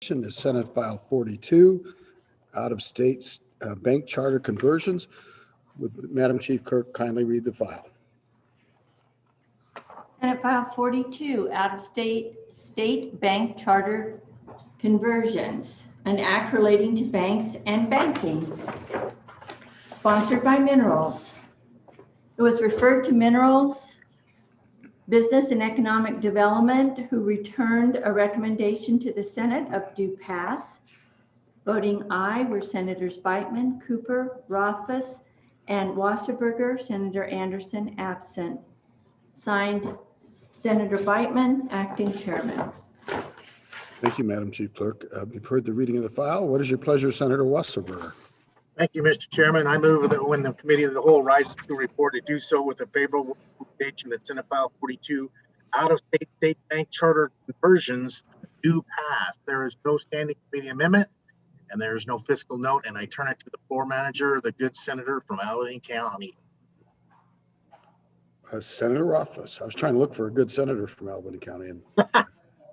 Is Senate File 42, out-of-state bank charter conversions. Would Madam Chief Clerk kindly read the file? Senate File 42, out-of-state bank charter conversions, an act relating to banks and banking, sponsored by Minerals. It was referred to Minerals Business and Economic Development, who returned a recommendation to the Senate of due pass. Voting aye were Senators Beitman, Cooper, Rothfuss, and Wasserberger. Senator Anderson absent. Signed, Senator Beitman, acting chairman. Thank you, Madam Chief Clerk. You've heard the reading of the file. What is your pleasure, Senator Wasserberger? Thank you, Mr. Chairman. I move that when the Committee of the Whole rises to report, to do so with a favorable recommendation that Senate File 42 out-of-state bank charter conversions do pass. There is no standing committee amendment, and there is no fiscal note. And I turn it to the floor manager, the good senator from Aladine County. Senator Rothfuss. I was trying to look for a good senator from Albany County, and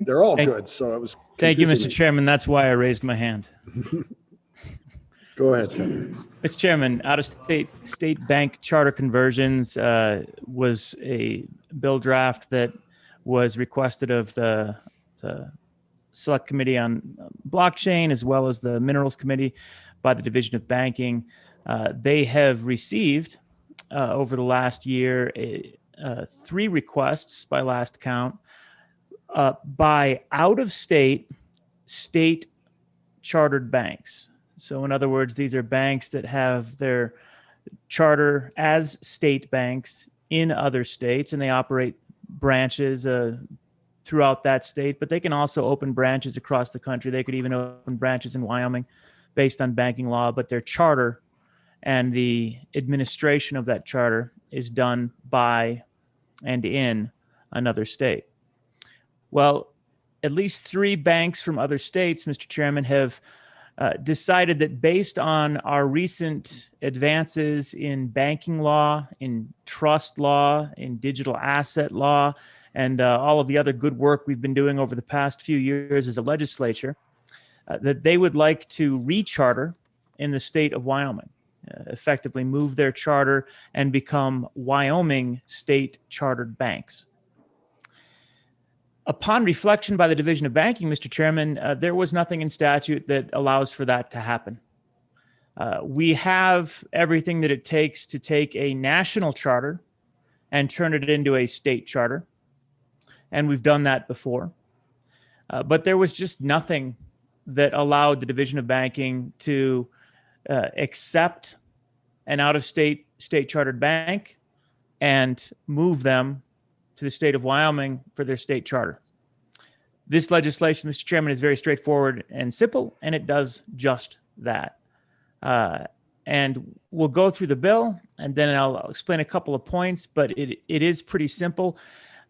they're all good. So it was. Thank you, confusing Mr. me. Chairman. That's why I raised my hand. Go ahead, Senator. Mr. Chairman, out-of-state bank charter conversions was a bill draft that was requested of the Select Committee on Blockchain as well as the Minerals Committee by the Division of Banking. They have received over the last year 3 requests by last count by out-of-state state chartered banks. So in other words, these are banks that have their charter as state banks in other states, and they operate branches throughout that state, but they can also open branches across the country. They could even open branches in Wyoming based on banking law, but their charter and the administration of that charter is done by and in another state. Well, at least 3 banks from other states, Mr. Chairman, have decided that based on our recent advances in banking law, in trust law, in digital asset law, and all of the other good work we've been doing over the past few years as a legislature, that they would like to recharter in the state of Wyoming, effectively move their charter and become Wyoming state chartered banks. Upon reflection by the Division of Banking, Mr. Chairman, there was nothing in statute that allows for that to happen. We have everything that it takes to take a national charter and turn it into a state charter, and we've done that before. But there was just nothing that allowed the Division of Banking to accept an out-of-state state chartered bank and move them to the state of Wyoming for their state charter. This legislation, Mr. Chairman, is very straightforward and simple, and it does just that. And we'll go through the bill, and then I'll explain a couple of points, but it is pretty simple.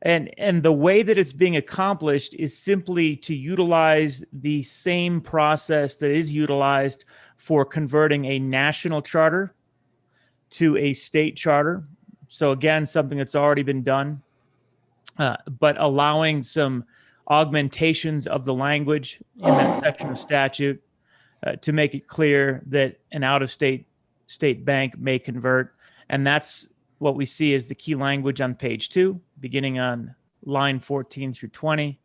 And the way that it's being accomplished is simply to utilize the same process that is utilized for converting a national charter to a state charter. So again, something that's already been done, but allowing some augmentations of the language in that section of statute to make it clear that an out-of-state state bank may convert. And that's what we see as the key language on page 2, beginning on line 14 through 20,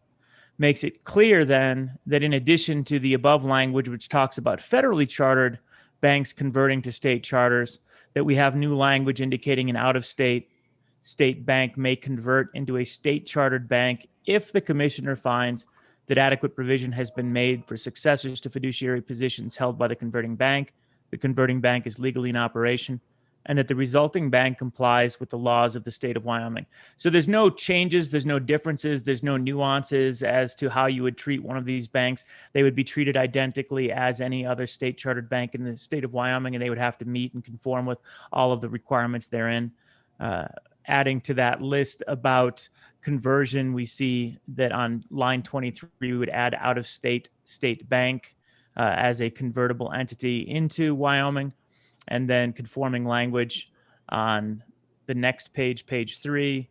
makes it clear then that in addition to the above language, which talks about federally chartered banks converting to state charters, that we have new language indicating an out-of-state state bank may convert into a state chartered bank if the commissioner finds that adequate provision has been made for successors to fiduciary positions held by the converting bank is legally in operation, and that the resulting bank complies with the laws of the state of Wyoming. So there's no changes, there's no differences, there's no nuances as to how you would treat one of these banks. They would be treated identically as any other state chartered bank in the state of Wyoming, and they would have to meet and conform with all of the requirements therein. Adding to that list about conversion, we see that on line 23, we would add out-of-state state bank as a convertible entity into Wyoming, and then conforming language on the next page, page 3,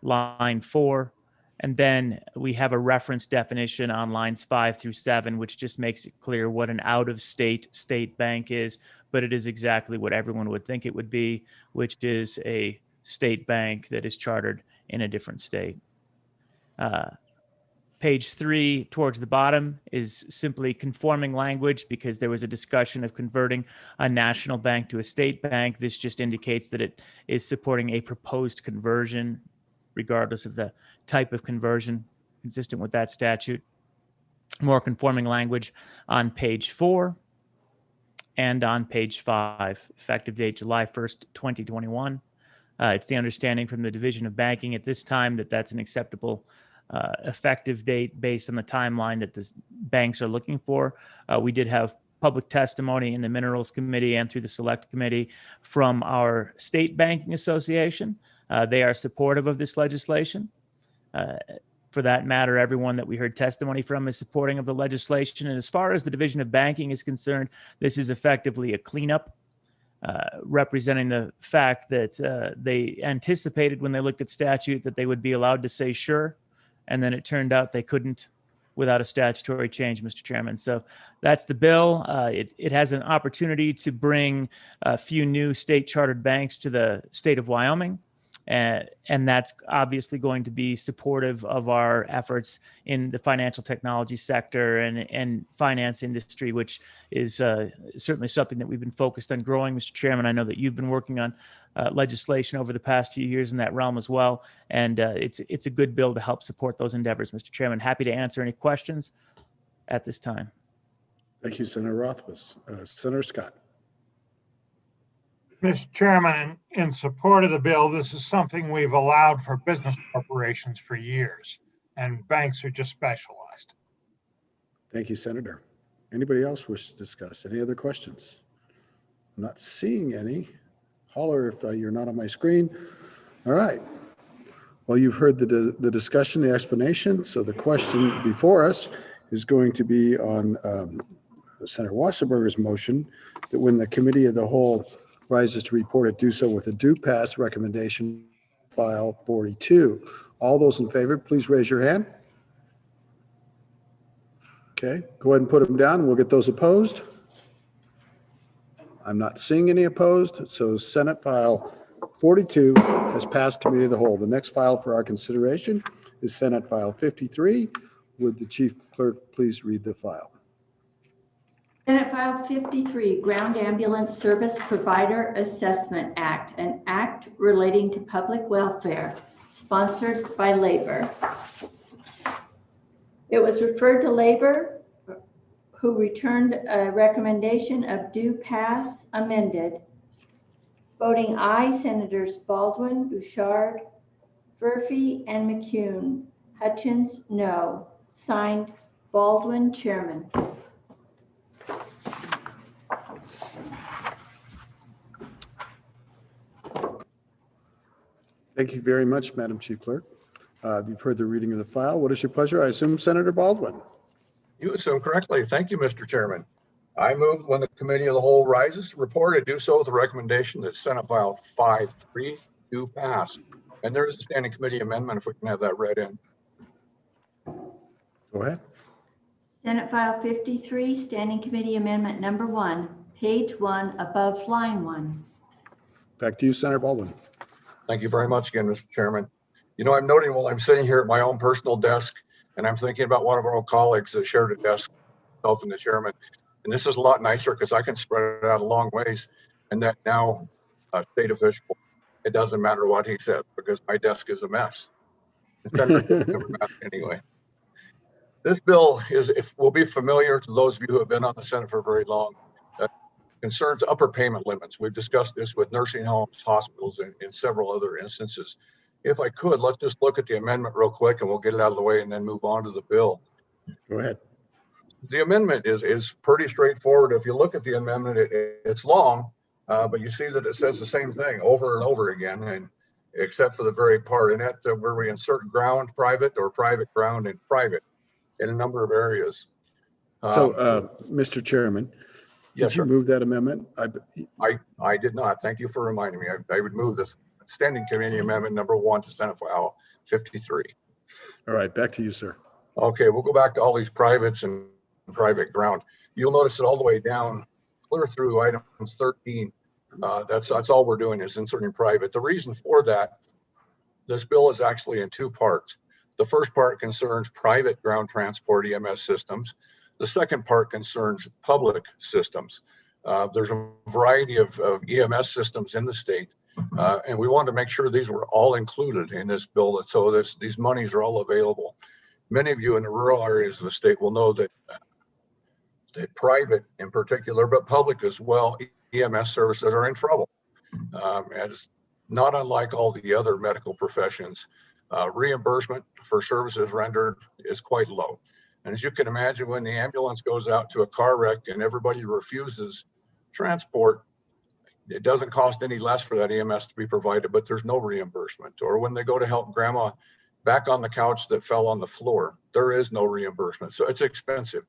line 4, And then we have a reference definition on lines 5 through 7, which just makes it clear what an out-of-state state bank is, but it is exactly what everyone would think it would be, which is a state bank that is chartered in a different state. Page 3 towards the bottom is simply conforming language because there was a discussion of converting a national bank to a state bank. This just indicates that it is supporting a proposed conversion, regardless of the type of conversion, consistent with that statute. More conforming language on page 4 and on page 5, effective date July 1st, 2021. It's the understanding from the Division of Banking at this time that that's an acceptable effective date based on the timeline that the banks are looking for. We did have public testimony in the Minerals Committee and through the Select Committee from our State Banking Association. They are supportive of this legislation. For that matter, everyone that we heard testimony from is supporting of the legislation. And as far as the Division of Banking is concerned, this is effectively a cleanup, representing the fact that they anticipated when they looked at statute that they would be allowed to say sure. And then it turned out they couldn't without a statutory change, Mr. Chairman. So that's the bill. It has an opportunity to bring a few new state chartered banks to the state of Wyoming. And that's obviously going to be supportive of our efforts in the financial technology sector and finance industry, which is certainly something that we've been focused on growing, Mr. Chairman. I know that you've been working on legislation over the past few years in that realm as well. And it's a good bill to help support those endeavors, Mr. Chairman. Happy to answer any questions at this time. Thank you, Senator Rothfuss. Senator Scott. Mr. Chairman, in support of the bill, this is something we've allowed for business corporations for years, and banks are just specialized. Thank you, Senator. Anybody else wish to discuss? Any other questions? I'm not seeing any. Holler if you're not on my screen. All right. Well, you've heard the discussion, the explanation. So the question before us is going to be on Senator Wasserberger's motion that when the committee of the whole rises to report it, do so with a do pass recommendation, file 42. All those in favor, please raise your hand. Okay, go ahead and put them down and we'll get those opposed. I'm not seeing any opposed, so Senate file 42 has passed committee of the whole. The next file for our consideration is Senate file 53. Would the chief clerk please read the file? Senate File 53, Ground Ambulance Service Provider Assessment Act, an act relating to public welfare, sponsored by Labor. It was referred to Labor, who returned a recommendation of do pass amended. Voting aye, Senators Baldwin, Bouchard, Murphy, and McCune. Hutchins, no. Signed, Baldwin, Chairman. Thank you very much, Madam Chief Clerk. You've heard the reading of the file. What is your pleasure? I assume Senator Baldwin. You assume correctly. Thank you, Mr. Chairman. I move when the committee of the whole rises to report it, do so with the recommendation that Senate File 53 do pass. And there is a standing committee amendment if we can have that read in. Go ahead. Senate File 53, Standing Committee Amendment Number 1, page 1, above line 1. Back to you, Senator Baldwin. Thank you very much again, Mr. Chairman. You know, I'm noting while I'm sitting here at my own personal desk, and I'm thinking about one of our old colleagues that shared a desk, myself and the chairman. And this is a lot nicer because I can spread it out a long ways. And that now, state official, it doesn't matter what he says because my desk is a mess. Anyway, this bill will be familiar to those of you who have been on the Senate for very long. Concerns upper payment limits. We've discussed this with nursing homes, hospitals, and in several other instances. If I could, let's just look at the amendment real quick and we'll get it out of the way and then move on to the bill. Go ahead. The amendment is pretty straightforward. If you look at the amendment, it's long, but you see that it says the same thing over and over again, and except for the very part in it where we insert ground private or private ground and private in a number of areas. So, Mr. Chairman, yes, did you sir. move that amendment? I did not. Thank you for reminding me. I would move this standing committee amendment number 1 to Senate File 53. All right, back to you, sir. Okay, we'll go back to all these privates and private ground. You'll notice it all the way down, clear through items 13. That's all we're doing is inserting private. The reason for that, this bill is actually in two parts. The first part concerns private ground transport EMS systems. The second part concerns public systems. There's a variety of EMS systems in the state, and we wanted to make sure these were all included in this bill, so these monies are all available. Many of you in the rural areas of the state will know that private in particular, but public as well, EMS services are in trouble. As not unlike all the other medical professions, reimbursement for services rendered is quite low. And as you can imagine, when the ambulance goes out to a car wreck and everybody refuses transport, it doesn't cost any less for that EMS to be provided, but there's no reimbursement. Or when they go to help grandma back on the couch that fell on the floor, there is no reimbursement. So it's expensive.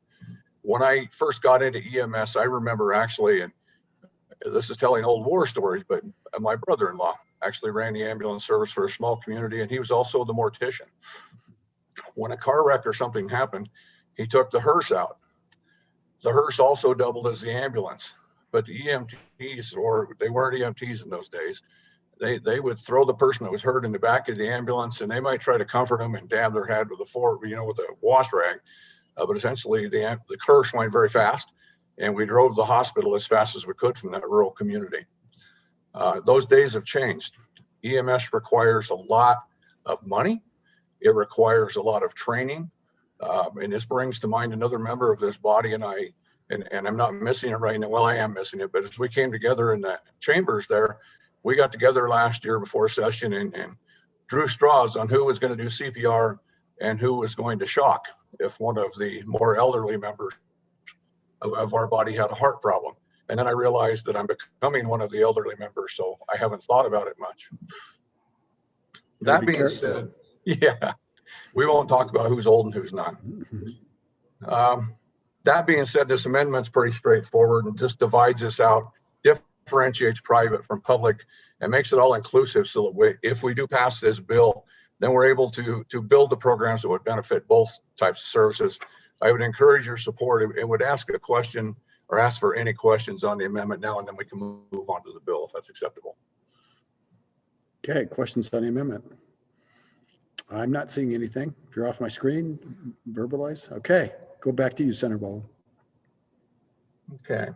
When I first got into EMS, I remember actually, and this is telling old war stories, but my brother-in-law actually ran the ambulance service for a small community, and he was also the mortician. When a car wreck or something happened, he took the hearse out. The hearse also doubled as the ambulance, but the EMTs, or they weren't EMTs in those days, they would throw the person that was hurt in the back of the ambulance, and they might try to comfort them and dab their head with a wash rag. But essentially the hearse went very fast, and we drove to the hospital as fast as we could from that rural community. Those days have changed. EMS requires a lot of money. It requires a lot of training. And this brings to mind another member of this body and I, and I'm not missing it right now. Well, I am missing it, but as we came together in the chambers there, we got together last year before session and drew straws on who was going to do CPR and who was going to shock if one of the more elderly members of our body had a heart problem. And then I realized that I'm becoming one of the elderly members, so I haven't thought about it much. That being said, yeah, we won't talk about who's old and who's not. That being said, this amendment's pretty straightforward and just divides us out, differentiates private from public, and makes it all inclusive so that if we do pass this bill, then we're able to build the programs that would benefit both types of services. I would encourage your support and would ask a question or ask for any questions on the amendment now, and then we can move on to the bill if that's acceptable. Okay, questions on the amendment? I'm not seeing anything. If you're off my screen, verbalize. Okay, go back to you, Senator Boland. Okay.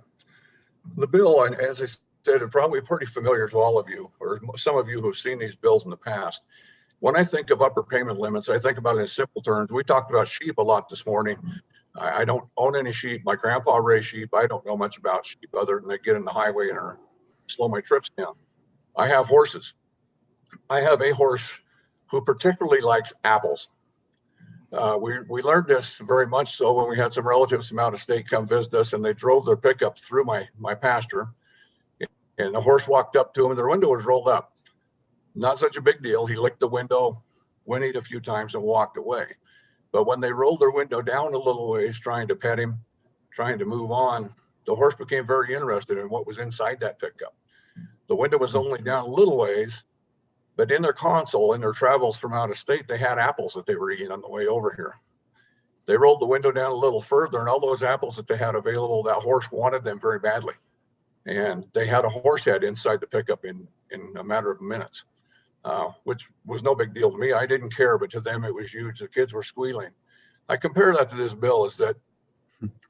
The bill, and as I said, it's probably pretty familiar to all of you, or some of you who've seen these bills in the past. When I think of upper payment limits, I think about it in simple terms. We talked about sheep a lot this morning. I don't own any sheep. My grandpa raised sheep. I don't know much about sheep other than they get in the highway and slow my trips down. I have horses. I have a horse who particularly likes apples. We learned this very much so when we had some relatives from out of state come visit us, and they drove their pickup through my pasture, and the horse walked up to him and their window was rolled up. Not such a big deal. He licked the window, whinnied a few times and walked away. But when they rolled their window down a little ways, trying to pet him, trying to move on, the horse became very interested in what was inside that pickup. The window was only down a little ways, but in their console, in their travels from out of state, they had apples that they were eating on the way over here. They rolled the window down a little further, and all those apples that they had available, that horse wanted them very badly. And they had a horse head inside the pickup in a matter of minutes. Which was no big deal to me. I didn't care, but to them it was huge. The kids were squealing. I compare that to this bill is that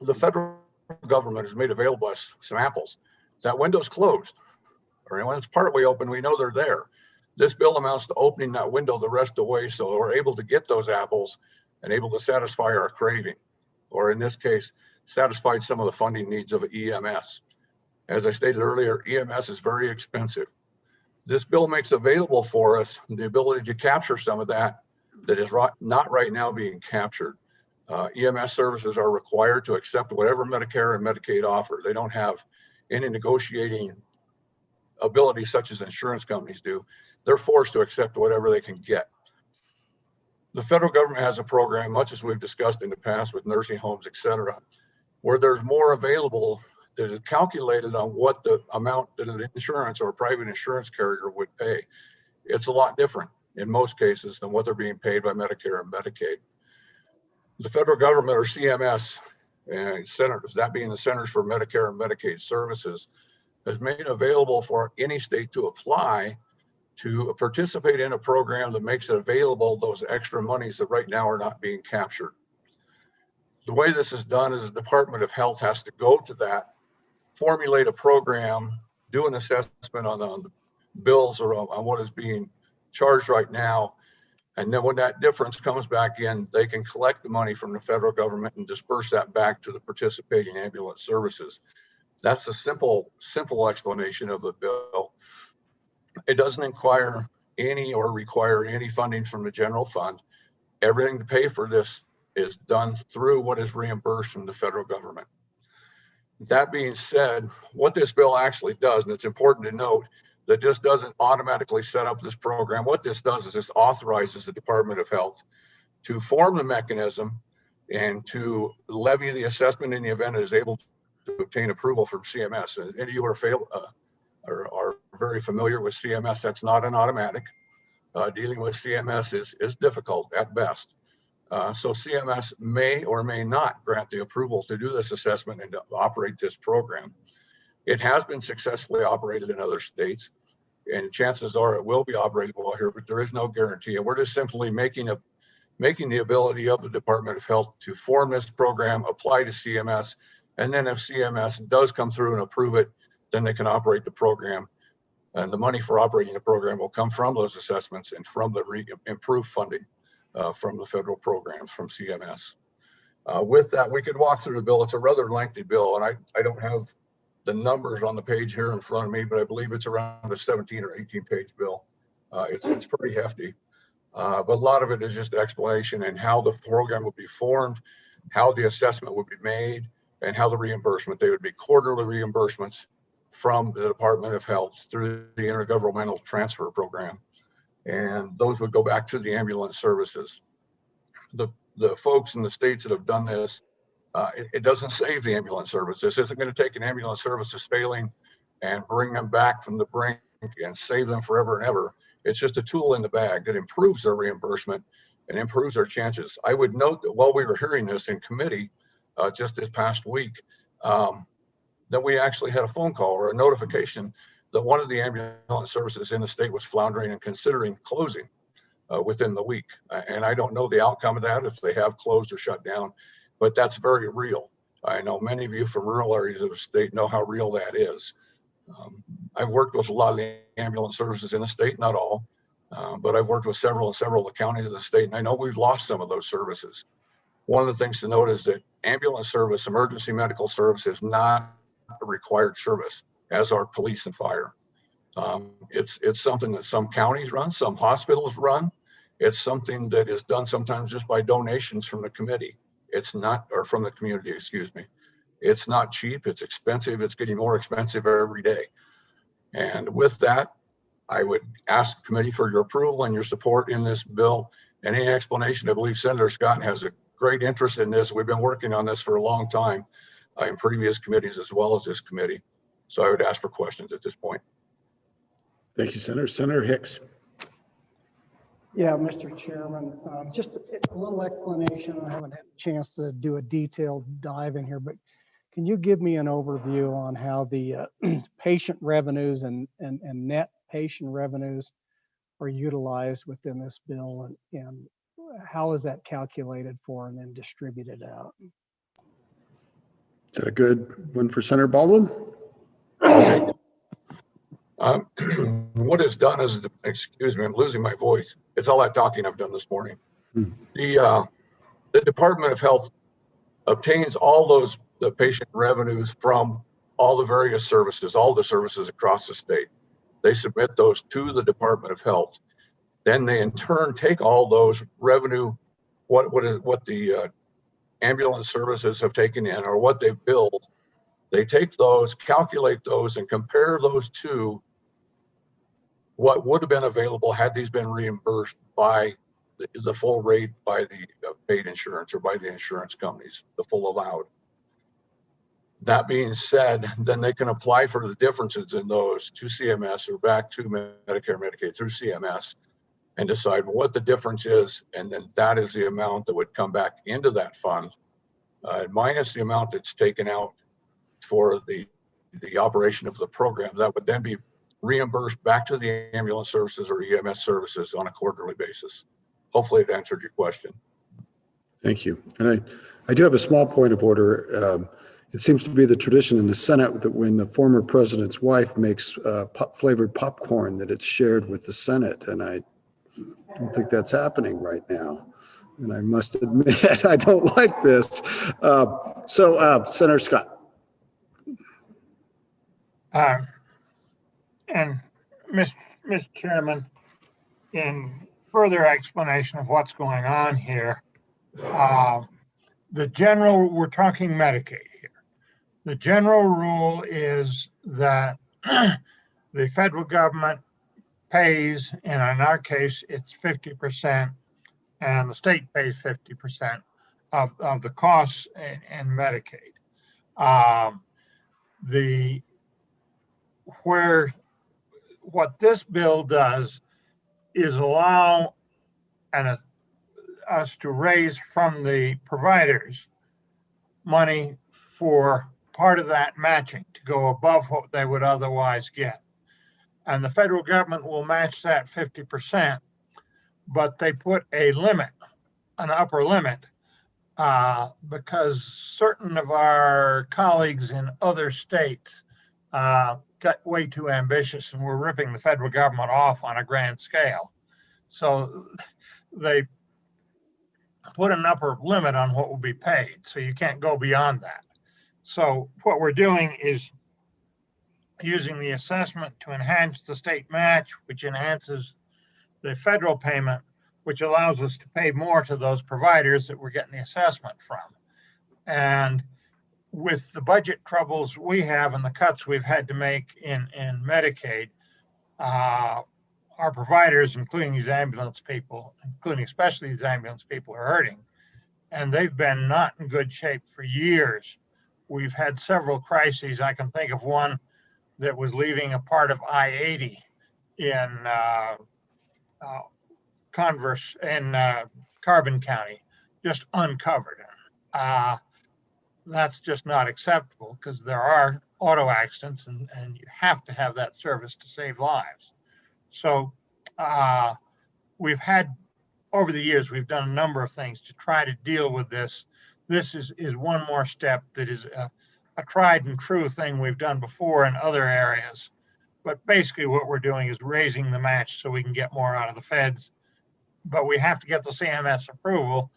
the federal government has made available us some apples. That window's closed, or when it's partly open, we know they're there. This bill amounts to opening that window the rest of the way so we're able to get those apples and able to satisfy our craving, or in this case, satisfy some of the funding needs of EMS. As I stated earlier, EMS is very expensive. This bill makes available for us the ability to capture some of that is not right now being captured. EMS services are required to accept whatever Medicare and Medicaid offer. They don't have any negotiating ability such as insurance companies do. They're forced to accept whatever they can get. The federal government has a program, much as we've discussed in the past with nursing homes, et cetera, where there's more available that is calculated on what the amount that an insurance or a private insurance carrier would pay. It's a lot different. in most cases than what they're being paid by Medicare and Medicaid. The federal government, or CMS, and centers, that being the Centers for Medicare and Medicaid Services, has made available for any state to apply to participate in a program that makes it available those extra monies that right now are not being captured. The way this is done is the Department of Health has to go to that, formulate a program, do an assessment on the bills or on what is being charged right now. And then when that difference comes back in, they can collect the money from the federal government and disperse that back to the participating ambulance services. That's a simple explanation of the bill. It doesn't require any funding from the general fund. Everything to pay for this is done through what is reimbursed from the federal government. That being said, what this bill actually does, and it's important to note, that just doesn't automatically set up this program. What this does is this authorizes the Department of Health to form the mechanism and to levy the assessment in the event it is able to obtain approval from CMS. And any of you are very familiar with CMS. That's not an automatic. Dealing with CMS is difficult at best. So CMS may or may not grant the approval to do this assessment and to operate this program. It has been successfully operated in other states, and chances are it will be operatable here, but there is no guarantee. And we're just simply making the ability of the Department of Health to form this program, apply to CMS, and then if CMS does come through and approve it, then they can operate the program. And the money for operating the program will come from those assessments and from the improved funding from the federal programs from CMS. With that, we could walk through the bill. It's a rather lengthy bill, and I don't have the numbers on the page here in front of me, but I believe it's around a 17 or 18 page bill. It's pretty hefty, but a lot of it is just explanation and how the program would be formed, how the assessment would be made, and how the reimbursement, they would be quarterly reimbursements from the Department of Health through the Intergovernmental Transfer Program. And those would go back to the ambulance services. The folks in the states that have done this, it doesn't save the ambulance service. This isn't going to take an ambulance service that's failing and bring them back from the brink and save them forever and ever. It's just a tool in the bag that improves their reimbursement and improves their chances. I would note that while we were hearing this in committee just this past week, that we actually had a phone call or a notification that one of the ambulance services in the state was floundering and considering closing within the week. And I don't know the outcome of that, if they have closed or shut down, but that's very real. I know many of you from rural areas of the state know how real that is. I've worked with a lot of the ambulance services in the state, not all, but I've worked with several of the counties of the state, and I know we've lost some of those services. One of the things to note is that ambulance service, emergency medical service, is not a required service, as are police and fire. It's something that some counties run, some hospitals run. It's something that is done sometimes just by donations from the committee. It's not, or from the community, excuse me. It's not cheap, it's expensive. It's getting more expensive every day. And with that, I would ask the committee for your approval and your support in this bill. And any explanation, I believe Senator Scott has a great interest in this. We've been working on this for a long time in previous committees as well as this committee. So I would ask for questions at this point. Thank you, Senator. Senator Hicks. Yeah, Mr. Chairman, just a little explanation. I haven't had a chance to do a detailed dive in here, but can you give me an overview on how the patient revenues and net patient revenues are utilized within this bill, and how is that calculated for and then distributed out? Is that a good one for Senator Baldwin? What it's done is, excuse me, I'm losing my voice. It's all that talking I've done this morning. The Department of Health obtains all the patient revenues from all the various services, all the services across the state. They submit those to the Department of Health. Then they in turn take all those revenue, what the ambulance services have taken in or what they've billed. They take those, calculate those, and compare those to what would have been available had these been reimbursed by the full rate by the paid insurance or by the insurance companies, the full allowed. That being said, then they can apply for the differences in those to CMS or back to Medicare, Medicaid through CMS and decide what the difference is. And then that is the amount that would come back into that fund, minus the amount that's taken out for the operation of the program. That would then be reimbursed back to the ambulance services or EMS services on a quarterly basis. Hopefully it answered your question. Thank you. And I do have a small point of order. It seems to be the tradition in the Senate that when the former president's wife makes flavored popcorn, that it's shared with the Senate. And I don't think that's happening right now. And I must admit, I don't like this. Senator Scott. And Mr. Chairman, in further explanation of what's going on here, we're talking Medicaid here. The general rule is that the federal government pays, and in our case, it's 50%, and the state pays 50% of the costs in Medicaid. What this bill does is allow us to raise from the providers money for part of that matching to go above what they would otherwise get. And the federal government will match that 50%, but they put a limit, an upper limit, because certain of our colleagues in other states got way too ambitious and were ripping the federal government off on a grand scale. So they put an upper limit on what will be paid, so you can't go beyond that. So what we're doing is using the assessment to enhance the state match, which enhances the federal payment, which allows us to pay more to those providers that we're getting the assessment from. And with the budget troubles we have and the cuts we've had to make in Medicaid, our providers, including these ambulance people, including especially these ambulance people, are hurting. And they've been not in good shape for years. We've had several crises. I can think of one that was leaving a part of I-80 in Carbon County, just uncovered. That's just not acceptable because there are auto accidents and you have to have that service to save lives. So we've had, over the years, we've done a number of things to try to deal with this. This is one more step that is a tried and true thing we've done before in other areas. But basically what we're doing is raising the match so we can get more out of the feds. But we have to get the CMS approval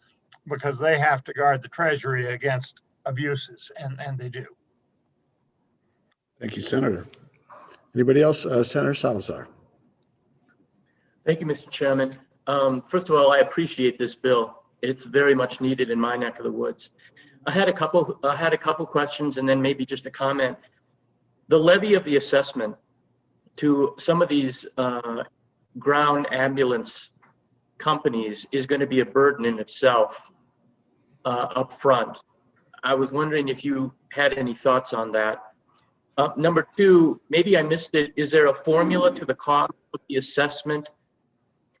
because they have to guard the Treasury against abuses, and they do. Thank you, Senator. Anybody else? Senator Salazar. Thank you, Mr. Chairman. First of all, I appreciate this bill. It's very much needed in my neck of the woods. I had a couple questions and then maybe just a comment. The levy of the assessment to some of these ground ambulance companies is going to be a burden in itself up front. I was wondering if you had any thoughts on that. Number two, maybe I missed it. Is there a formula to the cost of the assessment?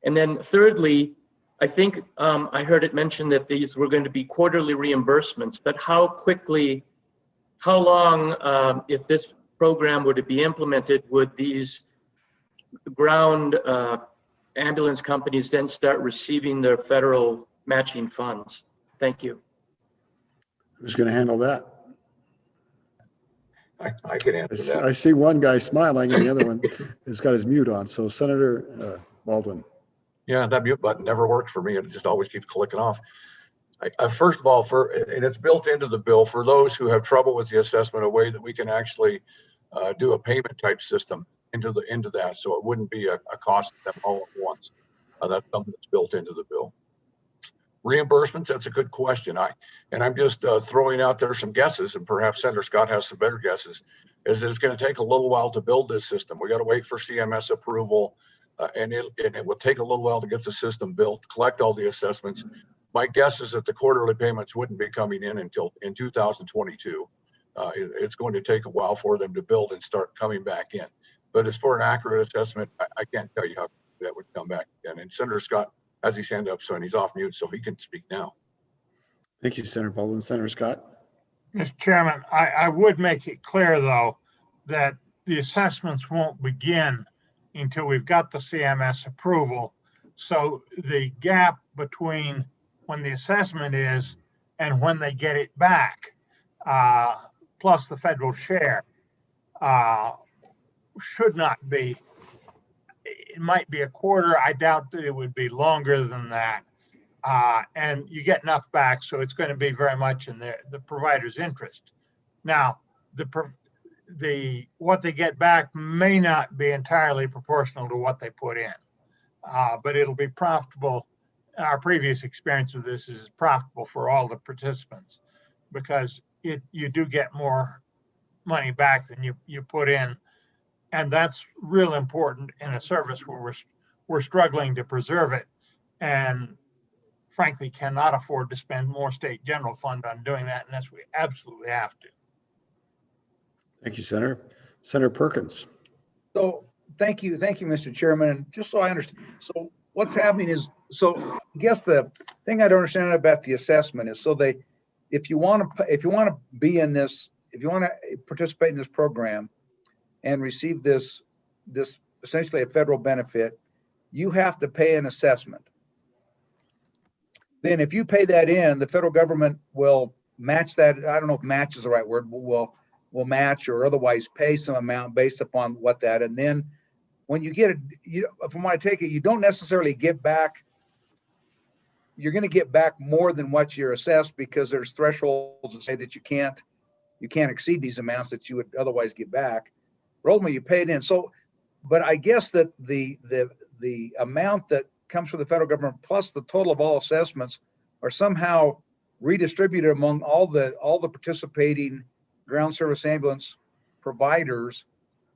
And then thirdly, I think I heard it mentioned that these were going to be quarterly reimbursements, but how long, if this program were to be implemented, would these ground ambulance companies then start receiving their federal matching funds? Thank you. Who's going to handle that? I can answer that. I see one guy smiling and the other one has got his mute on. So Senator Baldwin. Yeah, that mute button never works for me. It just always keeps clicking off. First of all, and it's built into the bill for those who have trouble with the assessment, a way that we can actually do a payment type system into that, so it wouldn't be a cost to them all at once. That's something that's built into the bill. Reimbursements, that's a good question. I'm just throwing out there some guesses, and perhaps Senator Scott has some better guesses, is that it's going to take a little while to build this system. We got to wait for CMS approval, and it will take a little while to get the system built, collect all the assessments. My guess is that the quarterly payments wouldn't be coming in until in 2022. It's going to take a while for them to build and start coming back in. But as for an accurate assessment, I can't tell you that would come back again. And Senator Scott has his hand up, so and he's off mute, so he can speak now. Thank you, Senator Baldwin. Senator Scott? Mr. Chairman, I would make it clear, though, that the assessments won't begin until we've got the CMS approval. So the gap between when the assessment is and when they get it back, plus the federal share, should not be. It might be a quarter. I doubt that it would be longer than that. And you get enough back, so it's going to be very much in the provider's interest. Now, what they get back may not be entirely proportional to what they put in, but it'll be profitable. Our previous experience with this is profitable for all the participants because you do get more money back than you put in, and that's real important in a service where we're struggling to preserve it, and frankly cannot afford to spend more state general fund on doing that unless we absolutely have to. Thank you, Senator. Senator Perkins? So thank you, Mr. Chairman. And just so I understand, so what's happening is, so I guess the thing I don't understand about the assessment is, so if you want to be in this, if you want to participate in this program and receive this essentially a federal benefit, you have to pay an assessment. Then if you pay that in, the federal government will match that. I don't know if match is the right word, but will match or otherwise pay some amount based upon what that. And then when you get it, from what I take it, you don't necessarily get back. You're going to get back more than what you're assessed because there's thresholds that say that you can't exceed these amounts that you would otherwise get back. But ultimately, you pay it in. So, but I guess that the amount that comes from the federal government plus the total of all assessments are somehow redistributed among all the participating ground service ambulance providers,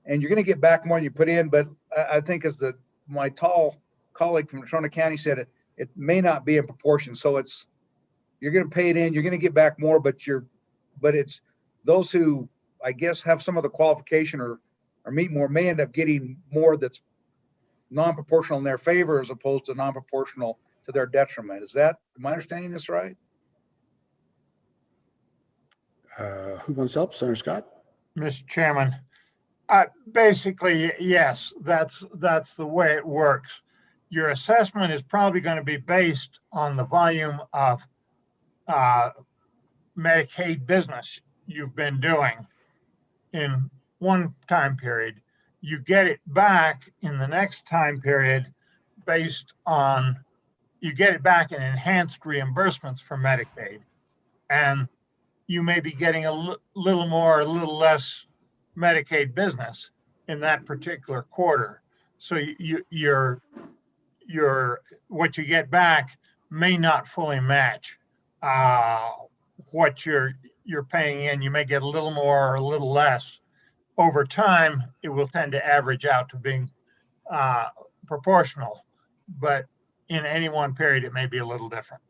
and you're going to get back more than you put in. But I think, as my tall colleague from Natrona County said, it may not be in proportion. So you're going to pay it in, you're going to get back more, but it's those who I guess have some of the qualification or meet more may end up getting more that's non-proportional in their favor as opposed to non-proportional to their detriment. Am I understanding this right? Who wants help? Senator Scott? Mr. Chairman, basically, yes, that's the way it works. Your assessment is probably going to be based on the volume of Medicaid business you've been doing in one time period. You get it back in the next time period based on, you get it back in enhanced reimbursements for Medicaid. And you may be getting a little more, a little less Medicaid business in that particular quarter. So what you get back may not fully match what you're paying in. You may get a little more or a little less. Over time, it will tend to average out to being proportional, but in any one period, it may be a little different.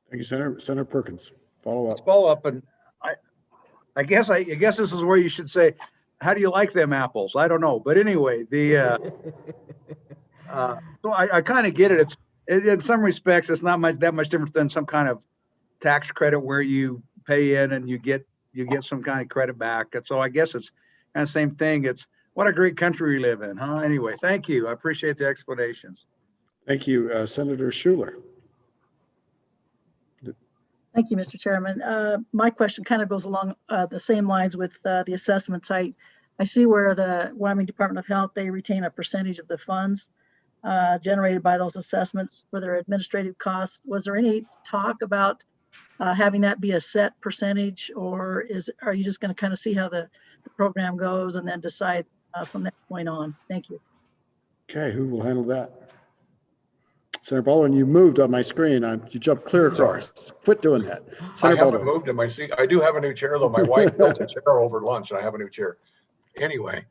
Thank you, Senator. Senator Perkins, follow up. Follow up, and I guess this is where you should say, how do you like them apples? I don't know, but anyway, so I kind of get it. It's in some respects, it's not that much different than some kind of tax credit where you pay in and you get some kind of credit back. And so I guess it's kind of the same thing. It's what a great country we live in, huh? Anyway, thank you. I appreciate the explanations. Thank you, Senator Schuler. Thank you, Mr. Chairman. My question kind of goes along the same lines with the assessments. I see where the Wyoming Department of Health, they retain a percentage of the funds generated by those assessments for their administrative costs. Was there any talk about having that be a set percentage, or are you just going to kind of see how the program goes and then decide from that point on? Thank you. Okay, who will handle that? Senator Baldwin, you moved on my screen. You jumped clear across. Quit doing that. Senator I haven't Baldwin. moved in my seat. I do have a new chair, though. My wife built a chair over lunch, and I have a new chair. Anyway,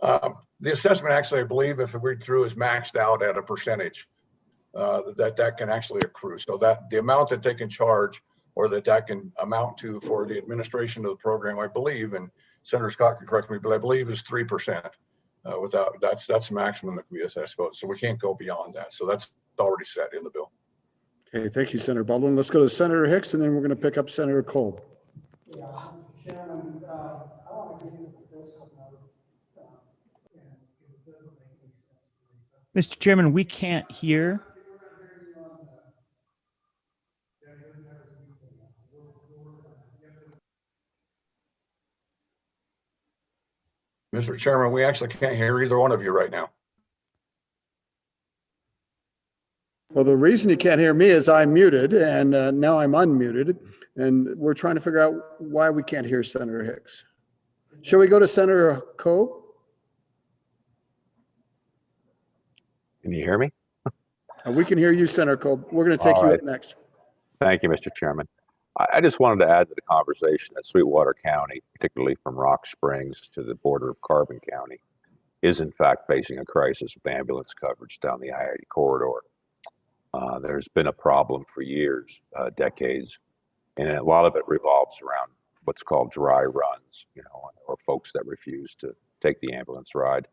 the assessment actually, I believe, if it read through, is maxed out at a percentage that can actually accrue. So that the amount that they can charge or that can amount to for the administration of the program, I believe, and Senator Scott can correct me, but I believe is 3%. Without, that's maximum that can be assessed vote. So we can't go beyond that. So that's already set in the bill. Okay, thank you, Senator Baldwin. Let's go to Senator Hicks, and then we're going to pick up Senator Kolb. Yeah, Chairman, I want to get into the fiscal note. And it doesn't make any sense to me. Mr. Chairman, we can't hear. Mr. Chairman, we actually can't hear either one of you right now. Well, the reason you can't hear me is I'm muted, and now I'm unmuted, and we're trying to figure out why we can't hear Senator Hicks. Shall we go to Senator Kolb? Can you hear me? We can hear you, Senator Kolb. We're going to take All you right. up next. Thank you, Mr. Chairman. I just wanted to add to the conversation that Sweetwater County, particularly from Rock Springs to the border of Carbon County, is in fact facing a crisis with ambulance coverage down the I-80 corridor. There's been a problem for years, decades, and a lot of it revolves around what's called dry runs, or folks that refuse to take the ambulance ride.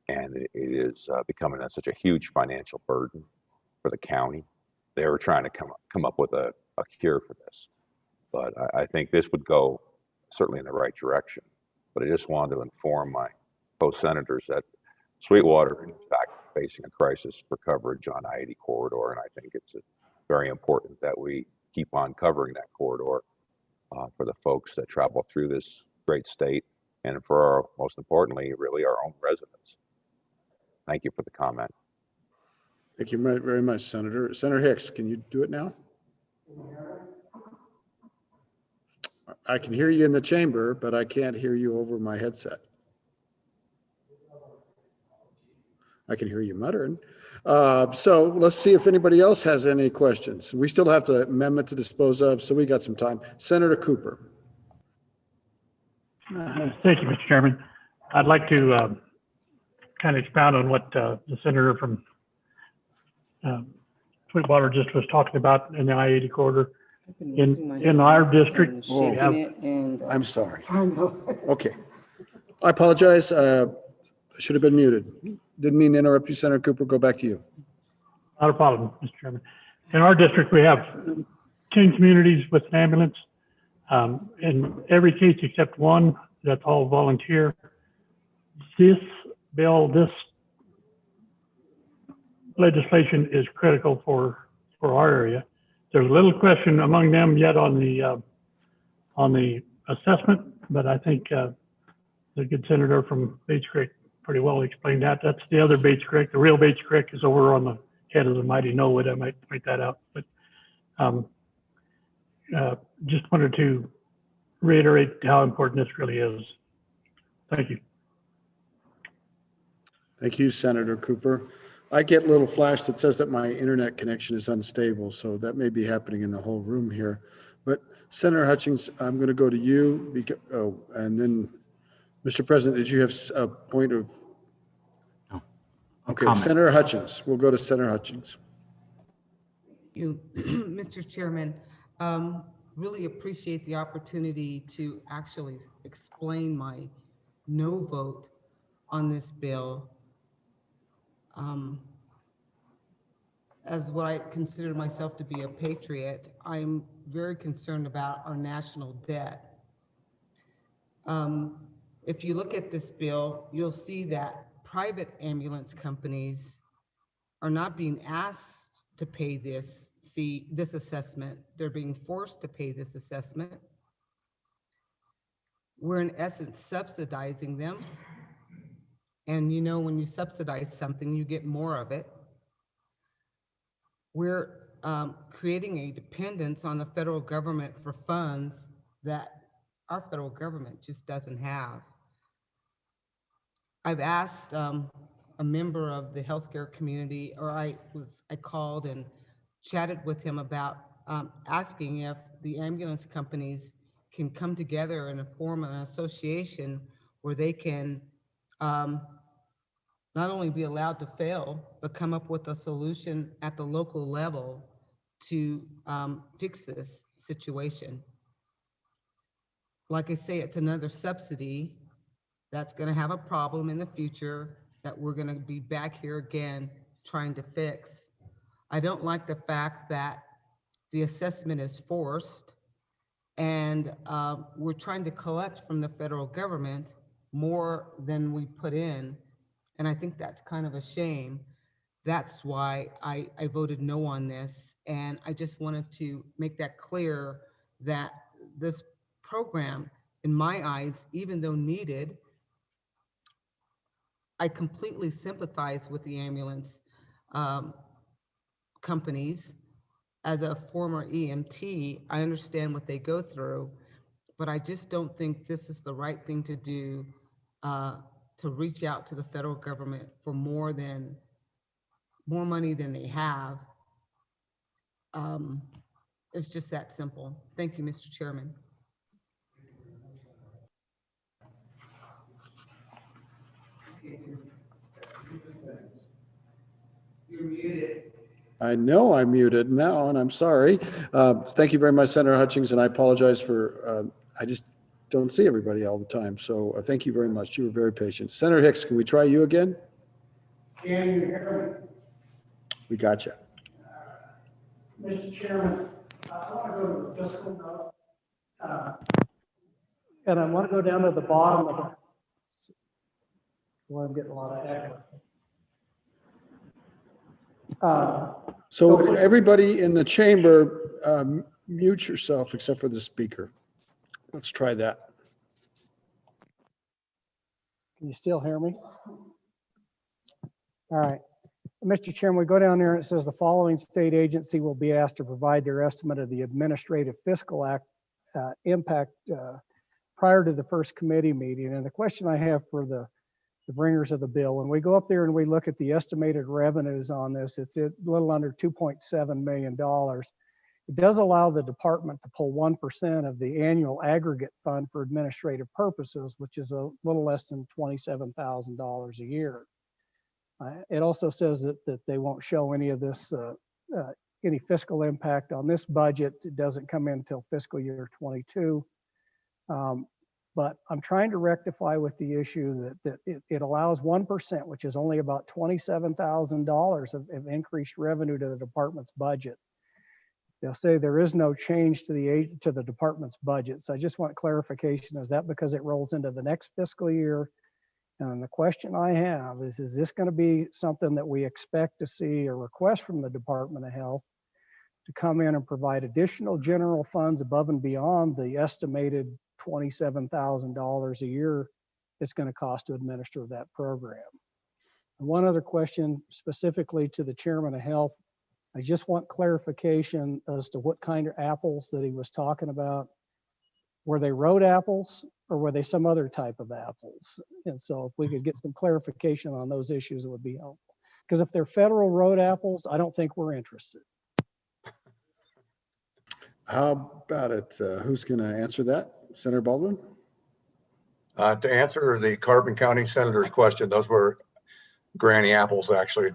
And it is becoming such a huge financial burden for the county. They were trying to come up with a cure for this, but I think this would go certainly in the right direction. But I just wanted to inform my co-senators that Sweetwater, in fact, facing a crisis for coverage on I-80 corridor, and I think it's very important that we keep on covering that corridor for the folks that travel through this great state, and for our, most importantly, really our own residents. Thank you for the comment. Thank you very much, Senator. Senator Hicks, can you do it now? I can hear you in the chamber, but I can't hear you over my headset. I can hear you muttering. So let's see if anybody else has any questions. We still have the amendment to dispose of, so we got some time. Senator Cooper. Thank you, Mr. Chairman. I'd like to kind of expound on what the senator from Sweetwater just was talking about in the I-80 corridor. In our district, we have. I'm sorry. Okay. I apologize. I should have been muted. Didn't mean to interrupt you, Senator Cooper. Go back to you. Not a problem, Mr. Chairman. In our district, we have 10 communities with an ambulance. In every case except one, that's all volunteer. This bill, this legislation is critical for our area. There's a little question among them yet on the assessment, but I think the good senator from Bates Creek pretty well explained that. That's the other Bates Creek. The real Bates Creek is over on the head of the mighty Knollwood. I might point that out, but just wanted to reiterate how important this really is. Thank you. Thank you, Senator Cooper. I get a little flash that says that my internet connection is unstable, so that may be happening in the whole room here. But Senator Hutchings, I'm going to go to you. And then, Mr. President, did you have a point of? No. Okay, comment. Senator Hutchings. We'll go to Senator Hutchings. You, Mr. Chairman, really appreciate the opportunity to actually explain my no vote on this bill. As what I consider myself to be a patriot, I'm very concerned about our national debt. If you look at this bill, you'll see that private ambulance companies are not being asked to pay this fee, this assessment. They're being forced to pay this assessment. We're in essence subsidizing them. And you know, when you subsidize something, you get more of it. We're creating a dependence on the federal government for funds that our federal government just doesn't have. I've asked a member of the healthcare community, or I called and chatted with him about asking if the ambulance companies can come together and form an association where they can not only be allowed to fail, but come up with a solution at the local level to fix this situation. Like I say, it's another subsidy that's going to have a problem in the future that we're going to be back here again trying to fix. I don't like the fact that the assessment is forced and we're trying to collect from the federal government more than we put in. And I think that's kind of a shame. That's why I voted no on this. And I just wanted to make that clear that this program, in my eyes, even though needed, I completely sympathize with the ambulance companies. As a former EMT, I understand what they go through, but I just don't think this is the right thing to do, to reach out to the federal government for more money than they have. It's just that simple. Thank you, Mr. Chairman. I know I'm muted now, and I'm sorry. Thank you very much, Senator Hutchings, and I apologize for, I just don't see everybody all the time. So thank you very much. You were very patient. Senator Hicks, can we try you again? Can you hear me? We got you. Mr. Chairman, I want to go to the fiscal note. And I want to go down to the bottom of the, well, I'm getting a lot of echo. So everybody in the chamber, mute yourself except for the speaker. Let's try that. Can you still hear me? All right. Mr. Chairman, we go down there and it says the following state agency will be asked to provide their estimate of the administrative fiscal impact prior to the first committee meeting. And the question I have for the bringers of the bill, when we go up there and we look at the estimated revenues on this, it's a little under $2.7 million. It does allow the department to pull 1% of the annual aggregate fund for administrative purposes, which is a little less than $27,000 a year. It also says that they won't show any of this, any fiscal impact on this budget. It doesn't come in until fiscal year 22. But I'm trying to rectify with the issue that it allows 1%, which is only about $27,000 of increased revenue to the department's budget. They'll say there is no change to the department's budget. So I just want clarification. Is that because it rolls into the next fiscal year? And the question I have is this going to be something that we expect to see a request from the Department of Health to come in and provide additional general funds above and beyond the estimated $27,000 a year it's going to cost to administer that program? And one other question specifically to the Chairman of Health. I just want clarification as to what kind of apples that he was talking about. Were they road apples or were they some other type of apples? And so if we could get some clarification on those issues, it would be helpful. Because if they're federal road apples, I don't think we're interested. How about it? Who's going to answer that? Senator Baldwin? To answer the Carbon County Senator's question, those were granny apples, actually.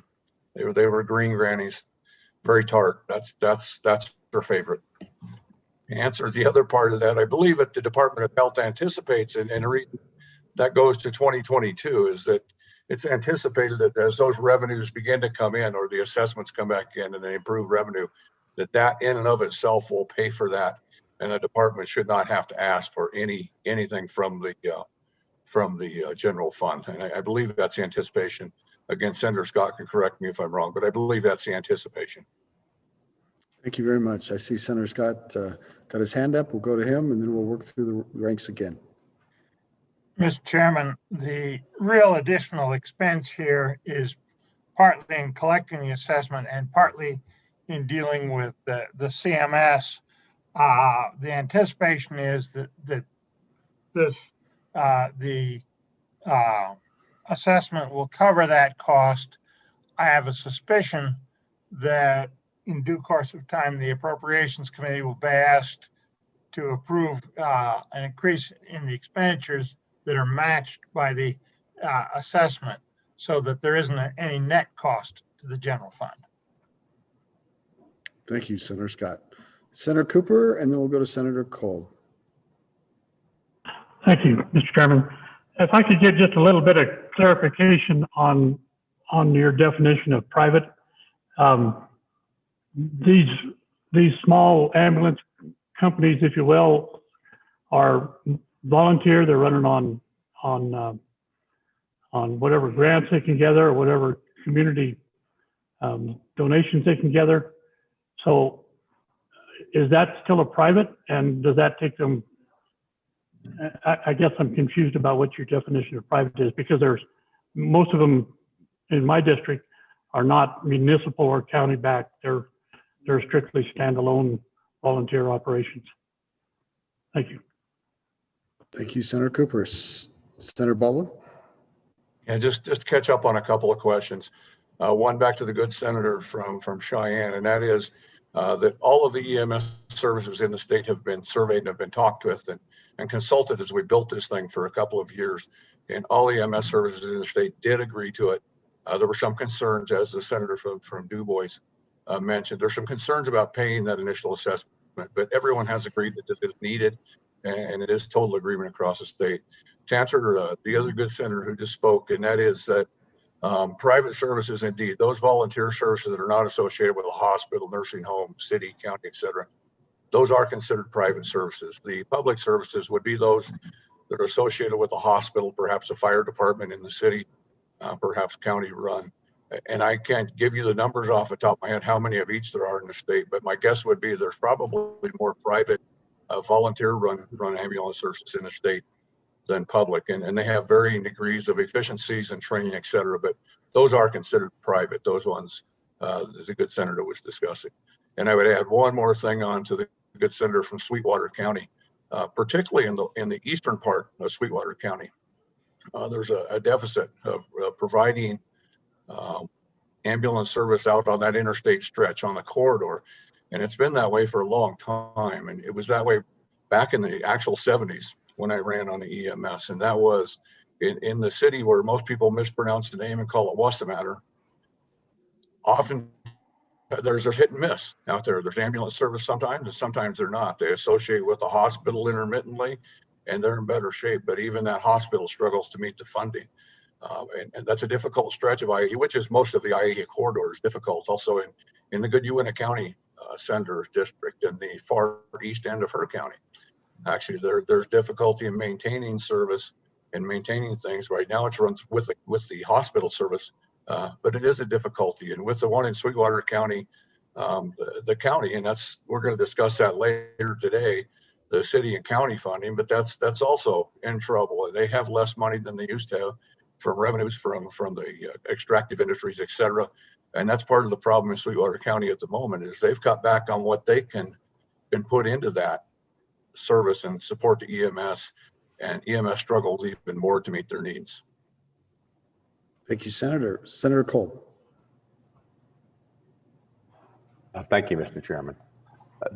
They were green grannies, very tart. That's her favorite. To answer the other part of that, I believe that the Department of Health anticipates, and the reason that goes to 2022 is that it's anticipated that as those revenues begin to come in, or the assessments come back in and they improve revenue, that in and of itself will pay for that. And the department should not have to ask for anything from the general fund. And I believe that's the anticipation. Again, Senator Scott can correct me if I'm wrong, but I believe that's the anticipation. Thank you very much. I see Senator Scott got his hand up. We'll go to him and then we'll work through the ranks again. Mr. Chairman, the real additional expense here is partly in collecting the assessment and partly in dealing with the CMS. The anticipation is that the assessment will cover that cost. I have a suspicion that in due course of time, the Appropriations Committee will be asked to approve an increase in the expenditures that are matched by the assessment so that there isn't any net cost to the general fund. Thank you, Senator Scott. Senator Cooper, and then we'll go to Senator Cole. Thank you, Mr. Chairman. If I could get just a little bit of clarification on your definition of private. These small ambulance companies, if you will, are volunteer. They're running on whatever grants they can gather or whatever community donations they can gather. So is that still a private, and does that take them? I guess I'm confused about what your definition of private is, because there's most of them in my district are not municipal or county backed. They're strictly standalone volunteer operations. Thank you. Thank you, Senator Cooper. Senator Baldwin? And just catch up on a couple of questions. One back to the good senator from Cheyenne, and that is that all of the EMS services in the state have been surveyed and have been talked with and consulted as we built this thing for a couple of years. And all EMS services in the state did agree to it. There were some concerns, as the senator from Du Bois mentioned. There's some concerns about paying that initial assessment, but everyone has agreed that this is needed, and it is total agreement across the state. To answer the other good senator who just spoke, and that is that private services, indeed, those volunteer services that are not associated with a hospital, nursing home, city, county, et cetera, those are considered private services. The public services would be those that are associated with a hospital, perhaps a fire department in the city, perhaps county run. And I can't give you the numbers off the top of my head how many of each there are in the state, but my guess would be there's probably more private volunteer run ambulance services in the state than public, and they have varying degrees of efficiencies and training, et cetera, but those are considered private, those ones the good senator was discussing. And I would add one more thing on to the good senator from Sweetwater County, particularly in the eastern part of Sweetwater County. There's a deficit of providing ambulance service out on that interstate stretch on the corridor, and it's been that way for a long time, and it was that way back in the actual 70s when I ran on the EMS, and that was in the city where most people mispronounce the name and call it Wasamatter. Often there's a hit and miss out there. There's ambulance service sometimes, and sometimes they're not. They associate with the hospital intermittently, and they're in better shape, but even that hospital struggles to meet the funding. And that's a difficult stretch of IE, which is most of the IE corridor is difficult. Also in the good Uintah County Senator's district in the far east end of her county. Actually, there's difficulty in maintaining service and maintaining things. Right now it runs with the hospital service, but it is a difficulty. And with the one in Sweetwater County, the county, and we're going to discuss that later today, the city and county funding, but that's also in trouble. They have less money than they used to have from revenues from the extractive industries, et cetera. And that's part of the problem in Sweetwater County at the moment is they've cut back on what they can put into that service and support the EMS, and EMS struggles even more to meet their needs. Thank you, Senator. Senator Cole. Thank you, Mr. Chairman.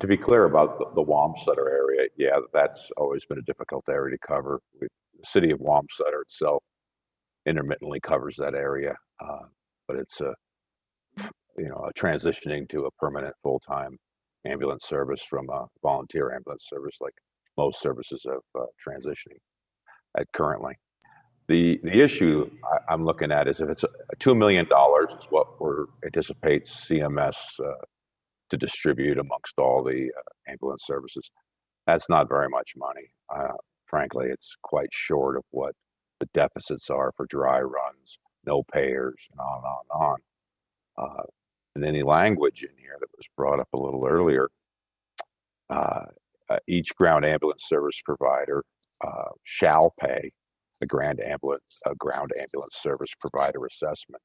To be clear about the Wamsutter area, yeah, that's always been a difficult area to cover. The city of Wamsutter itself intermittently covers that area, but it's a transitioning to a permanent full-time ambulance service from a volunteer ambulance service like most services of transitioning at currently. The issue I'm looking at is if it's $2 million is what anticipates CMS to distribute amongst all the ambulance services. That's not very much money. Frankly, it's quite short of what the deficits are for dry runs, no payers, and on and on and on. And any language in here that was brought up a little earlier, each ground ambulance service provider shall pay a ground ambulance service provider assessment.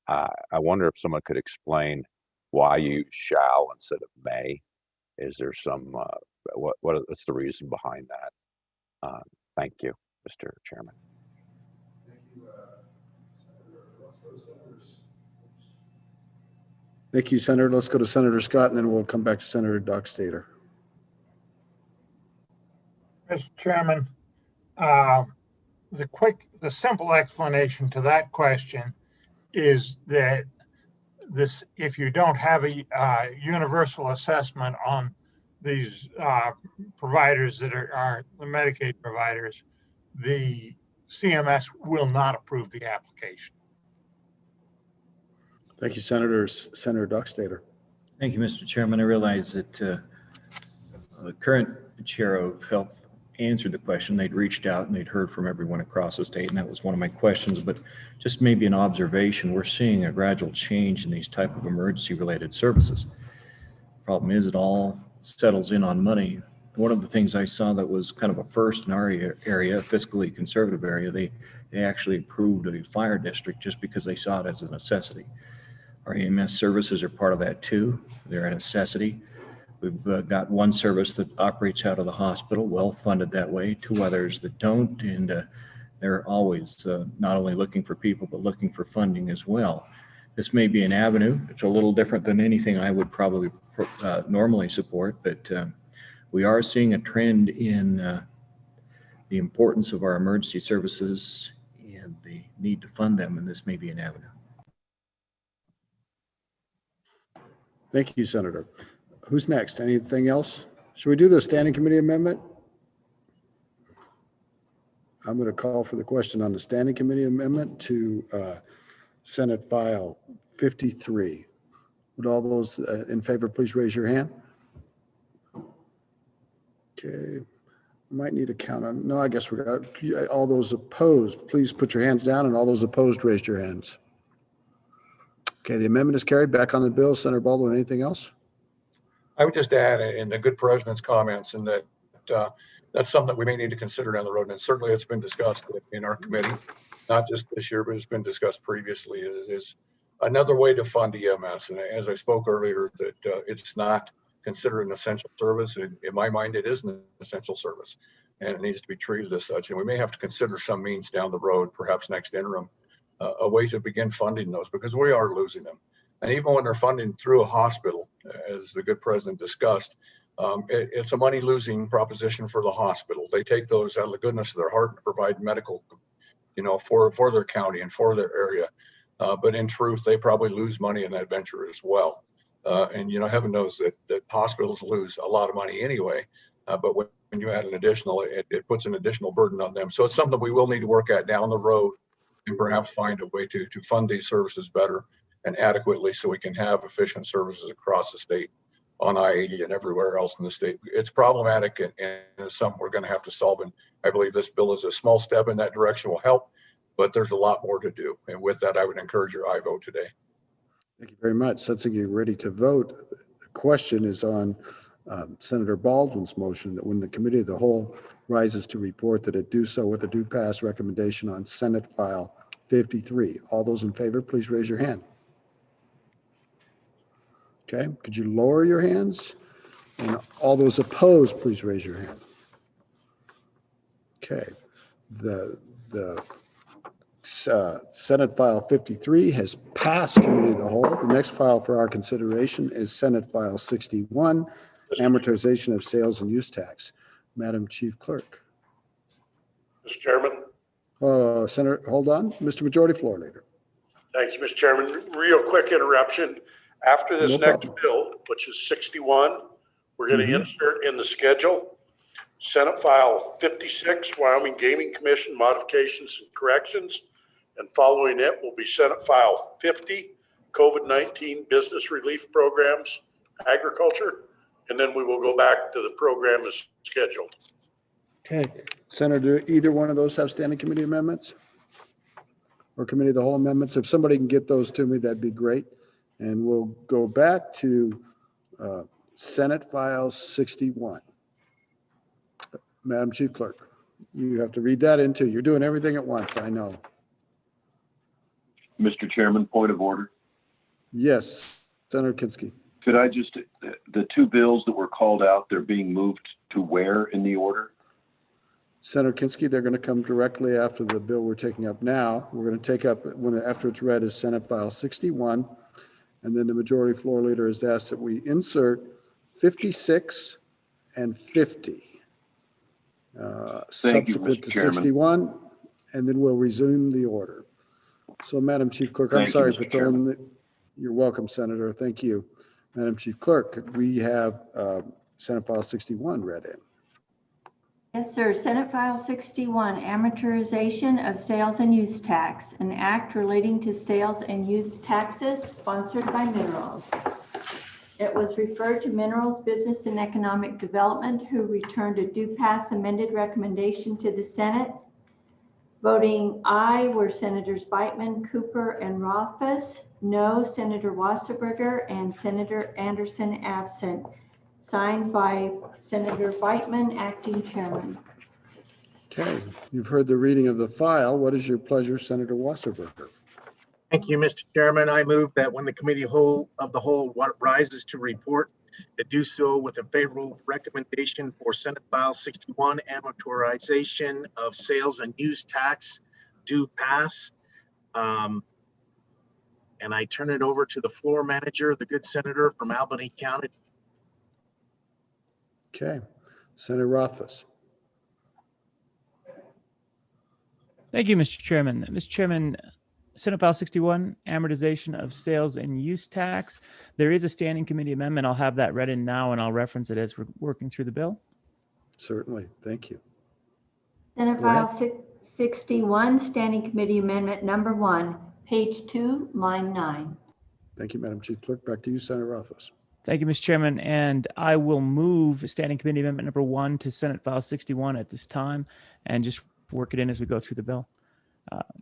I wonder if someone could explain why you shall instead of may. Is there some what's the reason behind that? Thank you, Mr. Chairman. Thank you, Senator. Let's go to Senator Scott, and then we'll come back to Senator Dockstader. Mr. Chairman, the simple explanation to that question is that if you don't have a universal assessment on these providers that are the Medicaid providers, the CMS will not approve the application. Thank you, Senator Dockstader. Thank you, Mr. Chairman. I realize that the current chair of health answered the question. They'd reached out and they'd heard from everyone across the state, and that was one of my questions. But just maybe an observation, we're seeing a gradual change in these type of emergency-related services. Problem is, it all settles in on money. One of the things I saw that was kind of a first in our area, a fiscally conservative area, they actually approved a fire district just because they saw it as a necessity. Our EMS services are part of that too. They're a necessity. We've got one service that operates out of the hospital, well funded that way, two others that don't, and they're always not only looking for people, but looking for funding as well. This may be an avenue. It's a little different than anything I would probably normally support, but we are seeing a trend in the importance of our emergency services and the need to fund them, and this may be an avenue. Thank you, Senator. Who's next? Anything else? Should we do the standing committee amendment? I'm going to call for the question on the standing committee amendment to Senate File 53. Would all those in favor please raise your hand? Okay, might need a count on. No, I guess we got all those opposed. Please put your hands down, and all those opposed raise your hands. Okay, the amendment is carried. Back on the bill. Senator Baldwin, anything else? I would just add in the good president's comments, and that that's something that we may need to consider down the road. And certainly it's been discussed in our committee, not just this year, but it's been discussed previously, is another way to fund EMS. And as I spoke earlier, that it's not considered an essential service. In my mind, it is an essential service, and it needs to be treated as such. And we may have to consider some means down the road, perhaps next interim, ways to begin funding those, because we are losing them. And even when they're funding through a hospital, as the good president discussed, it's a money losing proposition for the hospital. They take those out of the goodness of their heart to provide medical, for their county and for their area. But in truth, they probably lose money in that venture as well. And heaven knows that hospitals lose a lot of money anyway. But when you add an additional, it puts an additional burden on them. So it's something we will need to work at down the road, and perhaps find a way to fund these services better and adequately, so we can have efficient services across the state on I-80 and everywhere else in the state. It's problematic, and it's something we're going to have to solve. And I believe this bill is a small step in that direction, will help, but there's a lot more to do. And with that, I would encourage your aye vote today. Thank you very much. Sensing you're ready to vote, the question is on Senator Baldwin's motion that when the committee of the whole rises to report, that it do so with a do pass recommendation on Senate File 53. All those in favor, please raise your hand. Okay, could you lower your hands? And all those opposed, please raise your hand. Okay, the Senate File 53 has passed committee of the whole. The next file for our consideration is Senate File 61, amortization of sales and use tax. Madam Chief Clerk. Mr. Chairman. Senator, hold on. Mr. Majority Floor Leader. Thank you, Mr. Chairman. Real quick interruption. After this next bill, which is 61, we're going to insert in the schedule Senate File 56, Wyoming Gaming Commission modifications and corrections. And following it will be Senate File 50, COVID-19 business relief programs, agriculture. And then we will go back to the program as scheduled. Okay. Senator, do either one of those have standing committee amendments or committee of the whole amendments? If somebody can get those to me, that'd be great. And we'll go back to Senate File 61. Madam Chief Clerk, you have to read that in too. You're doing everything at once, I know. Mr. Chairman, point of order. Yes, Senator Kinski. Could I just, the two bills that were called out, they're being moved to where in the order? Senator Kinski, they're going to come directly after the bill we're taking up now. We're going to take up, after it's read, is Senate File 61. And then the majority floor leader has asked that we insert 56 and 50 subsequent to 61, and then we'll resume the order. So, Madam Chief Clerk, I'm sorry for throwing the, you're welcome, Senator. Thank you. Madam Chief Clerk, we have Senate File 61 read in. Yes, sir. Senate File 61, amortization of sales and use tax, an act relating to sales and use taxes, sponsored by Minerals. It was referred to Minerals Business and Economic Development, who returned a due pass amended recommendation to the Senate. Voting aye were Senators Beitman, Cooper, and Rothfuss. No, Senator Wasserberger and Senator Anderson absent. Signed by Senator Beitman, acting chairman. Okay, you've heard the reading of the file. What is your pleasure, Senator Wasserberger? Thank you, Mr. Chairman. I move that when the committee of the whole rises to report, to do so with a favorable recommendation for Senate File 61, amortization of sales and use tax, do pass. And I turn it over to the floor manager, the good senator from Albany County. Okay, Senator Rothfuss. Thank you, Mr. Chairman. Mr. Chairman, Senate File 61, amortization of sales and use tax. There is a standing committee amendment. I'll have that read in now and I'll reference it as we're working through the bill. Certainly, thank you. Senate Go File 61, Standing Committee Amendment Number 1, page 2, line 9. Thank you, Madam Chief Clerk. Back to you, Senator Rothfuss. Thank you, Mr. Chairman. And I will move Standing Committee Amendment Number 1 to Senate File 61 at this time and just work it in as we go through the bill.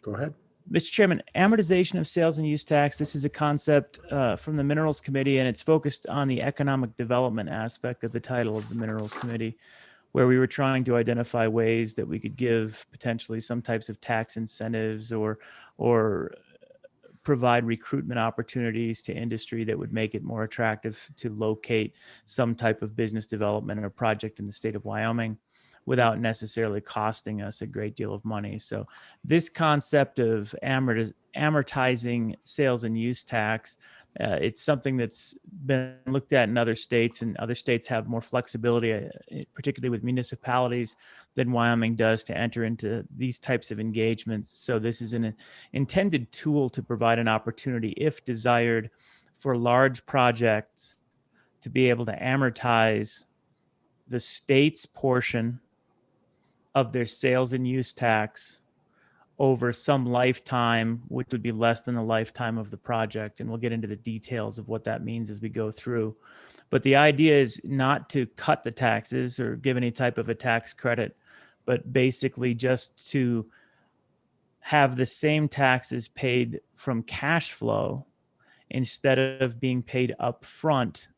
Go ahead. Mr. Chairman, amortization of sales and use tax. This is a concept from the Minerals Committee, and it's focused on the economic development aspect of the title of the Minerals Committee, where we were trying to identify ways that we could give potentially some types of tax incentives or provide recruitment opportunities to industry that would make it more attractive to locate some type of business development or project in the state of Wyoming without necessarily costing us a great deal of money. So this concept of amortizing sales and use tax, it's something that's been looked at in other states, and other states have more flexibility, particularly with municipalities, than Wyoming does to enter into these types of engagements. So this is an intended tool to provide an opportunity, if desired, for large projects to be able to amortize the state's portion of their sales and use tax over some lifetime, which would be less than the lifetime of the project. And we'll get into the details of what that means as we go through. But the idea is not to cut the taxes or give any type of a tax credit, but basically just to have the same taxes paid from cash flow instead of being paid up front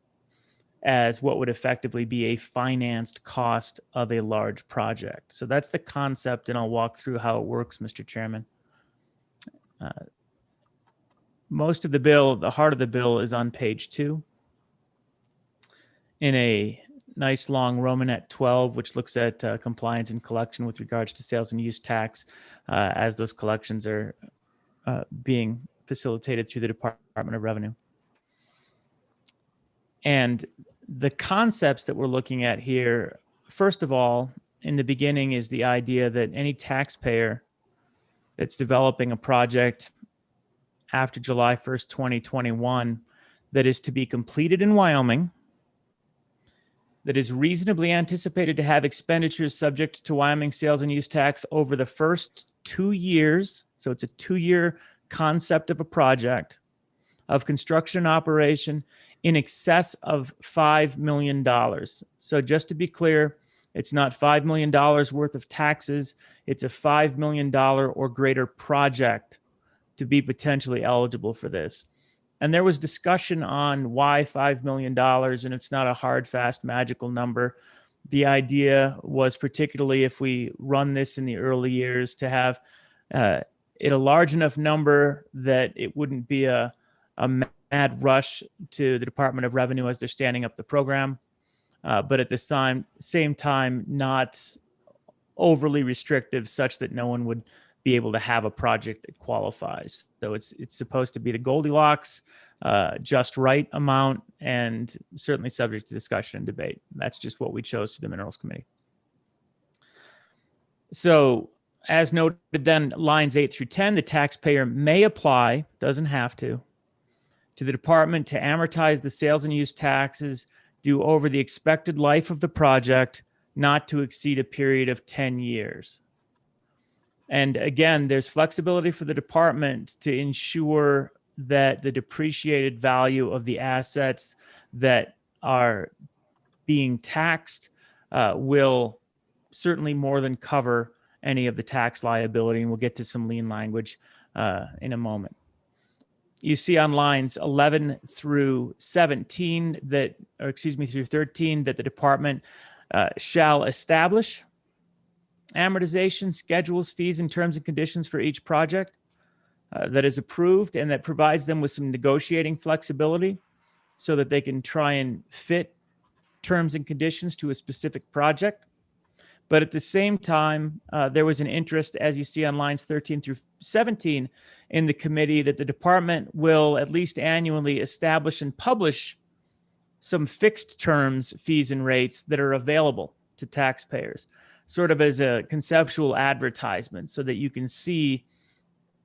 as what would effectively be a financed cost of a large project. So that's the concept, and I'll walk through how it works, Mr. Chairman. Most of the bill, the heart of the bill, is on page 2 in a nice long Romanet 12, which looks at compliance and collection with regards to sales and use tax as those collections are being facilitated through the Department of Revenue. And the concepts that we're looking at here, first of all, in the beginning, is the idea that any taxpayer that's developing a project after July 1st, 2021, that is to be completed in Wyoming, that is reasonably anticipated to have expenditures subject to Wyoming sales and use tax over the first 2 years. So it's a 2-year concept of a project of construction and operation in excess of $5 million. So just to be clear, it's not $5 million worth of taxes. It's a $5 million or greater project to be potentially eligible for this. And there was discussion on why $5 million, and it's not a hard, fast, magical number. The idea was, particularly if we run this in the early years, to have it a large enough number that it wouldn't be a mad rush to the Department of Revenue as they're standing up the program, but at the same time, not overly restrictive such that no one would be able to have a project that qualifies. So it's supposed to be the Goldilocks, just right amount, and certainly subject to discussion and debate. That's just what we chose to the Minerals Committee. So as noted then, lines 8 through 10, the taxpayer may apply, doesn't have to the department to amortize the sales and use taxes due over the expected life of the project not to exceed a period of 10 years. And again, there's flexibility for the department to ensure that the depreciated value of the assets that are being taxed will certainly more than cover any of the tax liability. And we'll get to some lien language in a moment. You see on lines 11 through 17 that, or excuse me, through 13, that the department shall establish amortization schedules, fees, and terms and conditions for each project that is approved, and that provides them with some negotiating flexibility so that they can try and fit terms and conditions to a specific project. But at the same time, there was an interest, as you see on lines 13 through 17 in the committee, that the department will at least annually establish and publish some fixed terms, fees, and rates that are available to taxpayers, sort of as a conceptual advertisement, so that you can see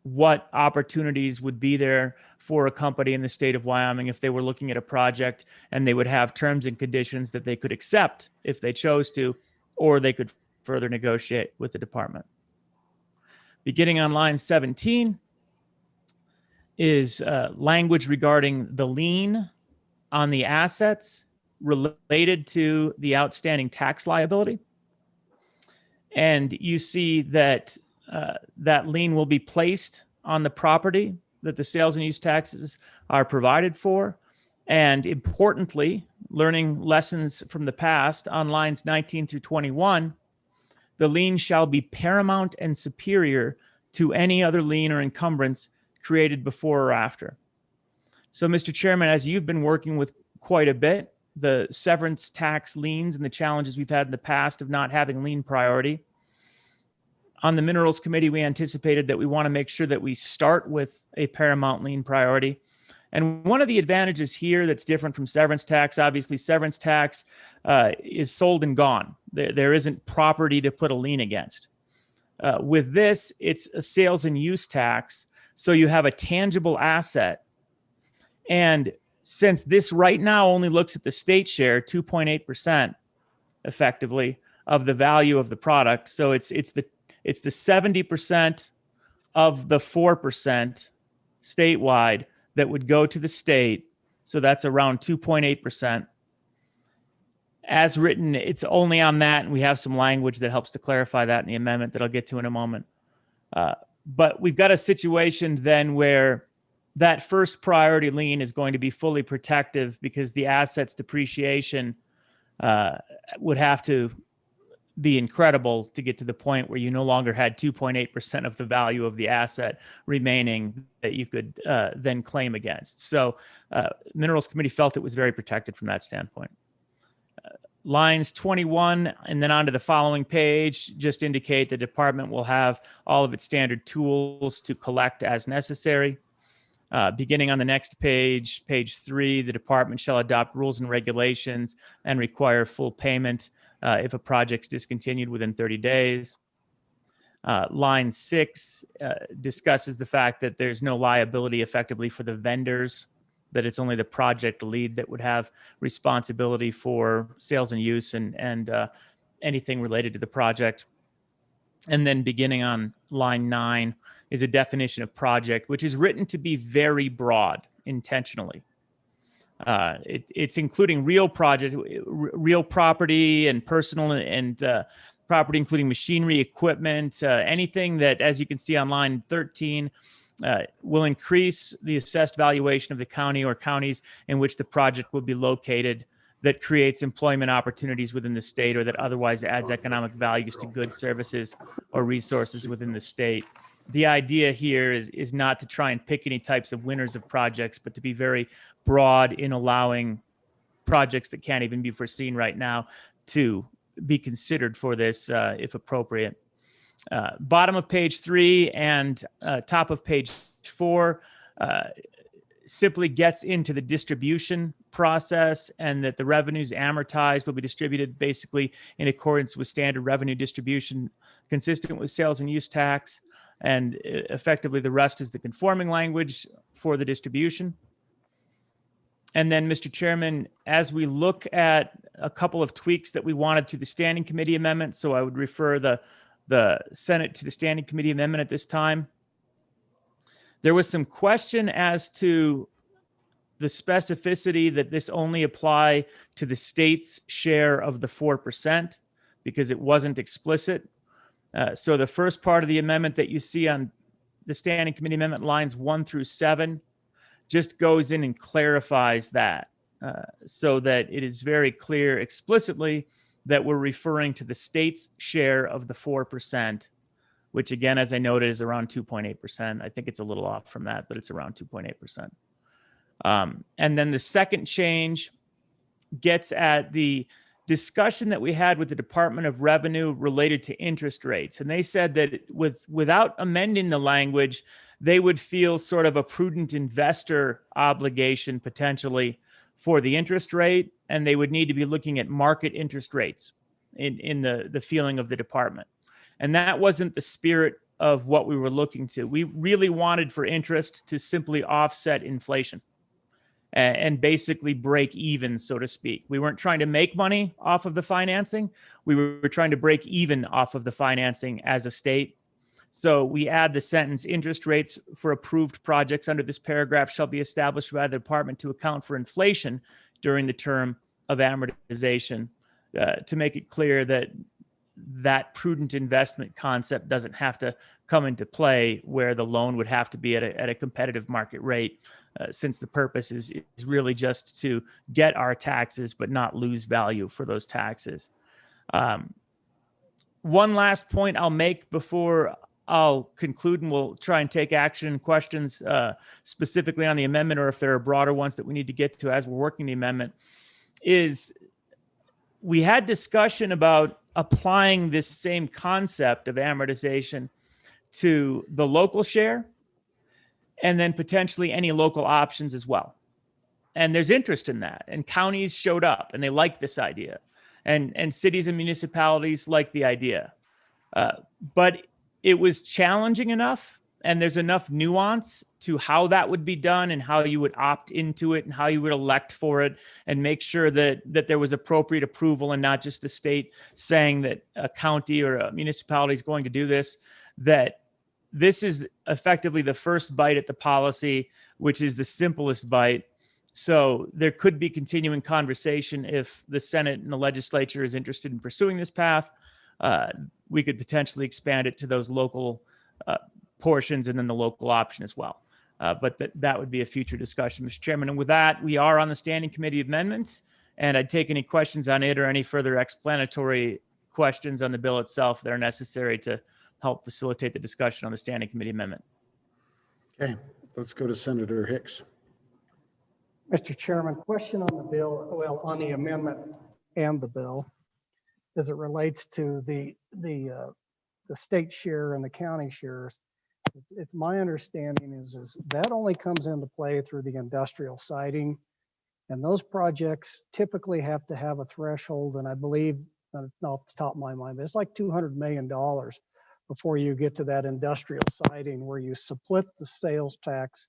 what opportunities would be there for a company in the state of Wyoming if they were looking at a project, and they would have terms and conditions that they could accept if they chose to, or they could further negotiate with the department. Beginning on line 17 is language regarding the lien on the assets related to the outstanding tax liability. And you see that that lien will be placed on the property that the sales and use taxes are provided for. And importantly, learning lessons from the past, on lines 19 through 21, the lien shall be paramount and superior to any other lien or encumbrance created before or after. So, Mr. Chairman, as you've been working with quite a bit, the severance tax liens and the challenges we've had in the past of not having lien priority, on the Minerals Committee, we anticipated that we want to make sure that we start with a paramount lien priority. And one of the advantages here that's different from severance tax, obviously severance tax is sold and gone. There isn't property to put a lien against. With this, it's a sales and use tax, so you have a tangible asset. And since this right now only looks at the state share, 2.8% effectively of the value of the product, so it's the 70% of the 4% statewide that would go to the state. So that's around 2.8%. As written, it's only on that, and we have some language that helps to clarify that in the amendment that I'll get to in a moment. But we've got a situation then where that first priority lien is going to be fully protective, because the asset's depreciation would have to be incredible to get to the point where you no longer had 2.8% of the value of the asset remaining that you could then claim against. So Minerals Committee felt it was very protected from that standpoint. Lines 21 and then on to the following page just indicate the department will have all of its standard tools to collect as necessary. Beginning on the next page, page 3, the department shall adopt rules and regulations and require full payment if a project's discontinued within 30 days. Line 6 discusses the fact that there's no liability effectively for the vendors, that it's only the project lead that would have responsibility for sales and use and anything related to the project. And then beginning on line 9 is a definition of project, which is written to be very broad intentionally. It's including real project, real property and personal and property, including machinery, equipment, anything that, as you can see on line 13, will increase the assessed valuation of the county or counties in which the project will be located, that creates employment opportunities within the state, or that otherwise adds economic values to goods, services, or resources within the state. The idea here is not to try and pick any types of winners of projects, but to be very broad in allowing projects that can't even be foreseen right now to be considered for this if appropriate. Bottom of page 3 and top of page 4 simply gets into the distribution process, and that the revenues amortized will be distributed basically in accordance with standard revenue distribution consistent with sales and use tax. And effectively the rest is the conforming language for the distribution. And then, Mr. Chairman, as we look at a couple of tweaks that we wanted through the standing committee amendment, so I would refer the Senate to the standing committee amendment at this time. There was some question as to the specificity that this only apply to the state's share of the 4% because it wasn't explicit. So the first part of the amendment that you see on the standing committee amendment lines 1 through 7 just goes in and clarifies that so that it is very clear explicitly that we're referring to the state's share of the 4%, which again, as I noted, is around 2.8%. I think it's a little off from that, but it's around 2.8%. And then the second change gets at the discussion that we had with the Department of Revenue related to interest rates. And they said that without amending the language, they would feel sort of a prudent investor obligation potentially for the interest rate, and they would need to be looking at market interest rates in the feeling of the department. And that wasn't the spirit of what we were looking to. We really wanted for interest to simply offset inflation and basically break even, so to speak. We weren't trying to make money off of the financing. We were trying to break even off of the financing as a state. So we add the sentence, interest rates for approved projects under this paragraph shall be established by the department to account for inflation during the term of amortization, to make it clear that that prudent investment concept doesn't have to come into play where the loan would have to be at a competitive market rate, since the purpose is really just to get our taxes but not lose value for those taxes. One last point I'll make before I'll conclude, and we'll try and take action and questions specifically on the amendment, or if there are broader ones that we need to get to as we're working the amendment, is we had discussion about applying this same concept of amortization to the local share and then potentially any local options as well. And there's interest in that. And counties showed up and they liked this idea. And cities and municipalities like the idea. But it was challenging enough, and there's enough nuance to how that would be done and how you would opt into it and how you would elect for it and make sure that there was appropriate approval and not just the state saying that a county or a municipality is going to do this, that this is effectively the first bite at the policy, which is the simplest bite. So there could be continuing conversation if the Senate and the legislature is interested in pursuing this path. We could potentially expand it to those local portions and then the local option as well. But that would be a future discussion, Mr. Chairman. And with that, we are on the standing committee amendments, and I'd take any questions on it or any further explanatory questions on the bill itself that are necessary to help facilitate the discussion on the standing committee amendment. Okay, let's go to Senator Hicks. Mr. Chairman, question on the bill, well, on the amendment and the bill, as it relates to the state share and the county shares. It's my understanding is that only comes into play through the industrial siting, and those projects typically have to have a threshold, and I believe, not off the top of my mind, but it's like $200 million before you get to that industrial siting where you split the sales tax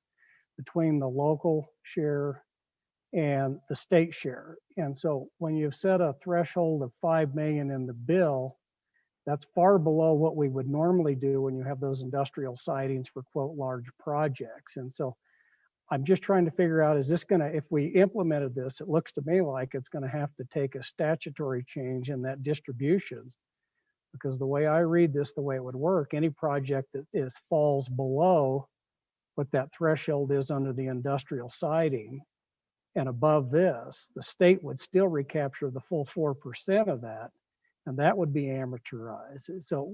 between the local share and the state share. And so when you've set a threshold of 5 million in the bill, that's far below what we would normally do when you have those industrial sightings for quote large projects. And so I'm just trying to figure out, is this gonna, if we implemented this, it looks to me like it's gonna have to take a statutory change in that distribution, because the way I read this, the way it would work, any project that falls below what that threshold is under the industrial siting and above this, the state would still recapture the full 4% of that, and that would be amortized. So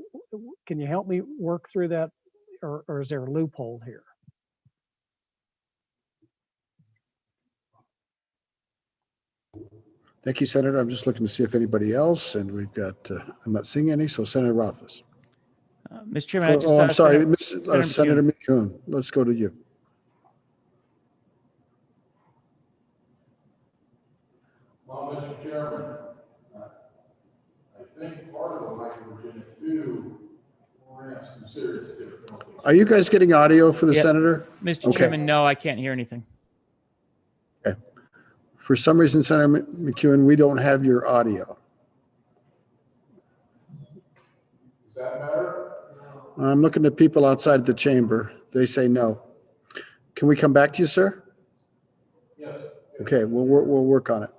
can you help me work through that, or is there a loophole here? Thank you, Senator. I'm just looking to see if anybody else, and we've got, I'm not seeing any, so Senator Rothfuss. Mr. Chairman, I just I'm sorry, Senator McCune. Let's go to you. Well, Mr. Chairman, I think part of the language in it too, we're going to have some serious difficulties. Are you guys getting audio for the Yep. senator? Mr. Okay. Chairman, no, I can't hear anything. Okay. For some reason, Senator McEwen, we don't have your audio. Does that matter? I'm looking at people outside the chamber. They say no. Can we come back to you, sir? Yes. Okay, we'll work on it.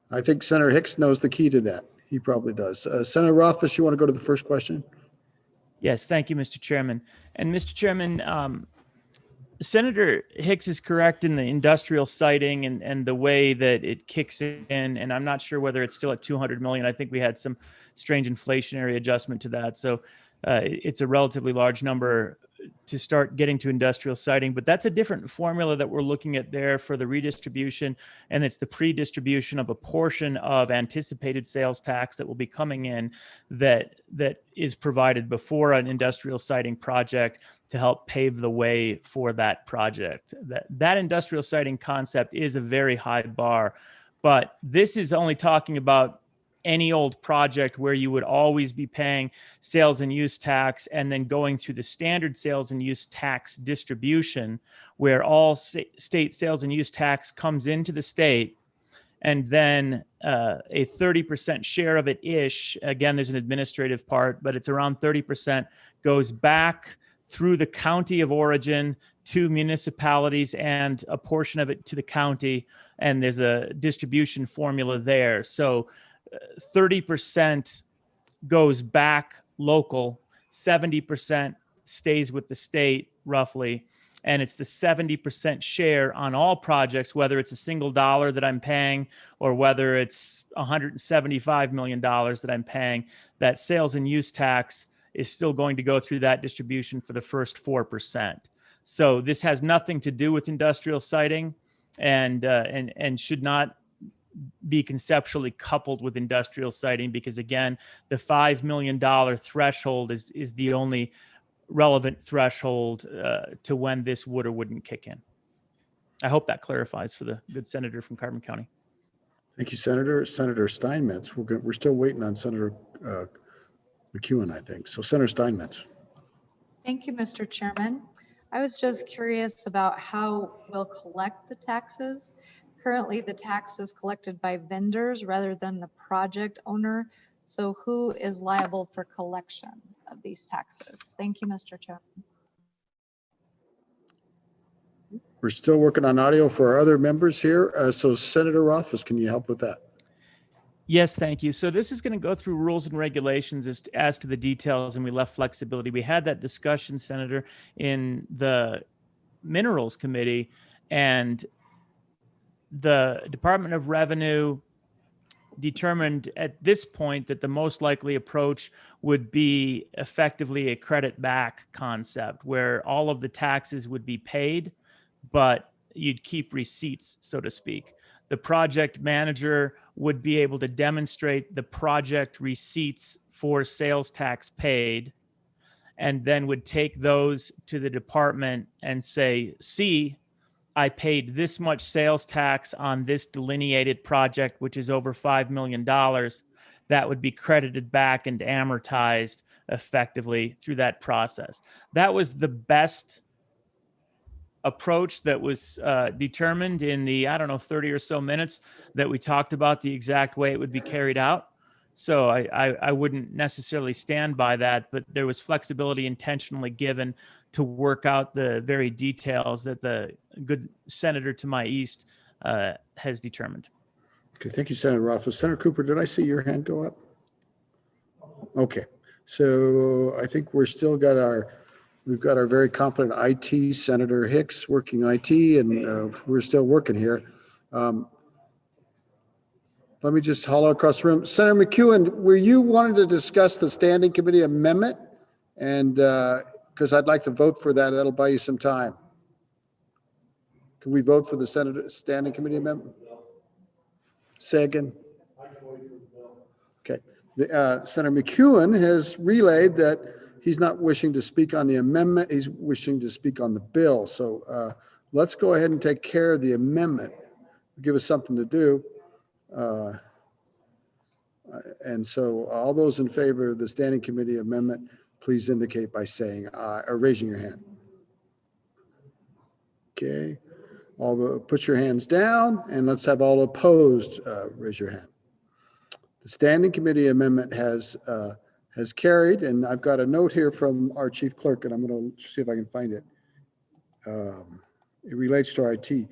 I think Senator Hicks knows the key to that. He probably does. Senator Rothfuss, you want to go to the first question? Yes, thank you, Mr. Chairman. And Mr. Chairman, Senator Hicks is correct in the industrial siting and the way that it kicks in. And I'm not sure whether it's still at 200 million. I think we had some strange inflationary adjustment to that. So it's a relatively large number to start getting to industrial siting, but that's a different formula that we're looking at there for the redistribution. And it's the pre-distribution of a portion of anticipated sales tax that will be coming in that is provided before an industrial siting project to help pave the way for that project. That industrial siting concept is a very high bar, but this is only talking about any old project where you would always be paying sales and use tax and then going through the standard sales and use tax distribution where all state sales and use tax comes into the state, and then a 30% share of it-ish, again, there's an administrative part, but it's around 30%, goes back through the county of origin to municipalities and a portion of it to the county, and there's a distribution formula there. So 30% goes back local, 70% stays with the state roughly, and it's the 70% share on all projects, whether it's a single dollar that I'm paying or whether it's $175 million that I'm paying. That sales and use tax is still going to go through that distribution for the first 4%. So this has nothing to do with industrial siting and should not be conceptually coupled with industrial siting, because again, the $5 million threshold is the only relevant threshold to when this would or wouldn't kick in. I hope that clarifies for the good senator from Carbon County. Thank you, Senator. Senator Steinmetz, we're still waiting on Senator McEwen, I think. So Senator Steinmetz. Thank you, Mr. Chairman. I was just curious about how we'll collect the taxes. Currently, the tax is collected by vendors rather than the project owner. So who is liable for collection of these taxes? Thank you, Mr. Chairman. We're still working on audio for our other members here. So Senator Rothfuss, can you help with that? Yes, thank you. So this is going to go through rules and regulations as to the details, and we left flexibility. We had that discussion, Senator, in the Minerals Committee, and the Department of Revenue determined at this point that the most likely approach would be effectively a credit back concept where all of the taxes would be paid, but you'd keep receipts, so to speak. The project manager would be able to demonstrate the project receipts for sales tax paid, and then would take those to the department and say, see, I paid this much sales tax on this delineated project, which is over $5 million. That would be credited back and amortized effectively through that process. That was the best approach that was determined in the, 30 or so minutes that we talked about the exact way it would be carried out. So I wouldn't necessarily stand by that, but there was flexibility intentionally given to work out the very details that the good senator to my east has determined. Okay, thank you, Senator Rothfuss. Senator Cooper, did I see your hand go up? Okay, so I think we've got our very competent IT, Senator Hicks, working IT, and we're still working here. Let me just holler across the room. Senator McEwen, were you wanting to discuss the standing committee amendment? And because I'd like to vote for that, that'll buy you some time. Can we vote for the standing committee amendment? Say again. Okay. Senator McEwen has relayed that he's not wishing to speak on the amendment. He's wishing to speak on the bill. So let's go ahead and take care of the amendment. Give us something to do. And so all those in favor of the standing committee amendment, please indicate by saying aye or raising your hand. Okay. Put your hands down, and let's have all opposed raise your hand. The standing committee amendment has carried, and I've got a note here from our chief clerk, and I'm going to see if I can find it. It relates to IT.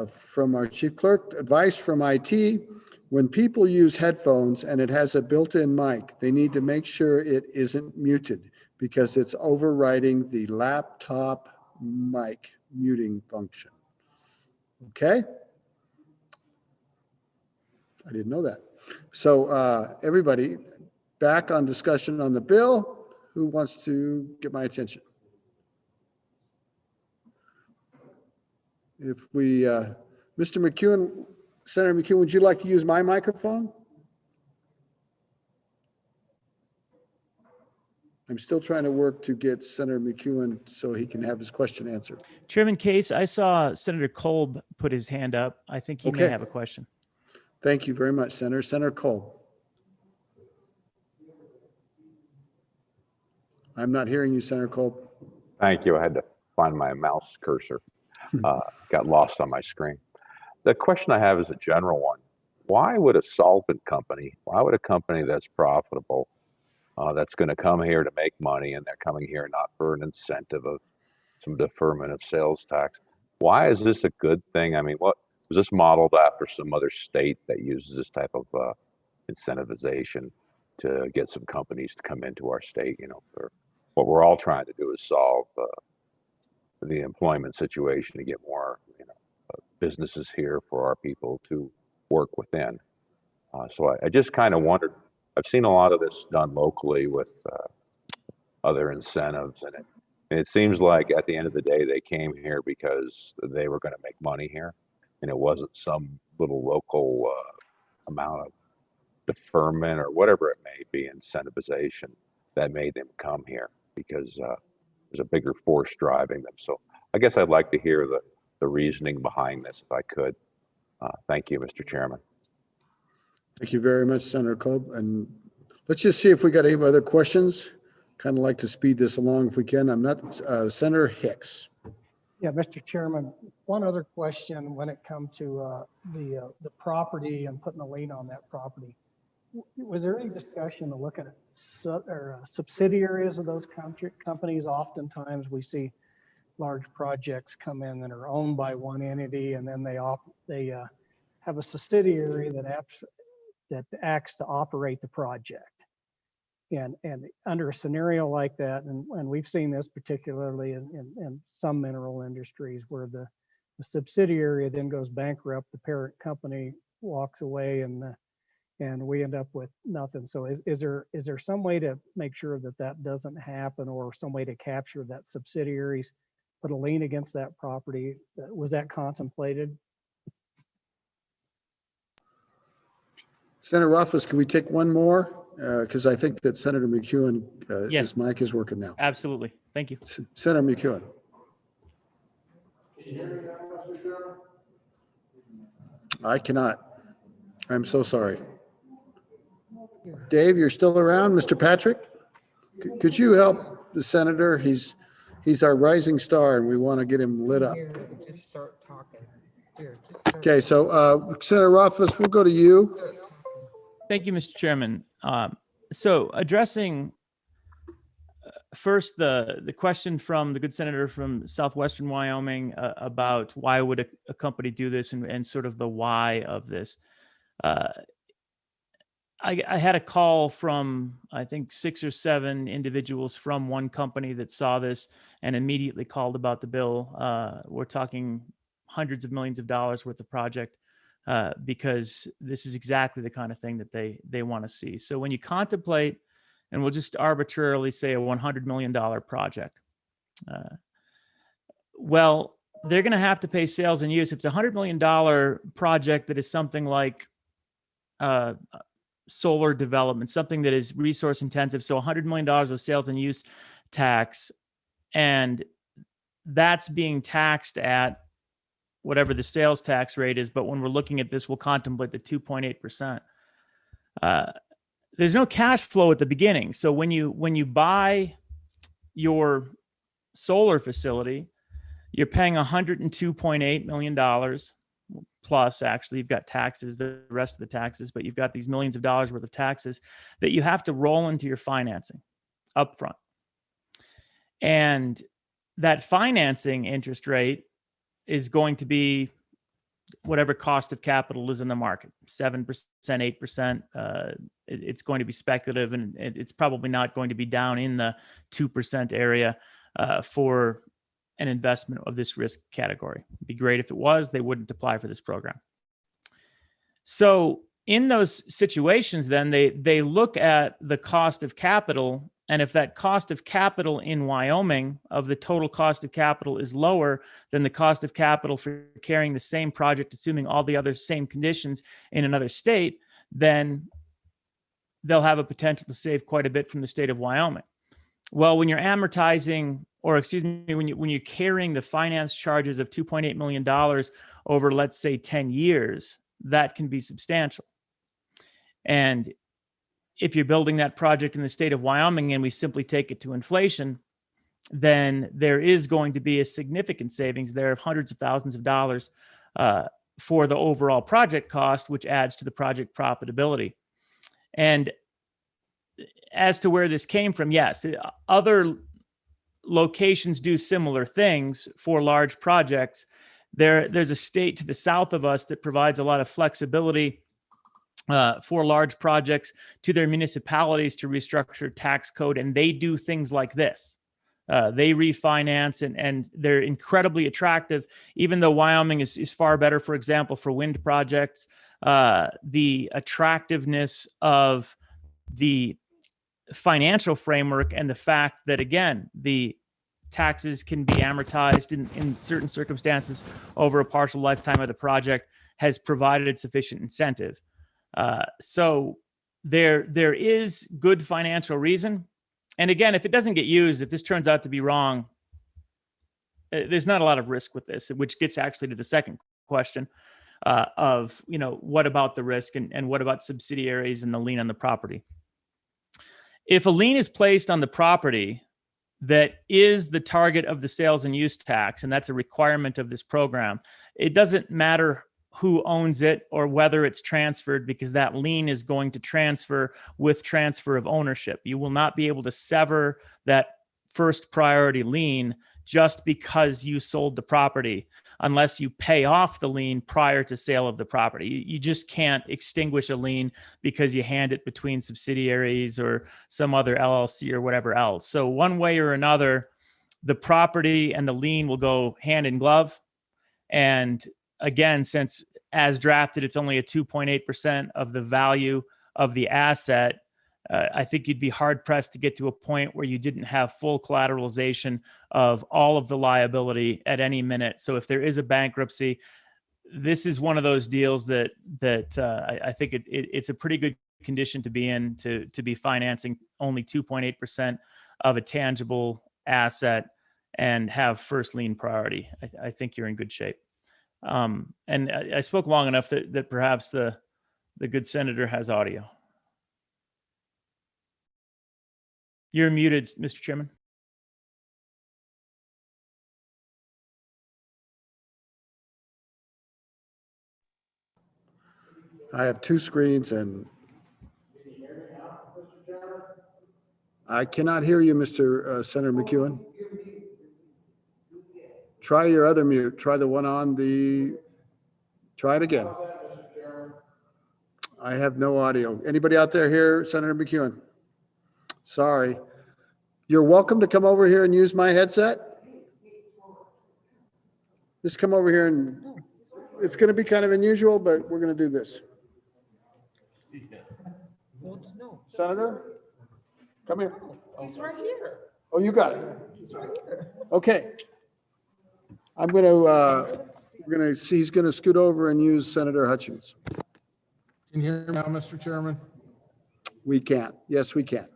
From our chief clerk, advice from IT: when people use headphones and it has a built-in mic, they need to make sure it isn't muted because it's overriding the laptop mic muting function. Okay? I didn't know that. So everybody, back on discussion on the bill. Who wants to get my attention? If we, Mr. McEwen, Senator McEwen, would you like to use my microphone? I'm still trying to work to get Senator McEwen so he can have his question answered. Chairman Case, I saw Senator Kolb put his hand up. I think he may Okay. have a question. Thank you very much, Senator. Senator Cole. I'm not hearing you, Senator Cole. Thank you. I had to find my mouse cursor. Got lost on my screen. The question I have is a general one. Why would a solvent company, why would a company that's profitable, that's going to come here to make money, and they're coming here not for an incentive of some deferment of sales tax, why is this a good thing? I mean, what was this modeled after some other state that uses this type of incentivization to get some companies to come into our state? You know, for what we're all trying to do is solve the employment situation to get more, businesses here for our people to work within. So I just kind of wondered. I've seen a lot of this done locally with other incentives, and it seems like at the end of the day they came here because they were going to make money here, and it wasn't some little local amount of deferment or whatever it may be, incentivization, that made them come here, because there's a bigger force driving them. So I guess I'd like to hear the reasoning behind this if I could. Thank you, Mr. Chairman. Thank you very much, Senator Kolb. And let's just see if we got any other questions. Kind of like to speed this along if we can. I'm not, Senator Hicks. Yeah, Mr. Chairman, one other question when it comes to the property and putting a lien on that property. Was there any discussion to look at subsidiaries of those companies? Oftentimes we see large projects come in that are owned by one entity, and then they have a subsidiary that acts to operate the project. And under a scenario like that, and we've seen this particularly in some mineral industries, where the subsidiary then goes bankrupt, the parent company walks away, and we end up with nothing. So is there some way to make sure that doesn't happen, or some way to capture that subsidiaries put a lien against that property? Was that contemplated? Senator Rothfuss, can we take one more? Because I think that Senator McEwen, Yes. his mic is working now. Absolutely. Thank you. Senator McEwen. Can you hear me now, Mr. Chairman? I cannot. I'm so sorry. Dave, you're still around? Mr. Patrick? Could you help the senator? He's our rising star, and we want to get him lit up. Just start talking. Okay, so Senator Rothfuss, we'll go to you. Thank you, Mr. Chairman. So addressing first the question from the good senator from southwestern Wyoming about why would a company do this, and sort of the why of this. I had a call from, I think, 6 or 7 individuals from one company that saw this and immediately called about the bill. We're talking hundreds of millions of dollars worth of project, because this is exactly the kind of thing that they want to see. So when you contemplate, and we'll just arbitrarily say a $100 million project, well, they're going to have to pay sales and use. If it's a $100 million project that is something like solar development, something that is resource intensive, so $100 million of sales and use tax, and that's being taxed at whatever the sales tax rate is. But when we're looking at this, we'll contemplate the 2.8%. There's no cash flow at the beginning. So when you buy your solar facility, you're paying $102.8 million plus. Actually, you've got taxes, the rest of the taxes, but you've got these millions of dollars worth of taxes that you have to roll into your financing upfront. And that financing interest rate is going to be whatever cost of capital is in the market, 7%, 8%. It's going to be speculative, and it's probably not going to be down in the 2% area for an investment of this risk category. It'd be great if it was. They wouldn't apply for this program. So in those situations, then they look at the cost of capital, and if that cost of capital in Wyoming of the total cost of capital is lower than the cost of capital for carrying the same project, assuming all the other same conditions in another state, then they'll have a potential to save quite a bit from the state of Wyoming. Well, when you're amortizing, or excuse me, when you're carrying the finance charges of $2.8 million over, let's say, 10 years, that can be substantial. And if you're building that project in the state of Wyoming and we simply take it to inflation, then there is going to be a significant savings there of hundreds of thousands of dollars for the overall project cost, which adds to the project profitability. And as to where this came from, yes, other locations do similar things for large projects. There's a state to the south of us that provides a lot of flexibility for large projects to their municipalities to restructure tax code, and they do things like this. They refinance, and they're incredibly attractive, even though Wyoming is far better, for example, for wind projects. The attractiveness of the financial framework and the fact that, again, the taxes can be amortized in certain circumstances over a partial lifetime of the project has provided sufficient incentive. So there is good financial reason. And again, if it doesn't get used, if this turns out to be wrong, there's not a lot of risk with this, which gets actually to the second question of, what about the risk and what about subsidiaries and the lien on the property? If a lien is placed on the property that is the target of the sales and use tax, and that's a requirement of this program, it doesn't matter who owns it or whether it's transferred, because that lien is going to transfer with transfer of ownership. You will not be able to sever that first priority lien just because you sold the property unless you pay off the lien prior to sale of the property. You just can't extinguish a lien because you hand it between subsidiaries or some other LLC or whatever else. So one way or another, the property and the lien will go hand in glove. And again, since as drafted, it's only a 2.8% of the value of the asset, I think you'd be hard pressed to get to a point where you didn't have full collateralization of all of the liability at any minute. So if there is a bankruptcy, this is one of those deals that I think it's a pretty good condition to be in, to be financing only 2.8% of a tangible asset and have first lien priority. I think you're in good shape. And I spoke long enough that perhaps the good senator has audio. You're muted, Mr. Chairman. I have two screens and I cannot hear you, Mr. Senator McEwen. Try your other mute. Try the one on the, try it again. I have no audio. Anybody out there hear Senator McEwen? Sorry. You're welcome to come over here and use my headset. Just come over here and it's going to be kind of unusual, but we're going to do this. Senator, come here. He's right here. Oh, you got it. He's right here. Okay. I'm going to, he's going to scoot over and use Senator Hutchins. Can you hear me now, Mr. Chairman? We can. Yes, we can.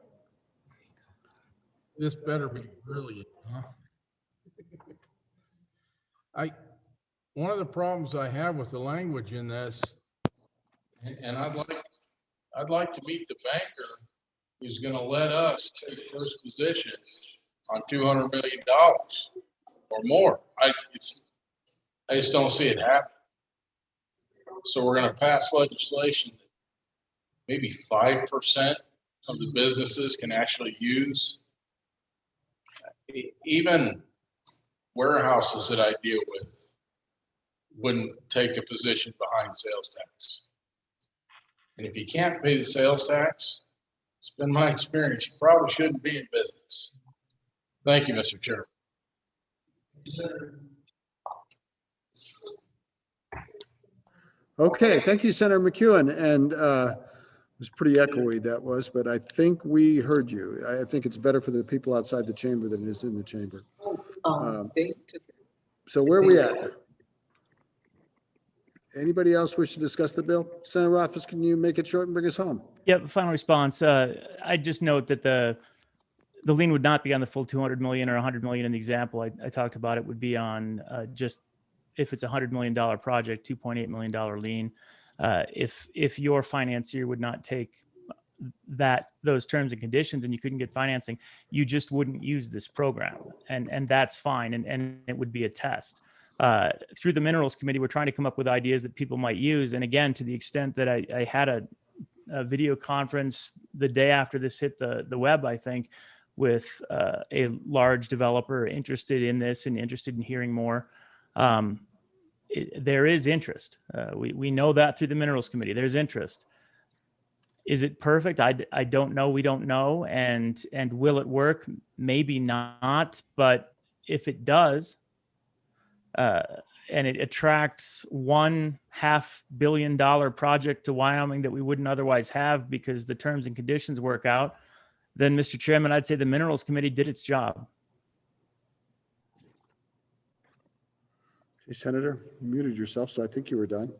This better be brilliant, huh? One of the problems I have with the language in this, and I'd like to meet the banker who's going to let us take first position on $200 million. or more. I just don't see it happen. So we're gonna pass legislation that maybe 5% of the businesses can actually use. Even warehouses that I deal with wouldn't take a position behind sales tax. And if you can't pay the sales tax, it's been my experience, you probably shouldn't be in business. Thank you, Mr. Chairman. Okay, thank you, Senator McEwen. And it was pretty echoey, that was, but I think we heard you. I think it's better for the people outside the chamber than it is in the chamber. So where are we at? Anybody else wish to discuss the bill? Senator Rothfuss, can you make it short and bring us home? Yep, final response. I just note that the lien would not be on the full 200 million or 100 million in the example I talked about. It would be on just if it's a $100 million project, $2.8 million lien. If your financier would not take those terms and conditions and you couldn't get financing, you just wouldn't use this program, and that's fine, and it would be a test. Through the Minerals Committee, we're trying to come up with ideas that people might use. And again, to the extent that I had a video conference the day after this hit the web, I think, with a large developer interested in this and interested in hearing more. There is interest. We know that through the Minerals Committee. There's interest. Is it perfect? I don't know. We don't know. And will it work? Maybe not. But if it does, and it attracts $1.5 billion project to Wyoming that we wouldn't otherwise have because the terms and conditions work out, then, Mr. Chairman, I'd say the Minerals Committee did its job. Hey, Senator, you muted yourself, so I think you were done.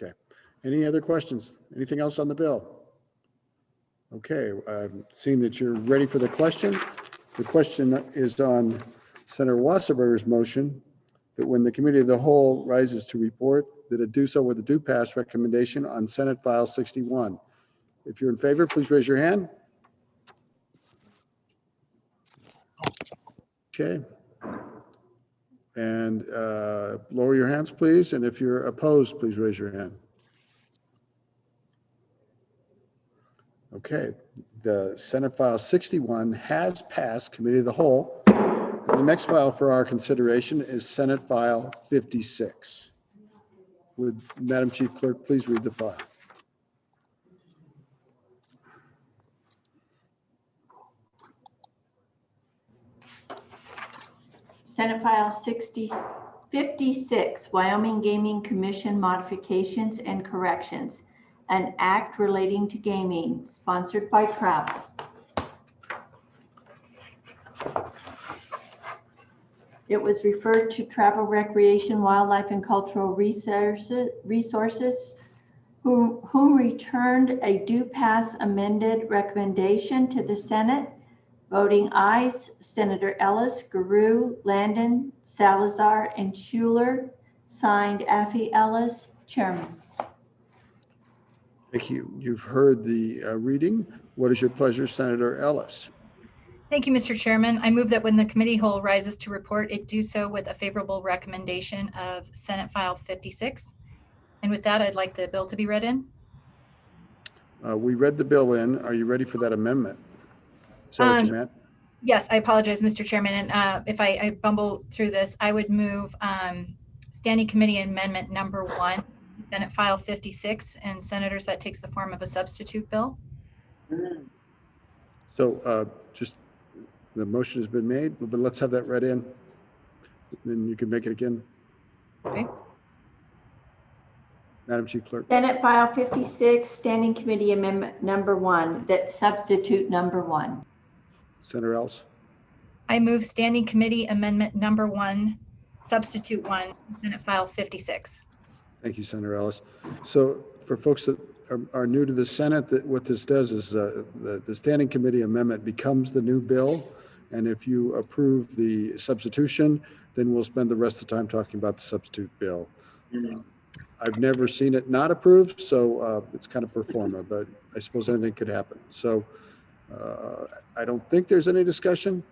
Okay. Any other questions? Anything else on the bill? Okay, I've seen that you're ready for the question. The question is on Senator Wasserberger's motion that when the Committee of the Whole rises to report, that it do so with a do pass recommendation on Senate File 61. If you're in favor, please raise your hand. Okay. And lower your hands, please. And if you're opposed, please raise your hand. Okay. The Senate File 61 has passed Committee of the Whole. And the next file for our consideration is Senate File 56. Would Madam Chief Clerk please read the file? Senate File 56, Wyoming Gaming Commission Modifications and Corrections, an act relating to gaming, sponsored by Travel. It was referred to Travel, Recreation, Wildlife, and Cultural Resources, whom returned a do pass amended recommendation to the Senate. Voting ayes, Senator Ellis, Garou, Landon, Salazar, and Schuler. Signed, Affy Ellis, Chairman. Thank you. You've heard the reading. What is your pleasure, Senator Ellis? Thank you, Mr. Chairman. I move that when the committee whole rises to report, it do so with a favorable recommendation of Senate File 56. And with that, I'd like the bill to be read in. We read the bill in. Are you ready for that amendment? Is that what you meant? Yes, I apologize, Mr. Chairman. And if I bumble through this, I would move Standing Committee Amendment Number 1, Senate File 56, and senators, that takes the form of a substitute bill. So just the motion has been made, but let's have that read in. Then you can make it again. Okay. Madam Chief Clerk. Senate File 56, Standing Committee Amendment Number 1, that substitute number 1. Senator Ellis. I move Standing Committee Amendment Number 1, Substitute 1, Senate File 56. Thank you, Senator Ellis. So for folks that are new to the Senate, what this does is the Standing Committee Amendment becomes the new bill. And if you approve the substitution, then we'll spend the rest of the time talking about the substitute bill. I've never seen it not approved, so it's kind of pro forma, but I suppose anything could happen. So I don't think there's any discussion.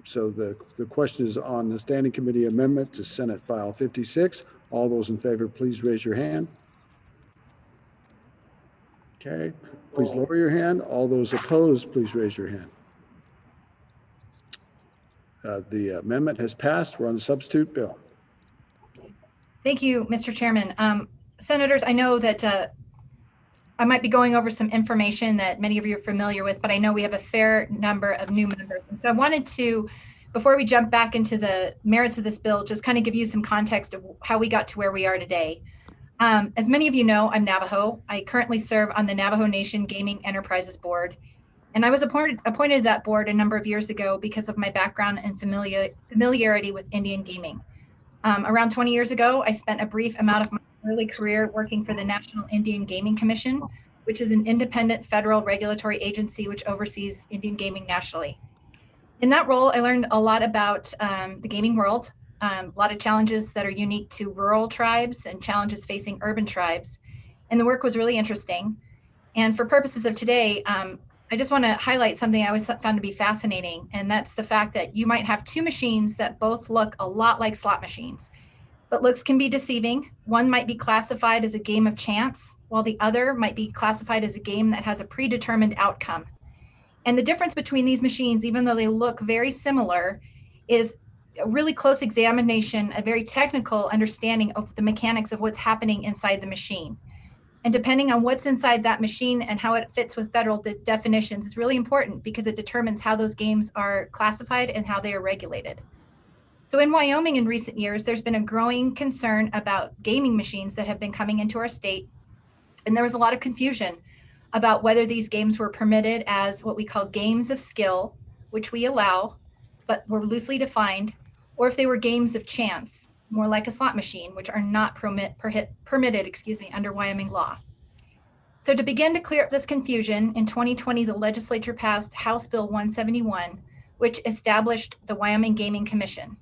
So the question is on the Standing Committee amendment to Senate File 56. All those in favor, please raise your hand. Okay, please lower your hand. All those opposed, please raise your hand. The amendment has passed. We're on the substitute bill. Thank you, Mr. Chairman. Senators, I know that I might be going over some information that many of you are familiar with, but I know we have a fair number of new members. And so I wanted to, before we jump back into the merits of this bill, just kind of give you some context of how we got to where we are today. As many of you know, I'm Navajo. I currently serve on the Navajo Nation Gaming Enterprises Board. And I was appointed to that board a number of years ago because of my background and familiarity with Indian gaming. Around 20 years ago, I spent a brief amount of my early career working for the National Indian Gaming Commission, which is an independent federal regulatory agency which oversees Indian gaming nationally. In that role, I learned a lot about the gaming world, a lot of challenges that are unique to rural tribes and challenges facing urban tribes. And the work was really interesting. And for purposes of today, I just want to highlight something I always found to be fascinating, and that's the fact that you might have two machines that both look a lot like slot machines, but looks can be deceiving. One might be classified as a game of chance, while the other might be classified as a game that has a predetermined outcome. And the difference between these machines, even though they look very similar, is a really close examination, a very technical understanding of the mechanics of what's happening inside the machine. And depending on what's inside that machine and how it fits with federal definitions is really important because it determines how those games are classified and how they are regulated. So in Wyoming in recent years, there's been a growing concern about gaming machines that have been coming into our state. And there was a lot of confusion about whether these games were permitted as what we call games of skill, which we allow, but were loosely defined, or if they were games of chance, more like a slot machine, which are not permitted under Wyoming law. So to begin to clear up this confusion, in 2020, the legislature passed House Bill 171, which established the Wyoming Gaming Commission.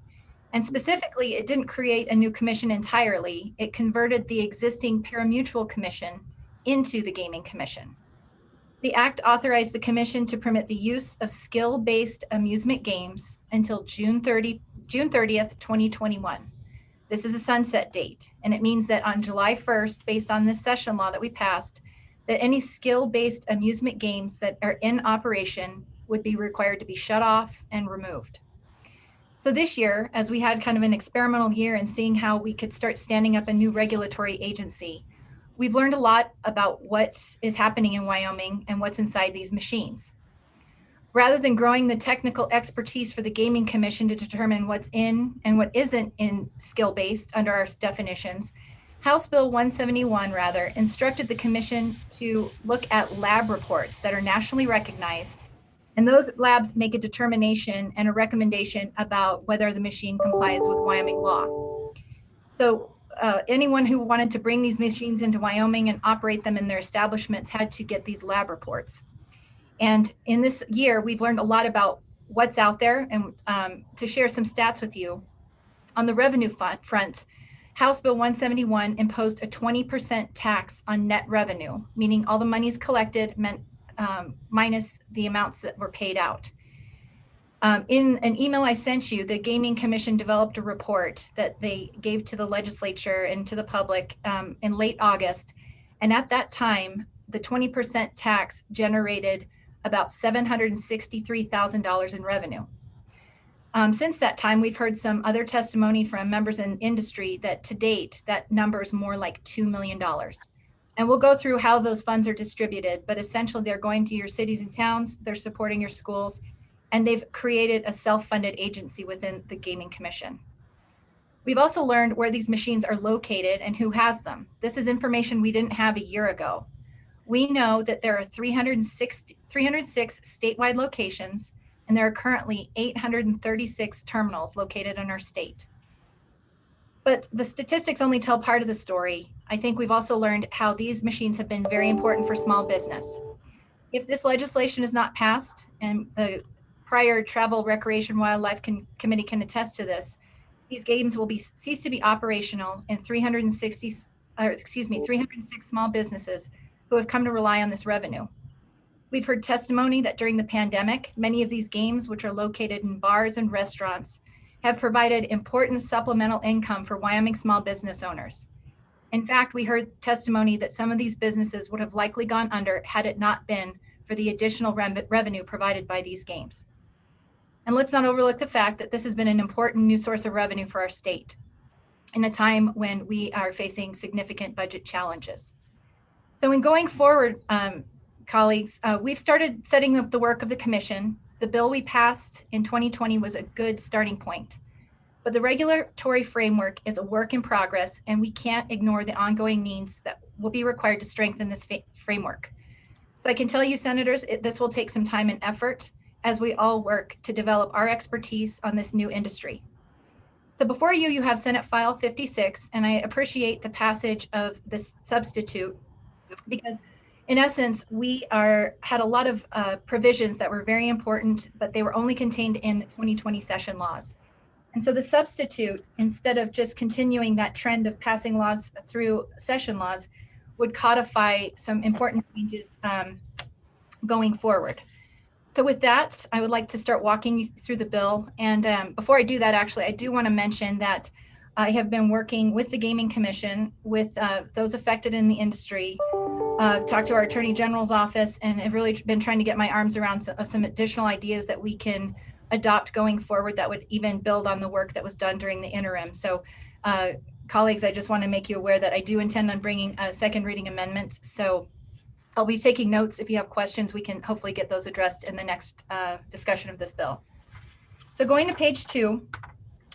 And specifically, it didn't create a new commission entirely. It converted the existing parimutuel commission into the Gaming Commission. The act authorized the commission to permit the use of skill-based amusement games until June 30th, 2021. This is a sunset date, and it means that on July 1st, based on this session law that we passed, that any skill-based amusement games that are in operation would be required to be shut off and removed. So this year, as we had kind of an experimental year in seeing how we could start standing up a new regulatory agency, we've learned a lot about what is happening in Wyoming and what's inside these machines. Rather than growing the technical expertise for the Gaming Commission to determine what's in and what isn't in skill-based under our definitions, House Bill 171 instructed the commission to look at lab reports that are nationally recognized, and those labs make a determination and a recommendation about whether the machine complies with Wyoming law. So anyone who wanted to bring these machines into Wyoming and operate them in their establishments had to get these lab reports. And in this year, we've learned a lot about what's out there. And to share some stats with you, on the revenue front, House Bill 171 imposed a 20% tax on net revenue, meaning all the monies collected minus the amounts that were paid out. In an email I sent you, the Gaming Commission developed a report that they gave to the legislature and to the public in late August. And at that time, the 20% tax generated about $763,000 in revenue. Since that time, we've heard some other testimony from members in industry that to date, that number is more like $2 million. And we'll go through how those funds are distributed, but essentially they're going to your cities and towns, they're supporting your schools, and they've created a self-funded agency within the Gaming Commission. We've also learned where these machines are located and who has them. This is information we didn't have a year ago. We know that there are 306 statewide locations, and there are currently 836 terminals located in our state. But the statistics only tell part of the story. I think we've also learned how these machines have been very important for small business. If this legislation is not passed, and the prior Travel, Recreation, Wildlife Committee can attest to this, these games will cease to be operational in 306 small businesses who have come to rely on this revenue. We've heard testimony that during the pandemic, many of these games, which are located in bars and restaurants, have provided important supplemental income for Wyoming small business owners. In fact, we heard testimony that some of these businesses would have likely gone under had it not been for the additional revenue provided by these games. And let's not overlook the fact that this has been an important new source of revenue for our state in a time when we are facing significant budget challenges. So in going forward, colleagues, we've started setting up the work of the commission. The bill we passed in 2020 was a good starting point, but the regulatory framework is a work in progress, and we can't ignore the ongoing needs that will be required to strengthen this framework. So I can tell you, senators, this will take some time and effort as we all work to develop our expertise on this new industry. So before you, you have Senate File 56, and I appreciate the passage of this substitute because in essence, we had a lot of provisions that were very important, but they were only contained in the 2020 session laws. And so the substitute, instead of just continuing that trend of passing laws through session laws, would codify some important changes going forward. So with that, I would like to start walking you through the bill. And before I do that, actually, I do want to mention that I have been working with the Gaming Commission, with those affected in the industry, talked to our Attorney General's office, and have really been trying to get my arms around some additional ideas that we can adopt going forward that would even build on the work that was done during the interim. So colleagues, I just want to make you aware that I do intend on bringing a second reading amendments. So I'll be taking notes. If you have questions, we can hopefully get those addressed in the next discussion of this bill. So going to page 2,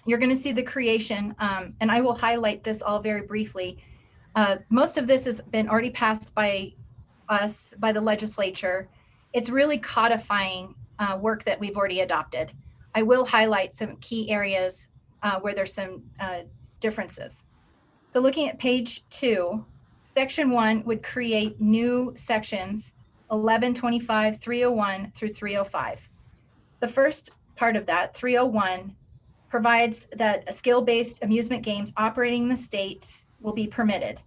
you're going to see the creation, and I will highlight this all very briefly. Most of this has been already passed by us, by the legislature. It's really codifying work that we've already adopted. I will highlight some key areas where there's some differences. So looking at page 2, section 1 would create new sections 1125, 301 through 305. The first part of that, 301, provides that skill-based amusement games operating in the state will be permitted.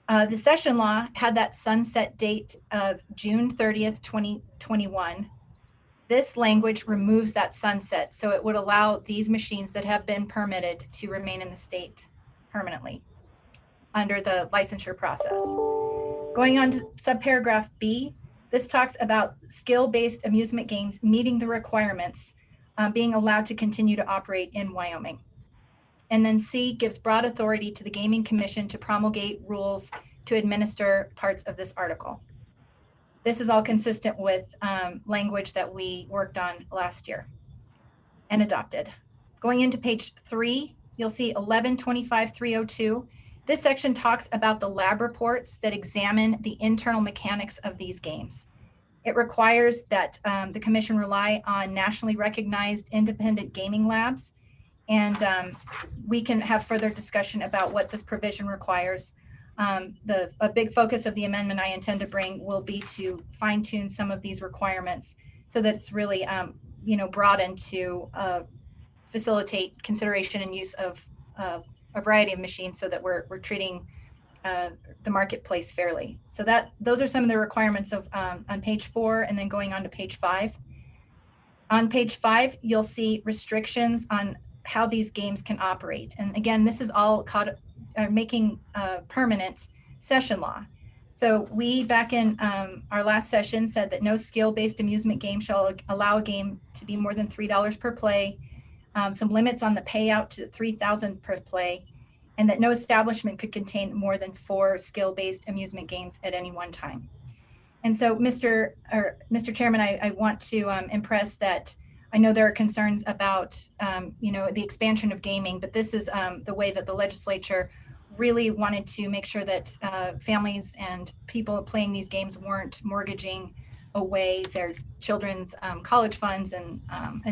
The session law had that sunset date of June 30th, 2021. This language removes that sunset, so it would allow these machines that have been permitted to remain in the state permanently under the licensure process. Going on to subparagraph B, this talks about skill-based amusement games meeting the requirements, being allowed to continue to operate in Wyoming. And then C gives broad authority to the Gaming Commission to promulgate rules to administer parts of this article. This is all consistent with language that we worked on last year and adopted. Going into page 3, you'll see 1125.302. This section talks about the lab reports that examine the internal mechanics of these games. It requires that the commission rely on nationally recognized independent gaming labs, and we can have further discussion about what this provision requires. A big focus of the amendment I intend to bring will be to fine tune some of these requirements so that it's really broadened to facilitate consideration and use of a variety of machines so that we're treating the marketplace fairly. So those are some of the requirements of on page 4, and then going on to page 5. On page 5, you'll see restrictions on how these games can operate. And again, this is all making permanent session law. So we, back in our last session, said that no skill-based amusement game shall allow a game to be more than $3 per play, some limits on the payout to $3,000 per play, and that no establishment could contain more than 4 skill-based amusement games at any one time. And so, Mr. Chairman, I want to impress that I know there are concerns about, the expansion of gaming, but this is the way that the legislature really wanted to make sure that families and people playing these games weren't mortgaging away their children's college funds and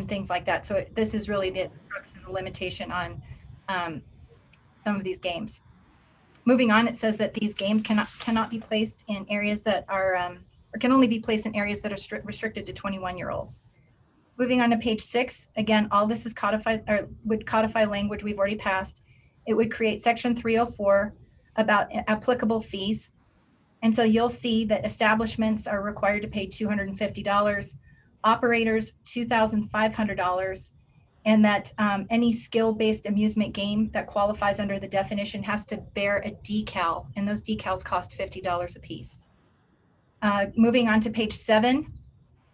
things like that. So this is really the crux and the limitation on some of these games. Moving on, it says that these games cannot be placed in areas that are, or can only be placed in areas that are restricted to 21-year-olds. Moving on to page 6, again, all this is codified, or would codify language we've already passed. It would create section 304 about applicable fees. And so you'll see that establishments are required to pay $250, operators $2,500, and that any skill-based amusement game that qualifies under the definition has to bear a decal, and those decals cost $50 a piece. Moving on to page 7,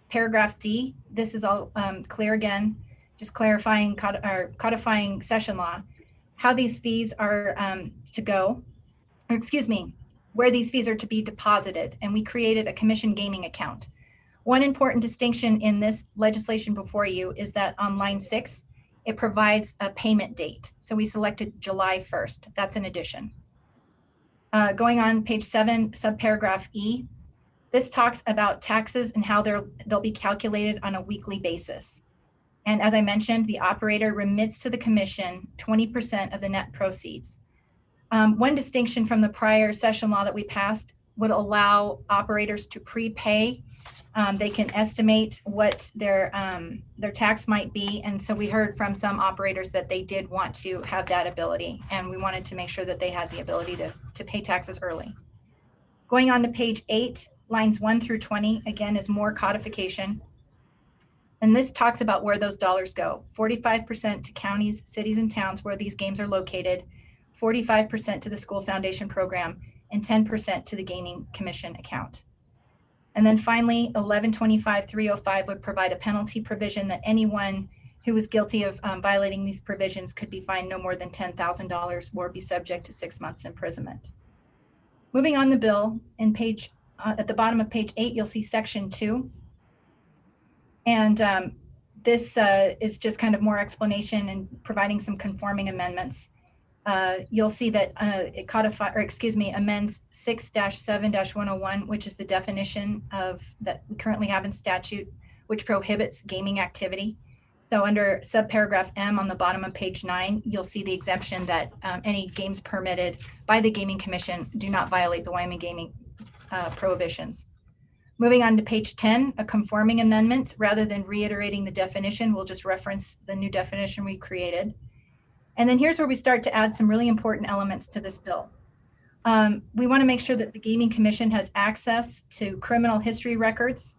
paragraph D, this is all clear again, just clarifying or codifying session law, how these fees are to go, or excuse me, where these fees are to be deposited, and we created a commission gaming account. One important distinction in this legislation before you is that on line 6, it provides a payment date. So we selected July 1st. That's an addition. Going on page 7, subparagraph E, this talks about taxes and how they'll be calculated on a weekly basis. And as I mentioned, the operator remits to the commission 20% of the net proceeds. One distinction from the prior session law that we passed would allow operators to prepay. They can estimate what their tax might be. And so we heard from some operators that they did want to have that ability. And we wanted to make sure that they had the ability to pay taxes early. Going on to page 8, lines 1 through 20, again, is more codification. And this talks about where those dollars go. 45% to counties, cities, and towns where these games are located, 45% to the school foundation program, and 10% to the gaming commission account. And then finally, 1125-305 would provide a penalty provision that anyone who was guilty of violating these provisions could be fined no more than $10,000 or be subject to 6 months imprisonment. Moving on the bill, in page at the bottom of page 8, you'll see section 2. And this is just kind of more explanation and providing some conforming amendments. You'll see that it amends 6-7-101, which is the definition of that we currently have in statute, which prohibits gaming activity. So under subparagraph M on the bottom of page 9, you'll see the exemption that any games permitted by the Gaming Commission do not violate the Wyoming gaming prohibitions. Moving on to page 10, a conforming amendment. Rather than reiterating the definition, we'll just reference the new definition we created. And then here's where we start to add some really important elements to this bill. We want to make sure that the Gaming Commission has access to criminal history records.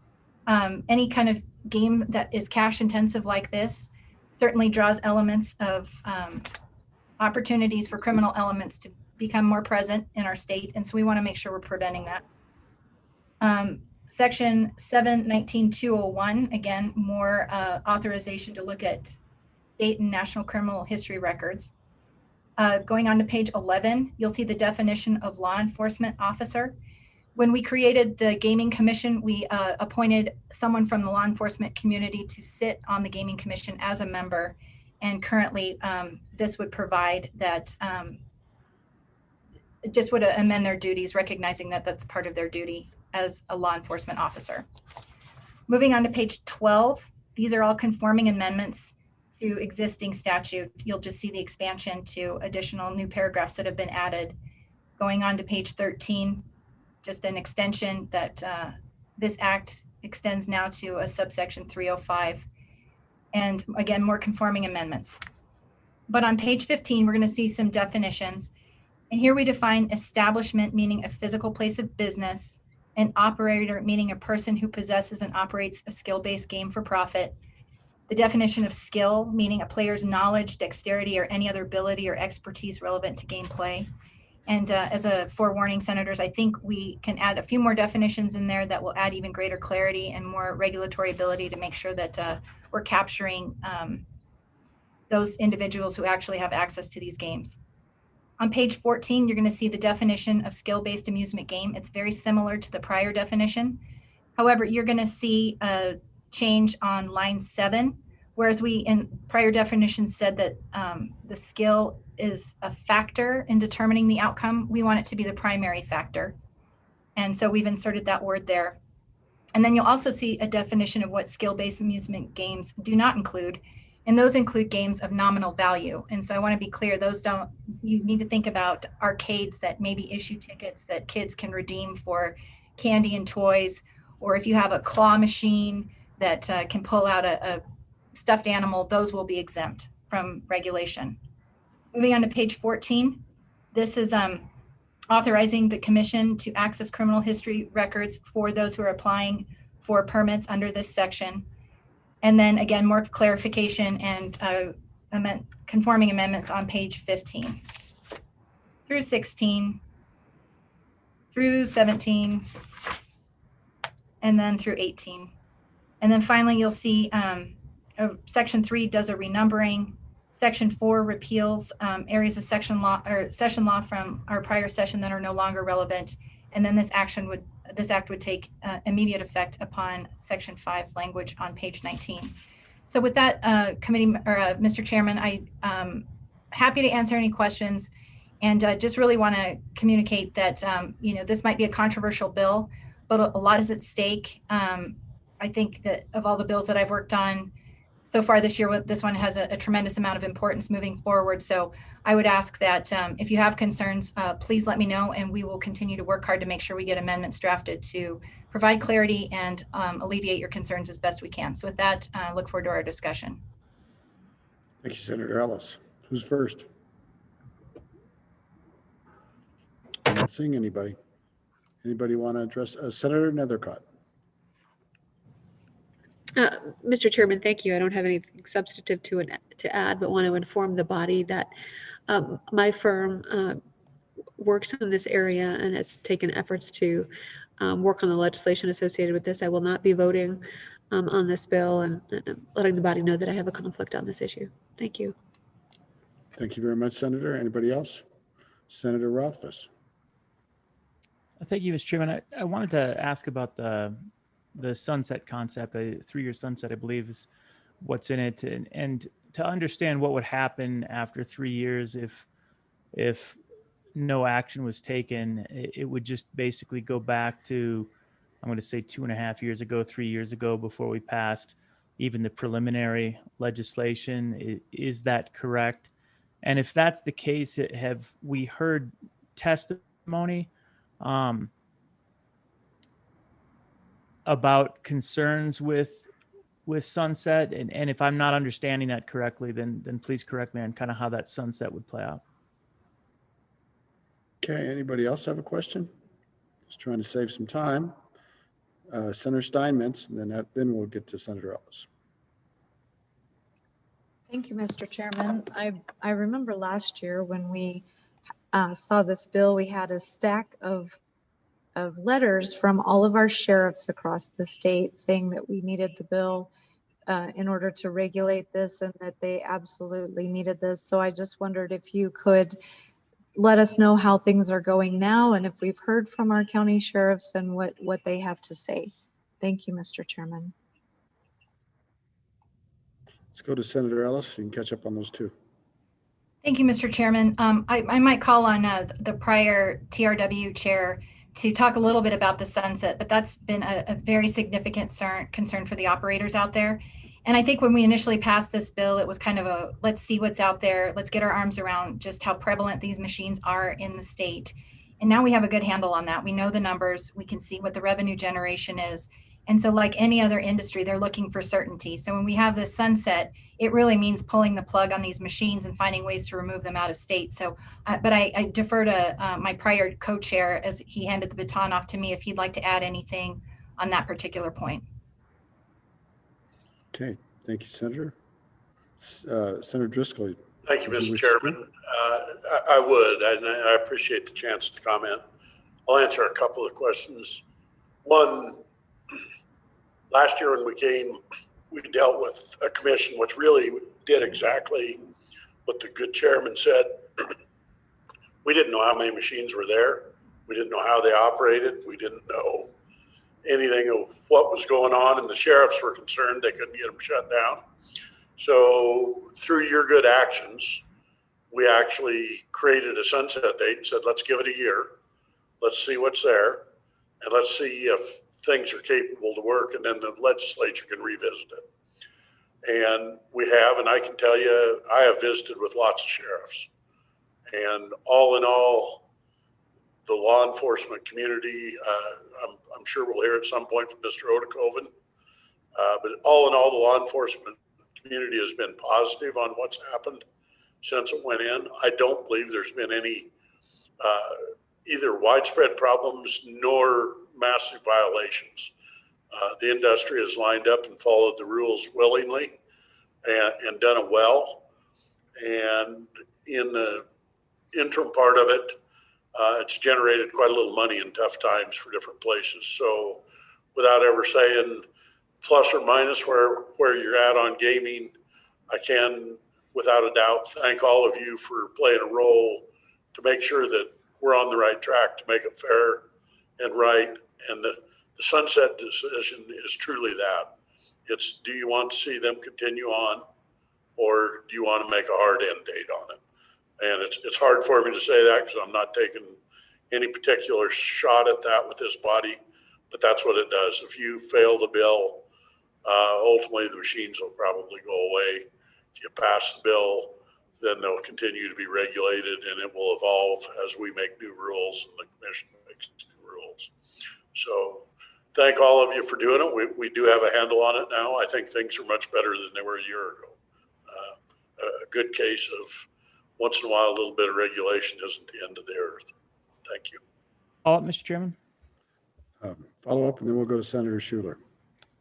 Any kind of game that is cash intensive like this certainly draws elements of opportunities for criminal elements to become more present in our state. And so we want to make sure we're preventing that. Section 719-201, again, more authorization to look at state and national criminal history records. Going on to page 11, you'll see the definition of law enforcement officer. When we created the Gaming Commission, we appointed someone from the law enforcement community to sit on the Gaming Commission as a member. And currently, this would provide that, it just would amend their duties, recognizing that that's part of their duty as a law enforcement officer. Moving on to page 12, these are all conforming amendments to existing statute. You'll just see the expansion to additional new paragraphs that have been added. Going on to page 13, just an extension that this act extends now to a subsection 305. And again, more conforming amendments. But on page 15, we're going to see some definitions. And here we define establishment, meaning a physical place of business, an operator, meaning a person who possesses and operates a skill-based game for profit. The definition of skill, meaning a player's knowledge, dexterity, or any other ability or expertise relevant to gameplay. And as a forewarning, senators, I think we can add a few more definitions in there that will add even greater clarity and more regulatory ability to make sure that we're capturing those individuals who actually have access to these games. On page 14, you're going to see the definition of skill-based amusement game. It's very similar to the prior definition. However, you're going to see a change on line 7, whereas we in prior definitions said that the skill is a factor in determining the outcome. We want it to be the primary factor. And so we've inserted that word there. And then you'll also see a definition of what skill-based amusement games do not include. And those include games of nominal value. And so I want to be clear, those don't, you need to think about arcades that maybe issue tickets that kids can redeem for candy and toys, or if you have a claw machine that can pull out a stuffed animal, those will be exempt from regulation. Moving on to page 14, this is authorizing the commission to access criminal history records for those who are applying for permits under this section. And then again, more clarification and conforming amendments on page 15 through 16 through 17 and then through 18. And then finally, you'll see section 3 does a renumbering. Section 4 repeals areas of section law or session law from our prior session that are no longer relevant. And then this act would take immediate effect upon section 5's language on page 19. So with that, committee or Mr. Chairman, I'm happy to answer any questions, and just really want to communicate that this might be a controversial bill, but a lot is at stake. I think that of all the bills that I've worked on so far this year, this one has a tremendous amount of importance moving forward. So I would ask that if you have concerns, please let me know, and we will continue to work hard to make sure we get amendments drafted to provide clarity and alleviate your concerns as best we can. So with that, look forward to our discussion. Thank you, Senator Ellis. Who's first? I'm not seeing anybody. Anybody want to address Senator Nethercott? Mr. Chairman, thank you. I don't have anything substantive to add, but want to inform the body that my firm works in this area and has taken efforts to work on the legislation associated with this. I will not be voting on this bill, and letting the body know that I have a conflict on this issue. Thank you. Thank you very much, Senator. Anybody else? Senator Rothfuss. Thank you, Mr. Chairman. I wanted to ask about the sunset concept. A 3-year sunset, I believe, is what's in it, and to understand what would happen after 3 years if no action was taken. It would just basically go back to, I'm going to say 2.5 years ago, 3 years ago, before we passed even the preliminary legislation. Is that correct? And if that's the case, have we heard testimony about concerns with sunset? And if I'm not understanding that correctly, then please correct me on kind of how that sunset would play out. Okay, anybody else have a question? Just trying to save some time. Senator Steinmetz, and then we'll get to Senator Ellis. Thank you, Mr. Chairman. I remember last year when we saw this bill, we had a stack of letters from all of our sheriffs across the state saying that we needed the bill in order to regulate this, and that they absolutely needed this. So I just wondered if you could let us know how things are going now, and if we've heard from our county sheriffs and what they have to say. Thank you, Mr. Chairman. Let's go to Senator Ellis. You can catch up on those two. Thank you, Mr. Chairman. I might call on the prior TRW chair to talk a little bit about the sunset, but that's been a very significant concern for the operators out there. And I think when we initially passed this bill, it was kind of a, let's see what's out there. Let's get our arms around just how prevalent these machines are in the state. And now we have a good handle on that. We know the numbers. We can see what the revenue generation is. And so like any other industry, they're looking for certainty. So when we have this sunset, it really means pulling the plug on these machines and finding ways to remove them out of state. So, but I defer to my prior co-chair as he handed the baton off to me if he'd like to add anything on that particular point. Okay, thank you, Senator. Senator Driscoll. Thank you, Mr. Chairman. I would, and I appreciate the chance to comment. I'll answer a couple of questions. One, last year when we came, we dealt with a commission which really did exactly what the good chairman said. We didn't know how many machines were there. We didn't know how they operated. We didn't know anything of what was going on, and the sheriffs were concerned they couldn't get them shut down. So through your good actions, we actually created a sunset date and said, let's give it a year. Let's see what's there, and let's see if things are capable to work, and then the legislature can revisit it. And we have, and I can tell you, I have visited with lots of sheriffs. And all in all, the law enforcement community, I'm sure we'll hear at some point from Mr. Odekoven, but all in all, the law enforcement community has been positive on what's happened since it went in. I don't believe there's been any either widespread problems nor massive violations. The industry has lined up and followed the rules willingly and done it well. And in the interim part of it, it's generated quite a little money in tough times for different places. So without ever saying plus or minus where you're at on gaming, I can, without a doubt, thank all of you for playing a role to make sure that we're on the right track to make it fair and right. And the sunset decision is truly that. It's, do you want to see them continue on, or do you want to make a hard end date on it? And it's hard for me to say that because I'm not taking any particular shot at that with this body, but that's what it does. If you fail the bill, ultimately the machines will probably go away. If you pass the bill, then they'll continue to be regulated, and it will evolve as we make new rules and the commission makes new rules. So thank all of you for doing it. We do have a handle on it now. I think things are much better than they were a year ago. A good case of once in a while, a little bit of regulation isn't the end of the earth. Thank you. All up, Mr. Chairman. Follow up, and then we'll go to Senator Schuler.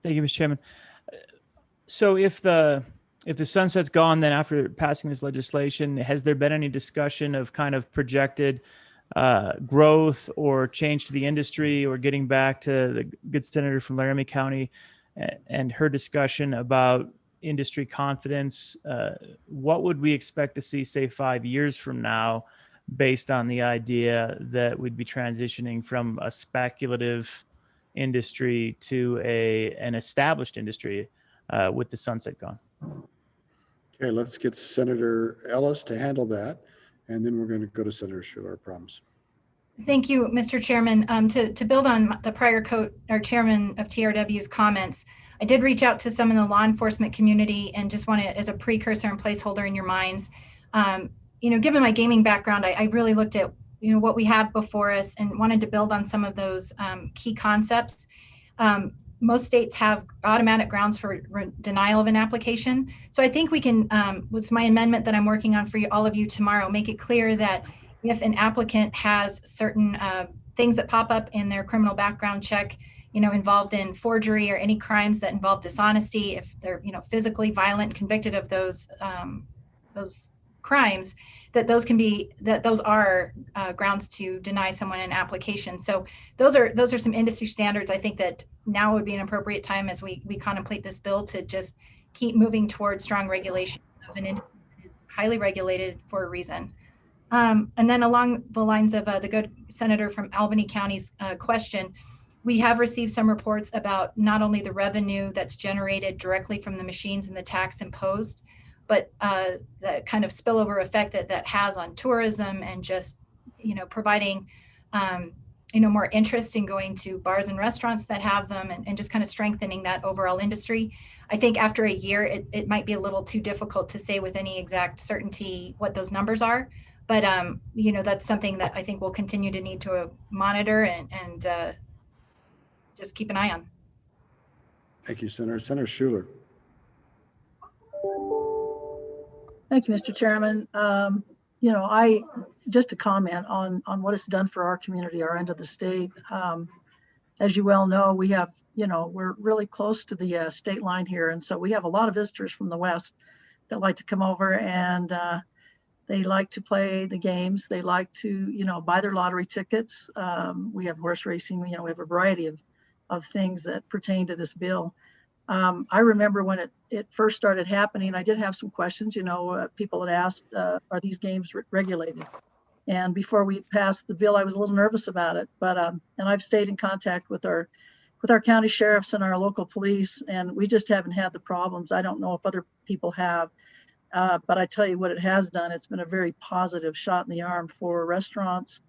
Thank you, Mr. Chairman. So if the sunset's gone, then after passing this legislation, has there been any discussion of kind of projected growth or change to the industry, or getting back to the good senator from Laramie County and her discussion about industry confidence? What would we expect to see, say, 5 years from now, based on the idea that we'd be transitioning from a speculative industry to an established industry with the sunset gone? Okay, let's get Senator Ellis to handle that, and then we're going to go to Senator Schuler, I promise. Thank you, Mr. Chairman. To build on the prior chairman of TRW's comments, I did reach out to some in the law enforcement community and just want to, as a precursor and placeholder in your minds, given my gaming background, I really looked at, what we have before us and wanted to build on some of those key concepts. Most states have automatic grounds for denial of an application. So I think we can, with my amendment that I'm working on for all of you tomorrow, make it clear that if an applicant has certain things that pop up in their criminal background check, involved in forgery or any crimes that involve dishonesty, if they're, physically violent, convicted of those crimes, that those are grounds to deny someone an application. So those are some industry standards. I think that now would be an appropriate time as we contemplate this bill to just keep moving towards strong regulation of an industry that is highly regulated for a reason. And then along the lines of the good senator from Albany County's question, we have received some reports about not only the revenue that's generated directly from the machines and the tax imposed, but the kind of spillover effect that has on tourism and just, providing, more interest in going to bars and restaurants that have them, and just kind of strengthening that overall industry. I think after a year, it might be a little too difficult to say with any exact certainty what those numbers are. But, that's something that I think we'll continue to need to monitor and just keep an eye on. Thank you, Senator. Senator Schuler. Thank you, Mr. Chairman. Just to comment on what it's done for our community, our end of the state. As you well know, we have, we're really close to the state line here. And so we have a lot of visitors from the West that like to come over, and they like to play the games. They like to, buy their lottery tickets. We have horse racing, we have a variety of things that pertain to this bill. I remember when it first started happening, I did have some questions. People had asked, are these games regulated? And before we passed the bill, I was a little nervous about it. But and I've stayed in contact with our county sheriffs and our local police, and we just haven't had the problems. I don't know if other people have, but I tell you what it has done. It's been a very positive shot in the arm for restaurants,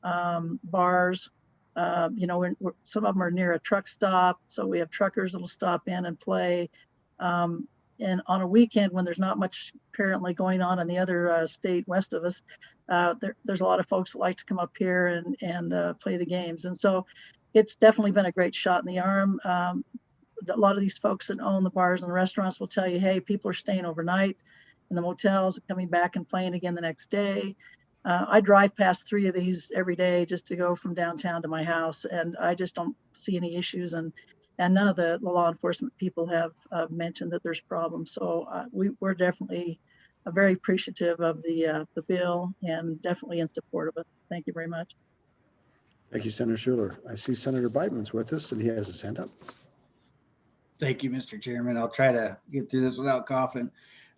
bars. Some of them are near a truck stop, so we have truckers that'll stop in and play. And on a weekend when there's not much apparently going on in the other state west of us, there's a lot of folks that like to come up here and play the games. And so it's definitely been a great shot in the arm. A lot of these folks that own the bars and the restaurants will tell you, hey, people are staying overnight in the motels, coming back and playing again the next day. I drive past 3 of these every day just to go from downtown to my house, and I just don't see any issues. And none of the law enforcement people have mentioned that there's problems. So we're definitely very appreciative of the bill and definitely in support of it. Thank you very much. Thank you, Senator Schuler. I see Senator Beitman's with us and he has his hand up. Thank you, Mr. Chairman. I'll try to get through this without coughing.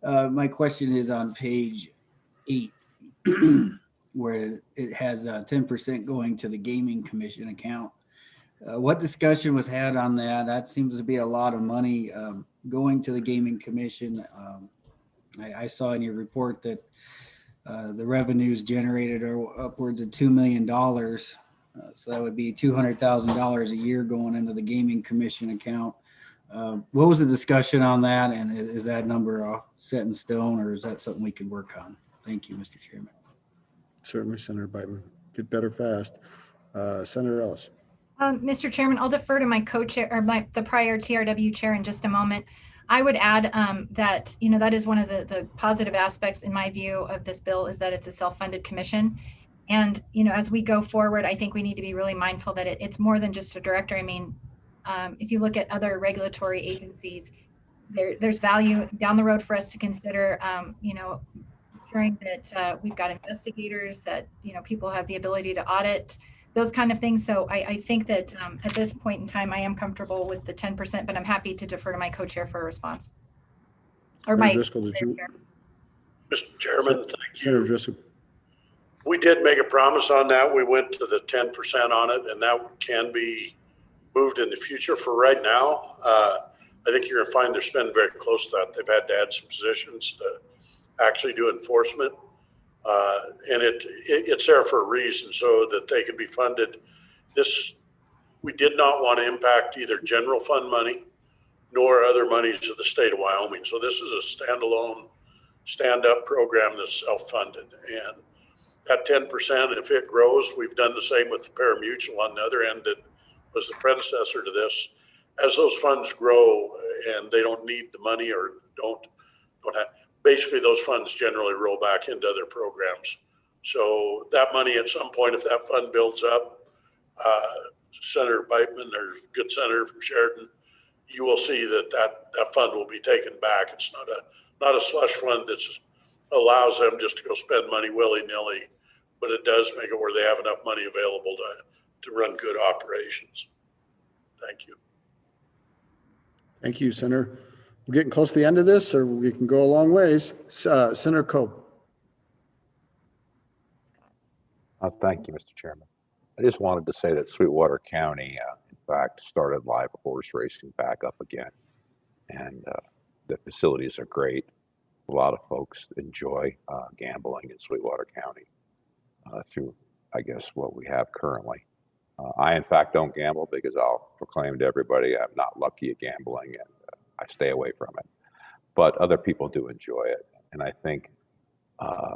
My question is on page 8, where it has 10% going to the Gaming Commission account. What discussion was had on that? That seems to be a lot of money going to the Gaming Commission. I saw in your report that the revenues generated are upwards of $2 million. So that would be $200,000 a year going into the Gaming Commission account. What was the discussion on that? And is that number set in stone, or is that something we could work on? Thank you, Mr. Chairman. Certainly, Senator Beitman. Get better fast. Senator Ellis. Mr. Chairman, I'll defer to my co-chair or the prior TRW chair in just a moment. I would add that, that is one of the positive aspects in my view of this bill, is that it's a self-funded commission. And, as we go forward, I think we need to be really mindful that it's more than just a director. I mean, if you look at other regulatory agencies, there's value down the road for us to consider, ensuring that we've got investigators, that, people have the ability to audit, those kind of things. So I think that at this point in time, I am comfortable with the 10%, but I'm happy to defer to my co-chair for a response. Or my Driscoll, did you? Mr. Chairman, thank Senator you. Driscoll. We did make a promise on that. We went to the 10% on it, and that can be moved in the future. For right now, I think you're gonna find they're spending very close to that. They've had to add some positions to actually do enforcement. And it's there for a reason, so that they can be funded. We did not want to impact either general fund money nor other monies of the state of Wyoming. So this is a standalone, stand-up program that's self-funded. And at 10%, if it grows, we've done the same with the pari-mutuel on the other end that was the predecessor to this. As those funds grow and they don't need the money or don't have, basically those funds generally roll back into other programs. So that money at some point, if that fund builds up, Senator Beitman, or good senator from Sheridan, you will see that fund will be taken back. It's not a slush fund that allows them just to go spend money willy-nilly, but it does make it where they have enough money available to run good operations. Thank you. Thank you, Senator. We're getting close to the end of this, or we can go a long ways. Senator Coe. Thank you, Mr. Chairman. I just wanted to say that Sweetwater County, in fact, started live horse racing back up again. And the facilities are great. A lot of folks enjoy gambling in Sweetwater County through, I guess, what we have currently. I, in fact, don't gamble because I'll proclaim to everybody I'm not lucky at gambling, and I stay away from it. But other people do enjoy it. And I think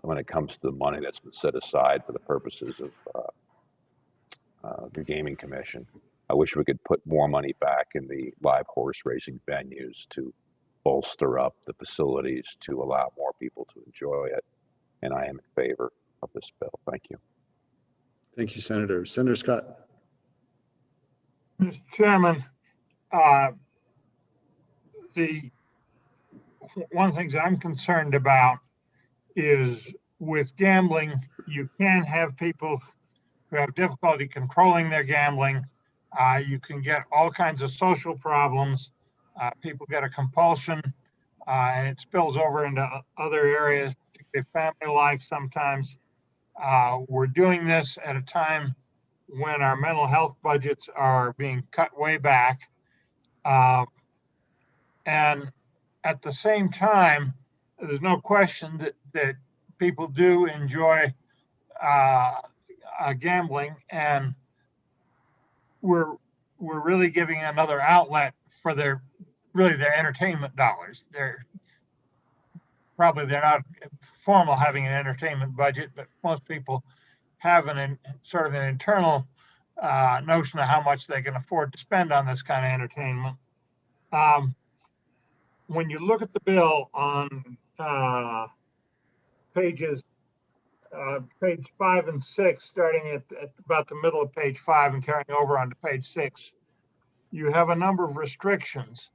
when it comes to the money that's been set aside for the purposes of the Gaming Commission, I wish we could put more money back in the live horse racing venues to bolster up the facilities to allow more people to enjoy it. And I am in favor of this bill. Thank you. Thank you, Senator. Senator Scott. Mr. Chairman, one of the things I'm concerned about is with gambling, you can have people who have difficulty controlling their gambling. You can get all kinds of social problems. People get a compulsion and it spills over into other areas, particularly family life sometimes. We're doing this at a time when our mental health budgets are being cut way back. And at the same time, there's no question that people do enjoy gambling, and we're really giving another outlet for their entertainment dollars. They're not formal having an entertainment budget, but most people have an internal notion of how much they can afford to spend on this kind of entertainment. When you look at the bill on pages page 5 and 6, starting at about the middle of page 5 and carrying over onto page 6, you have a number of restrictions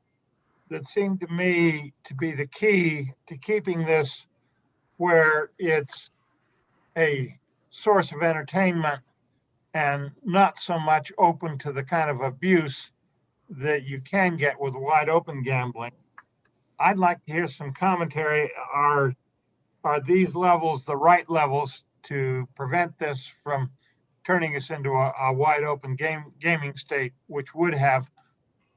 that seem to me to be the key to keeping this where it's a source of entertainment and not so much open to the kind of abuse that you can get with wide open gambling. I'd like to hear some commentary. Are these levels the right levels to prevent this from turning us into a wide open gaming state, which would have,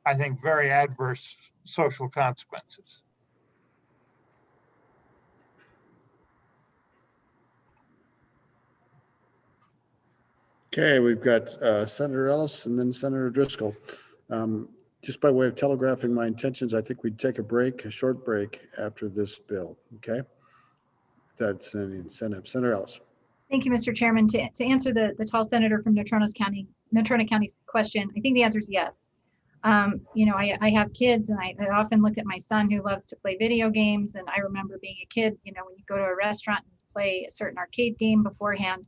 I think, very adverse social consequences? Okay, we've got Senator Ellis and then Senator Driscoll. Just by way of telegraphing my intentions, I think we'd take a short break after this bill, okay? If that's any incentive. Senator Ellis. Thank you, Mr. Chairman. To answer the tall senator from Natrona County's question, I think the answer is yes. You know, I have kids, and I often look at my son who loves to play video games. And I remember being a kid, you know, when you go to a restaurant and play a certain arcade game beforehand,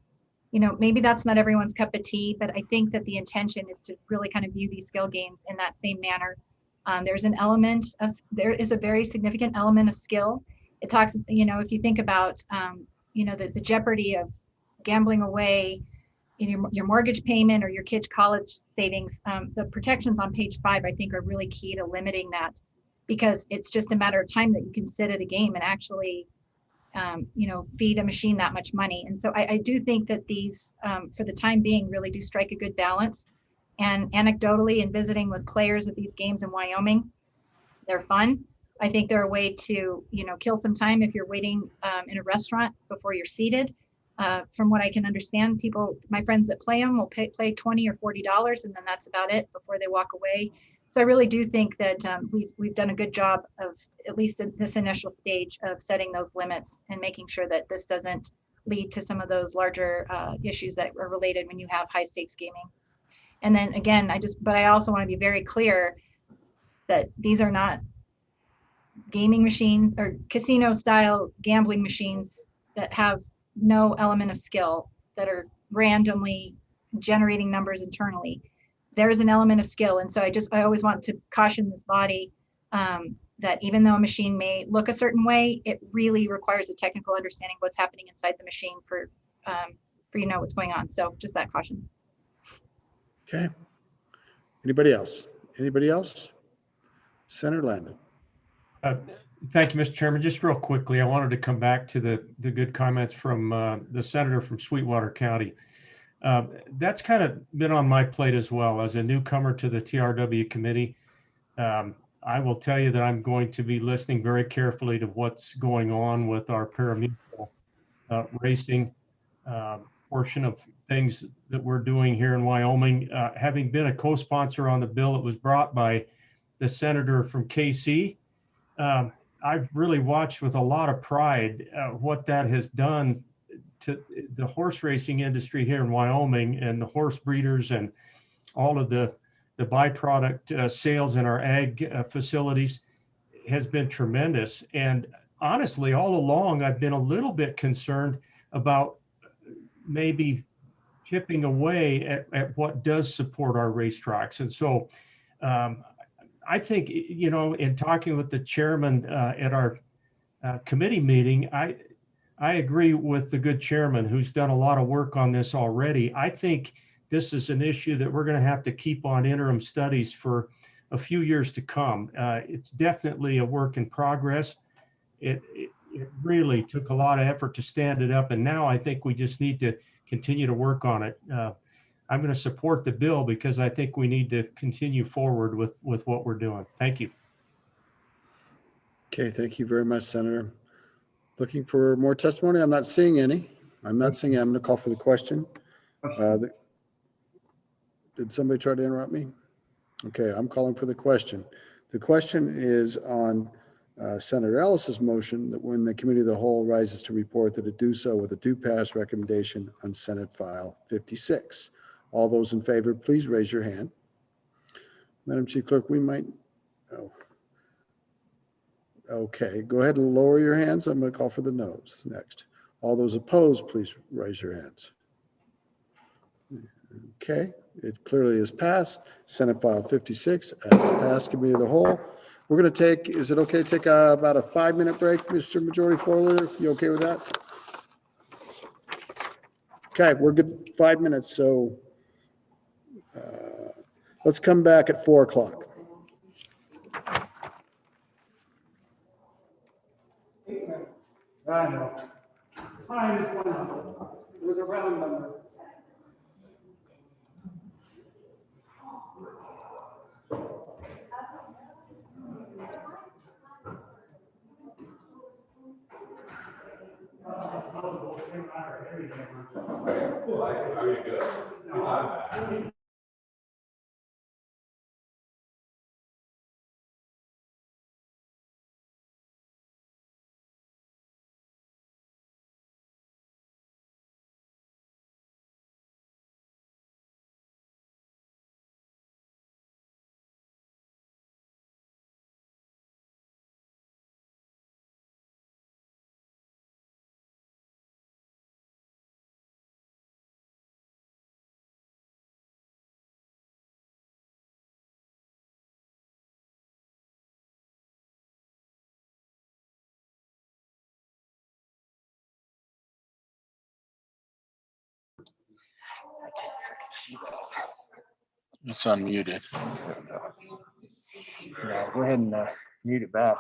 you know, maybe that's not everyone's cup of tea, but I think that the intention is to really kind of view these skill games in that same manner. There is a very significant element of skill. It talks, you know, if you think about, you know, the jeopardy of gambling away in your mortgage payment or your kid's college savings, the protections on page 5, I think, are really key to limiting that, because it's just a matter of time that you can sit at a game and actually you know, feed a machine that much money. And so I do think that these, for the time being, really do strike a good balance. And anecdotally, in visiting with players at these games in Wyoming, they're fun. I think they're a way to, you know, kill some time if you're waiting in a restaurant before you're seated. From what I can understand, my friends that play them will play $20 or $40, and then that's about it before they walk away. So I really do think that we've done a good job of, at least in this initial stage, of setting those limits and making sure that this doesn't lead to some of those larger issues that are related when you have high stakes gaming. And then again, I also want to be very clear that these are not gaming machine or casino style gambling machines that have no element of skill, that are randomly generating numbers internally. There is an element of skill. And so I always want to caution this body that even though a machine may look a certain way, it really requires a technical understanding of what's happening inside the machine for you know what's going on. So just that caution. Okay. Anybody else? Anybody else? Senator Landon. Thank you, Mr. Chairman. Just real quickly, I wanted to come back to the good comments from the senator from Sweetwater County. That's kind of been on my plate as well. As a newcomer to the TRW committee, I will tell you that I'm going to be listening very carefully to what's going on with our parimutuel racing portion of things that we're doing here in Wyoming. Having been a co-sponsor on the bill that was brought by the senator from KC, I've really watched with a lot of pride what that has done to the horse racing industry here in Wyoming, and the horse breeders and all of the byproduct sales in our ag facilities has been tremendous. And honestly, all along, I've been a little bit concerned about maybe chipping away at what does support our racetracks. And so I think, you know, in talking with the chairman at our committee meeting, I agree with the good chairman who's done a lot of work on this already. I think this is an issue that we're going to have to keep on interim studies for a few years to come. It's definitely a work in progress. It really took a lot of effort to stand it up, and now I think we just need to continue to work on it. I'm going to support the bill because I think we need to continue forward with what we're doing. Thank you. Okay, thank you very much, Senator. Looking for more testimony? I'm not seeing any. I'm going to call for the question. Did somebody try to interrupt me? Okay, I'm calling for the question. The question is on Senator Ellis's motion that when the committee of the whole rises to report, that it do so with a do pass recommendation on Senate File 56. All those in favor, please raise your hand. Madam Chief Clerk, we might, oh. Okay, go ahead and lower your hands. I'm going to call for the noes next. All those opposed, please raise your hands. Okay, it clearly is passed. Senate File 56 has passed committee of the whole. We're going to take, is it okay to take about a 5-minute break, Mr. Majority Floor Leader? You okay with that? Okay, we're good, 5 minutes, so let's come back at 4 o'clock. I know. Time is one number. It was a round number. It's unmuted. Yeah, go ahead and mute it back.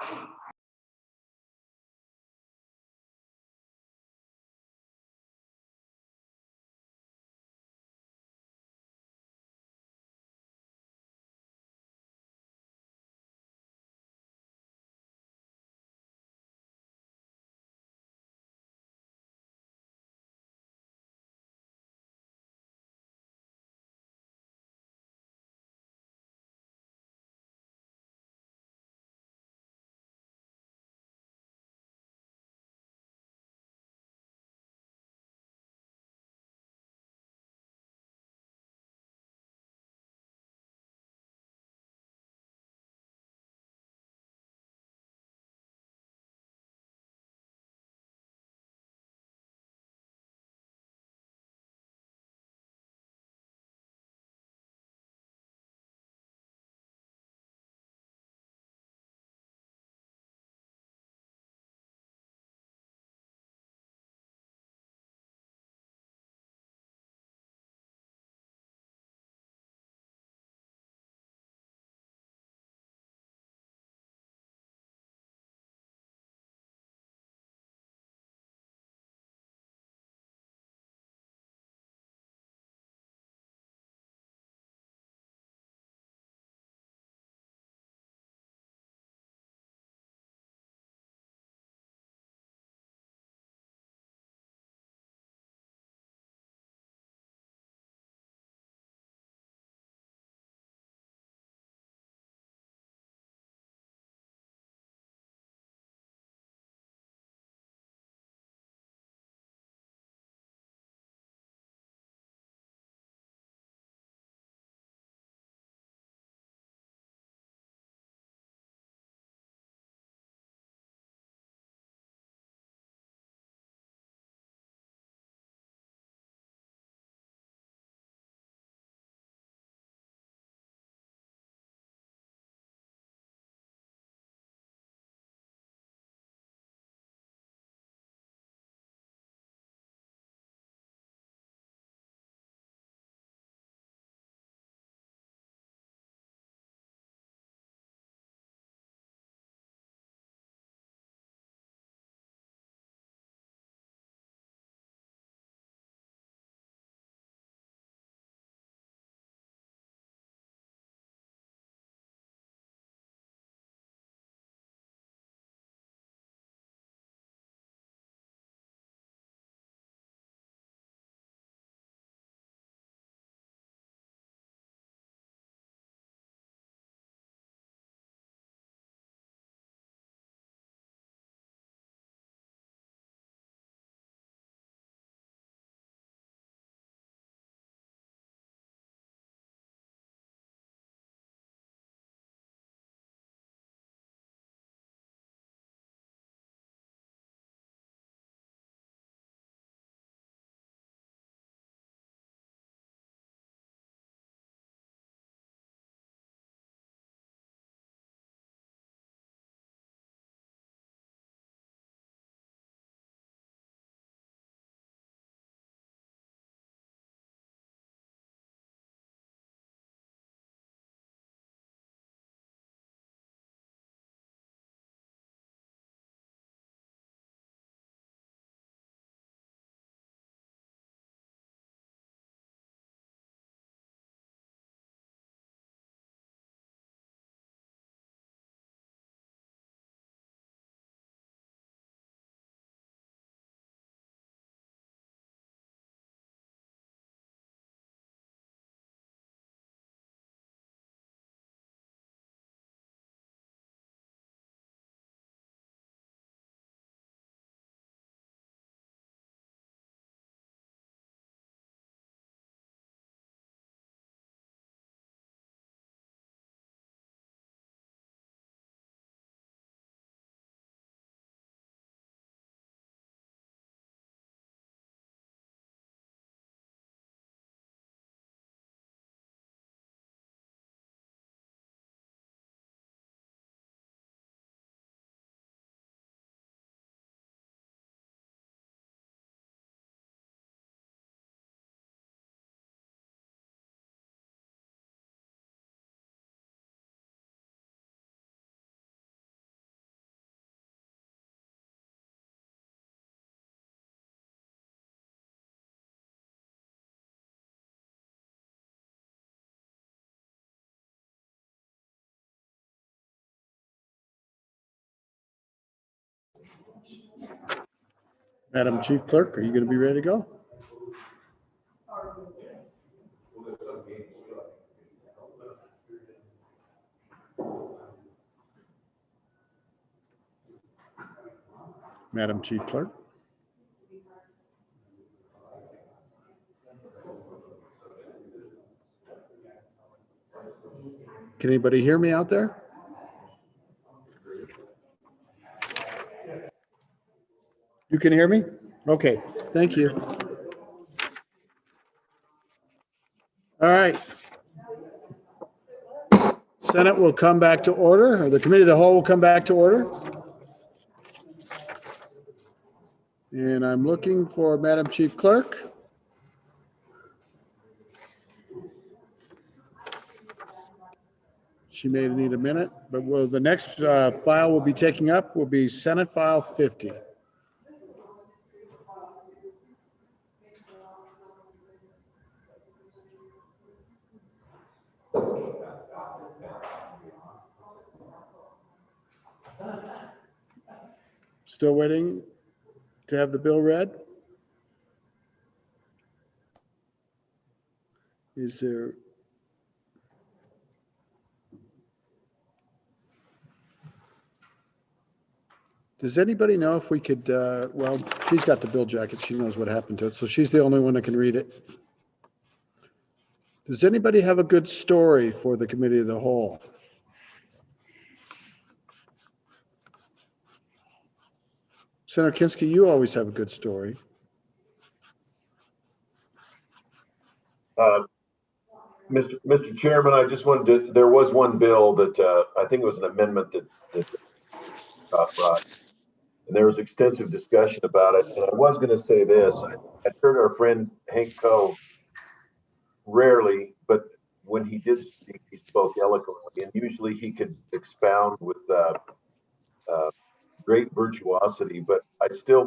Madam Chief Clerk, are you going to be ready to go? Madam Chief Clerk? Can anybody hear me out there? You can hear me? Okay, thank you. All right. Senate will come back to order, or the Committee of the Whole will come back to order. And I'm looking for Madam Chief Clerk. She may need a minute, but the next file we'll be taking up will be Senate File 50. Still waiting to have the bill read? Is there? Does anybody know if we could, well, she's got the bill jacket. She knows what happened to it. So she's the only one that can read it. Does anybody have a good story for the Committee of the Whole? Senator Kinski, you always have a good story. Mr. Chairman, I just wanted to, there was one bill that I think it was an amendment that got brought. And there was extensive discussion about it. And I was going to say this, I heard our friend Hank Coe rarely, but when he did speak, he spoke eloquently. And usually he could expound with great virtuosity, but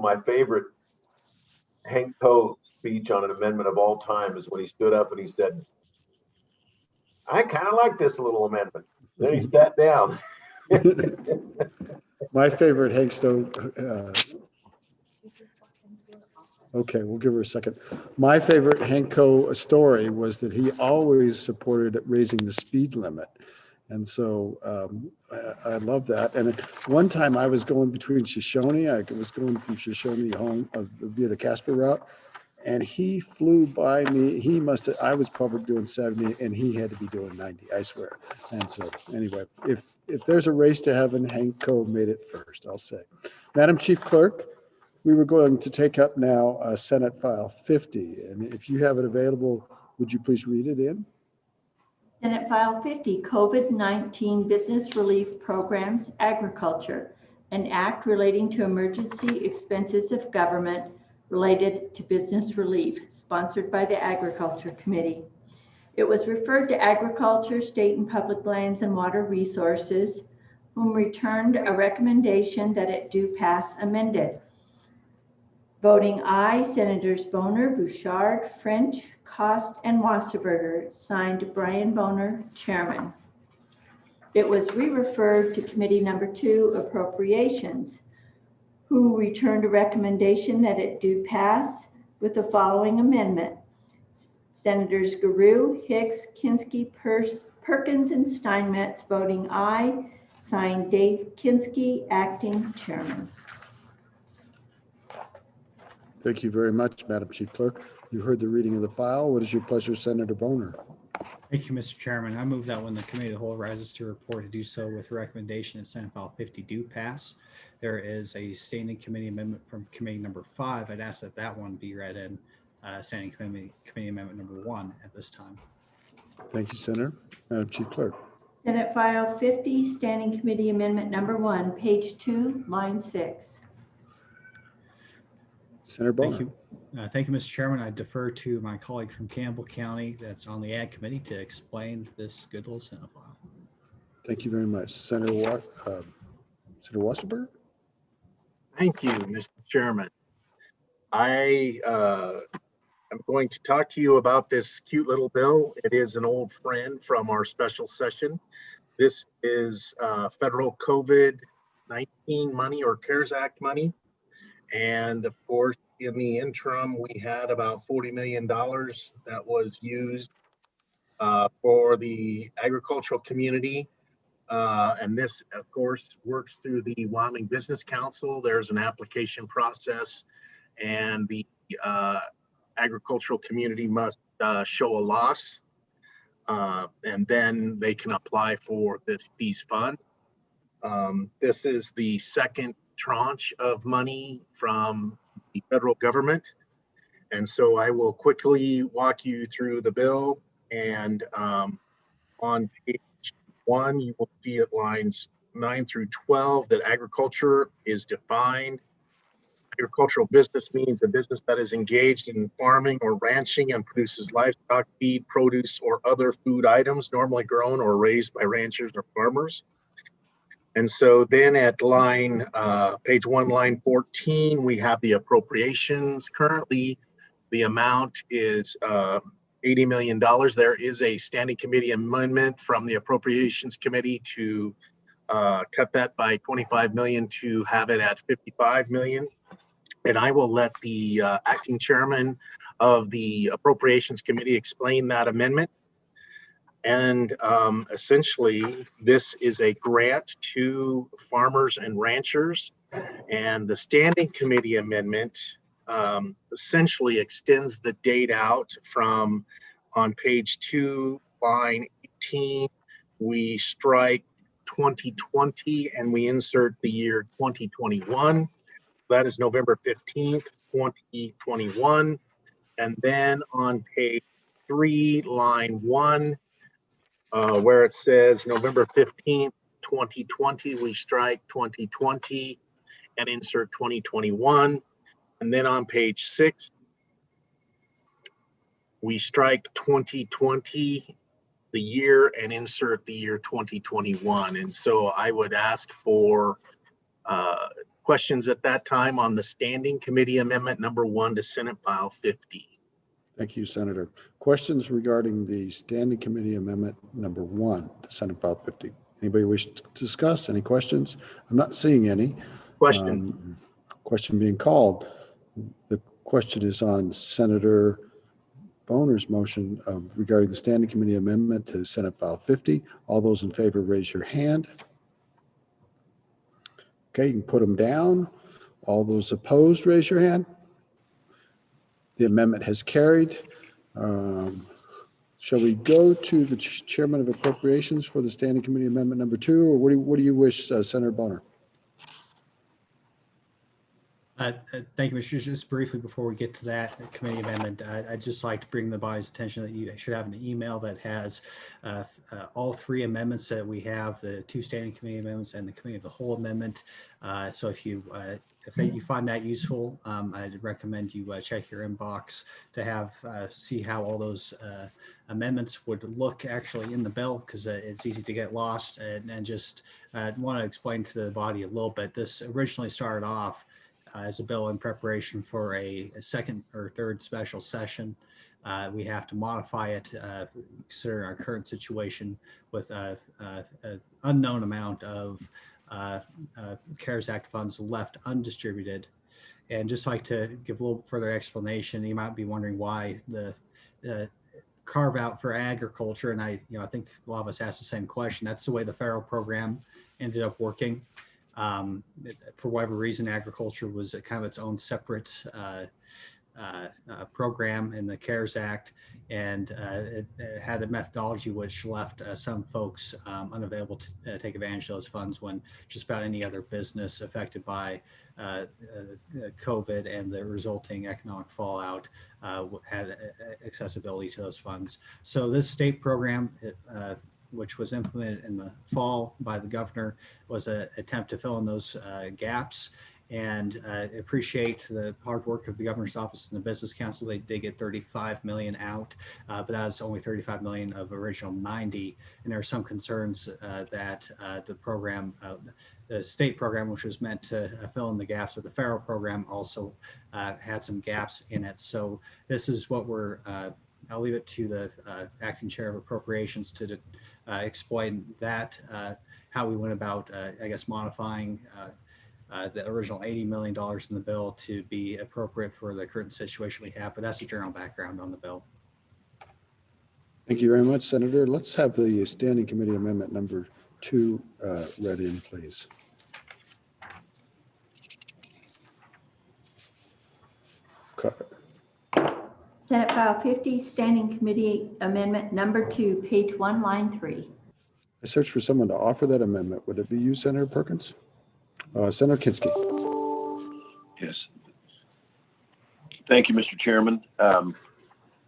my favorite Hank Coe speech on an amendment of all time is when he stood up and he said, I kind of like this little amendment. Then he sat down. My favorite Hank Stowe, okay, we'll give her a second. My favorite Hank Coe story was that he always supported raising the speed limit. And so I love that. And one time I was going between Shoshone, I was going from Shoshone home via the Casper route, and he flew by me. I was probably doing 70 and he had to be doing 90, I swear. And so anyway, if there's a race to heaven, Hank Coe made it first, I'll say. Madam Chief Clerk, we were going to take up now Senate File 50. And if you have it available, would you please read it in? Senate File 50, COVID-19 Business Relief Programs, Agriculture, an act relating to emergency expenses of government related to business relief, sponsored by the Agriculture Committee. It was referred to Agriculture, State and Public Lands and Water Resources, whom returned a recommendation that it do pass amended. Voting aye, Senators Boner, Bouchard, French, Cost, and Wasserberger, signed Brian Boner, Chairman. It was re-referred to Committee Number 2, Appropriations, who returned a recommendation that it do pass with the following amendment. Senators Garreau, Hicks, Kinski, Perkins, and Steinmetz voting aye, signed Dave Kinski, Acting Chairman. Thank you very much, Madam Chief Clerk. You heard the reading of the file. What is your pleasure, Senator Boner? Thank you, Mr. Chairman. I move that when the Committee of the Whole rises to report to do so with recommendation that Senate File 50 do pass. There is a standing committee amendment from Committee Number 5. I'd ask that that one be read in Standing Committee Amendment Number 1 at this time. Thank you, Senator. Madam Chief Clerk. Senate File 50, Standing Committee Amendment Number 1, page 2, line 6. Senator Boner. Thank you. Thank you, Mr. Chairman. I defer to my colleague from Campbell County that's on the Ag Committee to explain this good little Senate file. Thank you very much. Senator Wasserberg. Thank you, Mr. Chairman. I am going to talk to you about this cute little bill. It is an old friend from our special session. This is federal COVID 19 money or CARES Act money. And of course, in the interim, we had about $40 million that was used for the agricultural community. And this, of course, works through the Wyoming Business Council. There's an application process, and the agricultural community must show a loss, and then they can apply for these funds. This is the second tranche of money from the federal government. And so I will quickly walk you through the bill. And on page 1, you will see at lines 9 through 12 that agriculture is defined. Agricultural business means a business that is engaged in farming or ranching and produces livestock, feed, produce, or other food items normally grown or raised by ranchers or farmers. And so then at page 1, line 14, we have the appropriations. Currently, the amount is $80 million. There is a standing committee amendment from the Appropriations Committee to cut that by 25 million to have it at 55 million. And I will let the acting chairman of the Appropriations Committee explain that amendment. And essentially, this is a grant to farmers and ranchers. And the standing committee amendment essentially extends the date out from, on page 2, line 18, we strike 2020 and we insert the year 2021. That is November 15th, 2021. And then on page 3, line 1, where it says November 15th, 2020, we strike 2020 and insert 2021. And then on page 6, we strike 2020, the year, and insert the year 2021. And so I would ask for questions at that time on the Standing Committee Amendment number 1 to Senate File 50. Thank you, Senator. Questions regarding the Standing Committee Amendment number 1 to Senate File 50? Anybody wish to discuss? Any questions? I'm not seeing any. Question. Question being called. The question is on Senator Boner's motion regarding the Standing Committee Amendment to Senate File 50. All those in favor, raise your hand. Okay, you can put them down. All those opposed, raise your hand. The amendment has carried. Shall we go to the Chairman of Appropriations for the Standing Committee Amendment number 2, or what do you wish, Senator Boner? Thank you, Mr. Chair. Just briefly before we get to that committee amendment, I'd just like to bring the body's attention that you should have an email that has all 3 amendments that we have, the 2 standing committee amendments and the committee of the whole amendment. So if you find that useful, I'd recommend you check your inbox to have see how all those amendments would look actually in the bill, because it's easy to get lost. And just want to explain to the body a little bit. This originally started off as a bill in preparation for a second or third special session. We have to modify it, considering our current situation with an unknown amount of CARES Act funds left undistributed. And just like to give a little further explanation, you might be wondering why the carve out for agriculture, and I think a lot of us asked the same question. That's the way the federal program ended up working. For whatever reason, agriculture was kind of its own separate program in the CARES Act, and it had a methodology which left some folks unavailable to take advantage of those funds when just about any other business affected by COVID and the resulting economic fallout had accessibility to those funds. So this state program, which was implemented in the fall by the governor, was an attempt to fill in those gaps. And appreciate the hard work of the governor's office and the business council. They did get 35 million out, but that was only 35 million of original 90. And there are some concerns that the program, the state program, which was meant to fill in the gaps of the federal program, also had some gaps in it. So this is what we're I'll leave it to the acting chair of appropriations to explain that, how we went about, I guess, modifying the original $80 million in the bill to be appropriate for the current situation we have. But that's the general background on the bill. Thank you very much, Senator. Let's have the Standing Committee Amendment number 2 read in, please. Carter. Senate File 50, Standing Committee Amendment Number 2, page 1, line 3. I search for someone to offer that amendment. Would it be you, Senator Perkins? Senator Kinski. Yes. Thank you, Mr. Chairman.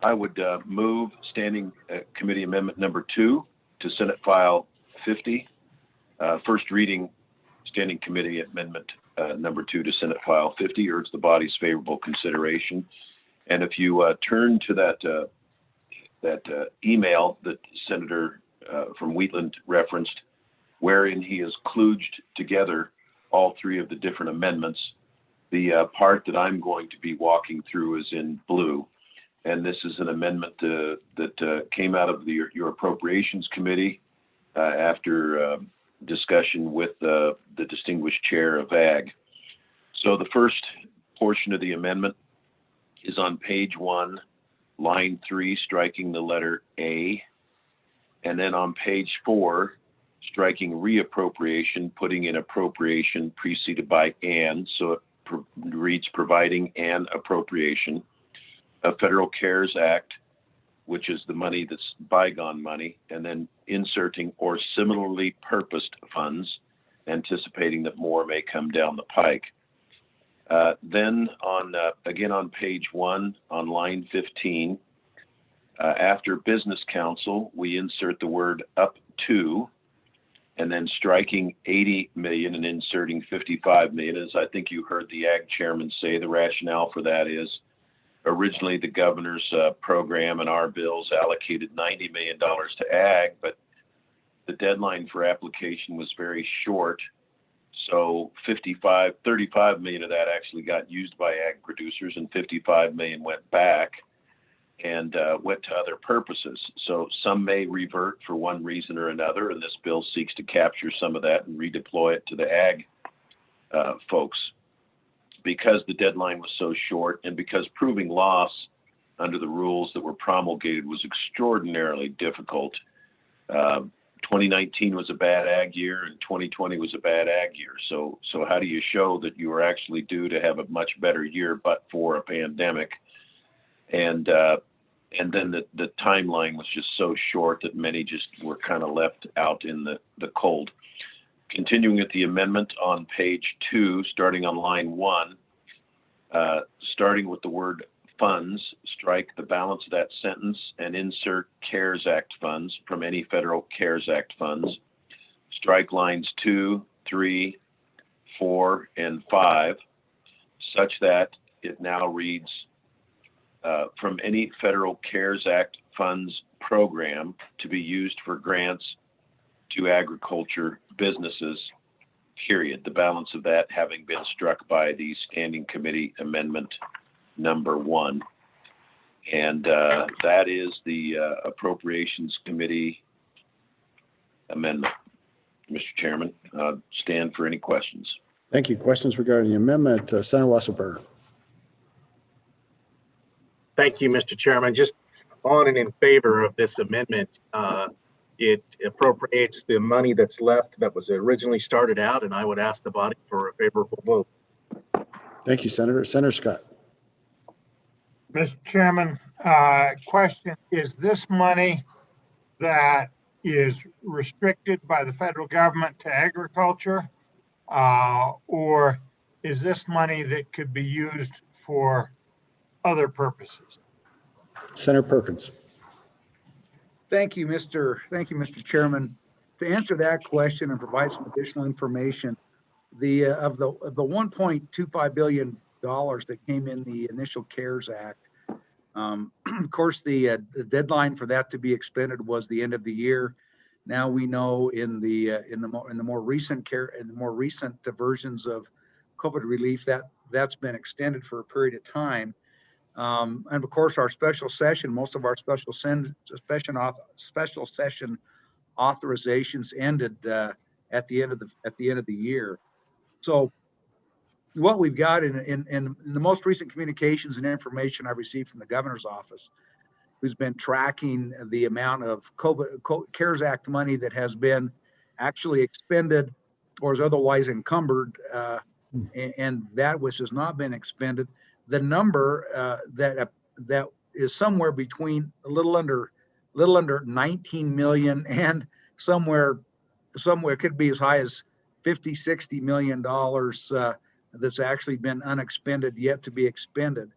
I would move Standing Committee Amendment number 2 to Senate File 50. First reading Standing Committee Amendment number 2 to Senate File 50. Urge the body's favorable consideration. And if you turn to that email that Senator from Wheatland referenced, wherein he has kludged together all 3 of the different amendments, the part that I'm going to be walking through is in blue. And this is an amendment that came out of your Appropriations Committee after discussion with the distinguished chair of Ag. So the first portion of the amendment is on page 1, line 3, striking the letter A. And then on page 4, striking reappropriation, putting in appropriation preceded by and. So it reads providing an appropriation. A Federal CARES Act, which is the money that's bygone money, and then inserting or similarly purposed funds, anticipating that more may come down the pike. Then again on page 1, on line 15, after Business Council, we insert the word up to, and then striking 80 million and inserting 55 million. As I think you heard the Ag chairman say, the rationale for that is originally the governor's program and our bills allocated $90 million to Ag, but the deadline for application was very short. So 35 million of that actually got used by Ag producers, and 55 million went back and went to other purposes. So some may revert for one reason or another, and this bill seeks to capture some of that and redeploy it to the Ag folks. Because the deadline was so short, and because proving loss under the rules that were promulgated was extraordinarily difficult. 2019 was a bad Ag year, and 2020 was a bad Ag year. So how do you show that you were actually due to have a much better year, but for a pandemic? And then the timeline was just so short that many just were kind of left out in the cold. Continuing with the amendment on page 2, starting on line 1, starting with the word funds, strike the balance of that sentence and insert CARES Act funds from any federal CARES Act funds. Strike lines 2, 3, 4, and 5, such that it now reads from any federal CARES Act funds program to be used for grants to agriculture businesses, period. The balance of that having been struck by the Standing Committee Amendment number 1. And that is the Appropriations Committee Amendment. Mr. Chairman, stand for any questions. Thank you. Questions regarding the amendment? Senator Wasserberg. Thank you, Mr. Chairman. Just on and in favor of this amendment. It appropriates the money that's left that was originally started out, and I would ask the body for a favorable vote. Thank you, Senator. Senator Scott. Mr. Chairman, question, is this money that is restricted by the federal government to agriculture, or is this money that could be used for other purposes? Senator Perkins. Thank you, Mr. Chairman. To answer that question and provide some additional information, of the $1.25 billion that came in the initial CARES Act, of course, the deadline for that to be expended was the end of the year. Now we know in the more recent versions of COVID relief that's been extended for a period of time. And of course, our special session, most of our special session authorizations ended at the end of the year. So what we've got in the most recent communications and information I've received from the governor's office, who's been tracking the amount of CARES Act money that has been actually expended or is otherwise encumbered, and that which has not been expended. The number that is somewhere between a little under 19 million and somewhere could be as high as 50-60 million dollars that's actually been unexpended, yet to be expended.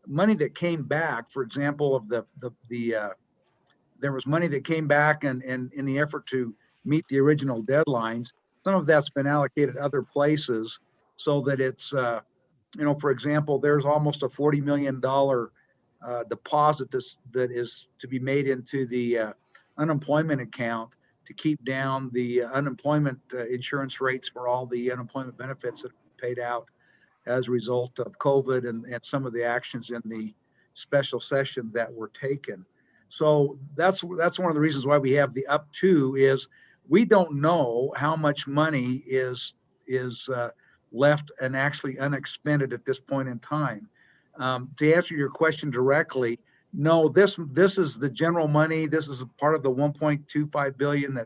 Money that came back, for example, of there was money that came back and in the effort to meet the original deadlines. Some of that's been allocated other places so that it's, for example, there's almost a $40 million deposit that is to be made into the unemployment account to keep down the unemployment insurance rates for all the unemployment benefits that are paid out as a result of COVID and some of the actions in the special session that were taken. So that's one of the reasons why we have the up to is we don't know how much money is left and actually unexpended at this point in time. To answer your question directly, no, this is the general money. This is a part of the 1.25 billion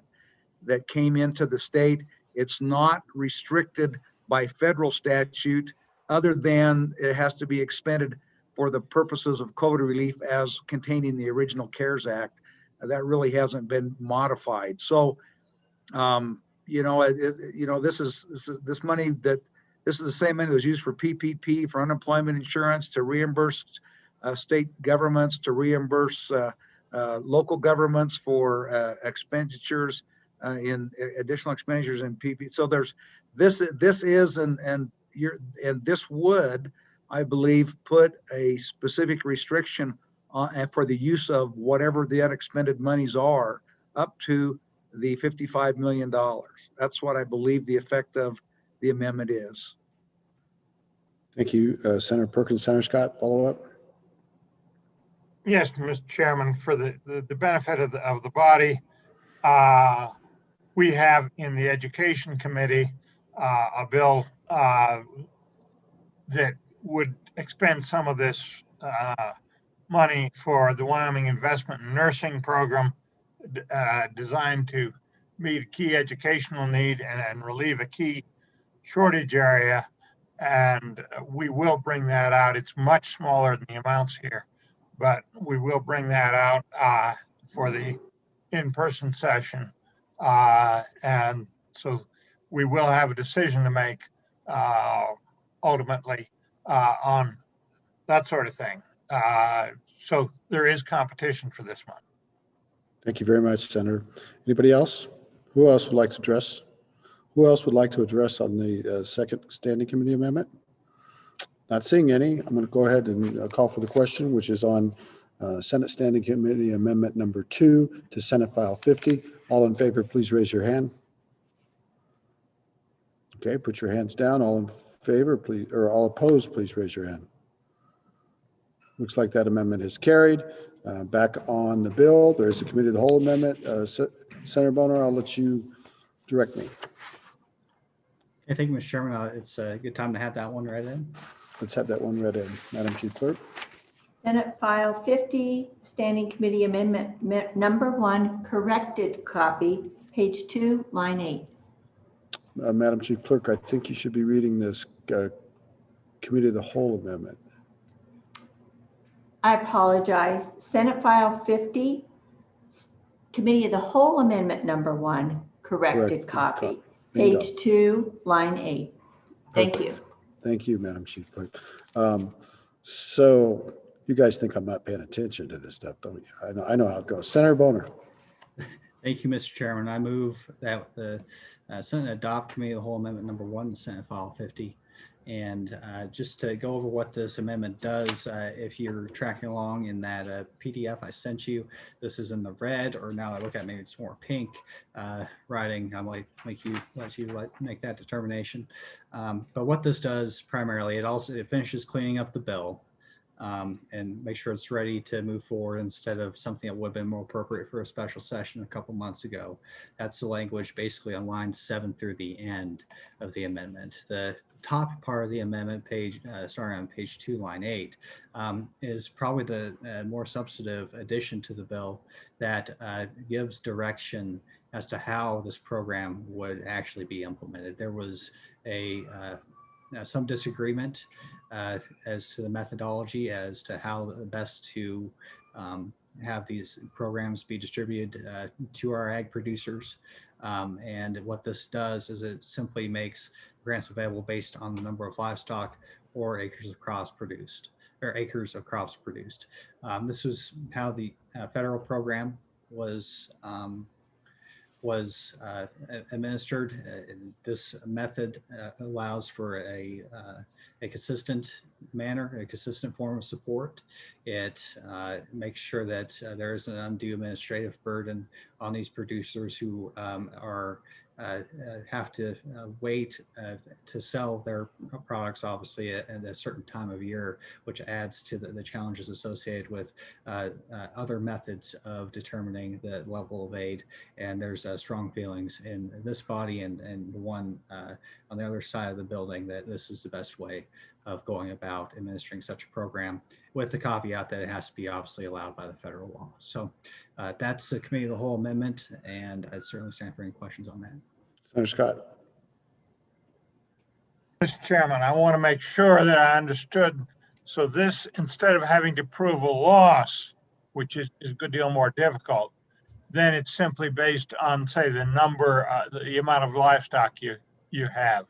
that came into the state. It's not restricted by federal statute other than it has to be expended for the purposes of COVID relief as containing the original CARES Act. That really hasn't been modified. So, this is money this is the same money that was used for PPP, for unemployment insurance, to reimburse state governments, to reimburse local governments for expenditures in additional expenditures in PP. So there's this is and this would, I believe, put a specific restriction on for the use of whatever the unexpended monies are up to the $55 million. That's what I believe the effect of the amendment is. Thank you. Senator Perkins, Senator Scott, follow up. Yes, Mr. Chairman, for the benefit of the body, we have in the Education Committee a bill that would expend some of this money for the Wyoming Investment in Nursing Program designed to meet a key educational need and relieve a key shortage area. And we will bring that out. It's much smaller than the amounts here, but we will bring that out for the in-person session. And so we will have a decision to make ultimately on that sort of thing. So there is competition for this one. Thank you very much, Senator. Anybody else? Who else would like to address? Who else would like to address on the second standing committee amendment? Not seeing any. I'm going to go ahead and call for the question, which is on Senate Standing Committee Amendment number 2 to Senate File 50. All in favor, please raise your hand. Okay, put your hands down. All in favor, please, or all opposed, please raise your hand. Looks like that amendment is carried. Back on the bill, there is a committee of the whole amendment. Senator Boner, I'll let you direct me. Okay, thank you, Mr. Chairman. It's a good time to have that one read in. Let's have that one read in. Madam Chief Clerk. Senate File 50, Standing Committee Amendment number 1, corrected copy, page 2, line 8. Madam Chief Clerk, I think you should be reading this committee of the whole amendment. I apologize. Senate File 50, Committee of the Whole Amendment number 1, corrected copy, page 2, line 8. Thank you. Thank you, Madam Chief Clerk. So you guys think I'm not paying attention to this stuff, don't you? I know how it goes. Senator Boner. Thank you, Mr. Chairman. I move that the Senate adopt Committee of the Whole Amendment number 1 to Senate File 50. And just to go over what this amendment does, if you're tracking along in that PDF I sent you, this is in the red, or now I look at it, maybe it's more pink writing. I might let you make that determination. But what this does primarily, it finishes cleaning up the bill. and make sure it's ready to move forward instead of something that would have been more appropriate for a special session a couple months ago. That's the language basically on line 7 through the end of the amendment. The top part of the amendment page, starting on page 2, line 8, is probably the more substantive addition to the bill that gives direction as to how this program would actually be implemented. There was some disagreement as to the methodology as to how best to have these programs be distributed to our ag producers. And what this does is it simply makes grants available based on the number of livestock or acres of crops produced. This is how the federal program was administered. This method allows for a consistent manner, a consistent form of support. It makes sure that there is an undue administrative burden on these producers who have to wait to sell their products, obviously, at a certain time of year, which adds to the challenges associated with other methods of determining the level of aid. And there's strong feelings in this body and the one on the other side of the building that this is the best way of going about administering such a program, with the caveat that it has to be obviously allowed by the federal law. So that's the committee of the whole amendment, and I certainly stand for any questions on that. Senator Scott. Mr. Chairman, I want to make sure that I understood. So this, instead of having to prove a loss, which is a good deal more difficult, then it's simply based on, say, the number, the amount of livestock you have.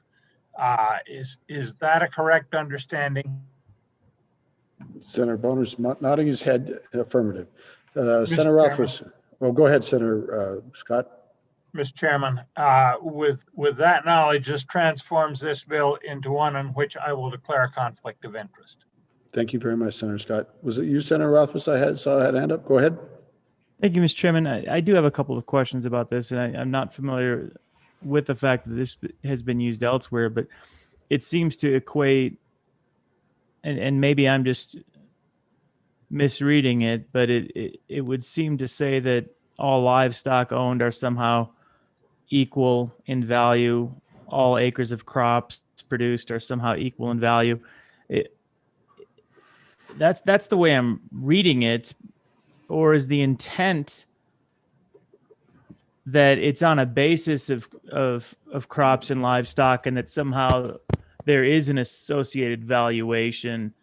Is that a correct understanding? Senator Boner's nodding his head affirmative. Senator Rothfuss. Well, go ahead, Senator Scott. Mr. Chairman, with that knowledge, this transforms this bill into one in which I will declare a conflict of interest. Thank you very much, Senator Scott. Was it you, Senator Rothfuss? I saw a hand up. Go ahead. Thank you, Mr. Chairman. I do have a couple of questions about this, and I'm not familiar with the fact that this has been used elsewhere, but it seems to equate, and maybe I'm just misreading it, but it would seem to say that all livestock owned are somehow equal in value. All acres of crops produced are somehow equal in value. That's the way I'm reading it. Or is the intent that it's on a basis of crops and livestock, and that somehow there is an associated valuation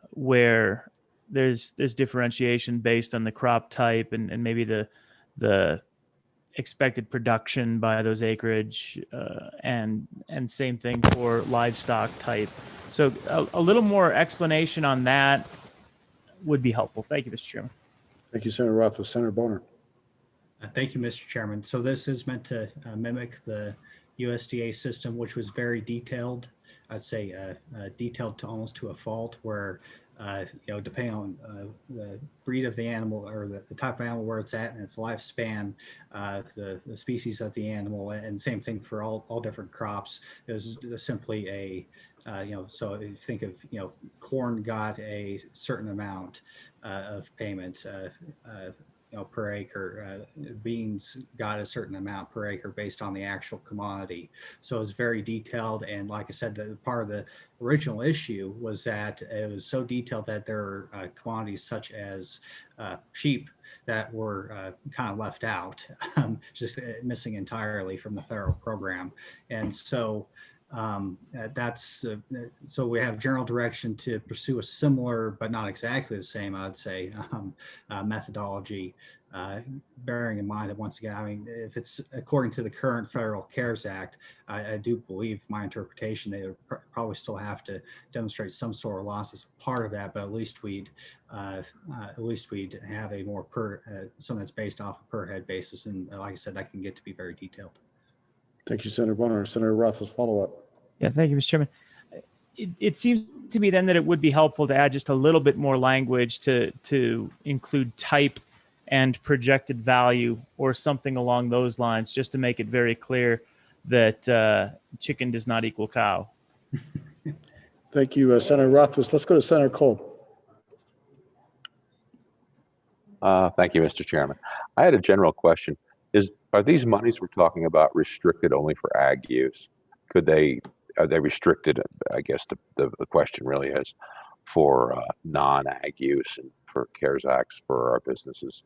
where there's differentiation based on the crop type and maybe the expected production by those acreage and same thing for livestock type. So a little more explanation on that would be helpful. Thank you, Mr. Chairman. Thank you, Senator Rothfuss. Senator Boner. Thank you, Mr. Chairman. So this is meant to mimic the USDA system, which was very detailed. I'd say detailed to almost to a fault, where depending on the breed of the animal or the type of animal where it's at and its lifespan, the species of the animal, and same thing for all different crops. There's simply a so if you think of, corn got a certain amount of payment per acre, beans got a certain amount per acre based on the actual commodity. So it's very detailed. And like I said, part of the original issue was that it was so detailed that there are commodities such as sheep that were kind of left out, just missing entirely from the federal program. And so so we have general direction to pursue a similar but not exactly the same, I'd say, methodology, bearing in mind that, once again, I mean, if it's according to the current federal CARES Act, I do believe, my interpretation, they would probably still have to demonstrate some sort of loss as part of that, but at least we'd have a more something that's based off a per head basis. And like I said, that can get to be very detailed. Thank you, Senator Boner. Senator Rothfuss, follow up. Yeah, thank you, Mr. Chairman. It seems to me then that it would be helpful to add just a little bit more language to include type and projected value or something along those lines, just to make it very clear that chicken does not equal cow. Thank you, Senator Rothfuss. Let's go to Senator Kolb. Thank you, Mr. Chairman. I had a general question. Are these monies we're talking about restricted only for ag use? Are they restricted? I guess the question really is for non-ag use and for CARES Acts for our businesses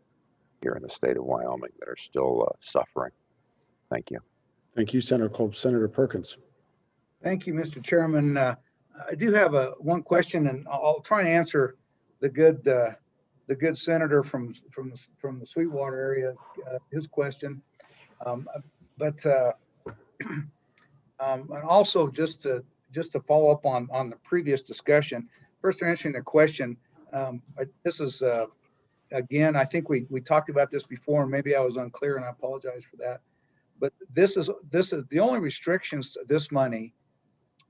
here in the state of Wyoming that are still suffering. Thank you. Thank you, Senator Kolb. Senator Perkins. Thank you, Mr. Chairman. I do have one question, and I'll try and answer the good senator from the Sweetwater area, his question. And also just to follow up on the previous discussion, first answering the question, this is again, I think we talked about this before, and maybe I was unclear, and I apologize for that. But this is the only restrictions to this money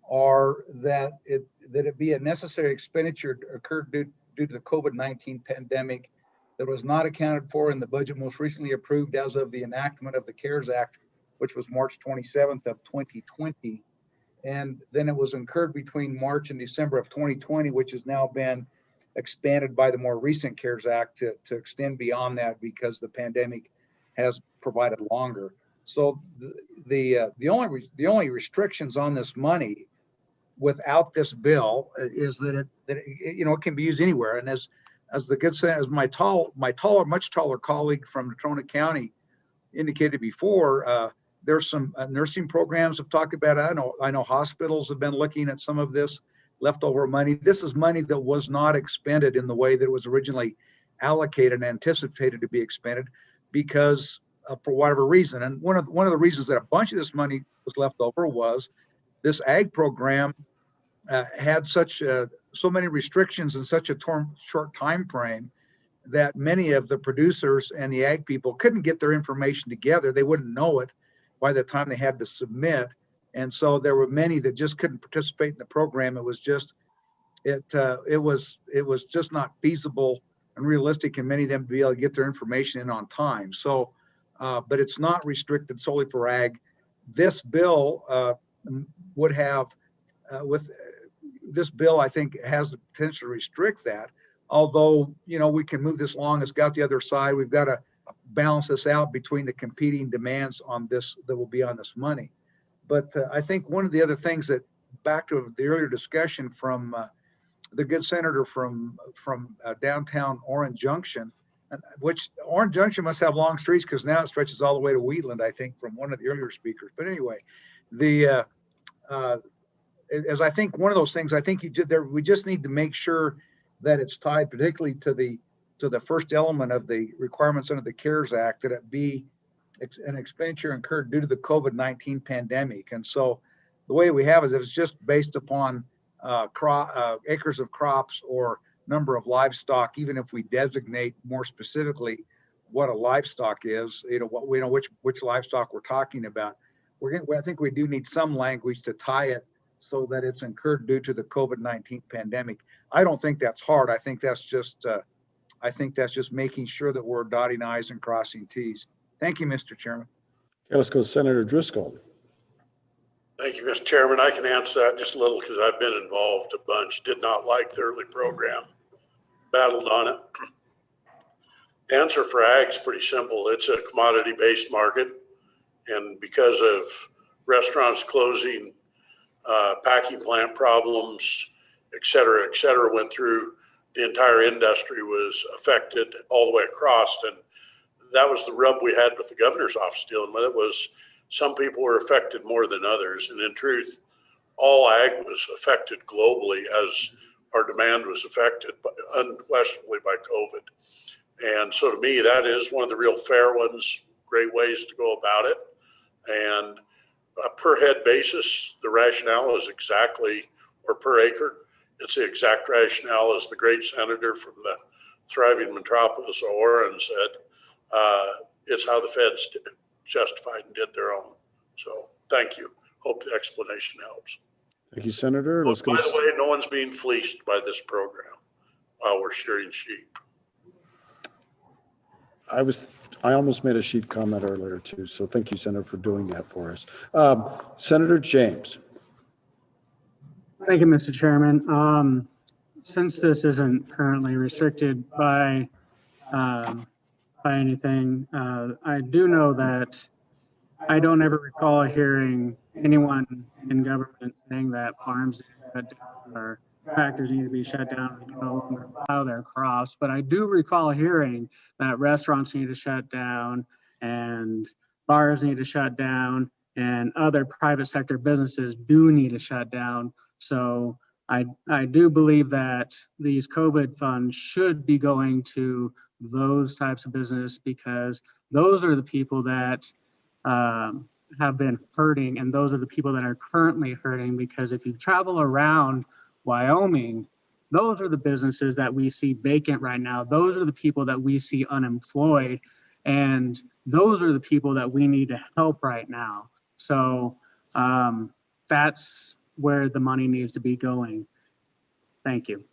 are that it be a necessary expenditure occurred due to the COVID-19 pandemic that was not accounted for in the budget most recently approved as of the enactment of the CARES Act, which was March 27th of 2020. And then it was incurred between March and December of 2020, which has now been expanded by the more recent CARES Act to extend beyond that because the pandemic has provided longer. So the only restrictions on this money without this bill is that it can be used anywhere. And as my much taller colleague from Natrona County indicated before, there's some nursing programs have talked about it. I know hospitals have been looking at some of this leftover money. This is money that was not expended in the way that it was originally allocated and anticipated to be expended because for whatever reason. And one of the reasons that a bunch of this money was left over was this ag program had so many restrictions in such a short time frame that many of the producers and the ag people couldn't get their information together. They wouldn't know it by the time they had to submit. And so there were many that just couldn't participate in the program. It was just not feasible and realistic in many of them to be able to get their information in on time. So, but it's not restricted solely for ag. This bill would have, this bill, I think, has the potential to restrict that. Although, we can move this along. It's got the other side. We've got to balance this out between the competing demands on this that will be on this money. But I think one of the other things that, back to the earlier discussion from the good senator from downtown Orange Junction, which Orange Junction must have long streets because now it stretches all the way to Wheatland, I think, from one of the earlier speakers. But anyway, as I think one of those things, I think we just need to make sure that it's tied particularly to the first element of the requirements under the CARES Act, that it be an expenditure incurred due to the COVID-19 pandemic. And so the way we have it is it's just based upon acres of crops or number of livestock, even if we designate more specifically what a livestock is, which livestock we're talking about. I think we do need some language to tie it so that it's incurred due to the COVID-19 pandemic. I don't think that's hard. I think that's just making sure that we're dotting I's and crossing T's. Thank you, Mr. Chairman. Okay, let's go to Senator Driscoll. Thank you, Mr. Chairman. I can answer that just a little because I've been involved a bunch. Did not like the early program. Battled on it. The answer for ag is pretty simple. It's a commodity-based market. And because of restaurants closing, packing plant problems, et cetera, went through, the entire industry was affected all the way across. And that was the rub we had with the governor's office dealing with it, was some people were affected more than others. And in truth, all ag was affected globally as our demand was affected unquestionably by COVID. And so to me, that is one of the real fair ones, great ways to go about it. And per head basis, the rationale is exactly, or per acre, it's the exact rationale as the great senator from the thriving metropolis of Orrin said. It's how the feds justified and did their own. So thank you. Hope the explanation helps. Thank you, Senator. By the way, no one's being fleeced by this program while we're shearing sheep. I almost made a sheep comment earlier too, so thank you, Senator, for doing that for us. Senator James. Thank you, Mr. Chairman. Since this isn't currently restricted by by anything. I do know that I don't ever recall hearing anyone in government saying that farms need to shut down or tractors need to be shut down or no longer plow their crops. But I do recall hearing that restaurants need to shut down and bars need to shut down and other private sector businesses do need to shut down. So I do believe that these COVID funds should be going to those types of business because those are the people that have been hurting, and those are the people that are currently hurting. Because if you travel around Wyoming, those are the businesses that we see vacant right now. Those are the people that we see unemployed, and those are the people that we need to help right now. So that's where the money needs to be going. Thank you.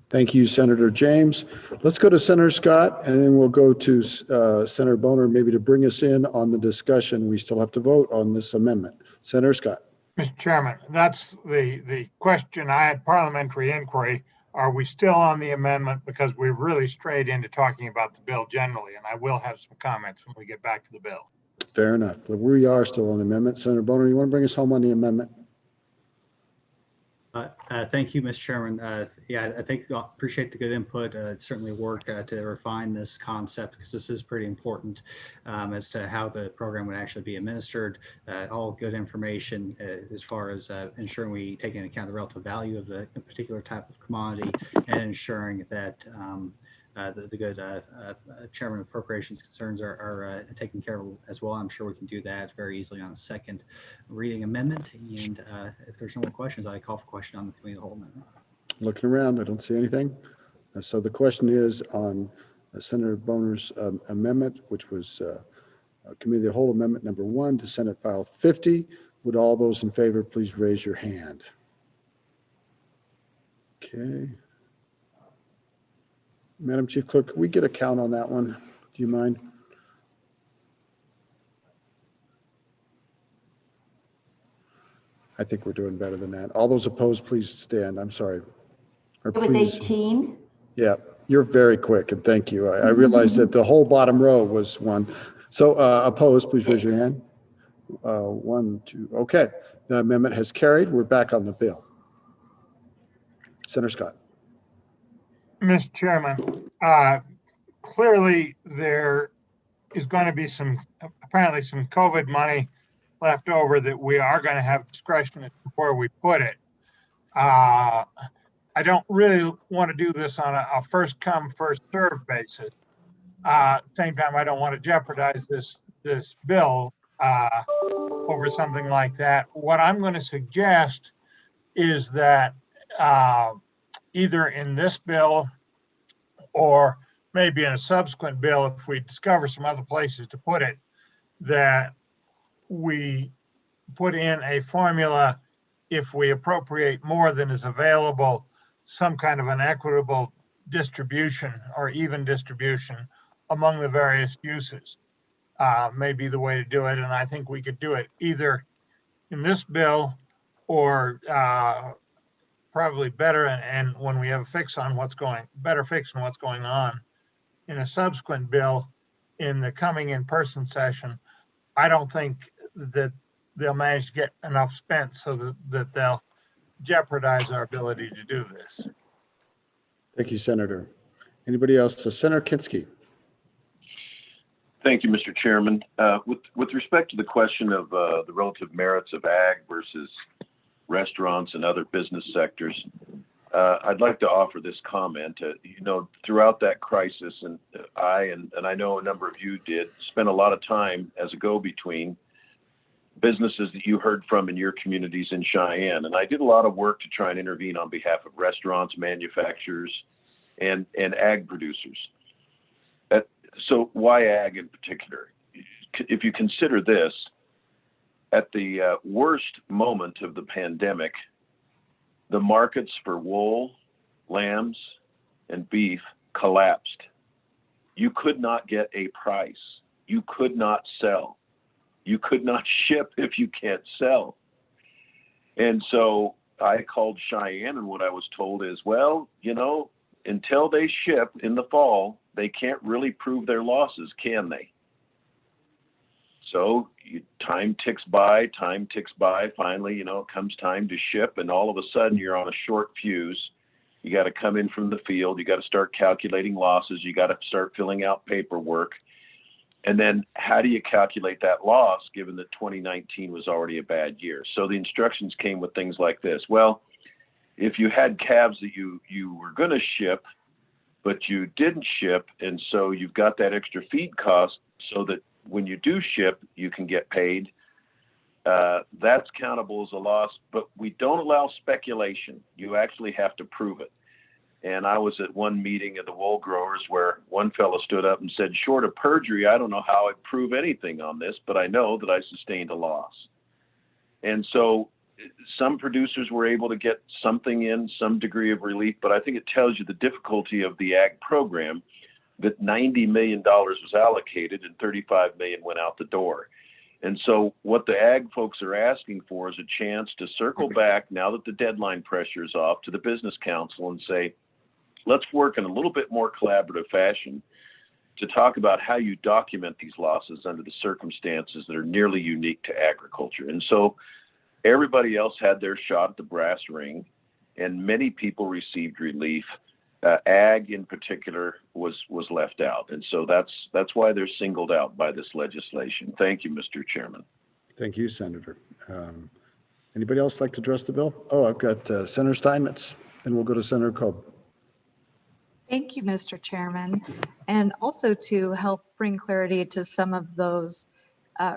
Thank you, Senator James. Let's go to Senator Scott, and then we'll go to Senator Boner, maybe to bring us in on the discussion. We still have to vote on this amendment. Senator Scott. Mr. Chairman, that's the question. I had parliamentary inquiry. Are we still on the amendment? Because we've really strayed into talking about the bill generally, and I will have some comments when we get back to the bill. Fair enough. We are still on the amendment. Senator Boner, you want to bring us home on the amendment? Thank you, Mr. Chairman. Yeah, I think I appreciate the good input. Certainly work to refine this concept because this is pretty important as to how the program would actually be administered. All good information as far as ensuring we take into account the relative value of the particular type of commodity and ensuring that the good Chairman of Appropriations concerns are taken care of as well. I'm sure we can do that very easily on a second reading amendment. And if there's no more questions, I call for question on the committee of the whole amendment. Looking around, I don't see anything. So the question is on Senator Boner's amendment, which was Committee of the Whole Amendment number 1 to Senate File 50. Would all those in favor please raise your hand? Okay. Madam Chief Clerk, could we get a count on that one? Do you mind? I think we're doing better than that. All those opposed, please stand. I'm sorry. Or It was please. 18. Yeah, you're very quick, and thank you. I realized that the whole bottom row was one. So opposed, please raise your hand. 1, 2. Okay, the amendment has carried. We're back on the bill. Senator Scott. Mr. Chairman, clearly there is going to be apparently some COVID money left over that we are going to have discretion as to where we put it. I don't really want to do this on a first come, first served basis. Same time, I don't want to jeopardize this bill over something like that. What I'm going to suggest is that either in this bill or maybe in a subsequent bill, if we discover some other places to put it, that we put in a formula if we appropriate more than is available, some kind of an equitable distribution or even distribution among the various uses may be the way to do it. And I think we could do it either in this bill or probably better, and when we have a fix on what's going on in a subsequent bill in the coming in-person session. I don't think that they'll manage to get enough spent so that they'll jeopardize our ability to do this. Thank you, Senator. Anybody else? So Senator Kinski. Thank you, Mr. Chairman. With respect to the question of the relative merits of ag versus restaurants and other business sectors, I'd like to offer this comment. Throughout that crisis, and I know a number of you did, spend a lot of time as a go-between businesses that you heard from in your communities in Cheyenne. And I did a lot of work to try and intervene on behalf of restaurants, manufacturers, and ag producers. So why ag in particular? If you consider this, at the worst moment of the pandemic, the markets for wool, lambs, and beef collapsed. You could not get a price. You could not sell. You could not ship if you can't sell. And so I called Cheyenne, and what I was told is, well, until they ship in the fall, they can't really prove their losses, can they? So time ticks by. Finally, it comes time to ship, and all of a sudden you're on a short fuse. You got to come in from the field. You got to start calculating losses. You got to start filling out paperwork. And then how do you calculate that loss given that 2019 was already a bad year? So the instructions came with things like this. Well, if you had calves that you were going to ship, but you didn't ship, and so you've got that extra feed cost so that when you do ship, you can get paid, that's countable as a loss, but we don't allow speculation. You actually have to prove it. And I was at one meeting of the wool growers where one fellow stood up and said, short of perjury, I don't know how I'd prove anything on this, but I know that I sustained a loss. And so some producers were able to get something in, some degree of relief, but I think it tells you the difficulty of the ag program, that $90 million was allocated and $35 million went out the door. And so what the ag folks are asking for is a chance to circle back now that the deadline pressure is off to the business council and say, let's work in a little bit more collaborative fashion to talk about how you document these losses under the circumstances that are nearly unique to agriculture. And so everybody else had their shot at the brass ring, and many people received relief. Ag in particular was left out. And so that's why they're singled out by this legislation. Thank you, Mr. Chairman. Thank you, Senator. Anybody else like to address the bill? Oh, I've got Senator Steinmetz, and we'll go to Senator Cobb. Thank you, Mr. Chairman. And also to help bring clarity to some of those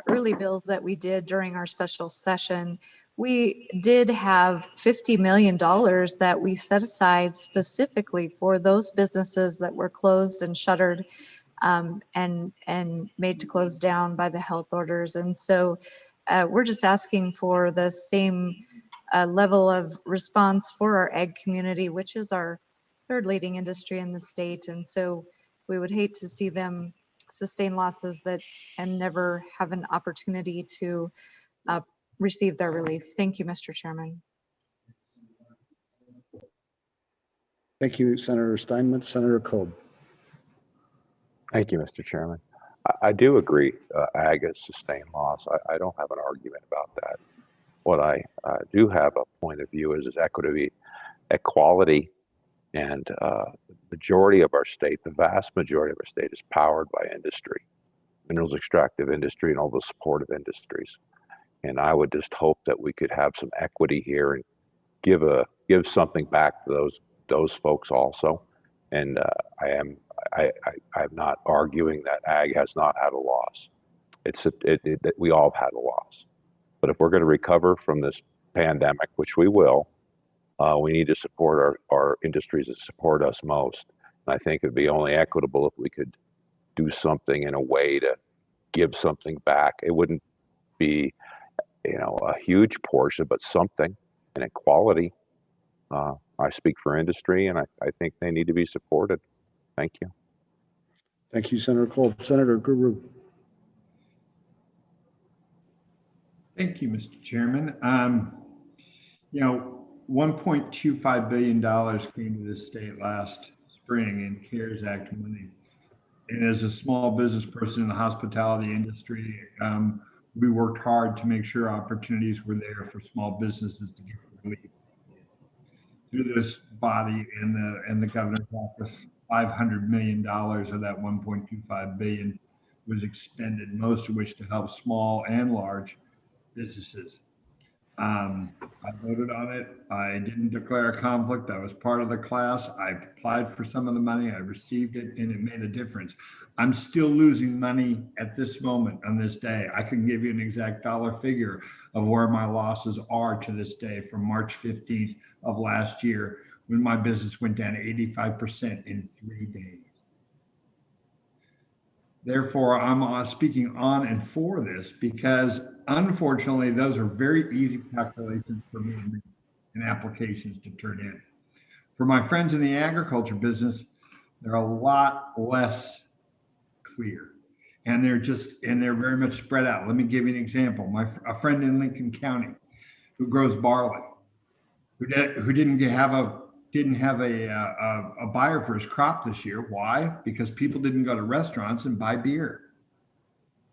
early bills that we did during our special session, we did have $50 million that we set aside specifically for those businesses that were closed and shuttered and made to close down by the health orders. And so we're just asking for the same level of response for our ag community, which is our third leading industry in the state. And so we would hate to see them sustain losses and never have an opportunity to receive their relief. Thank you, Mr. Chairman. Thank you, Senator Steinmetz. Senator Cobb. Thank you, Mr. Chairman. I do agree ag has sustained loss. I don't have an argument about that. What I do have a point of view is equality, and majority of our state, the vast majority of our state is powered by industry, minerals extractive industry and all the supportive industries. And I would just hope that we could have some equity here and give something back to those folks also. And I'm not arguing that ag has not had a loss. We all have had a loss. But if we're going to recover from this pandemic, which we will, we need to support our industries that support us most. And I think it'd be only equitable if we could do something in a way to give something back. It wouldn't be, a huge portion, but something, and equality. I speak for industry, and I think they need to be supported. Thank you. Thank you, Senator Cobb. Senator Guru. Thank you, Mr. Chairman. $1.25 billion came to the state last spring in CARES Act money. And as a small business person in the hospitality industry, we worked hard to make sure opportunities were there for small businesses to get relief. Through this body and the governor's office, $500 million of that $1.25 billion was expended, most of which to help small and large businesses. I voted on it. I didn't declare a conflict. I was part of the class. I applied for some of the money. I received it, and it made a difference. I'm still losing money at this moment on this day. I can give you an exact dollar figure of where my losses are to this day from March 15th of last year, when my business went down 85% in 3 days. Therefore, I'm speaking on and for this because, unfortunately, those are very easy calculations for me and applications to turn in. For my friends in the agriculture business, they're a lot less clear, and they're very much spread out. Let me give you an example. A friend in Lincoln County who grows barley, who didn't have didn't have a buyer for his crop this year. Why? Because people didn't go to restaurants and buy beer.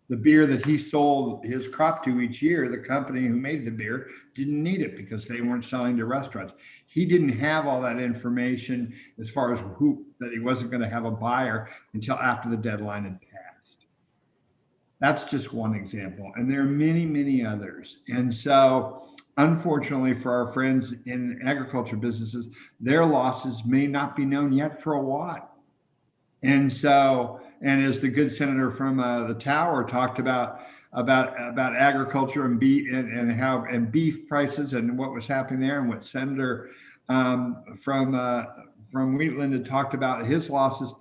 The beer that he sold his crop to each year, the company who made the beer didn't need it because they weren't selling to restaurants. He didn't have all that information as far as that he wasn't going to have a buyer until after the deadline had passed. That's just one example. And there are many, many others. And so unfortunately for our friends in agriculture businesses, their losses may not be known yet for a while. And so, and as the good senator from the Tower talked about agriculture and beef and beef prices and what was happening there, and what Senator from Wheatland had talked about his losses,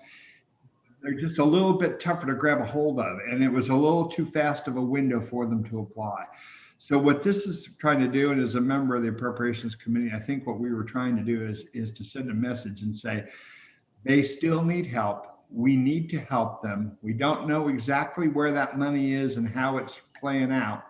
they're just a little bit tougher to grab a hold of, and it was a little too fast of a window for them to apply. So what this is trying to do, and as a member of the Appropriations Committee, I think what we were trying to do is to send a message and say, they still need help. We need to help them. We don't know exactly where that money is and how it's playing out,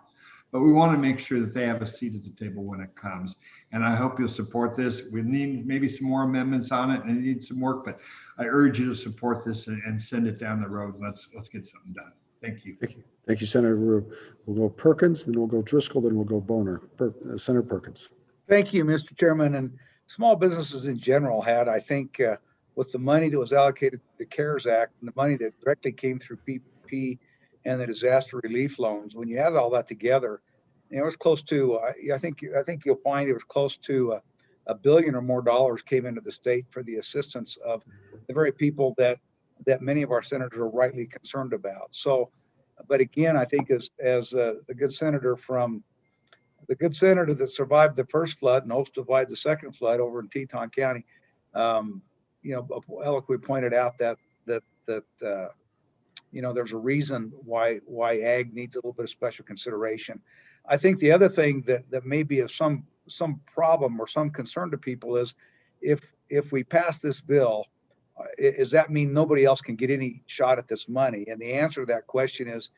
but we want to make sure that they have a seat at the table when it comes. And I hope you'll support this. We need maybe some more amendments on it and it needs some work, but I urge you to support this and send it down the road. Let's get something done. Thank you. Thank you. Thank you, Senator. We'll go Perkins, then we'll go Driscoll, then we'll go Boner. Senator Perkins. Thank you, Mr. Chairman. And small businesses in general had, I think, with the money that was allocated to the CARES Act and the money that directly came through PPP and the disaster relief loans, when you add all that together, it was close to, I think you'll find it was close to $1 billion or more came into the state for the assistance of the very people that many of our senators are rightly concerned about. So, but again, I think as the good senator that survived the first flood and hopes to survive the second flood over in Teton County, eloquently pointed out that there's a reason why ag needs a little bit of special consideration. I think the other thing that may be of some problem or some concern to people is if we pass this bill, does that mean nobody else can get any shot at this money? And the answer to that question is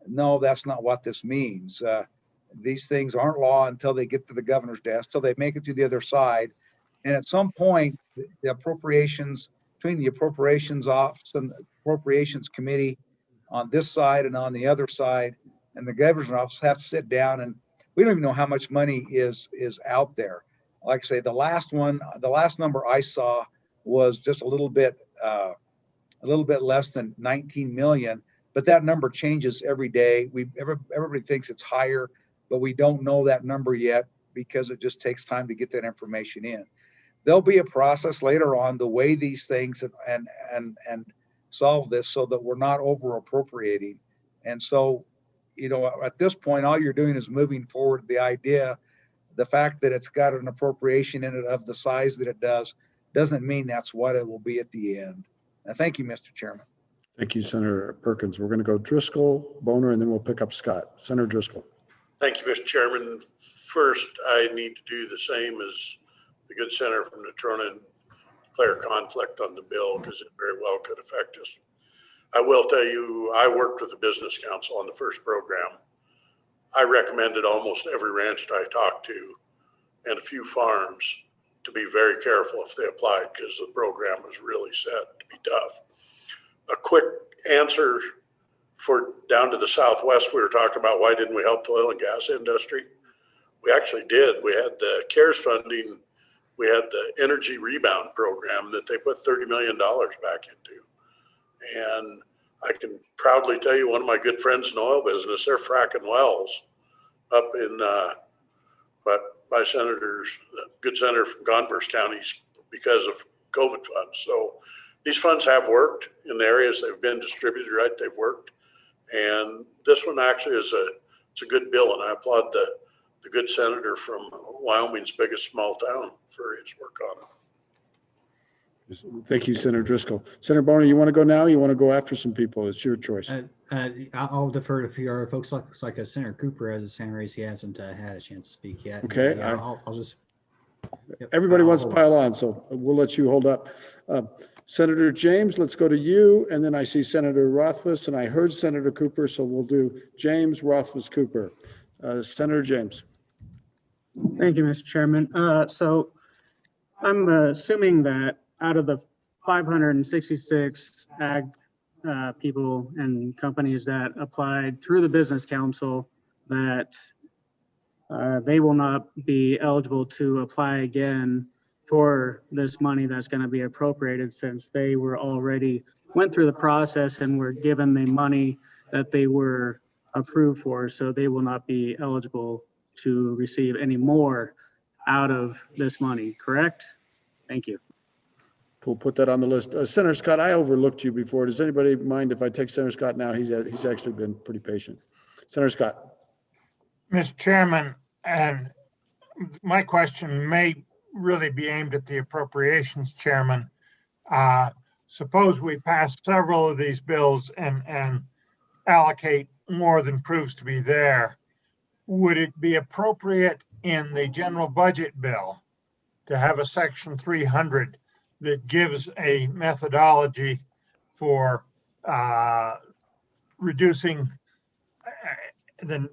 no, that's not what this means. These things aren't law until they get to the governor's desk, till they make it to the other side. And at some point, the appropriations, between the Appropriations Office and the Appropriations Committee on this side and on the other side, and the Governor's Office have to sit down, and we don't even know how much money is out there. Like I say, the last number I saw was just a little bit less than 19 million, but that number changes every day. Everybody thinks it's higher, but we don't know that number yet because it just takes time to get that information in. There'll be a process later on to weigh these things and solve this so that we're not over appropriating. And so, at this point, all you're doing is moving forward the idea. The fact that it's got an appropriation in it of the size that it does doesn't mean that's what it will be at the end. Thank you, Mr. Chairman. Thank you, Senator Perkins. We're going to go Driscoll, Boner, and then we'll pick up Scott. Senator Driscoll. Thank you, Mr. Chairman. First, I need to do the same as the good senator from Natrona and declare conflict on the bill because it very well could affect us. I will tell you, I worked with the Business Council on the first program. I recommended almost every ranch that I talked to and a few farms to be very careful if they applied because the program was really set to be tough. A quick answer for down to the Southwest, we were talking about why didn't we help the oil and gas industry? We actually did. We had the CARES funding. We had the Energy Rebound Program that they put $30 million back into. And I can proudly tell you one of my good friends in the oil business, they're fracking wells up in, but my senators, good senator from Converse County because of COVID funds. So these funds have worked in the areas they've been distributed, right? They've worked. And this one actually is it's a good bill. And I applaud the good senator from Wyoming's biggest small town for his work on it. Thank you, Senator Driscoll. Senator Boner, you want to go now? Or you want to go after some people? It's your choice. I'll defer to a few other folks. Looks like Senator Cooper has his hand raised. He hasn't had a chance to speak yet. Okay. Yeah, I'll just. Yep, everybody wants to pile on, so we'll let you hold up. Senator James, let's go to you. And then I see Senator Rothfuss, and I heard Senator Cooper, so we'll do James, Rothfuss, Cooper. Senator James. Thank you, Mr. Chairman. So I'm assuming that out of the 566 ag people and companies that applied through the Business Council, that they will not be eligible to apply again for this money that's going to be appropriated, since they were already went through the process and were given the money that they were approved for. So they will not be eligible to receive any more out of this money, correct? Thank you. We'll put that on the list. Senator Scott, I overlooked you before. Does anybody mind if I take Senator Scott now? He's actually been pretty patient. Senator Scott. Mr. Chairman, and my question may really be aimed at the Appropriations Chairman. Suppose we pass several of these bills and allocate more than proves to be there. Would it be appropriate in the general budget bill to have a section 300 that gives a methodology for reducing the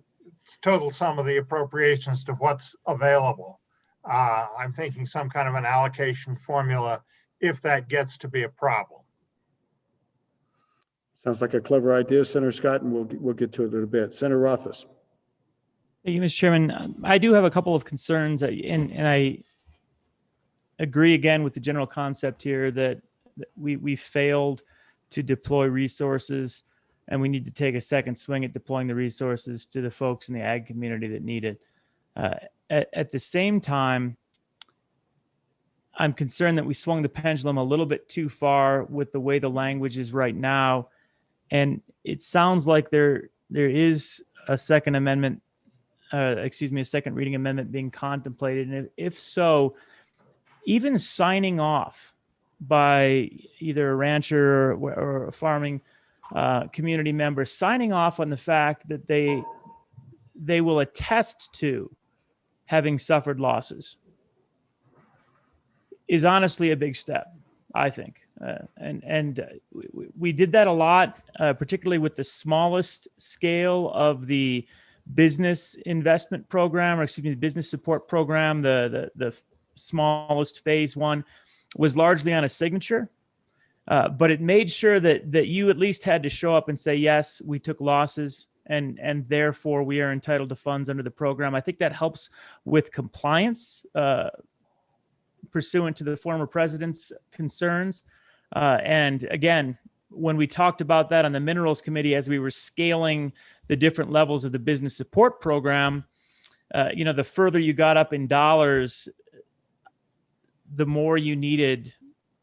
total sum of the appropriations to what's available? I'm thinking some kind of an allocation formula if that gets to be a problem. Sounds like a clever idea, Senator Scott, and we'll get to it in a bit. Senator Rothfuss. Thank you, Mr. Chairman. I do have a couple of concerns, and I agree again with the general concept here that we failed to deploy resources, and we need to take a second swing at deploying the resources to the folks in the ag community that need it. At the same time, I'm concerned that we swung the pendulum a little bit too far with the way the language is right now. And it sounds like there is a second amendment, a second reading amendment being contemplated. And if so, even signing off by either a rancher or a farming community member, signing off on the fact that they will attest to having suffered losses, is honestly a big step, I think. We did that a lot, particularly with the smallest scale of the business investment program, or excuse me, the business support program. The smallest phase one was largely on a signature, but it made sure that you at least had to show up and say, yes, we took losses, and therefore we are entitled to funds under the program. I think that helps with compliance, pursuant to the former president's concerns. And again, when we talked about that on the Minerals Committee, as we were scaling the different levels of the business support program, the further you got up in dollars, the more you needed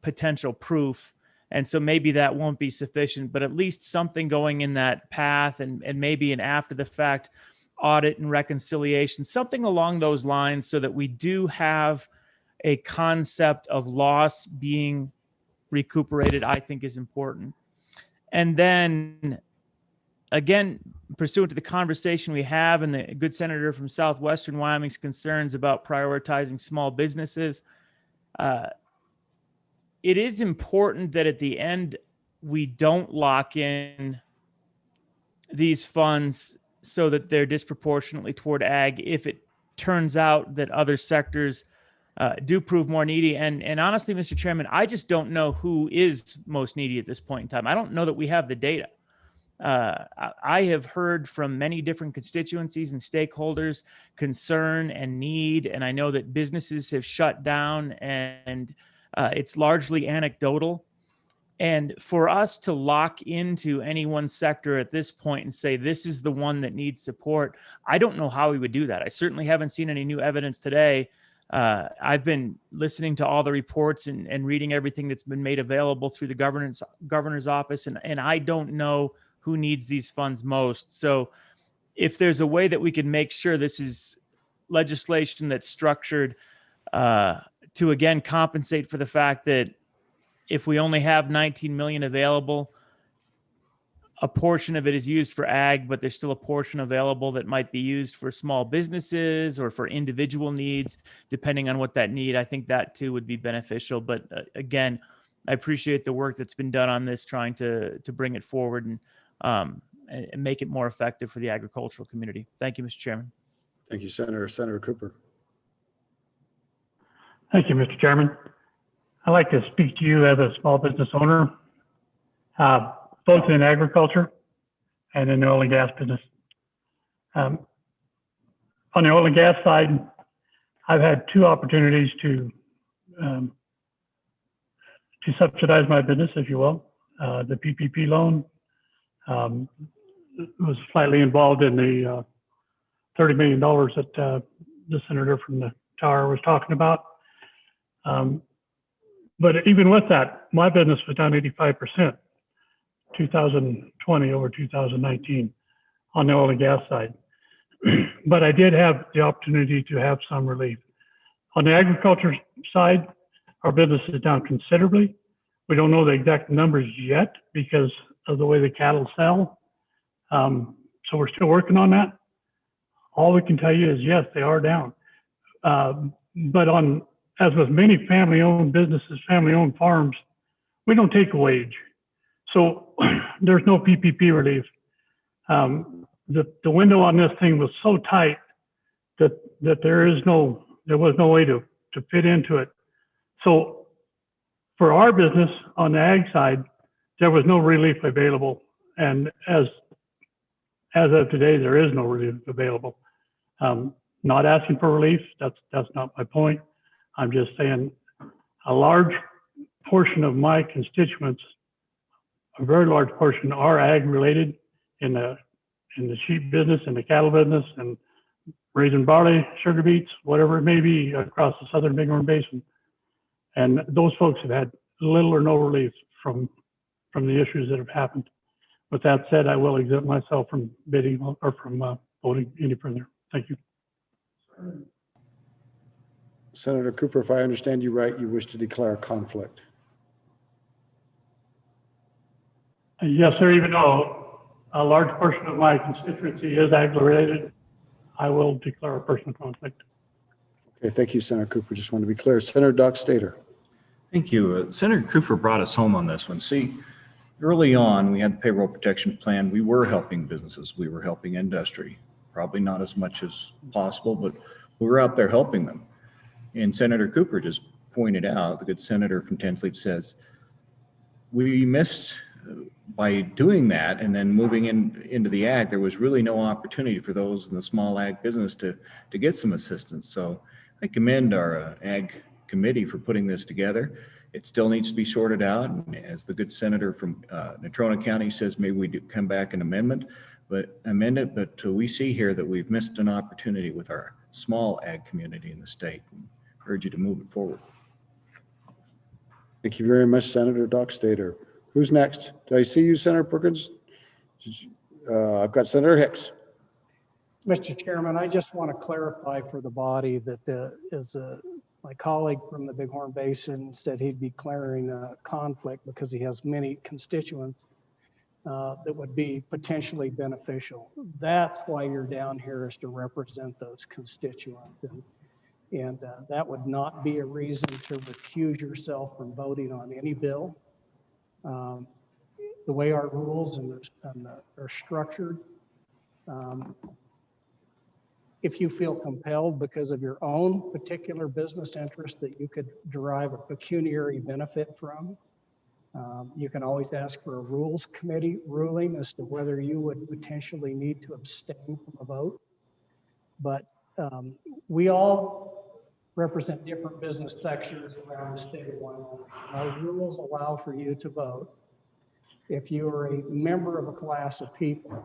potential proof. And so maybe that won't be sufficient, but at least something going in that path, and maybe an after the fact audit and reconciliation, something along those lines, so that we do have a concept of loss being recuperated, I think is important. And then again, pursuant to the conversation we have and the good senator from Southwestern Wyoming's concerns about prioritizing small businesses, it is important that at the end, we don't lock in these funds so that they're disproportionately toward ag if it turns out that other sectors do prove more needy. And honestly, Mr. Chairman, I just don't know who is most needy at this point in time. I don't know that we have the data. I have heard from many different constituencies and stakeholders concern and need, and I know that businesses have shut down, and it's largely anecdotal. And for us to lock into any one sector at this point and say, this is the one that needs support, I don't know how we would do that. I certainly haven't seen any new evidence today. I've been listening to all the reports and reading everything that's been made available through the governor's office, and I don't know who needs these funds most. So if there's a way that we can make sure this is legislation that's structured to, again, compensate for the fact that if we only have 19 million available, a portion of it is used for ag, but there's still a portion available that might be used for small businesses or for individual needs, depending on what that need. I think that too would be beneficial. But again, I appreciate the work that's been done on this, trying to bring it forward and make it more effective for the agricultural community. Thank you, Mr. Chairman. Thank you, Senator. Senator Cooper. Thank you, Mr. Chairman. I'd like to speak to you as a small business owner, both in agriculture and in the oil and gas business. On the oil and gas side, I've had two opportunities to subsidize my business, if you will. The PPP loan was slightly involved in the $30 million that the senator from the tower was talking about. But even with that, my business was down 85%, 2020 over 2019 on the oil and gas side. But I did have the opportunity to have some relief. On the agriculture side, our business is down considerably. We don't know the exact numbers yet because of the way the cattle sell. So we're still working on that. All we can tell you is, yes, they are down. But as with many family-owned businesses, family-owned farms, we don't take a wage. So there's no PPP relief. The window on this thing was so tight that there was no way to fit into it. So for our business on the ag side, there was no relief available. And as of today, there is no relief available. Not asking for relief, that's not my point. I'm just saying a large portion of my constituents, a very large portion, are ag related in the sheep business, in the cattle business, and raising barley, sugar beets, whatever it may be across the southern Bighorn Basin. And those folks have had little or no relief from the issues that have happened. With that said, I will exempt myself from bidding or from voting any further. Thank you. Senator Cooper, if I understand you right, you wish to declare a conflict. Yes, sir. Even though a large portion of my constituency is ag related, I will declare a personal conflict. Okay, thank you, Senator Cooper. Just want to be clear. Senator Doc Stater. Thank you. Senator Cooper brought us home on this one. See, early on, we had the payroll protection plan. We were helping businesses. We were helping industry. Probably not as much as possible, but we were out there helping them. And Senator Cooper just pointed out, the good senator from Tensleep says, we missed by doing that and then moving into the ag, there was really no opportunity for those in the small ag business to get some assistance. So I commend our ag committee for putting this together. It still needs to be sorted out. And as the good senator from Natrona County says, maybe we do come back and amend it, but we see here that we've missed an opportunity with our small ag community in the state. I urge you to move it forward. Thank you very much, Senator Doc Stater. Who's next? Did I see you, Senator Perkins? I've got Senator Hicks. Mr. Chairman, I just want to clarify for the body that my colleague from the Bighorn Basin said he'd be declaring a conflict because he has many constituents that would be potentially beneficial. That's why you're down here, is to represent those constituents. And that would not be a reason to recuse yourself from voting on any bill. The way our rules are structured, if you feel compelled because of your own particular business interest that you could derive a pecuniary benefit from, you can always ask for a rules committee ruling as to whether you would potentially need to abstain from a vote. But we all represent different business sections around the state of Wyoming. Our rules allow for you to vote. If you are a member of a class of people,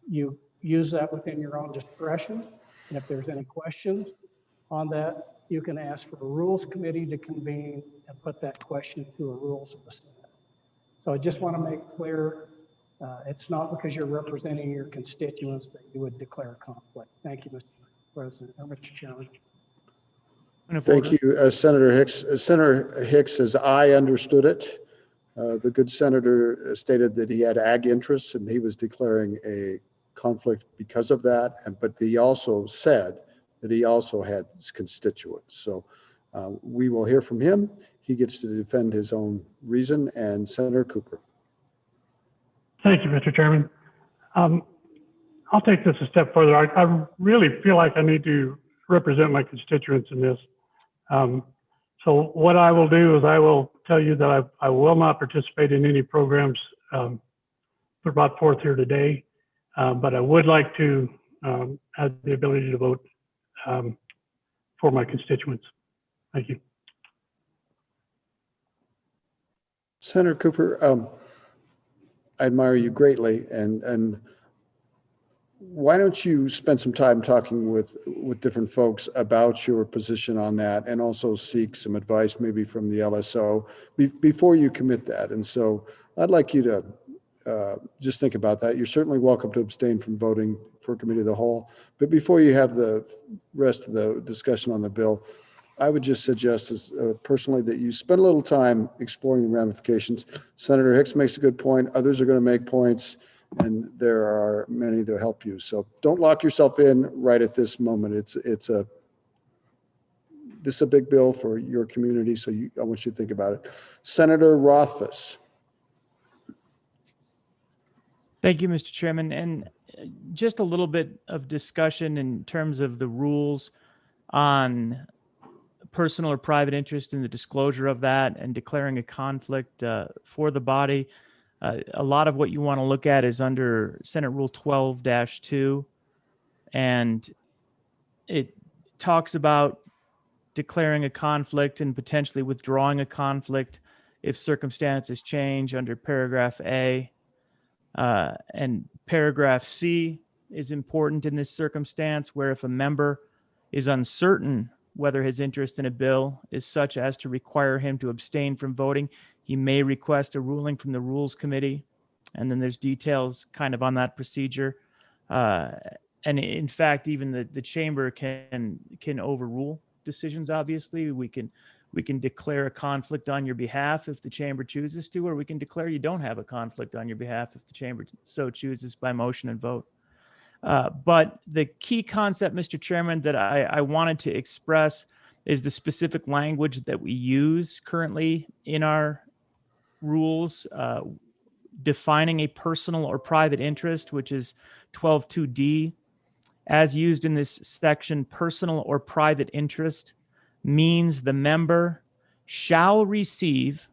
you use that within your own discretion. And if there's any questions on that, you can ask for a rules committee to convene and put that question to a rules of the Senate. So I just want to make clear, it's not because you're representing your constituents that you would declare a conflict. Thank you, Mr. President, or Mr. Chairman. Thank you, Senator Hicks. Senator Hicks, as I understood it, the good senator stated that he had ag interests and he was declaring a conflict because of that. But he also said that he also had constituents. So we will hear from him. He gets to defend his own reason. And Senator Cooper. Thank you, Mr. Chairman. I'll take this a step further. I really feel like I need to represent my constituents in this. So what I will do is I will tell you that I will not participate in any programs for brought forth here today, but I would like to have the ability to vote for my constituents. Thank you. Senator Cooper, I admire you greatly, and why don't you spend some time talking with different folks about your position on that, and also seek some advice maybe from the LSO before you commit that. And so I'd like you to just think about that. You're certainly welcome to abstain from voting for committee of the whole, but before you have the rest of the discussion on the bill, I would just suggest personally that you spend a little time exploring the ramifications. Senator Hicks makes a good point. Others are going to make points, and there are many that help you. So don't lock yourself in right at this moment. This is a big bill for your community, so I want you to think about it. Senator Rothfuss. Thank you, Mr. Chairman. And just a little bit of discussion in terms of the rules on personal or private interest in the disclosure of that and declaring a conflict for the body. A lot of what you want to look at is under Senate Rule 12-2, and it talks about declaring a conflict and potentially withdrawing a conflict if circumstances change under paragraph A. And paragraph C is important in this circumstance, where if a member is uncertain whether his interest in a bill is such as to require him to abstain from voting, he may request a ruling from the Rules Committee. And then there's details kind of on that procedure. And in fact, even the chamber can overrule decisions. Obviously, we can declare a conflict on your behalf if the chamber chooses to, or we can declare you don't have a conflict on your behalf if the chamber so chooses by motion and vote. But the key concept, Mr. Chairman, that I wanted to express is the specific language that we use currently in our rules, defining a personal or private interest, which is 12.2D. As used in this section, personal or private interest means the member shall receive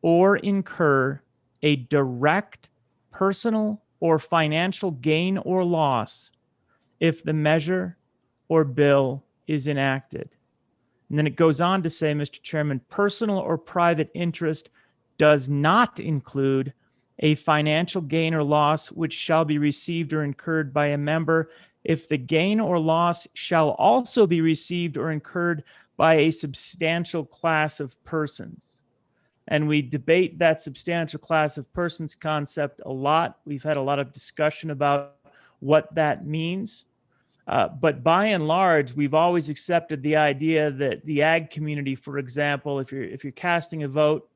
or incur a direct personal or financial gain or loss if the measure or bill is enacted. And then it goes on to say, Mr. Chairman, personal or private interest does not include a financial gain or loss which shall be received or incurred by a member if the gain or loss shall also be received or incurred by a substantial class of persons. And we debate that substantial class of persons concept a lot. We've had a lot of discussion about what that means. But by and large, we've always accepted the idea that the ag community, for example, if you're casting a vote,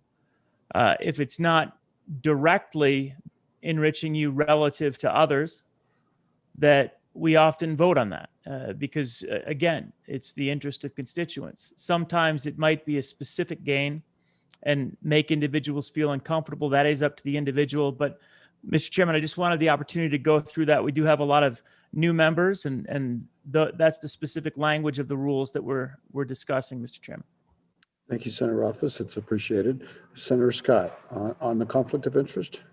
if it's not directly enriching you relative to others, that we often vote on that because, again, it's the interest of constituents. Sometimes it might be a specific gain and make individuals feel uncomfortable. That is up to the individual. But, Mr. Chairman, I just wanted the opportunity to go through that. We do have a lot of new members, and that's the specific language of the rules that we're discussing, Mr. Chairman. Thank you, Senator Rothfuss. It's appreciated. Senator Scott, on the conflict of interest.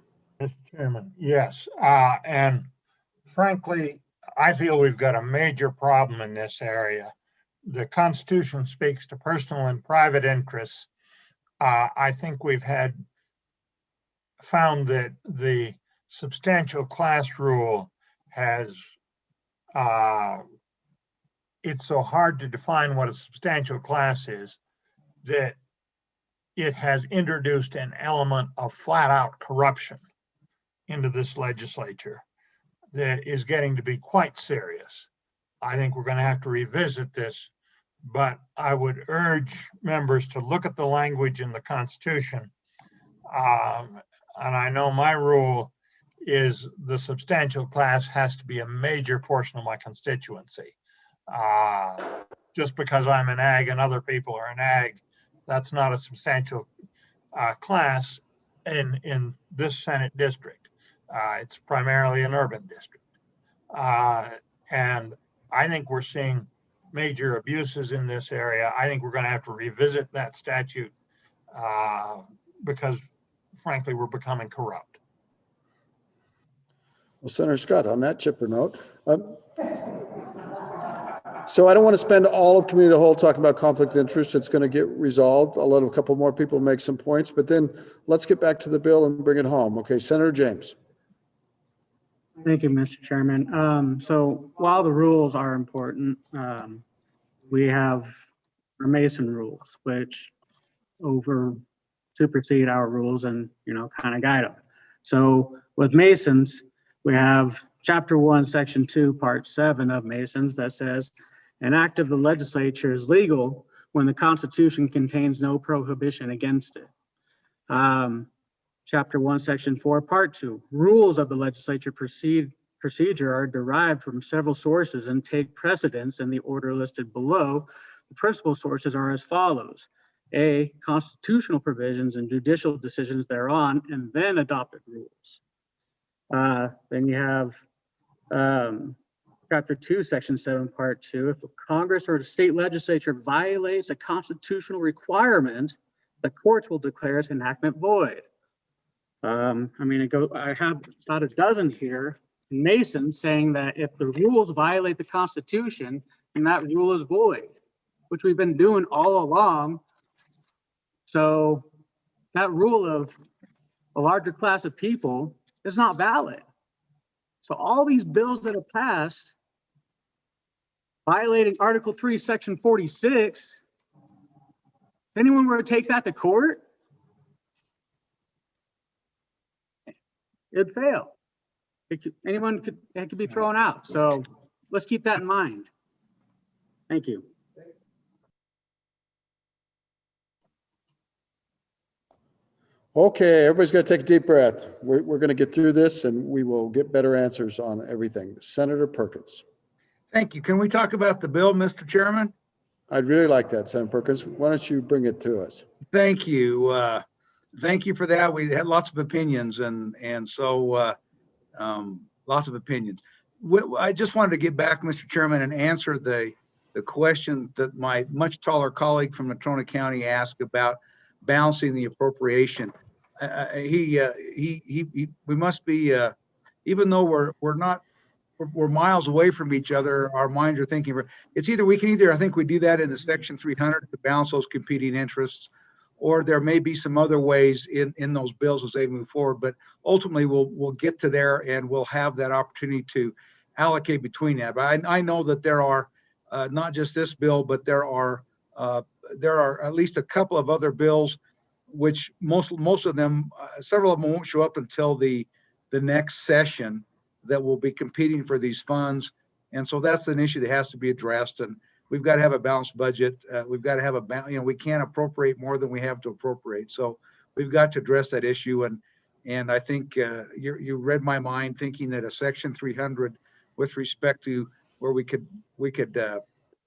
Mr. Chairman, yes. And frankly, I feel we've got a major problem in this area. The Constitution speaks to personal and private interests. I think we've found that the substantial class rule has, it's so hard to define what a substantial class is that it has introduced an element of flat out corruption into this legislature that is getting to be quite serious. I think we're going to have to revisit this, but I would urge members to look at the language in the Constitution. And I know my rule is the substantial class has to be a major portion of my constituency. Just because I'm an ag and other people are an ag, that's not a substantial class in this Senate district. It's primarily an urban district. And I think we're seeing major abuses in this area, I think we're going to have to revisit that statute because frankly, we're becoming corrupt. Well, Senator Scott, on that chipper note, so I don't want to spend all of committee of the whole talking about conflict of interest. It's going to get resolved. I'll let a couple more people make some points, but then let's get back to the bill and bring it home. Okay, Senator James. Thank you, Mr. Chairman. So while the rules are important, we have our Mason rules, which supersede our rules and, kind of guide them. So with Masons, we have Chapter 1, Section 2, Part 7 of Masons that says, an act of the legislature is legal when the Constitution contains no prohibition against it. Chapter 1, Section 4, Part 2, rules of the legislature procedure are derived from several sources and take precedence in the order listed below. The principal sources are as follows: A, constitutional provisions and judicial decisions thereon, and then adopted rules. Then you have Chapter 2, Section 7, Part 2. If the Congress or the state legislature violates a constitutional requirement, the courts will declare its enactment void. I have about a dozen here in Mason saying that if the rules violate the Constitution, then that rule is void, which we've been doing all along. So that rule of a larger class of people is not valid. So all these bills that have passed violating Article 3, Section 46, if anyone were to take that to court, it'd fail. It could be thrown out. So let's keep that in mind. Thank you. Okay, everybody's got to take a deep breath. We're going to get through this and we will get better answers on everything. Senator Perkins. Thank you. Can we talk about the bill, Mr. Chairman? I'd really like that, Senator Perkins. Why don't you bring it to us? Thank you. Thank you for that. We had lots of opinions and so lots of opinions. I just wanted to get back, Mr. Chairman, and answer the question that my much taller colleague from Natrona County asked about balancing the appropriation. We must be, even though we're miles away from each other, our minds are thinking. It's either I think we do that in the Section 300 to balance those competing interests, or there may be some other ways in those bills as they move forward. But ultimately, we'll get to there and we'll have that opportunity to allocate between that. But I know that there are not just this bill, but there are at least a couple of other bills, which most of them, several of them won't show up until the next session, that will be competing for these funds. And so that's an issue that has to be addressed. And we've got to have a balanced budget. We've got to have we can't appropriate more than we have to appropriate. So we've got to address that issue. And I think you read my mind thinking that a Section 300 with respect to where we could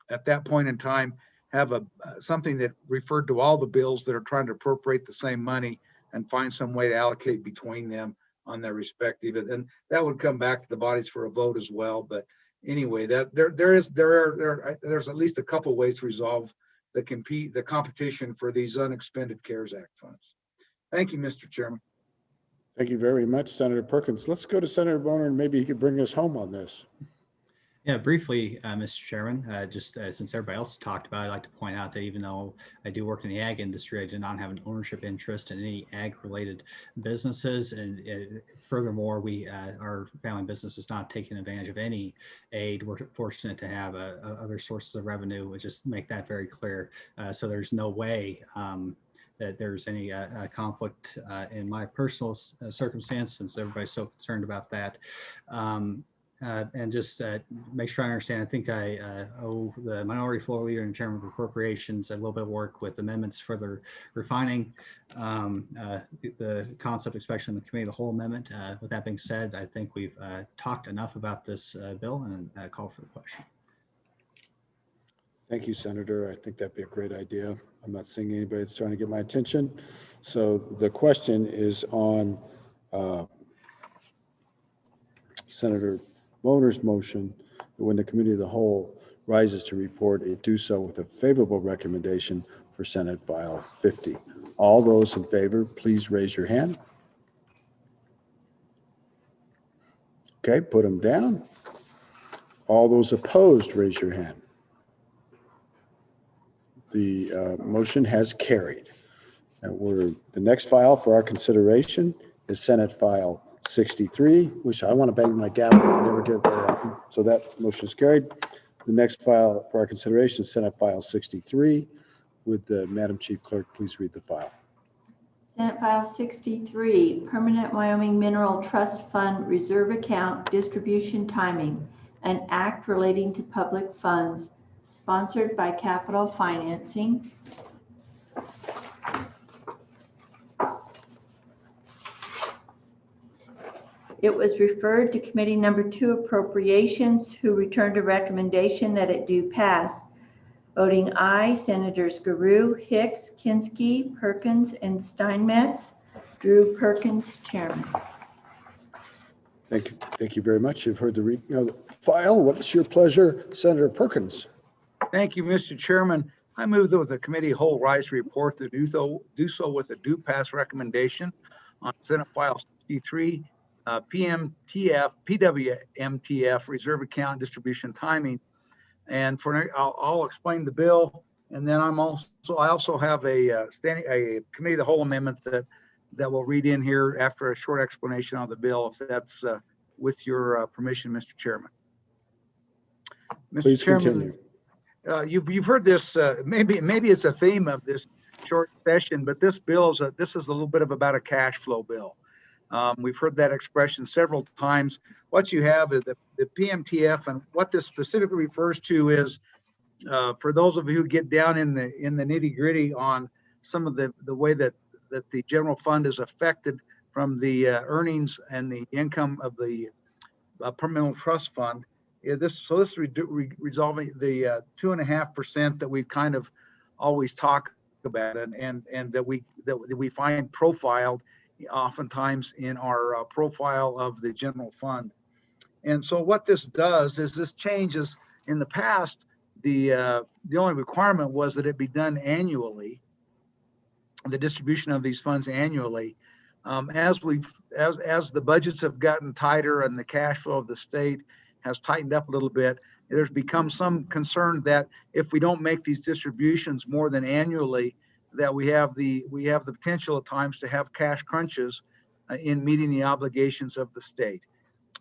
at that point in time have something that referred to all the bills that are trying to appropriate the same money and find some way to allocate between them on their respective, and that would come back to the bodies for a vote as well. But anyway, that there's at least a couple ways to resolve the competition for these unexpended CARES Act funds. Thank you, Mr. Chairman. Thank you very much, Senator Perkins. Let's go to Senator Boner and maybe he could bring us home on this. Yeah, briefly, Mr. Chairman, since everybody else talked about it, I'd like to point out that even though I do work in the ag industry, I do not have an ownership interest in any ag-related businesses. And furthermore, our family business is not taking advantage of any aid. We're fortunate to have other sources of revenue, which just make that very clear. So there's no way that there's any conflict in my personal circumstance, since everybody's so concerned about that. And just make sure I understand, I think I owe the minority floor leader and chairman of appropriations a little bit of work with amendments further refining the concept, especially in the committee of the whole amendment. With that being said, I think we've talked enough about this bill, and call for the question. Thank you, Senator. I think that'd be a great idea. I'm not seeing anybody that's trying to get my attention. So the question is on Senator Boner's motion, when the committee of the whole rises to report, it do so with a favorable recommendation for Senate File 50. All those in favor, please raise your hand. Okay, put them down. All those opposed, raise your hand. The motion has carried. And the next file for our consideration is Senate File 63, which I want to bang my gavel. I never do it very often. So that motion is carried. The next file for our consideration is Senate File 63. Would the Madam Chief Clerk please read the file? Senate File 63, Permanent Wyoming Mineral Trust Fund Reserve Account Distribution Timing, an act relating to public funds, sponsored by Capital Financing. It was referred to Committee Number 2 Appropriations, who returned a recommendation that it do pass. Voting aye, Senators Garou, Hicks, Kinski, Perkins, and Steinmetz. Drew Perkins, Chairman. Thank you. Thank you very much. You've heard the reading of the file. What is your pleasure, Senator Perkins? Thank you, Mr. Chairman. I move that with the committee whole rise report to do so with a do pass recommendation on Senate File 63, PWMTF Reserve Account Distribution Timing. And I'll explain the bill, and then I also have a committee of the whole amendment that will read in here after a short explanation on the bill, if that's with your permission, Mr. Chairman. Mr. Please Chairman, continue. you've heard this. Maybe it's a theme of this short session, but this bill is a little bit about a cash flow bill. We've heard that expression several times. What you have is the PMTF, and what this specifically refers to is, for those of you who get down in the nitty gritty on some of the way that the general fund is affected from the earnings and the income of the permanent trust fund. This is resolving the 2.5% that we've kind of always talk about, and that we find profiled oftentimes in our profile of the general fund. And so what this does is this changes. In the past, the only requirement was that it be done annually, the distribution of these funds annually. As the budgets have gotten tighter and the cash flow of the state has tightened up a little bit, there's become some concern that if we don't make these distributions more than annually, that we have the potential at times to have cash crunches in meeting the obligations of the state.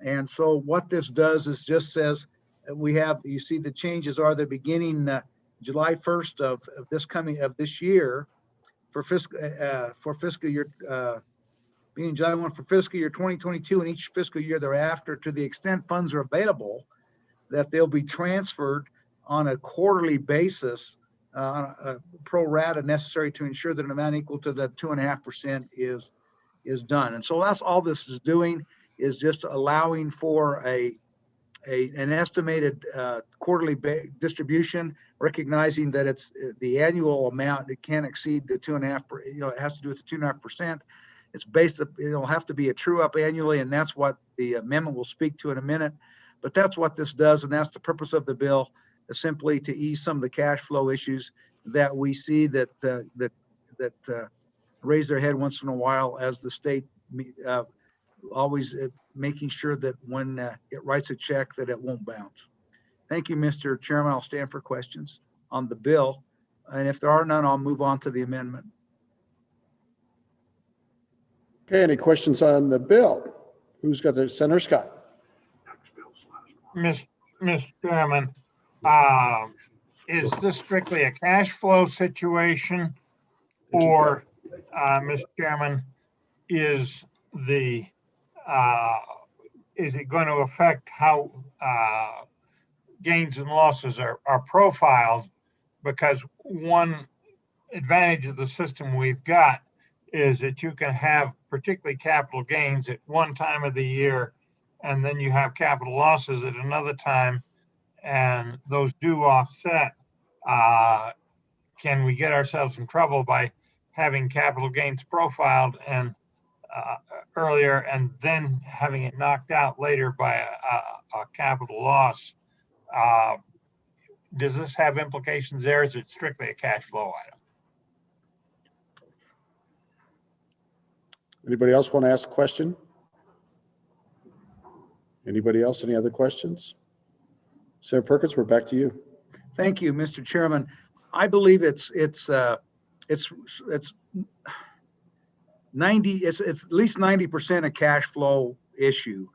And so what this does is just says you see the changes are the beginning July 1st of this year for fiscal year being July 1 for fiscal year 2022, and each fiscal year thereafter, to the extent funds are available, that they'll be transferred on a quarterly basis, pro rata necessary to ensure that an amount equal to the 2.5% is done. And so that's all this is doing, is just allowing for an estimated quarterly distribution, recognizing that it's the annual amount. It can't exceed the 2.5%. It has to do with the 2.5%. It's based. It'll have to be a true up annually, and that's what the amendment will speak to in a minute. But that's what this does, and that's the purpose of the bill, is simply to ease some of the cash flow issues that we see that raise their head once in a while, as the state always making sure that when it writes a check that it won't bounce. Thank you, Mr. Chairman. I'll stand for questions on the bill, and if there are none, I'll move on to the amendment. Okay, any questions on the bill? Who's got the Senator Scott? Mr. Chairman, is this strictly a cash flow situation, or, Mr. Chairman, is it going to affect how gains and losses are profiled? Because one advantage of the system we've got is that you can have particularly capital gains at one time of the year, and then you have capital losses at another time, and those do offset. Can we get ourselves in trouble by having capital gains profiled and earlier, and then having it knocked out later by a capital loss? does this have implications there? Is it strictly a cash flow item? Anybody else want to ask a question? Anybody else? Any other questions? Senator Perkins, we're back to you. Thank you, Mr. Chairman. I believe it's 90, it's at least 90% a cash flow issue.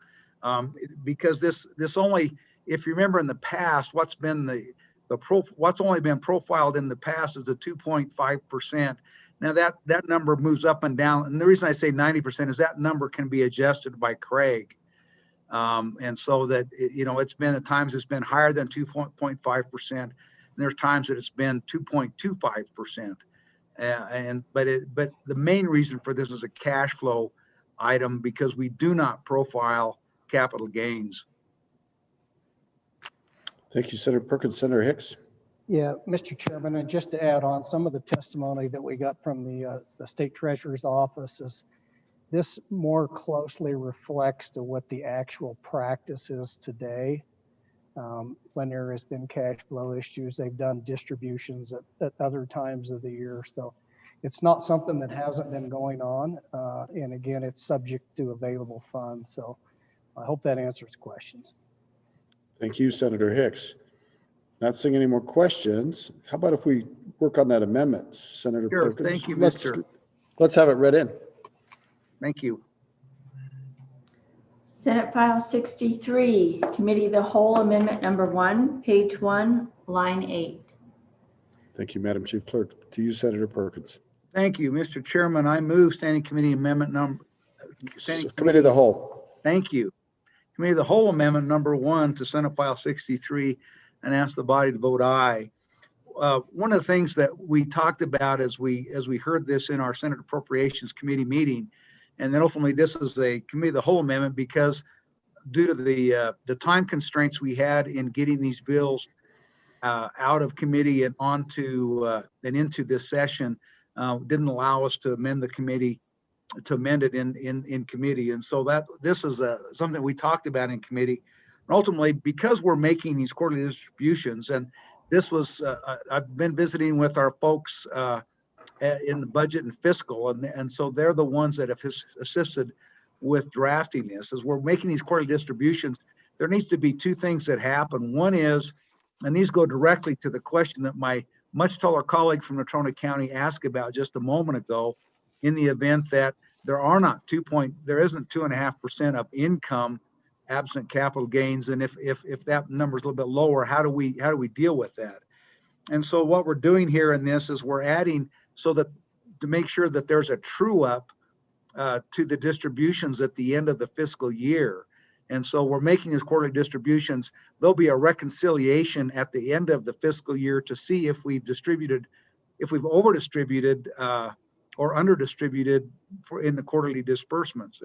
Because this only, if you remember in the past, what's only been profiled in the past is the 2.5%. Now that number moves up and down. And the reason I say 90% is that number can be adjusted by Craig. And so that, it's been at times it's been higher than 2.5%. And there's times that it's been 2.25%. But the main reason for this is a cash flow item because we do not profile capital gains. Thank you, Senator Perkins. Senator Hicks. Yeah, Mr. Chairman, and just to add on, some of the testimony that we got from the state treasurer's office is this more closely reflects to what the actual practice is today. When there has been cash flow issues, they've done distributions at other times of the year. So it's not something that hasn't been going on. And again, it's subject to available funds. So I hope that answers questions. Thank you, Senator Hicks. Not seeing any more questions. How about if we work on that amendment, Senator Sure, Perkins? thank you, Mr. Let's have it read in. Thank you. Senate File 63, Committee of the Whole Amendment Number 1, page 1, line 8. Thank you, Madam Chief Clerk. To you, Senator Perkins. Thank you, Mr. Chairman. I move Standing Committee Amendment number. Committee of the Whole. Thank you. Committee of the Whole Amendment Number 1 to Senate File 63 and ask the body to vote aye. One of the things that we talked about as we heard this in our Senate Appropriations Committee meeting, and then ultimately this is a Committee of the Whole Amendment because due to the time constraints we had in getting these bills out of committee and onto and into this session, didn't allow us to amend the committee, to amend it in committee. And so that this is something we talked about in committee. And ultimately, because we're making these quarterly distributions, and this was, I've been visiting with our folks in the budget and fiscal, and so they're the ones that have assisted with drafting this. As we're making these quarterly distributions, there needs to be two things that happen. One is, and these go directly to the question that my much taller colleague from Natrona County asked about just a moment ago, in the event that there isn't 2.5% of income absent capital gains, and if that number is a little bit lower, how do we deal with that? And so what we're doing here in this is we're adding so that to make sure that there's a true up to the distributions at the end of the fiscal year. And so we're making these quarterly distributions. There'll be a reconciliation at the end of the fiscal year to see if we've over distributed or under distributed in the quarterly disbursements,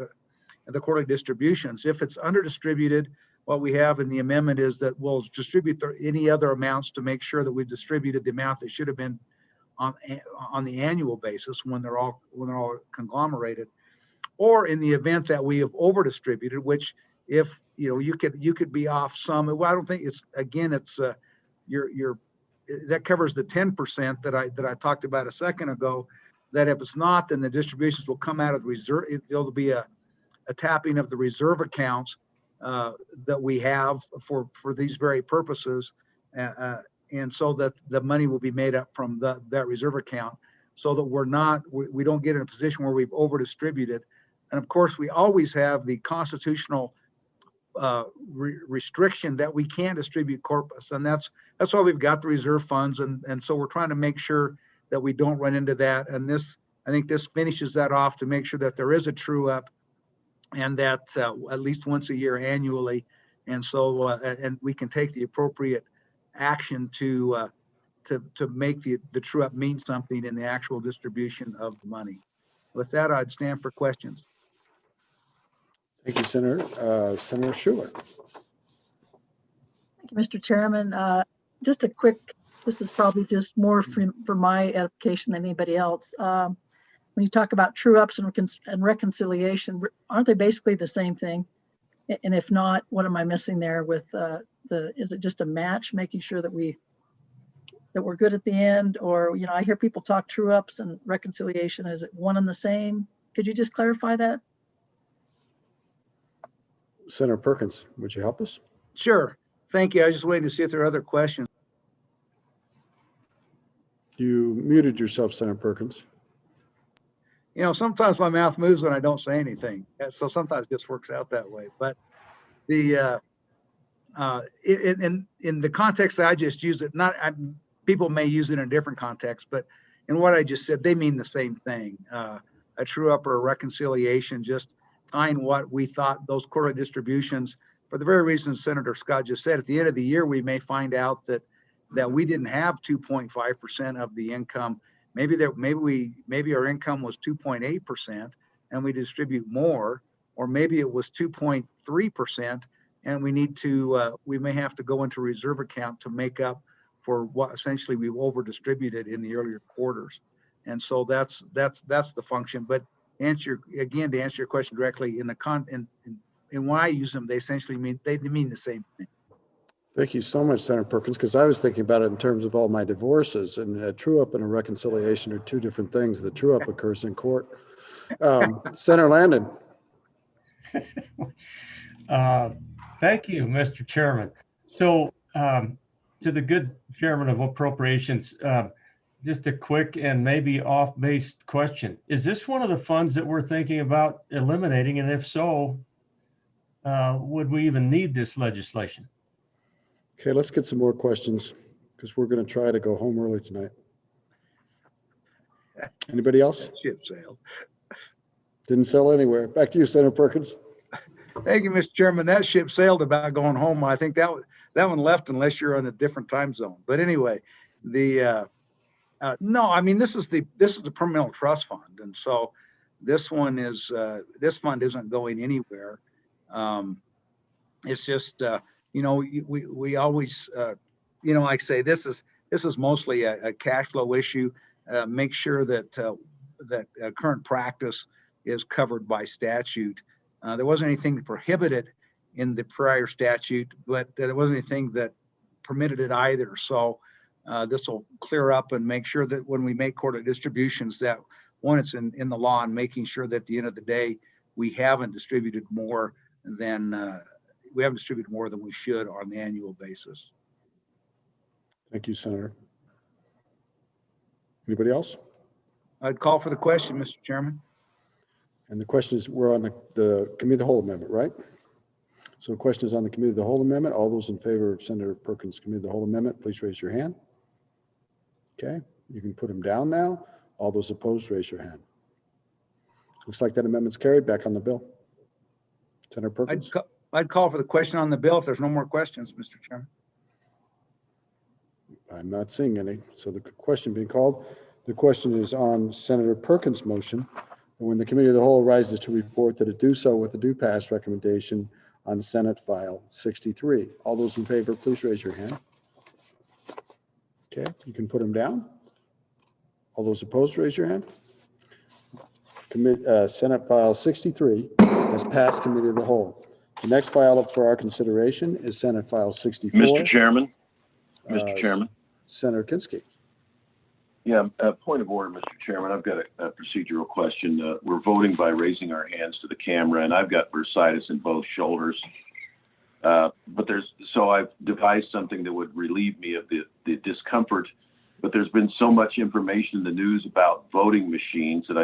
the quarterly distributions. If it's under distributed, what we have in the amendment is that we'll distribute any other amounts to make sure that we've distributed the amount that should have been on the annual basis when they're all conglomerated. Or in the event that we have over distributed, which if you could be off some. Well, I don't think it's that covers the 10% that I talked about a second ago. That if it's not, then the distributions will come out of the reserve. There'll be a tapping of the reserve accounts that we have for these very purposes, and so that the money will be made up from that reserve account, so that we don't get in a position where we've over distributed. And of course, we always have the constitutional restriction that we can't distribute corpus, and that's why we've got the reserve funds, and so we're trying to make sure that we don't run into that. And I think this finishes that off to make sure that there is a true up, and that at least once a year annually, and so and we can take the appropriate action to make the true up mean something in the actual distribution of the money. With that, I'd stand for questions. Thank you, Senator. Senator Schuler. Thank you, Mr. Chairman. Just a quick, this is probably just more for my edification than anybody else. When you talk about true ups and reconciliation, aren't they basically the same thing? And if not, what am I missing there with is it just a match, making sure that we that we're good at the end? Or, I hear people talk true ups and reconciliation. Is it one and the same? Could you just clarify that? Senator Perkins, would you help us? Sure. Thank you. I was just waiting to see if there are other questions. You muted yourself, Senator Perkins. Sometimes my mouth moves when I don't say anything. So sometimes it just works out that way. But the in the context that I just used it, people may use it in a different context, but in what I just said, they mean the same thing. A true up or a reconciliation, just tying what we thought those quarterly distributions, for the very reasons Senator Scott just said. At the end of the year, we may find out that we didn't have 2.5% of the income. Maybe our income was 2.8% and we distribute more, or maybe it was 2.3% and we may have to go into reserve account to make up for what essentially we've over distributed in the earlier quarters. And so that's the function. But to answer your question directly, in when I use them, they essentially mean the same thing. Thank you so much, Senator Perkins, because I was thinking about it in terms of all my divorces, and a true up and a reconciliation are two different things. The true up occurs in court. Senator Landon. Thank you, Mr. Chairman. So to the good chairman of appropriations, just a quick and maybe off-base question. Is this one of the funds that we're thinking about eliminating? And if so, would we even need this legislation? Okay, let's get some more questions because we're going to try to go home early tonight. Anybody else? Ship sailed. Didn't sell anywhere. Back to you, Senator Perkins. Thank you, Mr. Chairman. That ship sailed about going home. I think that one left unless you're on a different time zone. But anyway, no, I mean, this is the permanent trust fund, and so this fund isn't going anywhere. It's just we always like I say, this is mostly a cash flow issue. Make sure that current practice is covered by statute. There wasn't anything prohibited in the prior statute, but there wasn't anything that permitted it either. So this will clear up and make sure that when we make quarterly distributions, that one, it's in the law, and making sure that at the end of the day, we haven't distributed more than we should on the annual basis. Thank you, Senator. Anybody else? I'd call for the question, Mr. Chairman. And the question is, we're on the Committee of the Whole Amendment, right? So the question is on the Committee of the Whole Amendment. All those in favor of Senator Perkins' Committee of the Whole Amendment, please raise your hand. Okay, you can put them down now. All those opposed, raise your hand. Looks like that amendment's carried. Back on the bill. Senator Perkins. I'd call for the question on the bill if there's no more questions, Mr. Chairman. I'm not seeing any. So the question being called, the question is on Senator Perkins' motion. When the Committee of the Whole rises to report that it do so with a do pass recommendation on Senate File 63. All those in favor, please raise your hand. Okay, you can put them down. All those opposed, raise your hand. Senate File 63 has passed Committee of the Whole. The next file up for our consideration is Senate File 64. Mr. Chairman. Mr. Chairman. Senator Kinski. Yeah, point of order, Mr. Chairman. I've got a procedural question. We're voting by raising our hands to the camera, and I've got bursitis in both shoulders. So I've devised something that would relieve me of the discomfort. But there's been so much information in the news about voting machines that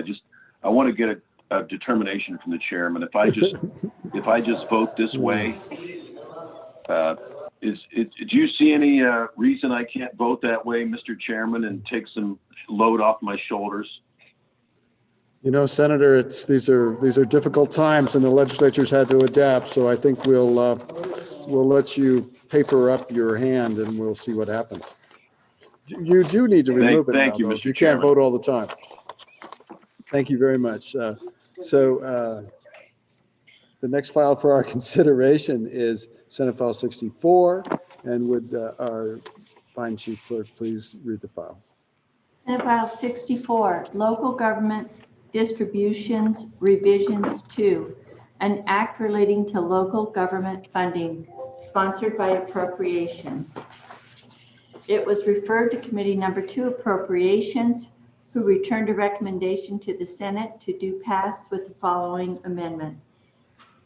I want to get a determination from the chairman. If I just vote this way, do you see any reason I can't vote that way, Mr. Chairman, and take some load off my shoulders? Senator, these are difficult times, and the legislature's had to adapt. So I think we'll let you paper up your hand, and we'll see what happens. You do need to remove it. Thank you, though. Mr. You Chairman. can't vote all the time. Thank you very much. The next file for our consideration is Senate File 64. And would our fine chief clerk please read the file? Senate File 64, Local Government Distributions Revisions 2, an act relating to local government funding, sponsored by Appropriations. It was referred to Committee Number 2 Appropriations, who returned a recommendation to the Senate to do pass with the following amendment.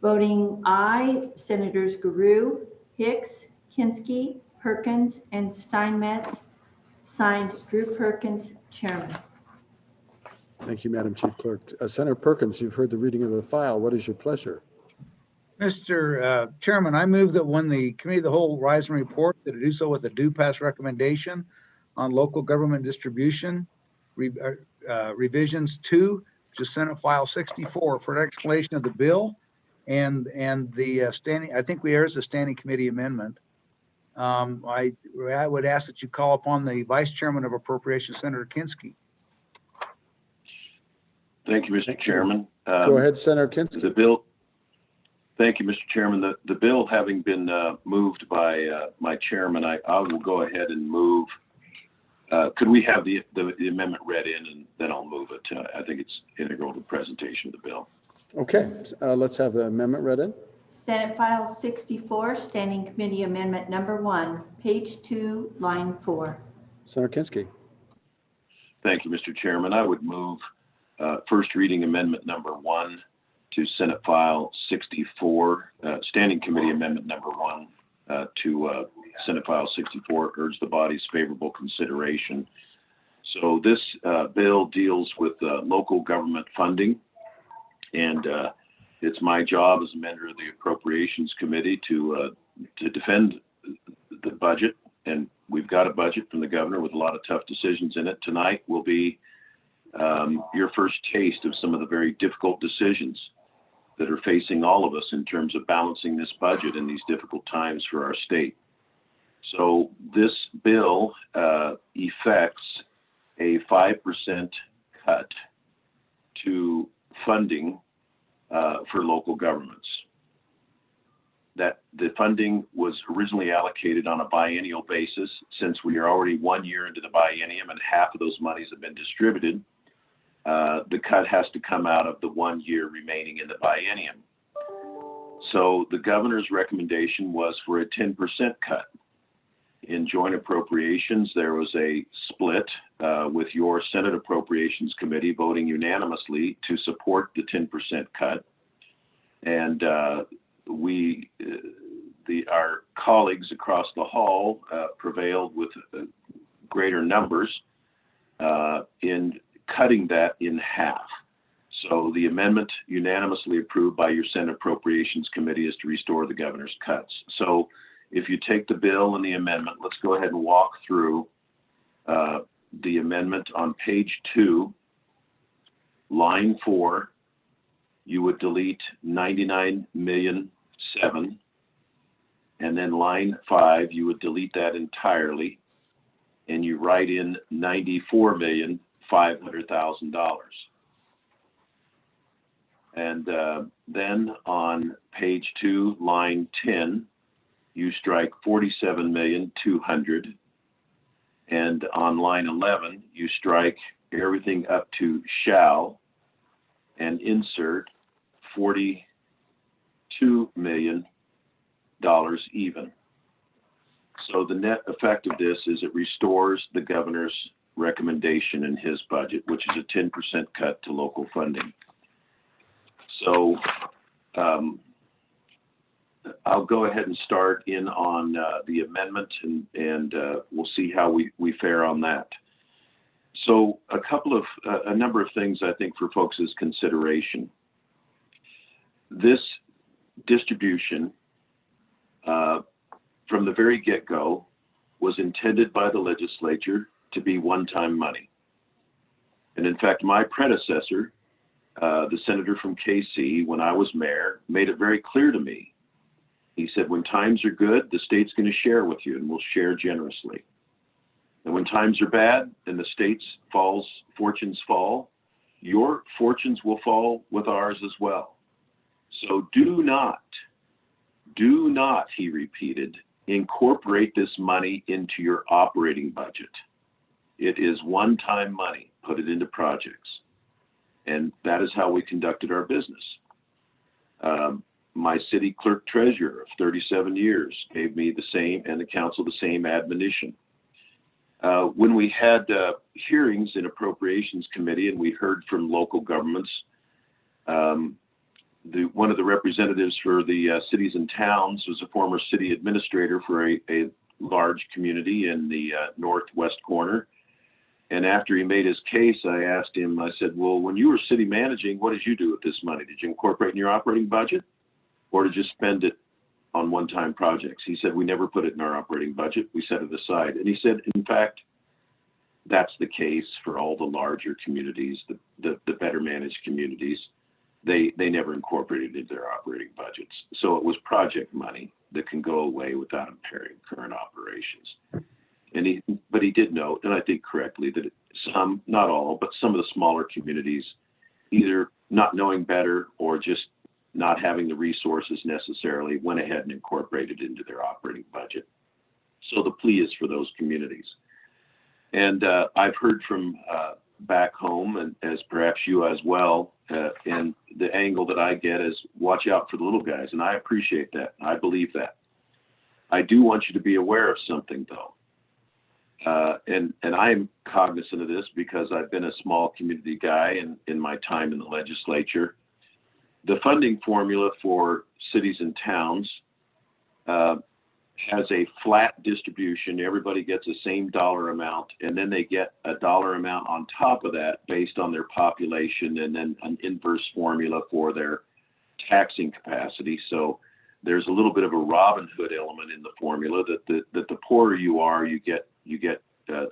Voting aye, Senators Guru, Hicks, Kinsky, Perkins, and Steinmetz. Signed, Drew Perkins, Chairman. Thank you, Madam Chief Clerk. Senator Perkins, you've heard the reading of the file. What is your pleasure? Mr. Chairman, I move that when the Committee of the Whole rise and report, that it do so with a due pass recommendation on local government distribution, revisions 2 to Senate File 64 for an explanation of the bill and the standing, I think there's a standing committee amendment. I would ask that you call upon the Vice Chairman of Appropriations, Senator Kinsky. Thank you, Mr. Chairman. Go ahead, Senator Kinsky. The bill. Thank you, Mr. Chairman. The bill having been moved by my chairman, I will go ahead and move. Could we have the amendment read in, and then I'll move it. I think it's integral to the presentation of the bill. Okay, let's have the amendment read in. Senate File 64, Standing Committee Amendment Number 1, page 2, line 4. Senator Kinsky. Thank you, Mr. Chairman. I would move first reading amendment number 1 to Senate File 64, Standing Committee Amendment number 1 to Senate File 64, urge the body's favorable consideration. So this bill deals with local government funding, and it's my job as a member of the Appropriations Committee to defend the budget, and we've got a budget from the governor with a lot of tough decisions in it. Tonight will be your first taste of some of the very difficult decisions that are facing all of us in terms of balancing this budget in these difficult times for our state. So this bill effects a 5% cut to funding for local governments. That the funding was originally allocated on a biennial basis. Since we are already 1 year into the biennium and half of those monies have been distributed, the cut has to come out of the 1 year remaining in the biennium. So the governor's recommendation was for a 10% cut. In joint appropriations, there was a split with your Senate Appropriations Committee voting unanimously to support the 10% cut. And our colleagues across the hall prevailed with greater numbers in cutting that in half. So the amendment unanimously approved by your Senate Appropriations Committee is to restore the governor's cuts. So if you take the bill and the amendment, let's go ahead and walk through the amendment on page 2, line 4. You would delete 99,000,007, and then line 5, you would delete that entirely, and you write in $94,500,000. And then on page 2, line 10, you strike 47,200,000, and on line 11, you strike everything up to shall and insert $42 million even. So the net effect of this is it restores the governor's recommendation in his budget, which is a 10% cut to local funding. So I'll go ahead and start in on the amendment, and we'll see how we fare on that. So a number of things I think for folks' consideration. This distribution from the very get-go was intended by the legislature to be one-time money. And in fact, my predecessor, the senator from KC, when I was mayor, made it very clear to me. He said, when times are good, the state's going to share with you, and we'll share generously. And when times are bad and the state's fortunes fall, your fortunes will fall with ours as well. So do not, he repeated, incorporate this money into your operating budget. It is one-time money. Put it into projects. And that is how we conducted our business. My city clerk treasurer of 37 years gave me the same, and the council the same admonition. When we had hearings in Appropriations Committee and we heard from local governments, one of the representatives for the cities and towns was a former city administrator for a large community in the northwest corner. And after he made his case, I asked him, I said, well, when you were city managing, what did you do with this money? Did you incorporate in your operating budget, or did you spend it on one-time projects? He said, we never put it in our operating budget. We set it aside. And he said, in fact, that's the case for all the larger communities, the better managed communities. They never incorporated it into their operating budgets. So it was project money that can go away without impairing current operations. But he did note, and I think correctly, that some, not all, but some of the smaller communities, either not knowing better or just not having the resources necessarily, went ahead and incorporated it into their operating budget. So the plea is for those communities. And I've heard from back home, and as perhaps you as well, and the angle that I get is watch out for the little guys. And I appreciate that. I believe that. I do want you to be aware of something, though. And I'm cognizant of this because I've been a small community guy in my time in the legislature. The funding formula for cities and towns has a flat distribution. Everybody gets the same dollar amount, and then they get a dollar amount on top of that based on their population, and then an inverse formula for their taxing capacity. So there's a little bit of a Robin Hood element in the formula that the poorer you are, you get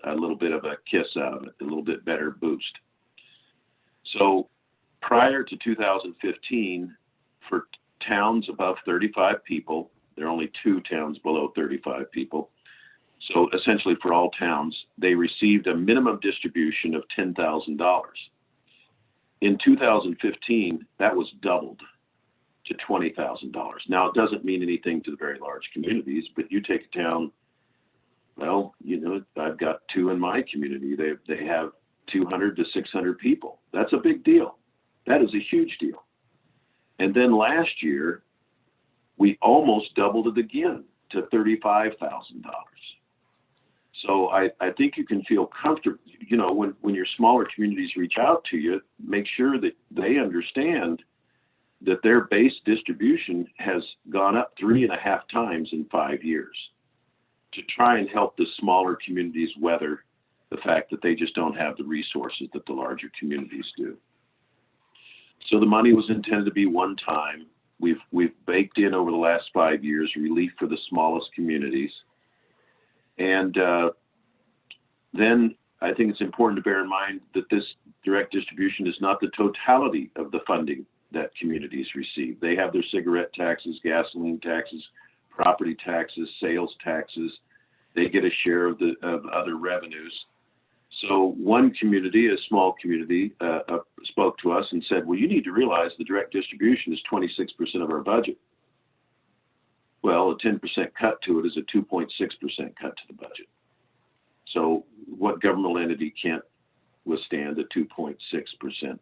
a little bit of a kiss out of it, a little bit better boost. So prior to 2015, for towns above 35 people, there are only 2 towns below 35 people. So essentially for all towns, they received a minimum distribution of $10,000. In 2015, that was doubled to $20,000. Now, it doesn't mean anything to the very large communities, but you take a town, well, you know, I've got 2 in my community. They have 200 to 600 people. That's a big deal. That is a huge deal. And then last year, we almost doubled it again to $35,000. So I think you can feel comfortable, you know, when your smaller communities reach out to you, make sure that they understand that their base distribution has gone up 3.5 times in 5 years to try and help the smaller communities weather the fact that they just don't have the resources that the larger communities do. So the money was intended to be one time. We've baked in over the last 5 years relief for the smallest communities. And then I think it's important to bear in mind that this direct distribution is not the totality of the funding that communities receive. They have their cigarette taxes, gasoline taxes, property taxes, sales taxes. They get a share of other revenues. So one community, a small community, spoke to us and said, well, you need to realize the direct distribution is 26% of our budget. Well, a 10% cut to it is a 2.6% cut to the budget. So what governmental entity can't withstand a 2.6%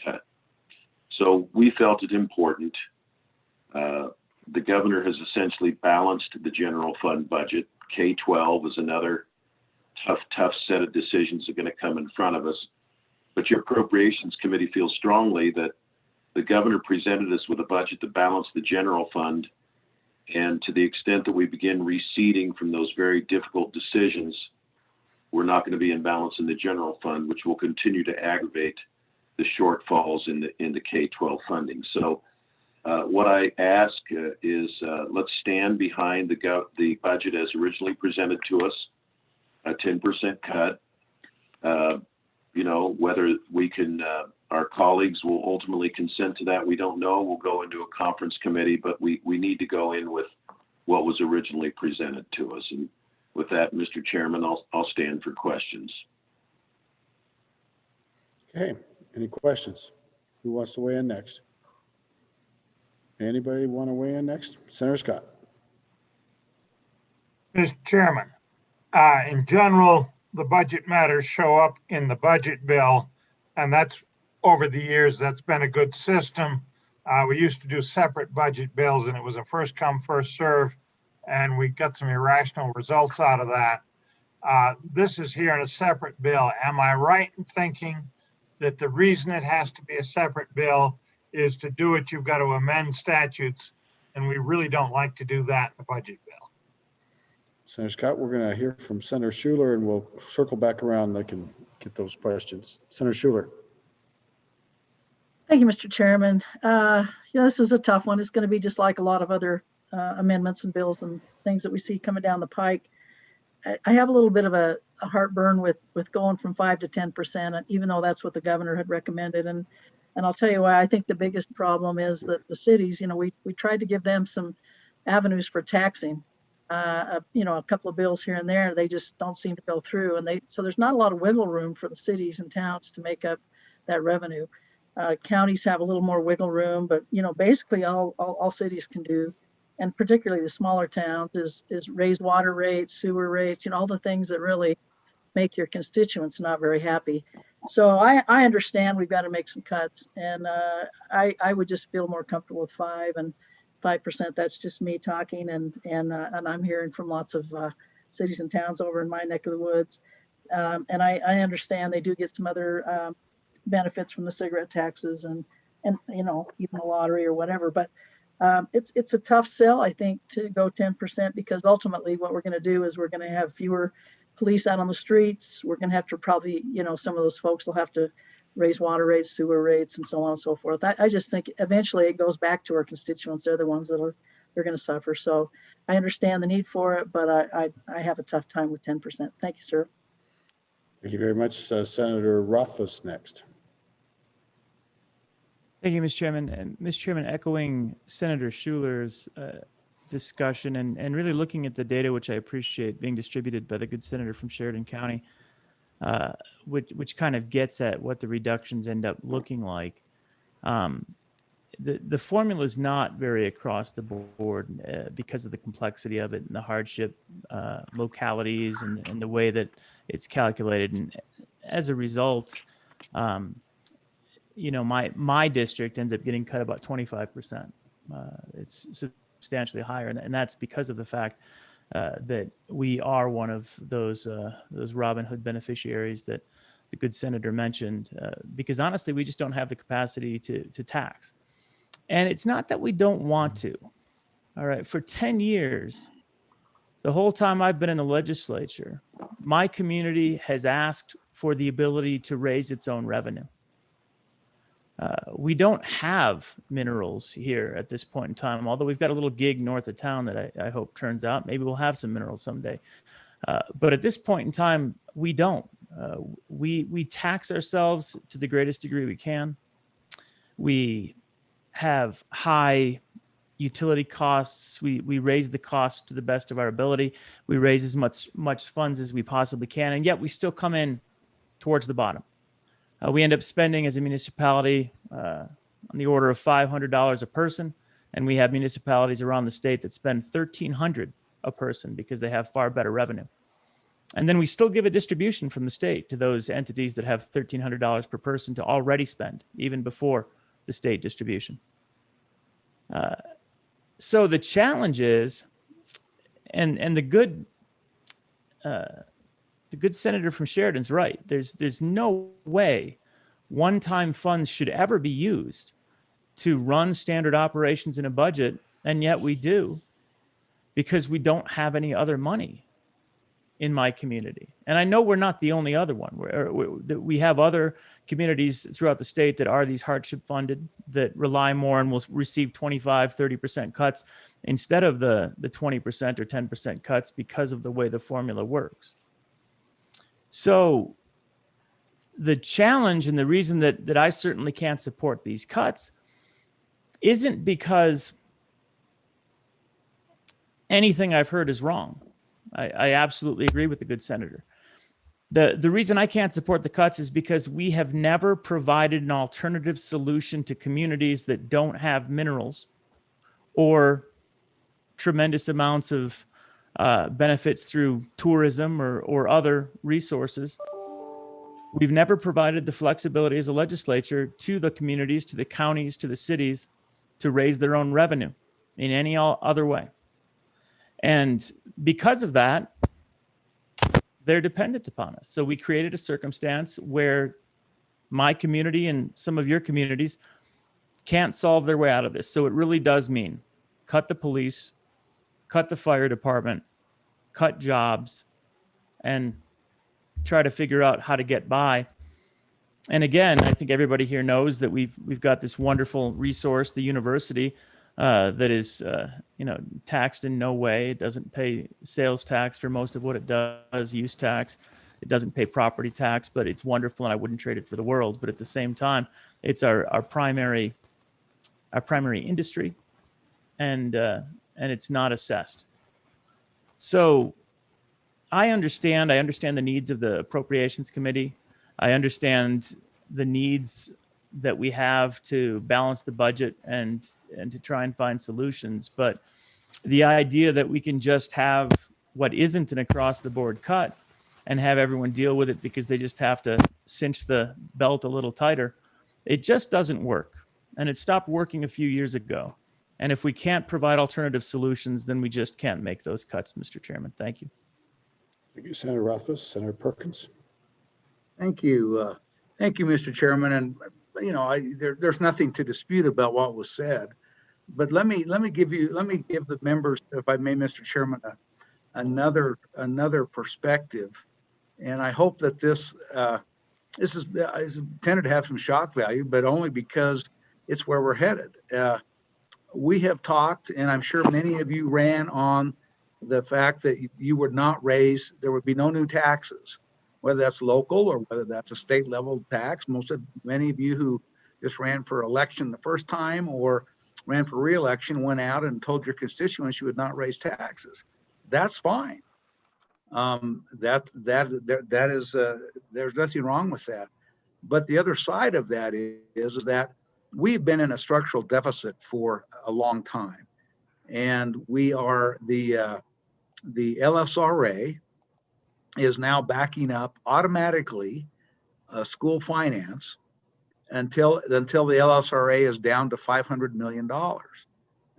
cut? So we felt it important. The governor has essentially balanced the general fund budget. K-12 is another tough set of decisions that are going to come in front of us. But your Appropriations Committee feels strongly that the governor presented us with a budget to balance the general fund. And to the extent that we begin receding from those very difficult decisions, we're not going to be in balance in the general fund, which will continue to aggravate the shortfalls in the K-12 funding. So what I ask is let's stand behind the budget as originally presented to us, a 10% cut. You know, whether we can, our colleagues will ultimately consent to that, we don't know. We'll go into a conference committee, but we need to go in with what was originally presented to us. And with that, Mr. Chairman, I'll stand for questions. Okay, any questions? Who wants to weigh in next? Anybody want to weigh in next? Senator Scott. Mr. Chairman, in general, the budget matters show up in the budget bill, and that's over the years, that's been a good system. We used to do separate budget bills, and it was a first come, first serve, and we got some irrational results out of that. This is here in a separate bill. Am I right in thinking that the reason it has to be a separate bill is to do it, you've got to amend statutes, and we really don't like to do that in the budget bill? Senator Scott, we're going to hear from Senator Schuler, and we'll circle back around. They can get those questions. Senator Schuler. Thank you, Mr. Chairman. This is a tough one. It's going to be just like a lot of other amendments and bills and things that we see coming down the pike. I have a little bit of a heartburn with going from 5 to 10%, even though that's what the governor had recommended. And I'll tell you why. I think the biggest problem is that the cities, we tried to give them some avenues for taxing, a couple of bills here and there. They just don't seem to go through. So there's not a lot of wiggle room for the cities and towns to make up that revenue. Counties have a little more wiggle room, but basically all cities can do, and particularly the smaller towns, is raise water rates, sewer rates, all the things that really make your constituents not very happy. So I understand we've got to make some cuts, and I would just feel more comfortable with 5%. That's just me talking, and I'm hearing from lots of cities and towns over in my neck of the woods, and I understand they do get some other benefits from the cigarette taxes and even the lottery or whatever, but it's a tough sell, I think, to go 10%, because ultimately what we're going to do is we're going to have fewer police out on the streets. We're going to have to probably, some of those folks will have to raise water rates, sewer rates, and so on and so forth. I just think eventually it goes back to our constituents. They're the ones they're going to suffer. So I understand the need for it, but I have a tough time with 10%. Thank you, sir. Thank you very much. Senator Rothfuss next. Thank you, Mr. Chairman. And Mr. Chairman, echoing Senator Schuler's discussion and really looking at the data, which I appreciate being distributed by the good senator from Sheridan County, which kind of gets at what the reductions end up looking like. The formula is not very across the board because of the complexity of it and the hardship localities and the way that it's calculated. And as a result, my district ends up getting cut about 25%. It's substantially higher, and that's because of the fact that we are one of those Robin Hood beneficiaries that the good senator mentioned. Because honestly, we just don't have the capacity to tax, and it's not that we don't want to. All right, for 10 years, the whole time I've been in the legislature, my community has asked for the ability to raise its own revenue. We don't have minerals here at this point in time, although we've got a little gig north of town that I hope turns out. Maybe we'll have some minerals someday. But at this point in time, we don't. We tax ourselves to the greatest degree we can. We have high utility costs. We raise the costs to the best of our ability. We raise as much funds as we possibly can, and yet we still come in towards the bottom. We end up spending as a municipality on the order of $500 a person, and we have municipalities around the state that spend $1,300 a person because they have far better revenue. And then we still give a distribution from the state to those entities that have $1,300 per person to already spend, even before the state distribution. So the challenge is, and the good senator from Sheridan's right. There's no way one-time funds should ever be used to run standard operations in a budget, and yet we do, because we don't have any other money in my community. And I know we're not the only other one. We have other communities throughout the state that are these hardship funded, that rely more and will receive 25, 30% cuts instead of the 20% or 10% cuts because of the way the formula works. So the challenge and the reason that I certainly can't support these cuts isn't because anything I've heard is wrong. I absolutely agree with the good senator. The reason I can't support the cuts is because we have never provided an alternative solution to communities that don't have minerals or tremendous amounts of benefits through tourism or other resources. We've never provided the flexibility as a legislature to the communities, to the counties, to the cities to raise their own revenue in any other way. And because of that, they're dependent upon us. So we created a circumstance where my community and some of your communities can't solve their way out of this. So it really does mean cut the police, cut the fire department, cut jobs, and try to figure out how to get by. And again, I think everybody here knows that we've got this wonderful resource, the university, that is taxed in no way. It doesn't pay sales tax for most of what it does, use tax. It doesn't pay property tax, but it's wonderful, and I wouldn't trade it for the world. But at the same time, it's our primary industry, and it's not assessed. So I understand the needs of the Appropriations Committee. I understand the needs that we have to balance the budget and to try and find solutions. But the idea that we can just have what isn't an across the board cut and have everyone deal with it because they just have to cinch the belt a little tighter, it just doesn't work. And it stopped working a few years ago. And if we can't provide alternative solutions, then we just can't make those cuts, Mr. Chairman. Thank you. Thank you, Senator Rothfuss. Senator Perkins. Thank you. Thank you, Mr. Chairman. And, there's nothing to dispute about what was said. But let me give the members, if I may, Mr. Chairman, another perspective. And I hope that this is intended to have some shock value, but only because it's where we're headed. We have talked, and I'm sure many of you ran on the fact that you would not raise, there would be no new taxes, whether that's local or whether that's a state level tax. Many of you who just ran for election the first time or ran for re-election went out and told your constituents you would not raise taxes. That's fine. That is there's nothing wrong with that. But the other side of that is that we've been in a structural deficit for a long time, and we are the LSRA is now backing up automatically school finance until the LSRA is down to $500 million.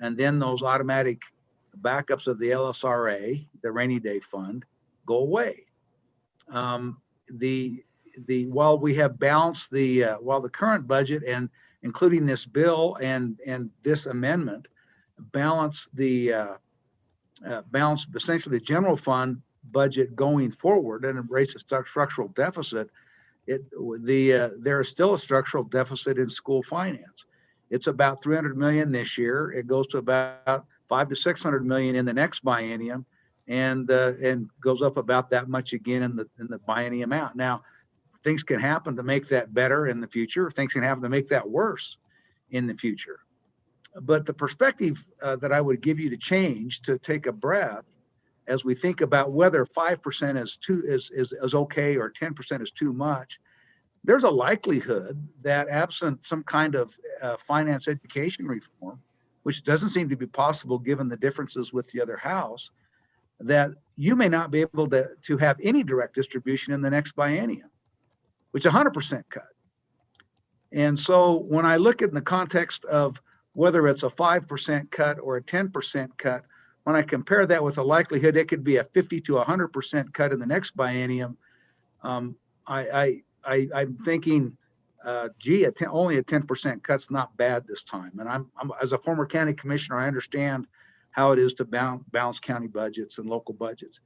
And then those automatic backups of the LSRA, the rainy day fund, go away. While we have balanced while the current budget and including this bill and this amendment balance essentially the general fund budget going forward and embrace a structural deficit, there is still a structural deficit in school finance. It's about $300 million this year. It goes to about $500 to $600 million in the next biennium, and goes up about that much again in the biennium out. Now, things can happen to make that better in the future. Things can happen to make that worse in the future. But the perspective that I would give you to change, to take a breath, as we think about whether 5% is okay or 10% is too much, there's a likelihood that absent some kind of finance education reform, which doesn't seem to be possible given the differences with the other house, that you may not be able to have any direct distribution in the next biennium, which is 100% cut. And so when I look in the context of whether it's a 5% cut or a 10% cut, when I compare that with the likelihood it could be a 50 to 100% cut in the next biennium, I'm thinking, only a 10% cut's not bad this time. And I'm as a former county commissioner, I understand how it is to balance county budgets and local budgets.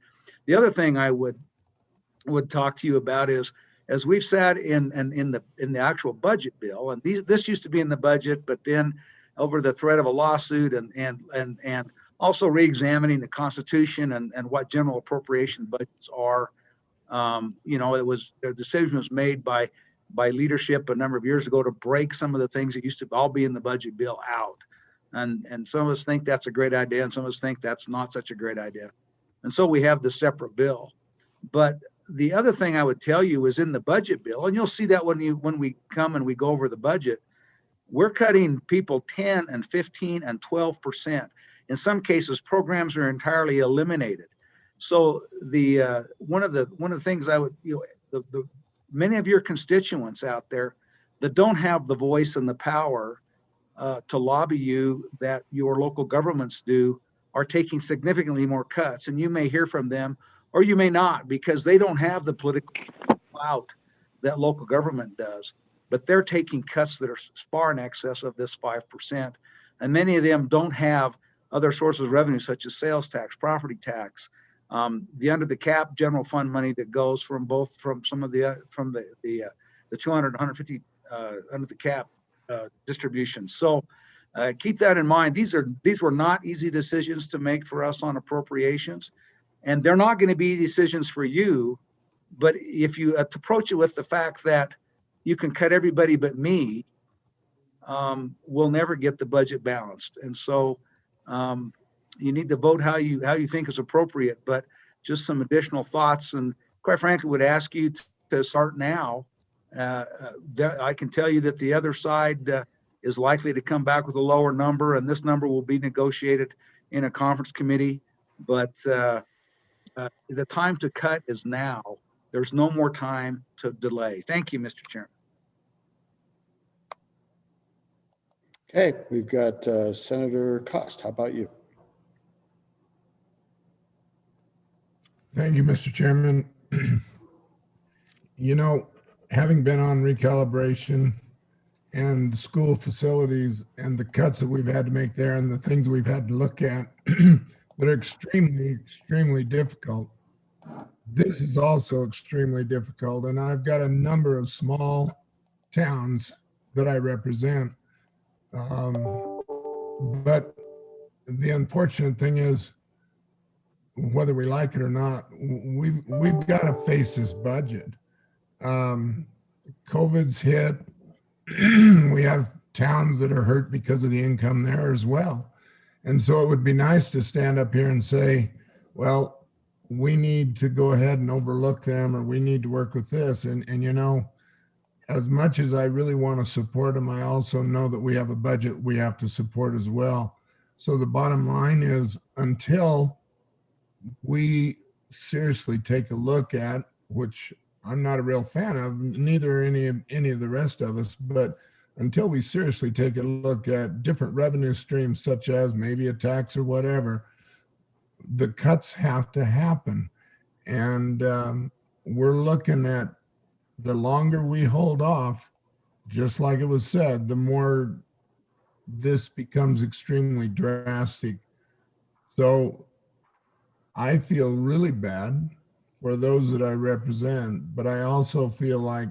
The other thing I would talk to you about is, as we've said in the actual budget bill, and this used to be in the budget, but then over the threat of a lawsuit and also re-examining the Constitution and what general appropriation budgets are, the decision was made by leadership a number of years ago to break some of the things that used to all be in the budget bill out. And some of us think that's a great idea, and some of us think that's not such a great idea. And so we have the separate bill. But the other thing I would tell you is in the budget bill, and you'll see that when we come and we go over the budget, we're cutting people 10 and 15 and 12%. In some cases, programs are entirely eliminated. So one of the things I would, many of your constituents out there that don't have the voice and the power to lobby you that your local governments do are taking significantly more cuts, and you may hear from them, or you may not, because they don't have the political clout that local government does. But they're taking cuts that are far in excess of this 5%. And many of them don't have other sources of revenue, such as sales tax, property tax, the under the cap general fund money that goes from some of the 200, 150 under the cap distributions. So keep that in mind. These were not easy decisions to make for us on appropriations, and they're not going to be decisions for you. But if you approach it with the fact that you can cut everybody but me, we'll never get the budget balanced. And so you need to vote how you think is appropriate. But just some additional thoughts, and quite frankly, would ask you to start now. I can tell you that the other side is likely to come back with a lower number, and this number will be negotiated in a conference committee. But the time to cut is now. There's no more time to delay. Thank you, Mr. Chairman. Okay, we've got Senator Cost. How about you? Thank you, Mr. Chairman. You know, having been on recalibration and school facilities and the cuts that we've had to make there and the things we've had to look at that are extremely, extremely difficult, this is also extremely difficult. And I've got a number of small towns that I represent. But the unfortunate thing is, whether we like it or not, we've got to face this budget. COVID's hit. We have towns that are hurt because of the income there as well. And so it would be nice to stand up here and say, well, we need to go ahead and overlook them, or we need to work with this. And you know, as much as I really want to support them, I also know that we have a budget we have to support as well. So the bottom line is, until we seriously take a look at, which I'm not a real fan of, neither any of the rest of us, but until we seriously take a look at different revenue streams, such as maybe a tax or whatever, the cuts have to happen. And we're looking at, the longer we hold off, just like it was said, the more this becomes extremely drastic. So I feel really bad for those that I represent, but I also feel like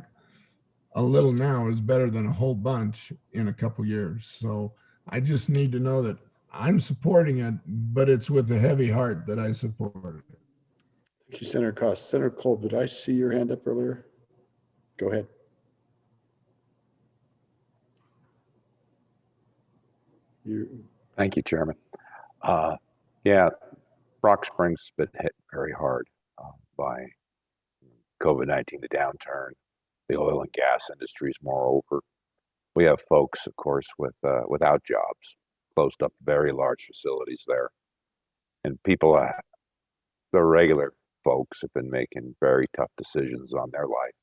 a little now is better than a whole bunch in a couple years. So I just need to know that I'm supporting it, but it's with a heavy heart that I support it. Thank you, Senator Cost. Senator Kolb, did I see your hand up earlier? Go ahead. Thank you, Chairman. Yeah, Rock Springs has been hit very hard by COVID-19, the downturn, the oil and gas industries. Moreover, we have folks, of course, without jobs, closed up very large facilities there, and people, the regular folks, have been making very tough decisions on their life.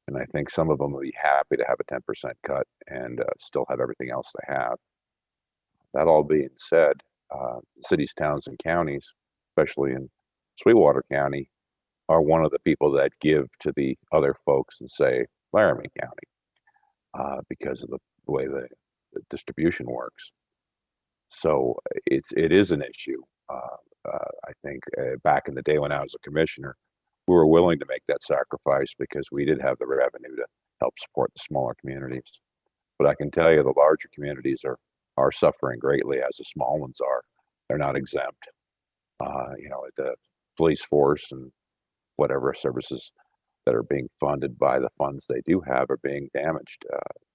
And I think some of them will be happy to have a 10% cut and still have everything else they have. That all being said, cities, towns, and counties, especially in Sweetwater County, are one of the people that give to the other folks in, say, Laramie County, because of the way the distribution works. So it is an issue. I think back in the day when I was a commissioner, we were willing to make that sacrifice because we did have the revenue to help support the smaller communities. But I can tell you the larger communities are suffering greatly, as the small ones are. They're not exempt. You know, the police force and whatever services that are being funded by the funds they do have are being damaged,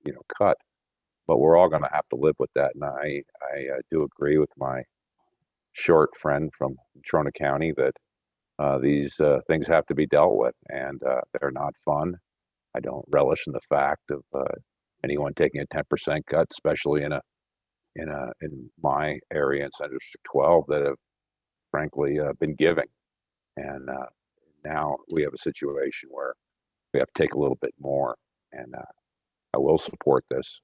you know, cut. But we're all going to have to live with that. And I do agree with my short friend from Trona County that these things have to be dealt with, and they're not fun. I don't relish in the fact of anyone taking a 10% cut, especially in my area in Senate District 12 that have frankly been giving. And now we have a situation where we have to take a little bit more. And I will support this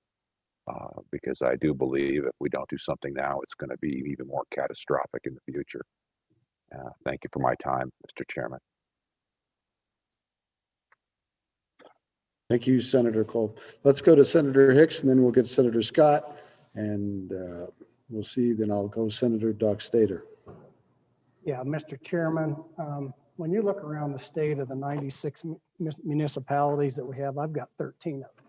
because I do believe if we don't do something now, it's going to be even more catastrophic in the future. Thank you for my time, Mr. Chairman. Thank you, Senator Kolb. Let's go to Senator Hicks, and then we'll get Senator Scott, and we'll see. Then I'll go Senator Doug Stater. Yeah, Mr. Chairman, when you look around the state of the 96 municipalities that we have, I've got 13 of them.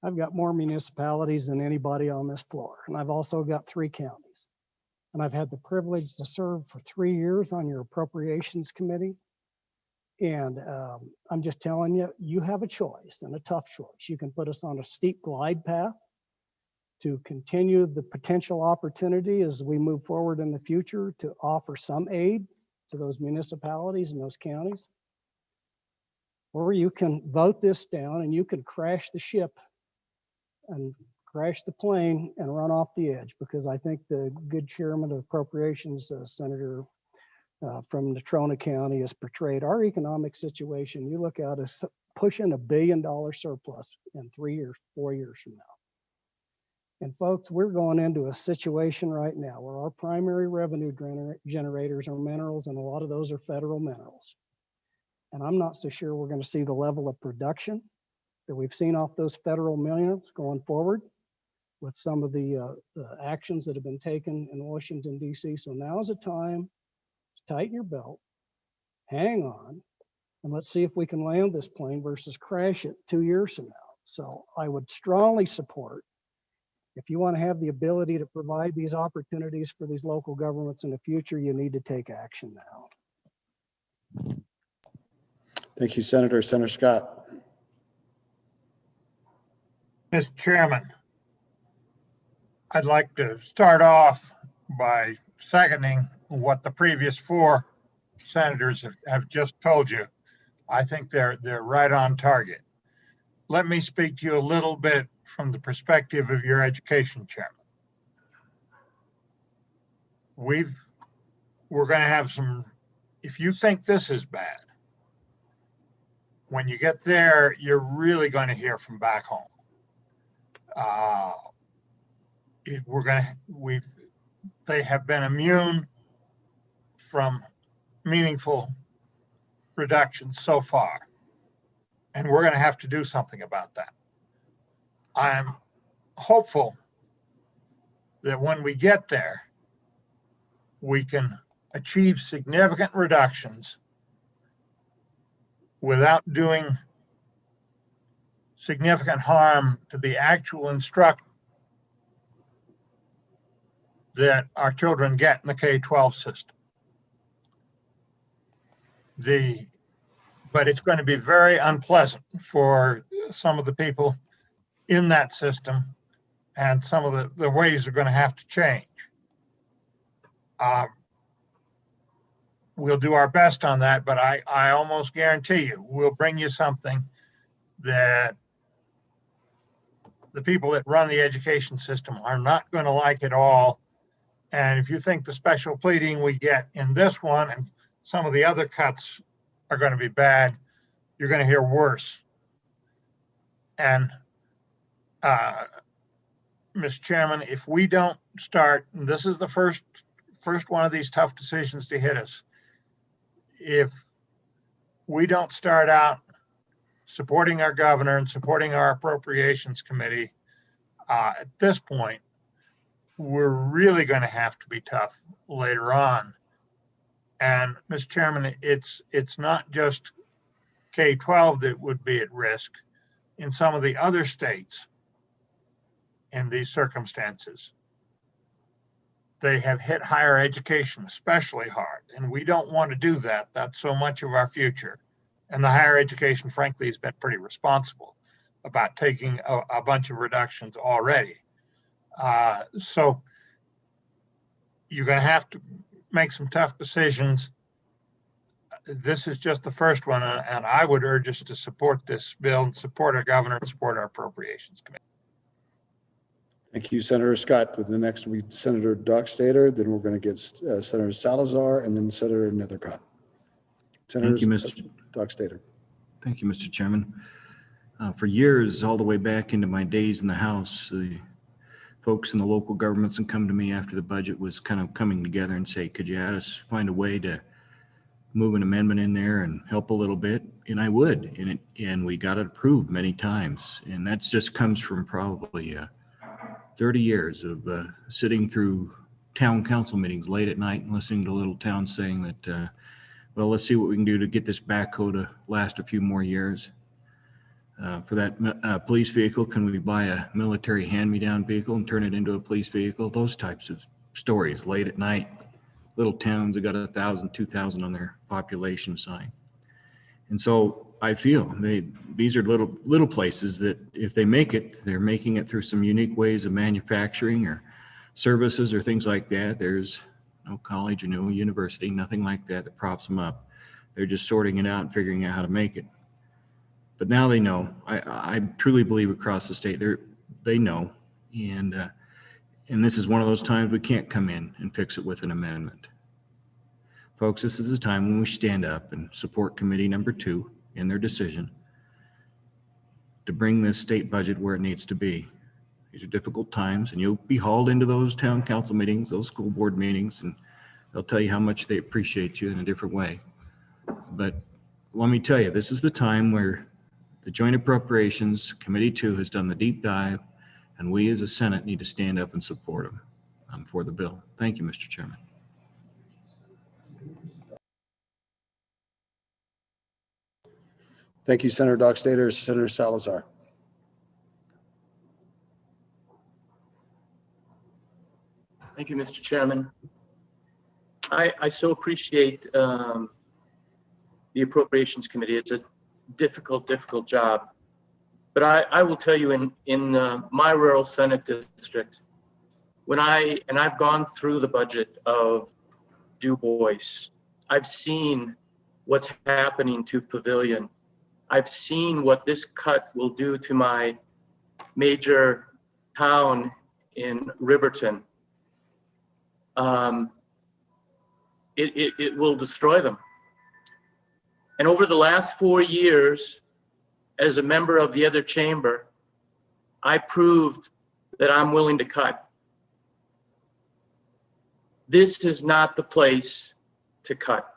I've got more municipalities than anybody on this floor, and I've also got 3 counties. And I've had the privilege to serve for 3 years on your Appropriations Committee. And I'm just telling you, you have a choice, and a tough choice. You can put us on a steep glide path to continue the potential opportunity as we move forward in the future to offer some aid to those municipalities and those counties. Or you can vote this down and you can crash the ship and crash the plane and run off the edge, because I think the good chairman of appropriations, Senator from Natrona County, has portrayed our economic situation. You look at us pushing $1 billion surplus in 3 years, 4 years from now. And folks, we're going into a situation right now where our primary revenue generators are minerals, and a lot of those are federal minerals. And I'm not so sure we're going to see the level of production that we've seen off those federal minerals going forward with some of the actions that have been taken in Washington, D.C. So now is the time to tighten your belt, hang on, and let's see if we can land this plane versus crash it 2 years from now. So I would strongly support, if you want to have the ability to provide these opportunities for these local governments in the future, you need to take action now. Thank you, Senator. Senator Scott. Mr. Chairman, I'd like to start off by seconding what the previous 4 senators have just told you. I think they're right on target. Let me speak to you a little bit from the perspective of your education chairman. We're going to have some, if you think this is bad, when you get there, you're really going to hear from back home. They have been immune from meaningful reductions so far, and we're going to have to do something about that. I'm hopeful that when we get there, we can achieve significant reductions without doing significant harm to the actual instruction that our children get in the K-12 system. But it's going to be very unpleasant for some of the people in that system, and some of the ways are going to have to change. We'll do our best on that, but I almost guarantee you we'll bring you something that the people that run the education system are not going to like at all. And if you think the special pleading we get in this one and some of the other cuts are going to be bad, you're going to hear worse. And Mr. Chairman, if we don't start, and this is the first one of these tough decisions to hit us, if we don't start out supporting our governor and supporting our appropriations committee, at this point, we're really going to have to be tough later on. And Mr. Chairman, it's not just K-12 that would be at risk. In some of the other states, in these circumstances, they have hit higher education especially hard, and we don't want to do that. That's so much of our future. And the higher education, frankly, has been pretty responsible about taking a bunch of reductions already. So you're going to have to make some tough decisions. This is just the first one, and I would urge us to support this bill and support our governor and support our appropriations committee. Thank you, Senator Scott. With the next will be Senator Doug Stater, then we're going to get Senator Salazar, and then Senator Nethercott. Thank you, Mr. Doug Stater. Thank you, Mr. Chairman. For years, all the way back into my days in the House, the folks in the local governments and come to me after the budget was kind of coming together and say, could you find a way to move an amendment in there and help a little bit? And I would, and we got it approved many times. And that just comes from probably 30 years of sitting through town council meetings late at night and listening to little towns saying that, well, let's see what we can do to get this backhoe to last a few more years. For that police vehicle, can we buy a military hand-me-down vehicle and turn it into a police vehicle? Those types of stories late at night. Little towns that got 1,000, 2,000 on their population sign. And so I feel these are little places that if they make it, they're making it through some unique ways of manufacturing or services or things like that. There's no college or no university, nothing like that props them up. They're just sorting it out and figuring out how to make it. But now they know. I truly believe across the state, they know. And this is one of those times we can't come in and fix it with an amendment. Folks, this is the time when we stand up and support committee number 2 in their decision to bring this state budget where it needs to be. These are difficult times, and you'll be hauled into those town council meetings, those school board meetings, and they'll tell you how much they appreciate you in a different way. But let me tell you, this is the time where the Joint Appropriations Committee 2 has done the deep dive, and we as a Senate need to stand up and support them for the bill. Thank you, Mr. Chairman. Thank you, Senator Dockstader. Senator Salazar. Thank you, Mr. Chairman. I so appreciate the Appropriations Committee. It's a difficult job. But I will tell you, in my rural Senate district, I've gone through the budget of Du Bois. I've seen what's happening to Pavilion. I've seen what this cut will do to my major town in Riverton. It will destroy them. And over the last 4 years, as a member of the other chamber, I proved that I'm willing to cut. This is not the place to cut.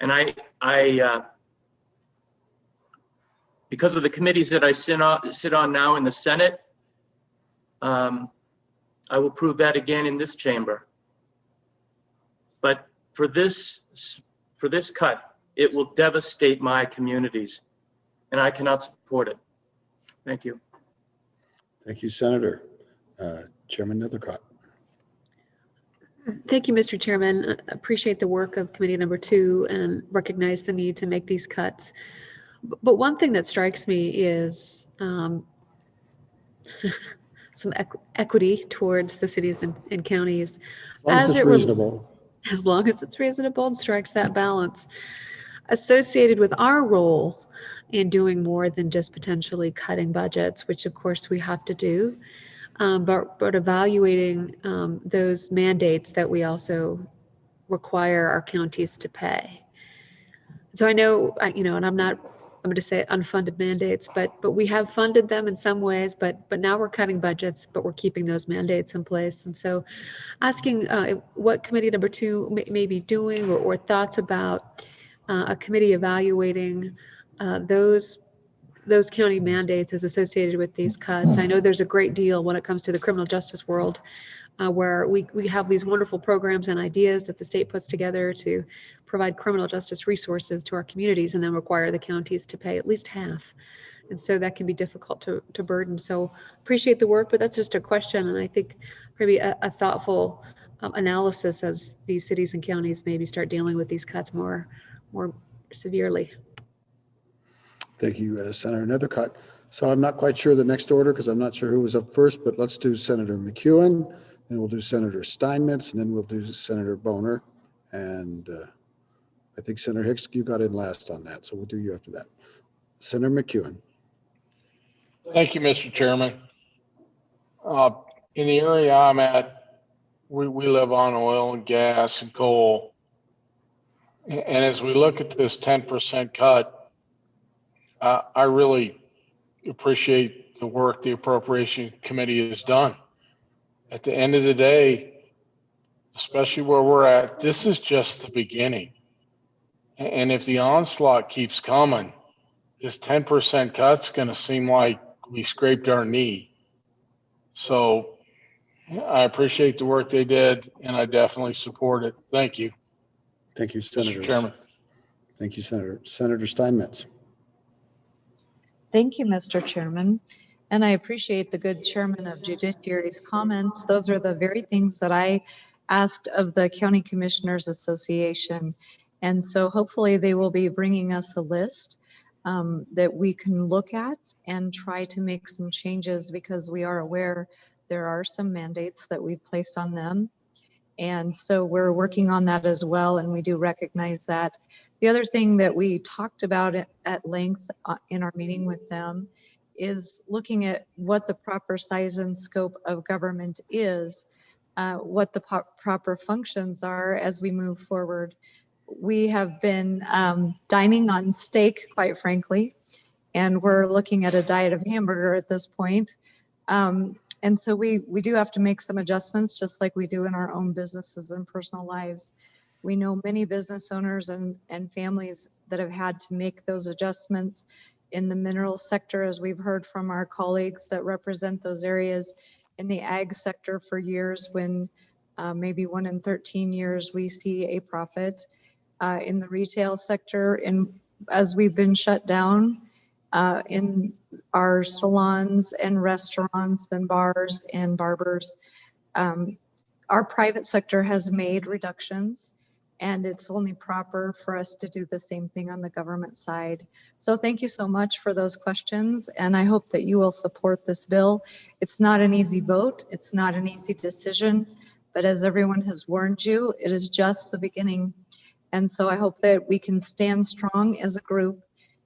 And because of the committees that I sit on now in the Senate, I will prove that again in this chamber. But for this cut, it will devastate my communities, and I cannot support it. Thank you. Thank you, Senator. Chairman Nethercott. Thank you, Mr. Chairman. I appreciate the work of committee number 2 and recognize the need to make these cuts. But one thing that strikes me is some equity towards the cities and counties. As long as it's reasonable. As long as it's reasonable and strikes that balance associated with our role in doing more than just potentially cutting budgets, which of course we have to do, but evaluating those mandates that we also require our counties to pay. So I know, and I'm going to say unfunded mandates, but we have funded them in some ways, but now we're cutting budgets, but we're keeping those mandates in place. And so asking what committee number 2 may be doing or thoughts about a committee evaluating those county mandates as associated with these cuts. I know there's a great deal when it comes to the criminal justice world where we have these wonderful programs and ideas that the state puts together to provide criminal justice resources to our communities and then require the counties to pay at least half. And so that can be difficult to burden. So appreciate the work, but that's just a question. And I think maybe a thoughtful analysis as these cities and counties maybe start dealing with these cuts more severely. Thank you, Senator Nethercott. So I'm not quite sure the next order because I'm not sure who was up first, but let's do Senator McEwen, then we'll do Senator Steinmetz, and then we'll do Senator Boner. And I think Senator Hicks, you got in last on that, so we'll do you after that. Senator McEwen. Thank you, Mr. Chairman. In the area I'm at, we live on oil and gas and coal. And as we look at this 10% cut, I really appreciate the work the appropriation committee has done. At the end of the day, especially where we're at, this is just the beginning. And if the onslaught keeps coming, this 10% cut's going to seem like we scraped our knee. So I appreciate the work they did, and I definitely support it. Thank you. Thank you, Senators. Mr. Chairman. Thank you, Senator. Senator Steinmetz. Thank you, Mr. Chairman. And I appreciate the good chairman of Judiciary's comments. Those are the very things that I asked of the County Commissioners Association. And so hopefully they will be bringing us a list that we can look at and try to make some changes, because we are aware there are some mandates that we've placed on them. And so we're working on that as well, and we do recognize that. The other thing that we talked about at length in our meeting with them is looking at what the proper size and scope of government is, what the proper functions are as we move forward. We have been dining on steak, quite frankly, and we're looking at a diet of hamburger at this point. And so we do have to make some adjustments, just like we do in our own businesses and personal lives. We know many business owners and families that have had to make those adjustments in the mineral sector, as we've heard from our colleagues that represent those areas, in the ag sector for years, when maybe 1 in 13 years we see a profit, in the retail sector, and as we've been shut down, in our salons and restaurants and bars and barbers. Our private sector has made reductions, and it's only proper for us to do the same thing on the government side. So thank you so much for those questions, and I hope that you will support this bill. It's not an easy vote, it's not an easy decision, but as everyone has warned you, it is just the beginning. And so I hope that we can stand strong as a group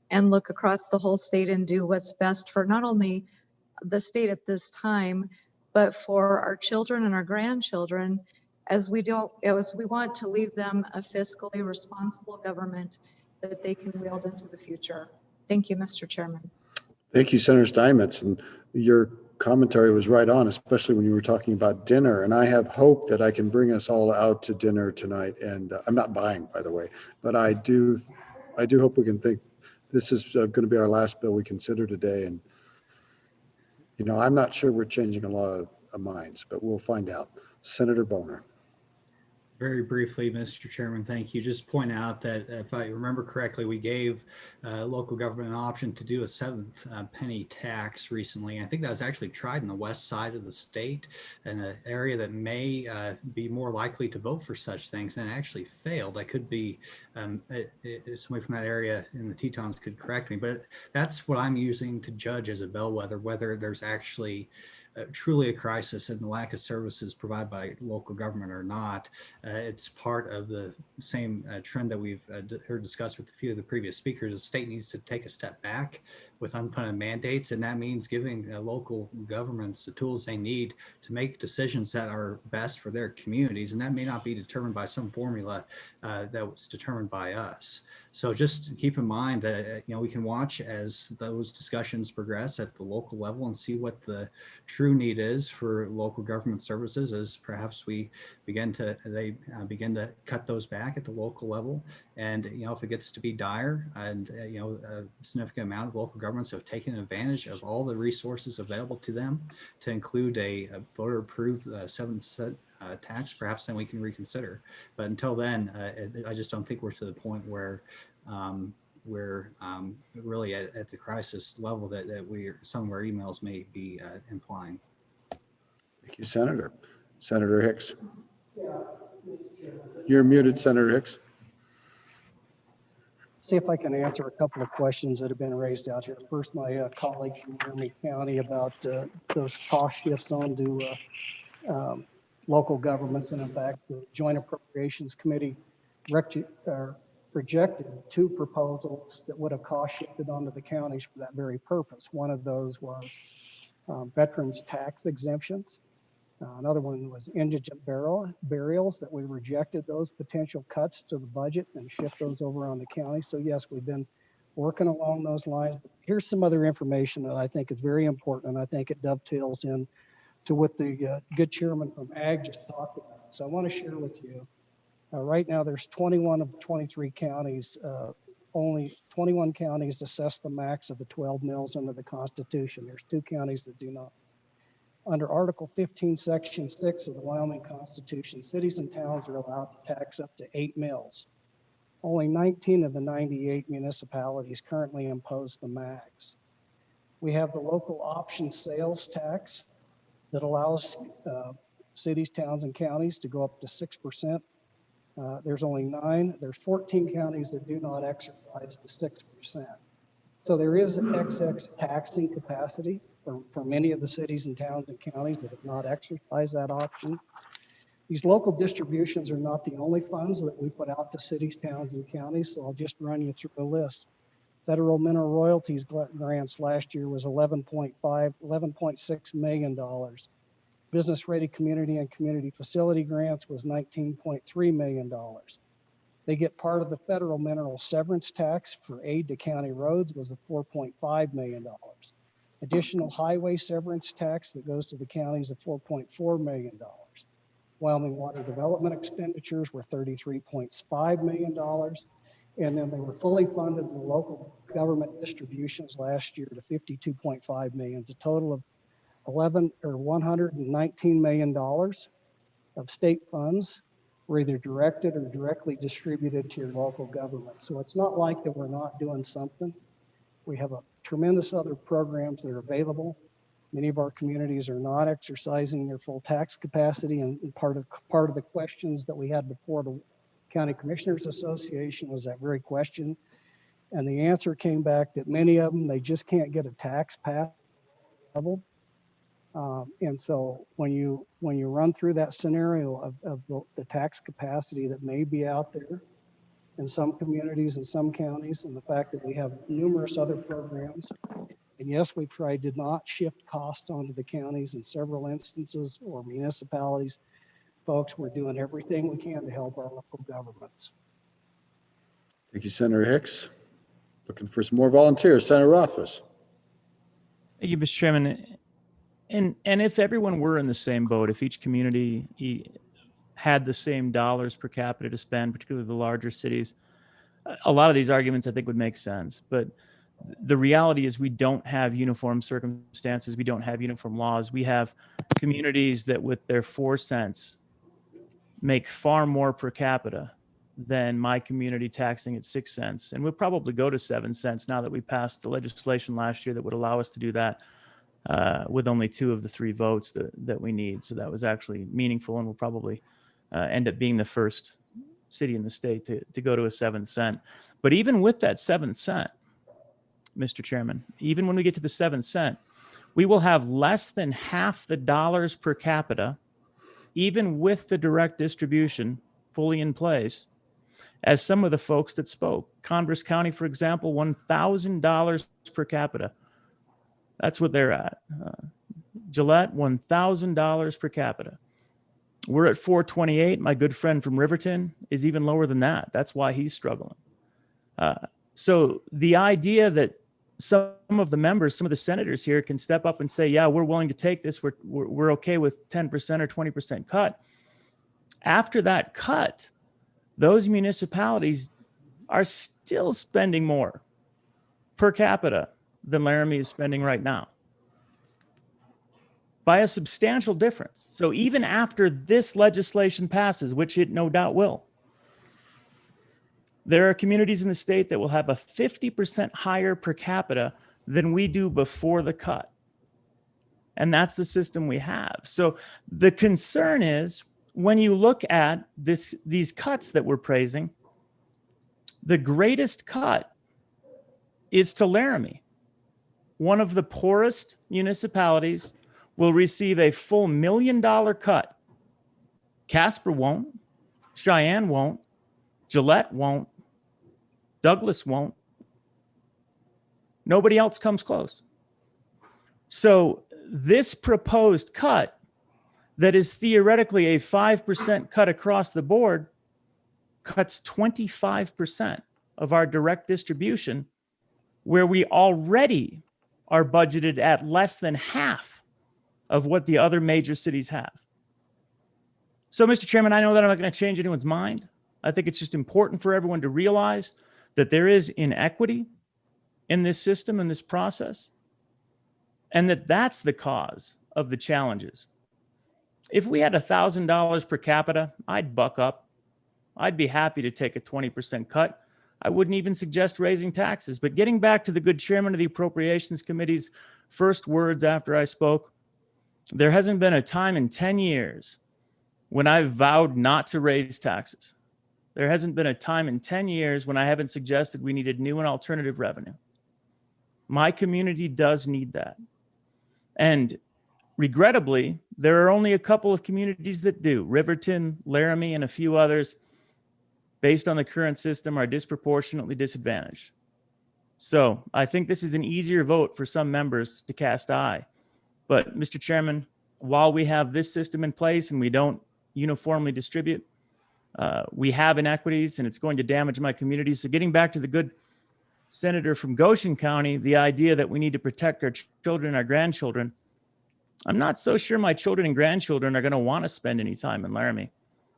and look across the whole state and do what's best for not only the state at this time, but for our children and our grandchildren, as we want to leave them a fiscally responsible government that they can wield into the future. Thank you, Mr. Chairman. Thank you, Senator Steinmetz. And your commentary was right on, especially when you were talking about dinner. And I have hope that I can bring us all out to dinner tonight. And I'm not buying, by the way, but I do hope we can think this is going to be our last bill we consider today. And, you know, I'm not sure we're changing a lot of minds, but we'll find out. Senator Boner. Very briefly, Mr. Chairman, thank you. Just point out that if I remember correctly, we gave local government an option to do a 7th penny tax recently. I think that was actually tried in the west side of the state, in an area that may be more likely to vote for such things, and actually failed. I could be, somebody from that area in the Tetons could correct me, but that's what I'm using to judge as a bellwether, whether there's actually truly a crisis and the lack of services provided by local government or not. It's part of the same trend that we've heard discussed with a few of the previous speakers. The state needs to take a step back with unfunded mandates, and that means giving local governments the tools they need to make decisions that are best for their communities, and that may not be determined by some formula that was determined by us. So just keep in mind that we can watch as those discussions progress at the local level and see what the true need is for local government services, as perhaps they begin to cut those back at the local level. And if it gets to be dire, and a significant amount of local governments have taken advantage of all the resources available to them, to include a voter-approved 7th tax, perhaps then we can reconsider. But until then, I just don't think we're to the point where we're really at the crisis level that some of our emails may be implying. Thank you, Senator. Senator Hicks. You're muted, Senator Hicks. See if I can answer a couple of questions that have been raised out here. First, my colleague from Laramie County about those cost shifts onto local governments. And in fact, the Joint Appropriations Committee rejected 2 proposals that would have cost shifted onto the counties for that very purpose. One of those was veterans tax exemptions. Another one was indigent burials, that we rejected those potential cuts to the budget and shift those over on the county. So yes, we've been working along those lines. But here's some other information that I think is very important, and I think it dovetails in to what the good chairman from Ag just talked about. So I want to share with you, right now there's 21 of 23 counties, only 21 counties assess the max of the 12 mills under the Constitution. There's 2 counties that do not. Under Article 15, Section 6 of the Wyoming Constitution, cities and towns are allowed to tax up to 8 mills. Only 19 of the 98 municipalities currently impose the max. We have the local option sales tax that allows cities, towns, and counties to go up to 6%. There's only 9. There's 14 counties that do not exercise the 6%. So there is an excess taxing capacity for many of the cities and towns and counties that have not exercised that option. These local distributions are not the only funds that we put out to cities, towns, and counties, so I'll just run you through a list. Federal mineral royalties grants last year was $11.6 million. Business ready community and community facility grants was $19.3 million. They get part of the federal mineral severance tax for aid to county roads was $4.5 million. Additional highway severance tax that goes to the counties of $4.4 million. Wyoming water development expenditures were $33.5 million. And then they were fully funded in the local government distributions last year to $52.5 million. It's a total of $119 million of state funds were either directed or directly distributed to your local government. So it's not like that we're not doing something. We have a tremendous other programs that are available. Many of our communities are not exercising their full tax capacity, and part of the questions that we had before the County Commissioners Association was that very question. And the answer came back that many of them, they just can't get a tax pass level. And so when you run through that scenario of the tax capacity that may be out there in some communities and some counties, and the fact that we have numerous other programs, and yes, we did not shift costs onto the counties in several instances or municipalities. Folks, we're doing everything we can to help our local governments. Thank you, Senator Hicks. Looking for some more volunteers. Senator Rothfuss. Thank you, Mr. Chairman. And if everyone were in the same boat, if each community had the same dollars per capita to spend, particularly the larger cities, a lot of these arguments I think would make sense. But the reality is we don't have uniform circumstances. We don't have uniform laws. We have communities that with their 4 cents make far more per capita than my community taxing at 6 cents. And we'll probably go to 7 cents now that we passed the legislation last year that would allow us to do that with only 2 of the 3 votes that we need. So that was actually meaningful, and we'll probably end up being the first city in the state to go to a 7 cent. But even with that 7 cent, Mr. Chairman, even when we get to the 7 cent, we will have less than half the dollars per capita, even with the direct distribution fully in place, as some of the folks that spoke. Converse County, for example, $1,000 per capita. That's what they're at. Gillette, $1,000 per capita. We're at $428. My good friend from Riverton is even lower than that. That's why he's struggling. So the idea that some of the members, some of the senators here can step up and say, yeah, we're willing to take this. We're okay with 10% or 20% cut. After that cut, those municipalities are still spending more per capita than Laramie is spending right now, by a substantial difference. So even after this legislation passes, which it no doubt will, there are communities in the state that will have a 50% higher per capita than we do before the cut. And that's the system we have. So the concern is when you look at these cuts that we're praising, the greatest cut is to Laramie. One of the poorest municipalities will receive a full $1 million cut. Casper won't, Cheyenne won't, Gillette won't, Douglas won't. Nobody else comes close. So this proposed cut that is theoretically a 5% cut across the board cuts 25% of our direct distribution where we already are budgeted at less than half of what the other major cities have. So, Mr. Chairman, I know that I'm not going to change anyone's mind. I think it's just important for everyone to realize that there is inequity in this system and this process, and that that's the cause of the challenges. If we had $1,000 per capita, I'd buck up. I'd be happy to take a 20% cut. I wouldn't even suggest raising taxes. But getting back to the good chairman of the Appropriations Committee's first words after I spoke, there hasn't been a time in 10 years when I've vowed not to raise taxes. There hasn't been a time in 10 years when I haven't suggested we needed new and alternative revenue. My community does need that. And regrettably, there are only a couple of communities that do. Riverton, Laramie, and a few others, based on the current system, are disproportionately disadvantaged. So I think this is an easier vote for some members to cast aye. But Mr. Chairman, while we have this system in place and we don't uniformly distribute, we have inequities and it's going to damage my community. So getting back to the good senator from Goshen County, the idea that we need to protect our children and our grandchildren, I'm not so sure my children and grandchildren are going to want to spend any time in Laramie,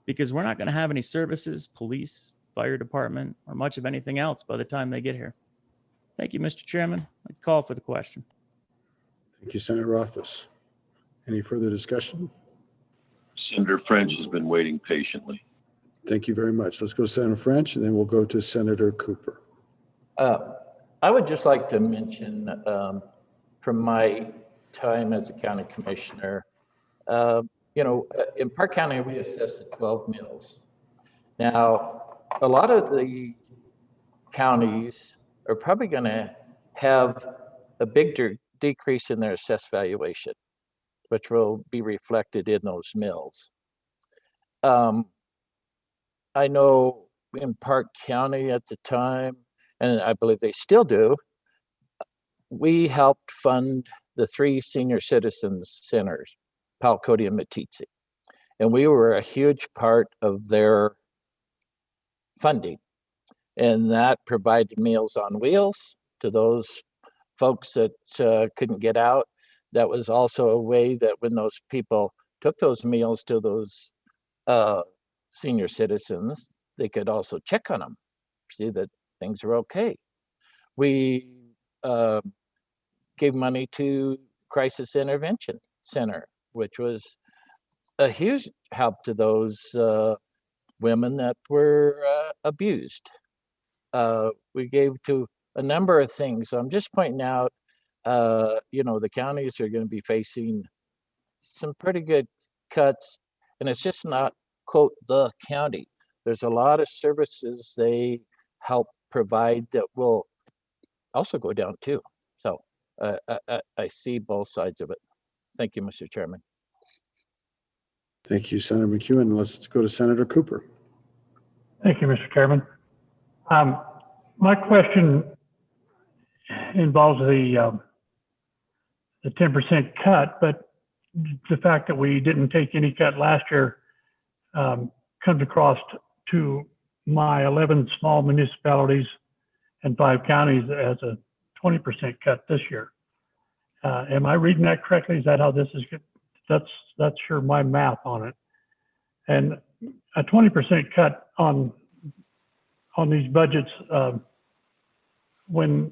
because we're not going to have any services, police, fire department, or much of anything else by the time they get here. Thank you, Mr. Chairman. I call for the question. Thank you, Senator Rothfuss. Any further discussion? Senator French has been waiting patiently. Thank you very much. Let's go to Senator French, and then we'll go to Senator Cooper. I would just like to mention from my time as a county commissioner, in Park County, we assessed at 12 mills. Now, a lot of the counties are probably going to have a big decrease in their assessed valuation, which will be reflected in those mills. I know in Park County at the time, and I believe they still do, we helped fund the 3 senior citizens centers, Palcody and Meeteetse. And we were a huge part of their funding. And that provided Meals on Wheels to those folks that couldn't get out. That was also a way that when those people took those meals to those senior citizens, they could also check on them, see that things are okay. We gave money to Crisis Intervention Center, which was a huge help to those women that were abused. We gave to a number of things. So I'm just pointing out, the counties are going to be facing some pretty good cuts, and it's just not, quote, the county. There's a lot of services they help provide that will also go down too. So I see both sides of it. Thank you, Mr. Chairman. Thank you, Senator McEwen. Let's go to Senator Cooper. Thank you, Mr. Chairman. My question involves the 10% cut, but the fact that we didn't take any cut last year comes across to my 11 small municipalities and 5 counties as a 20% cut this year. Am I reading that correctly? Is that how this is? That's sure my math on it. And a 20% cut on these budgets, when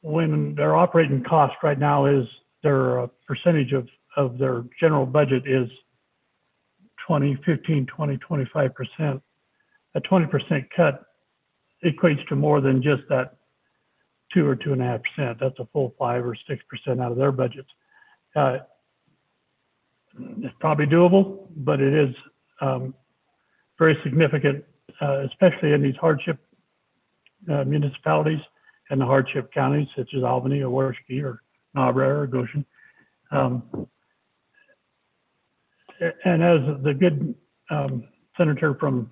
their operating cost right now is their percentage of their general budget is 15, 20, 25%. A 20% cut equates to more than just that 2 or 2.5%. That's a full 5 or 6% out of their budgets. It's probably doable, but it is very significant, especially in these hardship municipalities and the hardship counties such as Albany or Warski or Niobrara or Goshen. And as the good senator from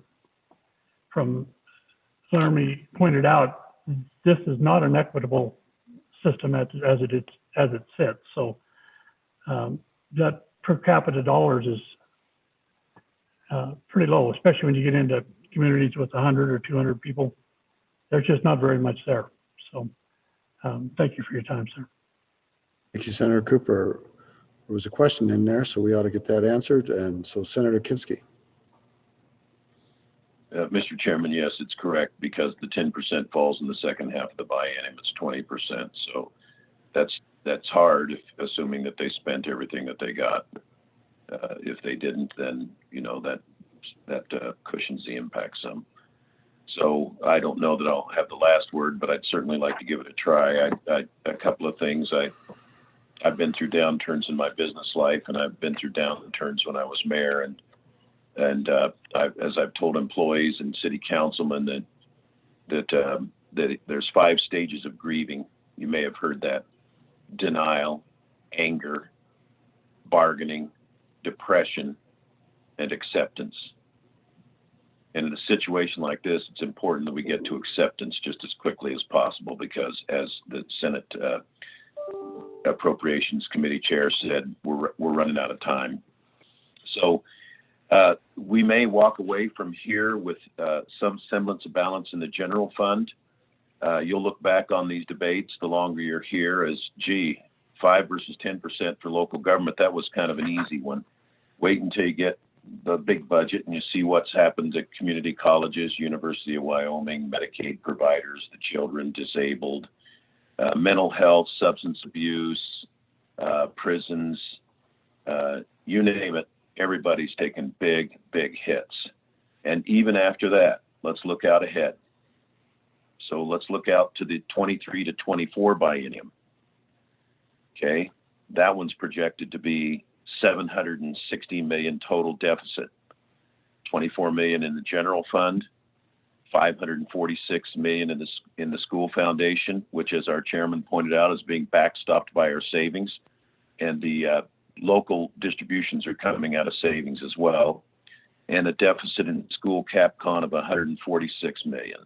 Laramie pointed out, this is not an equitable system as it sits. So that per capita dollars is pretty low, especially when you get into communities with 100 or 200 people. There's just not very much there. So Thank you for your time, sir. Thank you, Senator Cooper. There was a question in there, so we ought to get that answered. And so Senator Kinski. Mr. Chairman, yes, it's correct because the 10% falls in the second half of the biennium. It's 20%. So that's hard, assuming that they spent everything that they got. If they didn't, then that cushions the impact some. So I don't know that I'll have the last word, but I'd certainly like to give it a try. A couple of things. I've been through downturns in my business life, and I've been through downturns when I was mayor, and as I've told employees and city councilmen that there's 5 stages of grieving. You may have heard that: denial, anger, bargaining, depression, and acceptance. And in a situation like this, it's important that we get to acceptance just as quickly as possible, because as the Senate Appropriations Committee Chair said, we're running out of time. So we may walk away from here with some semblance of balance in the general fund. You'll look back on these debates the longer you're here as, 5 versus 10% for local government. That was kind of an easy one. Wait until you get the big budget and you see what's happened at community colleges, University of Wyoming, Medicaid providers, the children, disabled, mental health, substance abuse, prisons, you name it. Everybody's taken big, big hits. And even after that, let's look out ahead. So let's look out to the 23 to 24 biennium. Okay, that one's projected to be $760 million total deficit, 24 million in the general fund, 546 million in the school foundation, which, as our chairman pointed out, is being backstopped by our savings, and the local distributions are coming out of savings as well, and a deficit in school CapCon of 146 million.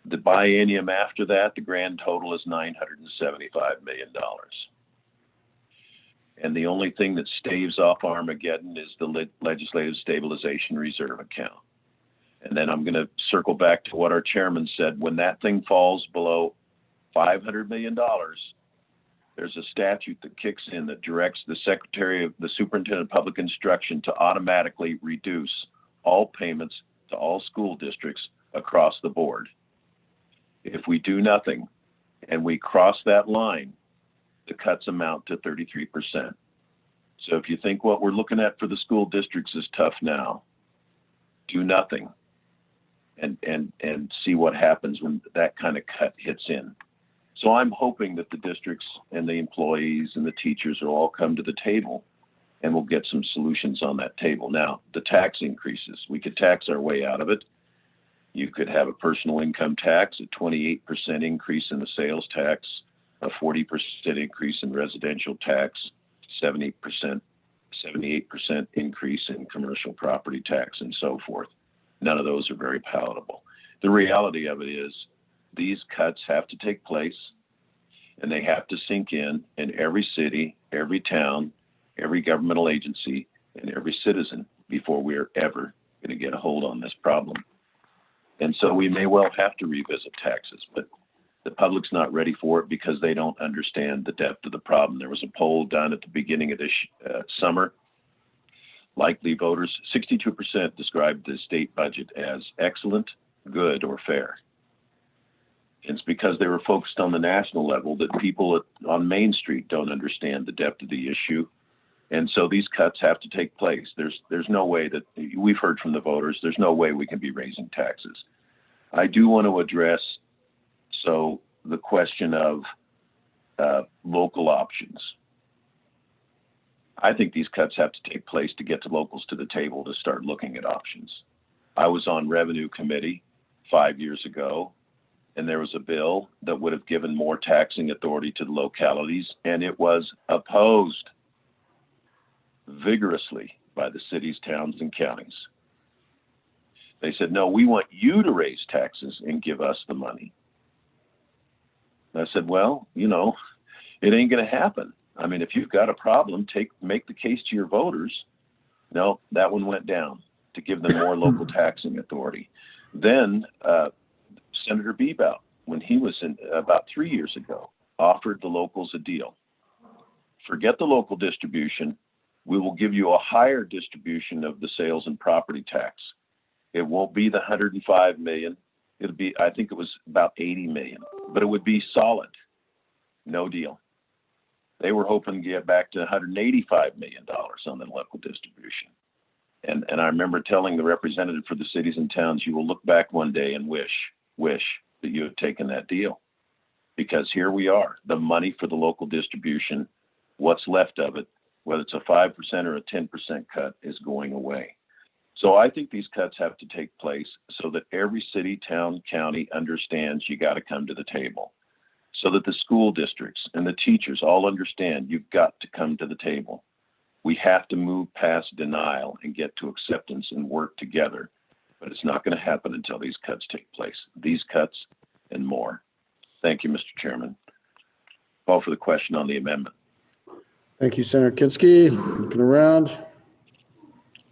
The biennium after that, the grand total is $975 million. And the only thing that staves off Armageddon is the Legislative Stabilization Reserve account. And then I'm going to circle back to what our chairman said. When that thing falls below $500 million, there's a statute that kicks in that directs the Superintendent of Public Instruction to automatically reduce all payments to all school districts across the board. If we do nothing and we cross that line, the cuts amount to 33%. So if you think what we're looking at for the school districts is tough now, do nothing and see what happens when that kind of cut hits in. So I'm hoping that the districts and the employees and the teachers will all come to the table and we'll get some solutions on that table. Now, the tax increases, we could tax our way out of it. You could have a personal income tax, a 28% increase in the sales tax, a 40% increase in residential tax, 78% increase in commercial property tax, and so forth. None of those are very palatable. The reality of it is these cuts have to take place, and they have to sink in every city, every town, every governmental agency, and every citizen before we are ever going to get a hold on this problem. And so we may well have to revisit taxes, but the public's not ready for it because they don't understand the depth of the problem. There was a poll done at the beginning of this summer. Likely voters, 62% described the state budget as excellent, good, or fair. It's because they were focused on the national level that people on Main Street don't understand the depth of the issue. And so these cuts have to take place. There's no way that, we've heard from the voters, there's no way we can be raising taxes. I do want to address the question of local options. I think these cuts have to take place to get the locals to the table to start looking at options. I was on Revenue Committee 5 years ago, and there was a bill that would have given more taxing authority to the localities, and it was opposed vigorously by the cities, towns, and counties. They said, no, we want you to raise taxes and give us the money. And I said, well, it ain't going to happen. I mean, if you've got a problem, make the case to your voters. No, that one went down to give them more local taxing authority. Then Senator Bebout when he was in about 3 years ago, offered the locals a deal. Forget the local distribution. We will give you a higher distribution of the sales and property tax. It won't be the 105 million. It'll be, I think it was about 80 million, but it would be solid. No deal. They were hoping to get back to $185 million on the local distribution. And I remember telling the representative for the cities and towns, you will look back one day and wish that you had taken that deal. Because here we are, the money for the local distribution, what's left of it, whether it's a 5% or a 10% cut, is going away. So I think these cuts have to take place so that every city, town, county understands you got to come to the table. So that the school districts and the teachers all understand you've got to come to the table. We have to move past denial and get to acceptance and work together. But it's not going to happen until these cuts take place. These cuts and more. Thank you, Mr. Chairman. Call for the question on the amendment. Thank you, Senator Kinski. Looking around.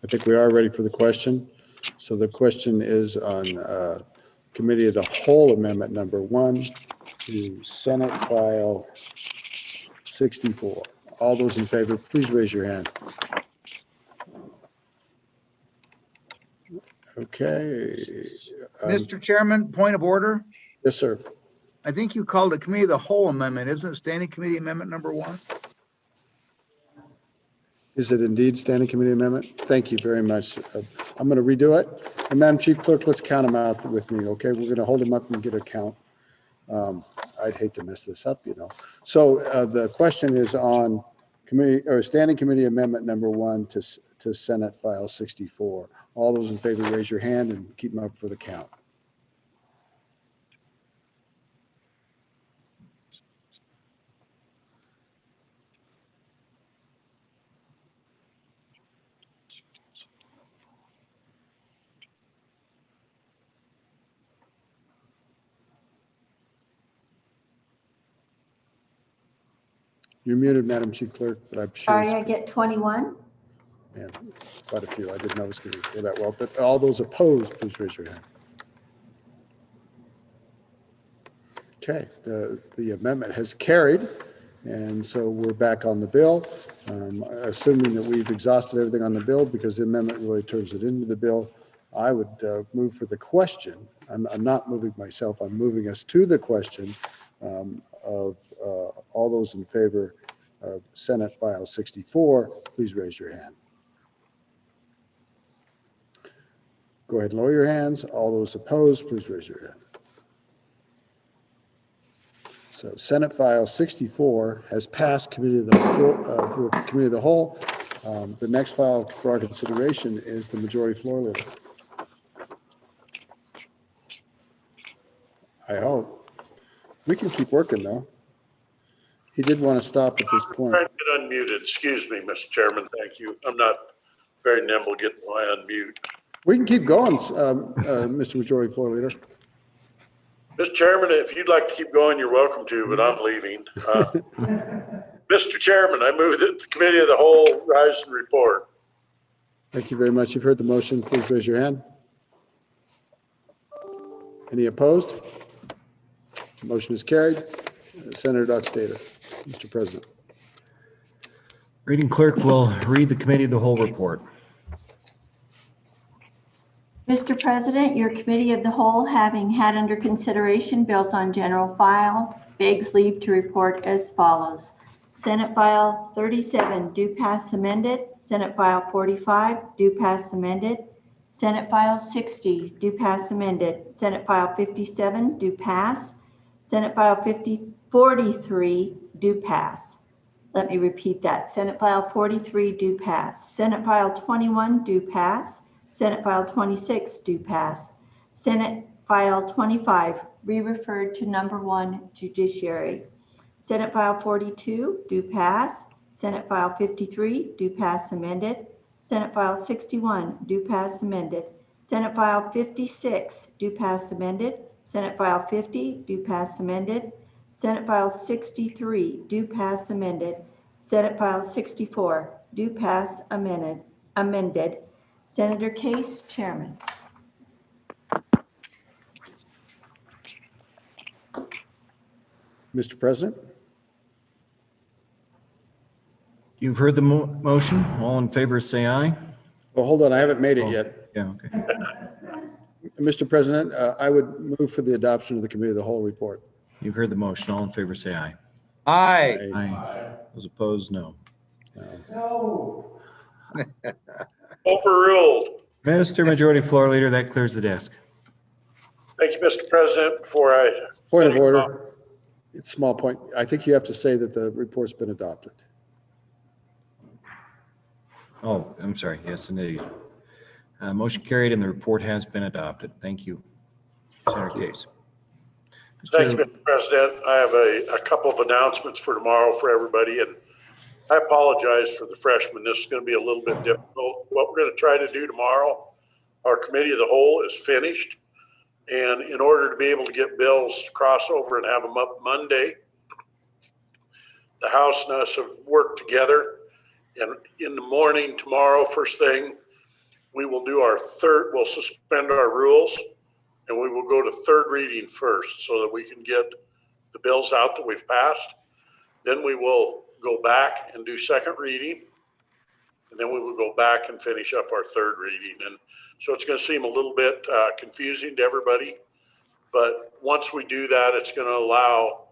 I think we are ready for the question. So the question is on Committee of the Whole Amendment number 1 to Senate File 64. All those in favor, please raise your hand. Okay. Mr. Chairman, point of order. Yes, sir. I think you called it Committee of the Whole Amendment. Isn't it Standing Committee Amendment number 1? Is it indeed Standing Committee Amendment? Thank you very much. I'm going to redo it. And Madam Chief Clerk, let's count them out with me, okay? We're going to hold them up and get a count. I'd hate to mess this up, you know. So the question is on committee or Standing Committee Amendment number 1 to Senate File 64. All those in favor, raise your hand and keep them up for the count. You're muted, Madam Chief Clerk, but I'm sure. Sorry, I get 21. Man, quite a few. I didn't know it was going to go that well. But all those opposed, please raise your hand. Okay, the amendment has carried, and so we're back on the bill. Assuming that we've exhausted everything on the bill, because the amendment really turns it into the bill, I would move for the question. I'm not moving myself. I'm moving us to the question of all those in favor of Senate File 64, please raise your hand. Go ahead and lower your hands. All those opposed, please raise your hand. So Senate File 64 has passed Committee of the Whole. The next file for our consideration is the Majority Floor Leader. I hope. We can keep working though. He did want to stop at this point. Trying to get unmuted. Excuse me, Mr. Chairman. Thank you. I'm not very nimble getting my unmute. We can keep going, Mr. Majority Floor Leader. Mr. Chairman, if you'd like to keep going, you're welcome to, but I'm leaving. Mr. Chairman, I move that the Committee of the Whole rise and report. Thank you very much. You've heard the motion. Please raise your hand. Any opposed? The motion is carried. Senator Dockstader, Mr. President. Reading clerk will read the Committee of the Whole report. Mr. President, your Committee of the Whole, having had under consideration bills on general file, begs leave to report as follows. Senate File 37, due pass amended. Senate File 45, due pass amended. Senate File 60, due pass amended. Senate File 57, due pass. Senate File 43, due pass. Let me repeat that. Senate File 43, due pass. Senate File 21, due pass. Senate File 26, due pass. Senate File 25, re-referred to number 1, Judiciary. Senate File 42, due pass. Senate File 53, due pass amended. Senate File 61, due pass amended. Senate File 56, due pass amended. Senate File 50, due pass amended. Senate File 63, due pass amended. Senate File 64, due pass amended. Senator Case, Chairman. Mr. President? You've heard the motion. All in favor, say aye. Well, hold on, I haven't made it yet. Yeah, okay. Mr. President, I would move for the adoption of the committee of the whole report. You've heard the motion. All in favor, say aye. Aye. Aye. Those opposed, no. Overruled. Mr. Majority Floor Leader, that clears the desk. Thank you, Mr. President. Before I Point of finish off, order. It's a small point. I think you have to say that the report's been adopted. Oh, I'm sorry. Yes, indeed. Motion carried and the report has been adopted. Thank you. Senator Case. Thank you, Mr. President. I have a couple of announcements for tomorrow for everybody, and I apologize for the freshmen. This is going to be a little bit difficult. What we're going to try to do tomorrow, our committee of the whole is finished, and in order to be able to get bills to cross over and have them up Monday, the House and us have worked together, and in the morning tomorrow, first thing, we will do we'll suspend our rules, and we will go to third reading first so that we can get the bills out that we've passed. Then we will go back and do second reading, and then we will go back and finish up our third reading. And so it's going to seem a little bit confusing to everybody, but once we do that, it's going to allow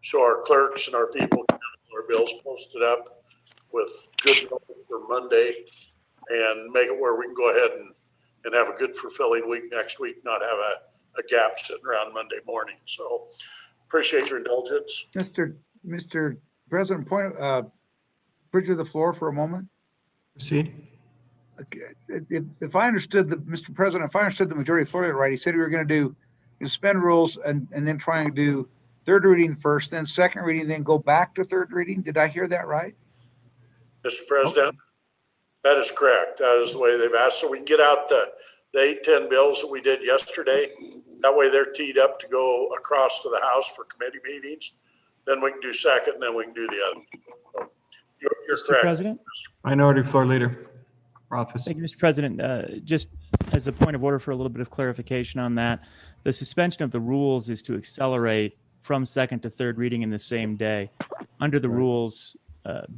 so our clerks and our people can have our bills posted up with good notice for Monday and make it where we can go ahead and have a good fulfilling week next week, not have a gap sitting around Monday morning. So appreciate your indulgence. Mr. President, bridge of the floor for a moment. Proceed. Okay. If I understood Mr. President, if I understood the majority floor leader right, he said we were going to do suspend rules and then try and do third reading first, then second reading, then go back to third reading. Did I hear that right? Mr. President, that is correct. That is the way they've asked. So we can get out the 8-10 bills that we did yesterday. That way they're teed up to go across to the House for committee meetings. Then we can do second, and then we can do the other. You're Mr. correct. President? Minority Floor Leader Rothfuss. Thank you, Mr. President. Just as a point of order for a little bit of clarification on that, the suspension of the rules is to accelerate from second to third reading in the same day. Under the rules,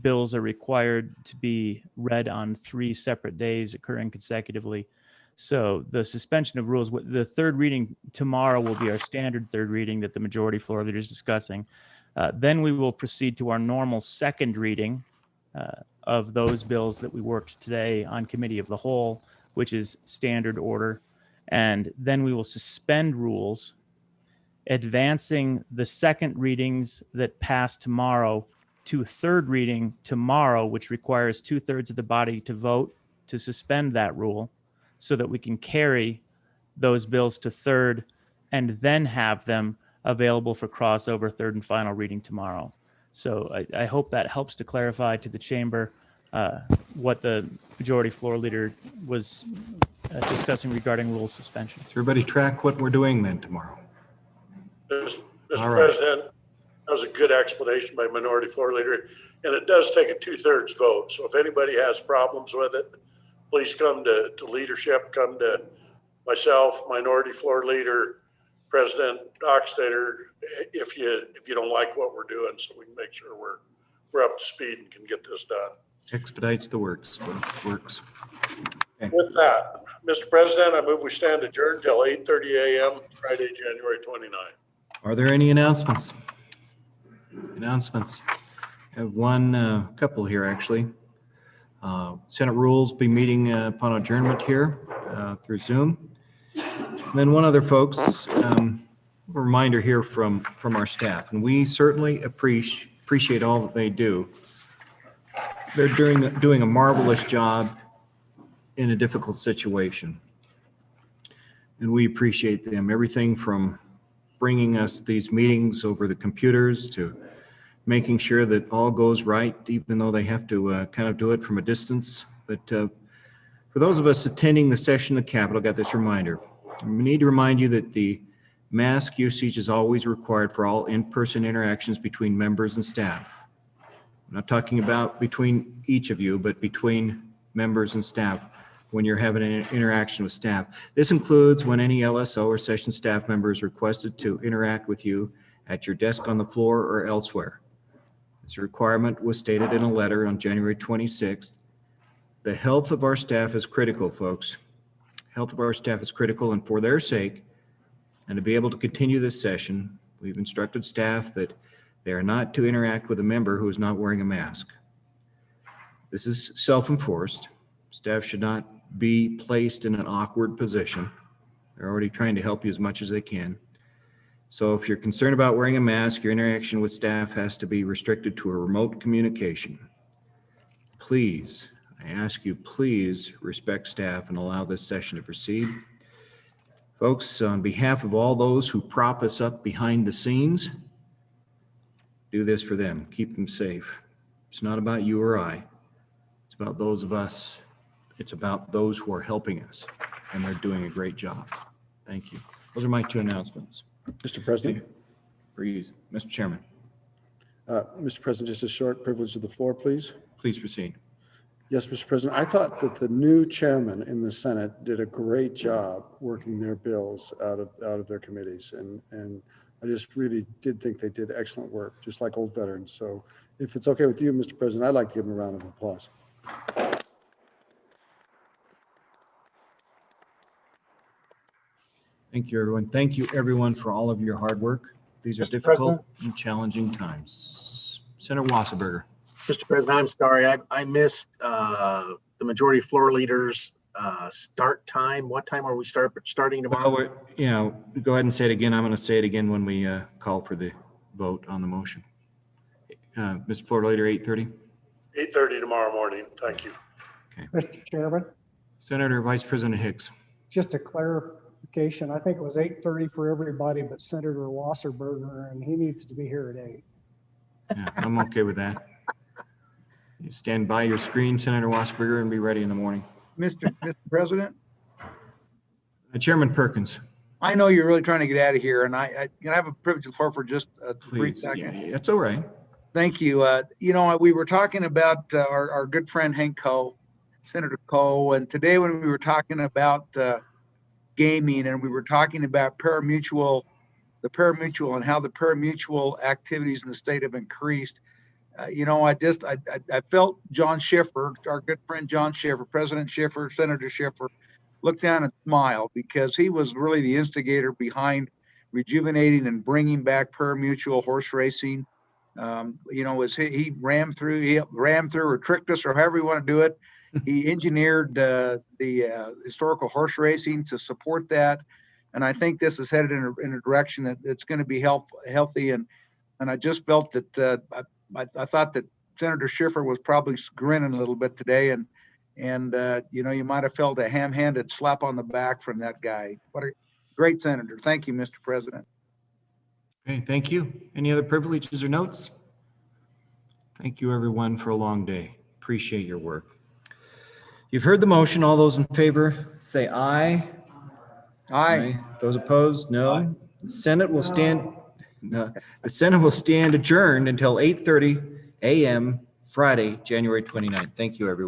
bills are required to be read on 3 separate days occurring consecutively. So the suspension of rules, the third reading tomorrow will be our standard third reading that the majority floor leader is discussing. Then we will proceed to our normal second reading of those bills that we worked today on committee of the whole, which is standard order. And then we will suspend rules, advancing the second readings that pass tomorrow to third reading tomorrow, which requires 2/3 of the body to vote to suspend that rule so that we can carry those bills to third and then have them available for crossover third and final reading tomorrow. So I hope that helps to clarify to the chamber what the majority floor leader was discussing regarding rule suspension. Does everybody track what we're doing then tomorrow? Mr. All right. President, that was a good explanation by minority floor leader, and it does take a 2/3 vote. So if anybody has problems with it, please come to leadership, come to myself, minority floor leader, President Dockstader, if you don't like what we're doing, so we can make sure we're up to speed and can get this done. Expedites the works. Okay. With that, Mr. President, I move we stand adjourned till 8:30 a.m. Friday, January 29th. Are there any announcements? Announcements. I have one, couple here actually. Senate rules be meeting upon adjournment here through Zoom. And then one other, folks, a reminder here from our staff, and we certainly appreciate all that they do. They're doing a marvelous job in a difficult situation. And we appreciate them. Everything from bringing us these meetings over the computers to making sure that all goes right, even though they have to kind of do it from a distance. But for those of us attending the session of the Capitol, got this reminder. We need to remind you that the mask usage is always required for all in-person interactions between members and staff. I'm not talking about between each of you, but between members and staff when you're having an interaction with staff. This includes when any LSO or session staff member is requested to interact with you at your desk on the floor or elsewhere. This requirement was stated in a letter on January 26th. The health of our staff is critical, folks. Health of our staff is critical, and for their sake, and to be able to continue this session, we've instructed staff that they are not to interact with a member who is not wearing a mask. This is self-enforced. Staff should not be placed in an awkward position. They're already trying to help you as much as they can. So if you're concerned about wearing a mask, your interaction with staff has to be restricted to a remote communication. Please, I ask you, please respect staff and allow this session to proceed. Folks, on behalf of all those who prop us up behind the scenes, do this for them. Keep them safe. It's not about you or I. It's about those of us. It's about those who are helping us, and they're doing a great job. Thank you. Those are my two announcements. Mr. President. Please, Mr. Chairman. Mr. President, just a short privilege of the floor, please. Please proceed. Yes, Mr. President, I thought that the new chairman in the Senate did a great job working their bills out of their committees. And I just really did think they did excellent work, just like old veterans. So if it's okay with you, Mr. President, I'd like to give them a round of applause. Thank you, everyone. Thank you, everyone, for all of your hard work. These are Mr. difficult and challenging times. Senator Wasserberger. Mr. President, I'm sorry. I missed the majority floor leaders start time. What time are we starting tomorrow? Well, yeah, go ahead and say it again. I'm going to say it again when we call for the vote on the motion. Mr. Floor Leader, 8:30? 8:30 tomorrow morning. Thank you. Okay. Mr. Chairman, Senator Vice President Hicks. just a clarification. I think it was 8:30 for everybody but Senator Wasserberger, and he needs to be here at 8. Yeah, I'm okay with that. You stand by your screen, Senator Wasserberger, and be ready in the morning. Mr. President, Chairman Perkins. I know you're really trying to get out of here, and I can I have a privilege of the floor for just a brief Please, second? yeah, that's all right. Thank you. We were talking about our good friend Hank Coe, Senator Coe, and today when we were talking about gaming and we were talking about the parimutuel and how the parimutuel activities in the state have increased, I felt John Schiffer, our good friend John Schiffer, President Schiffer, Senator Schiffer, look down and smile because he was really the instigator behind rejuvenating and bringing back parimutuel horse racing. As he rammed through or tricked us or however you want to do it. He engineered the historical horse racing to support that. And I think this is headed in a direction that it's going to be healthy. And I just felt that I thought that Senator Schiffer was probably grinning a little bit today. And you might have felt a ham-handed slap on the back from that guy. What a great senator. Thank you, Mr. President. Okay, thank you. Any other privileges or notes? Thank you, everyone, for a long day. Appreciate your work. You've heard the motion. All those in favor, say aye. Aye. Those opposed, no. The Senate will stand. No. The Senate will stand adjourned until 8:30 a.m. Friday, January 29th. Thank you, everyone.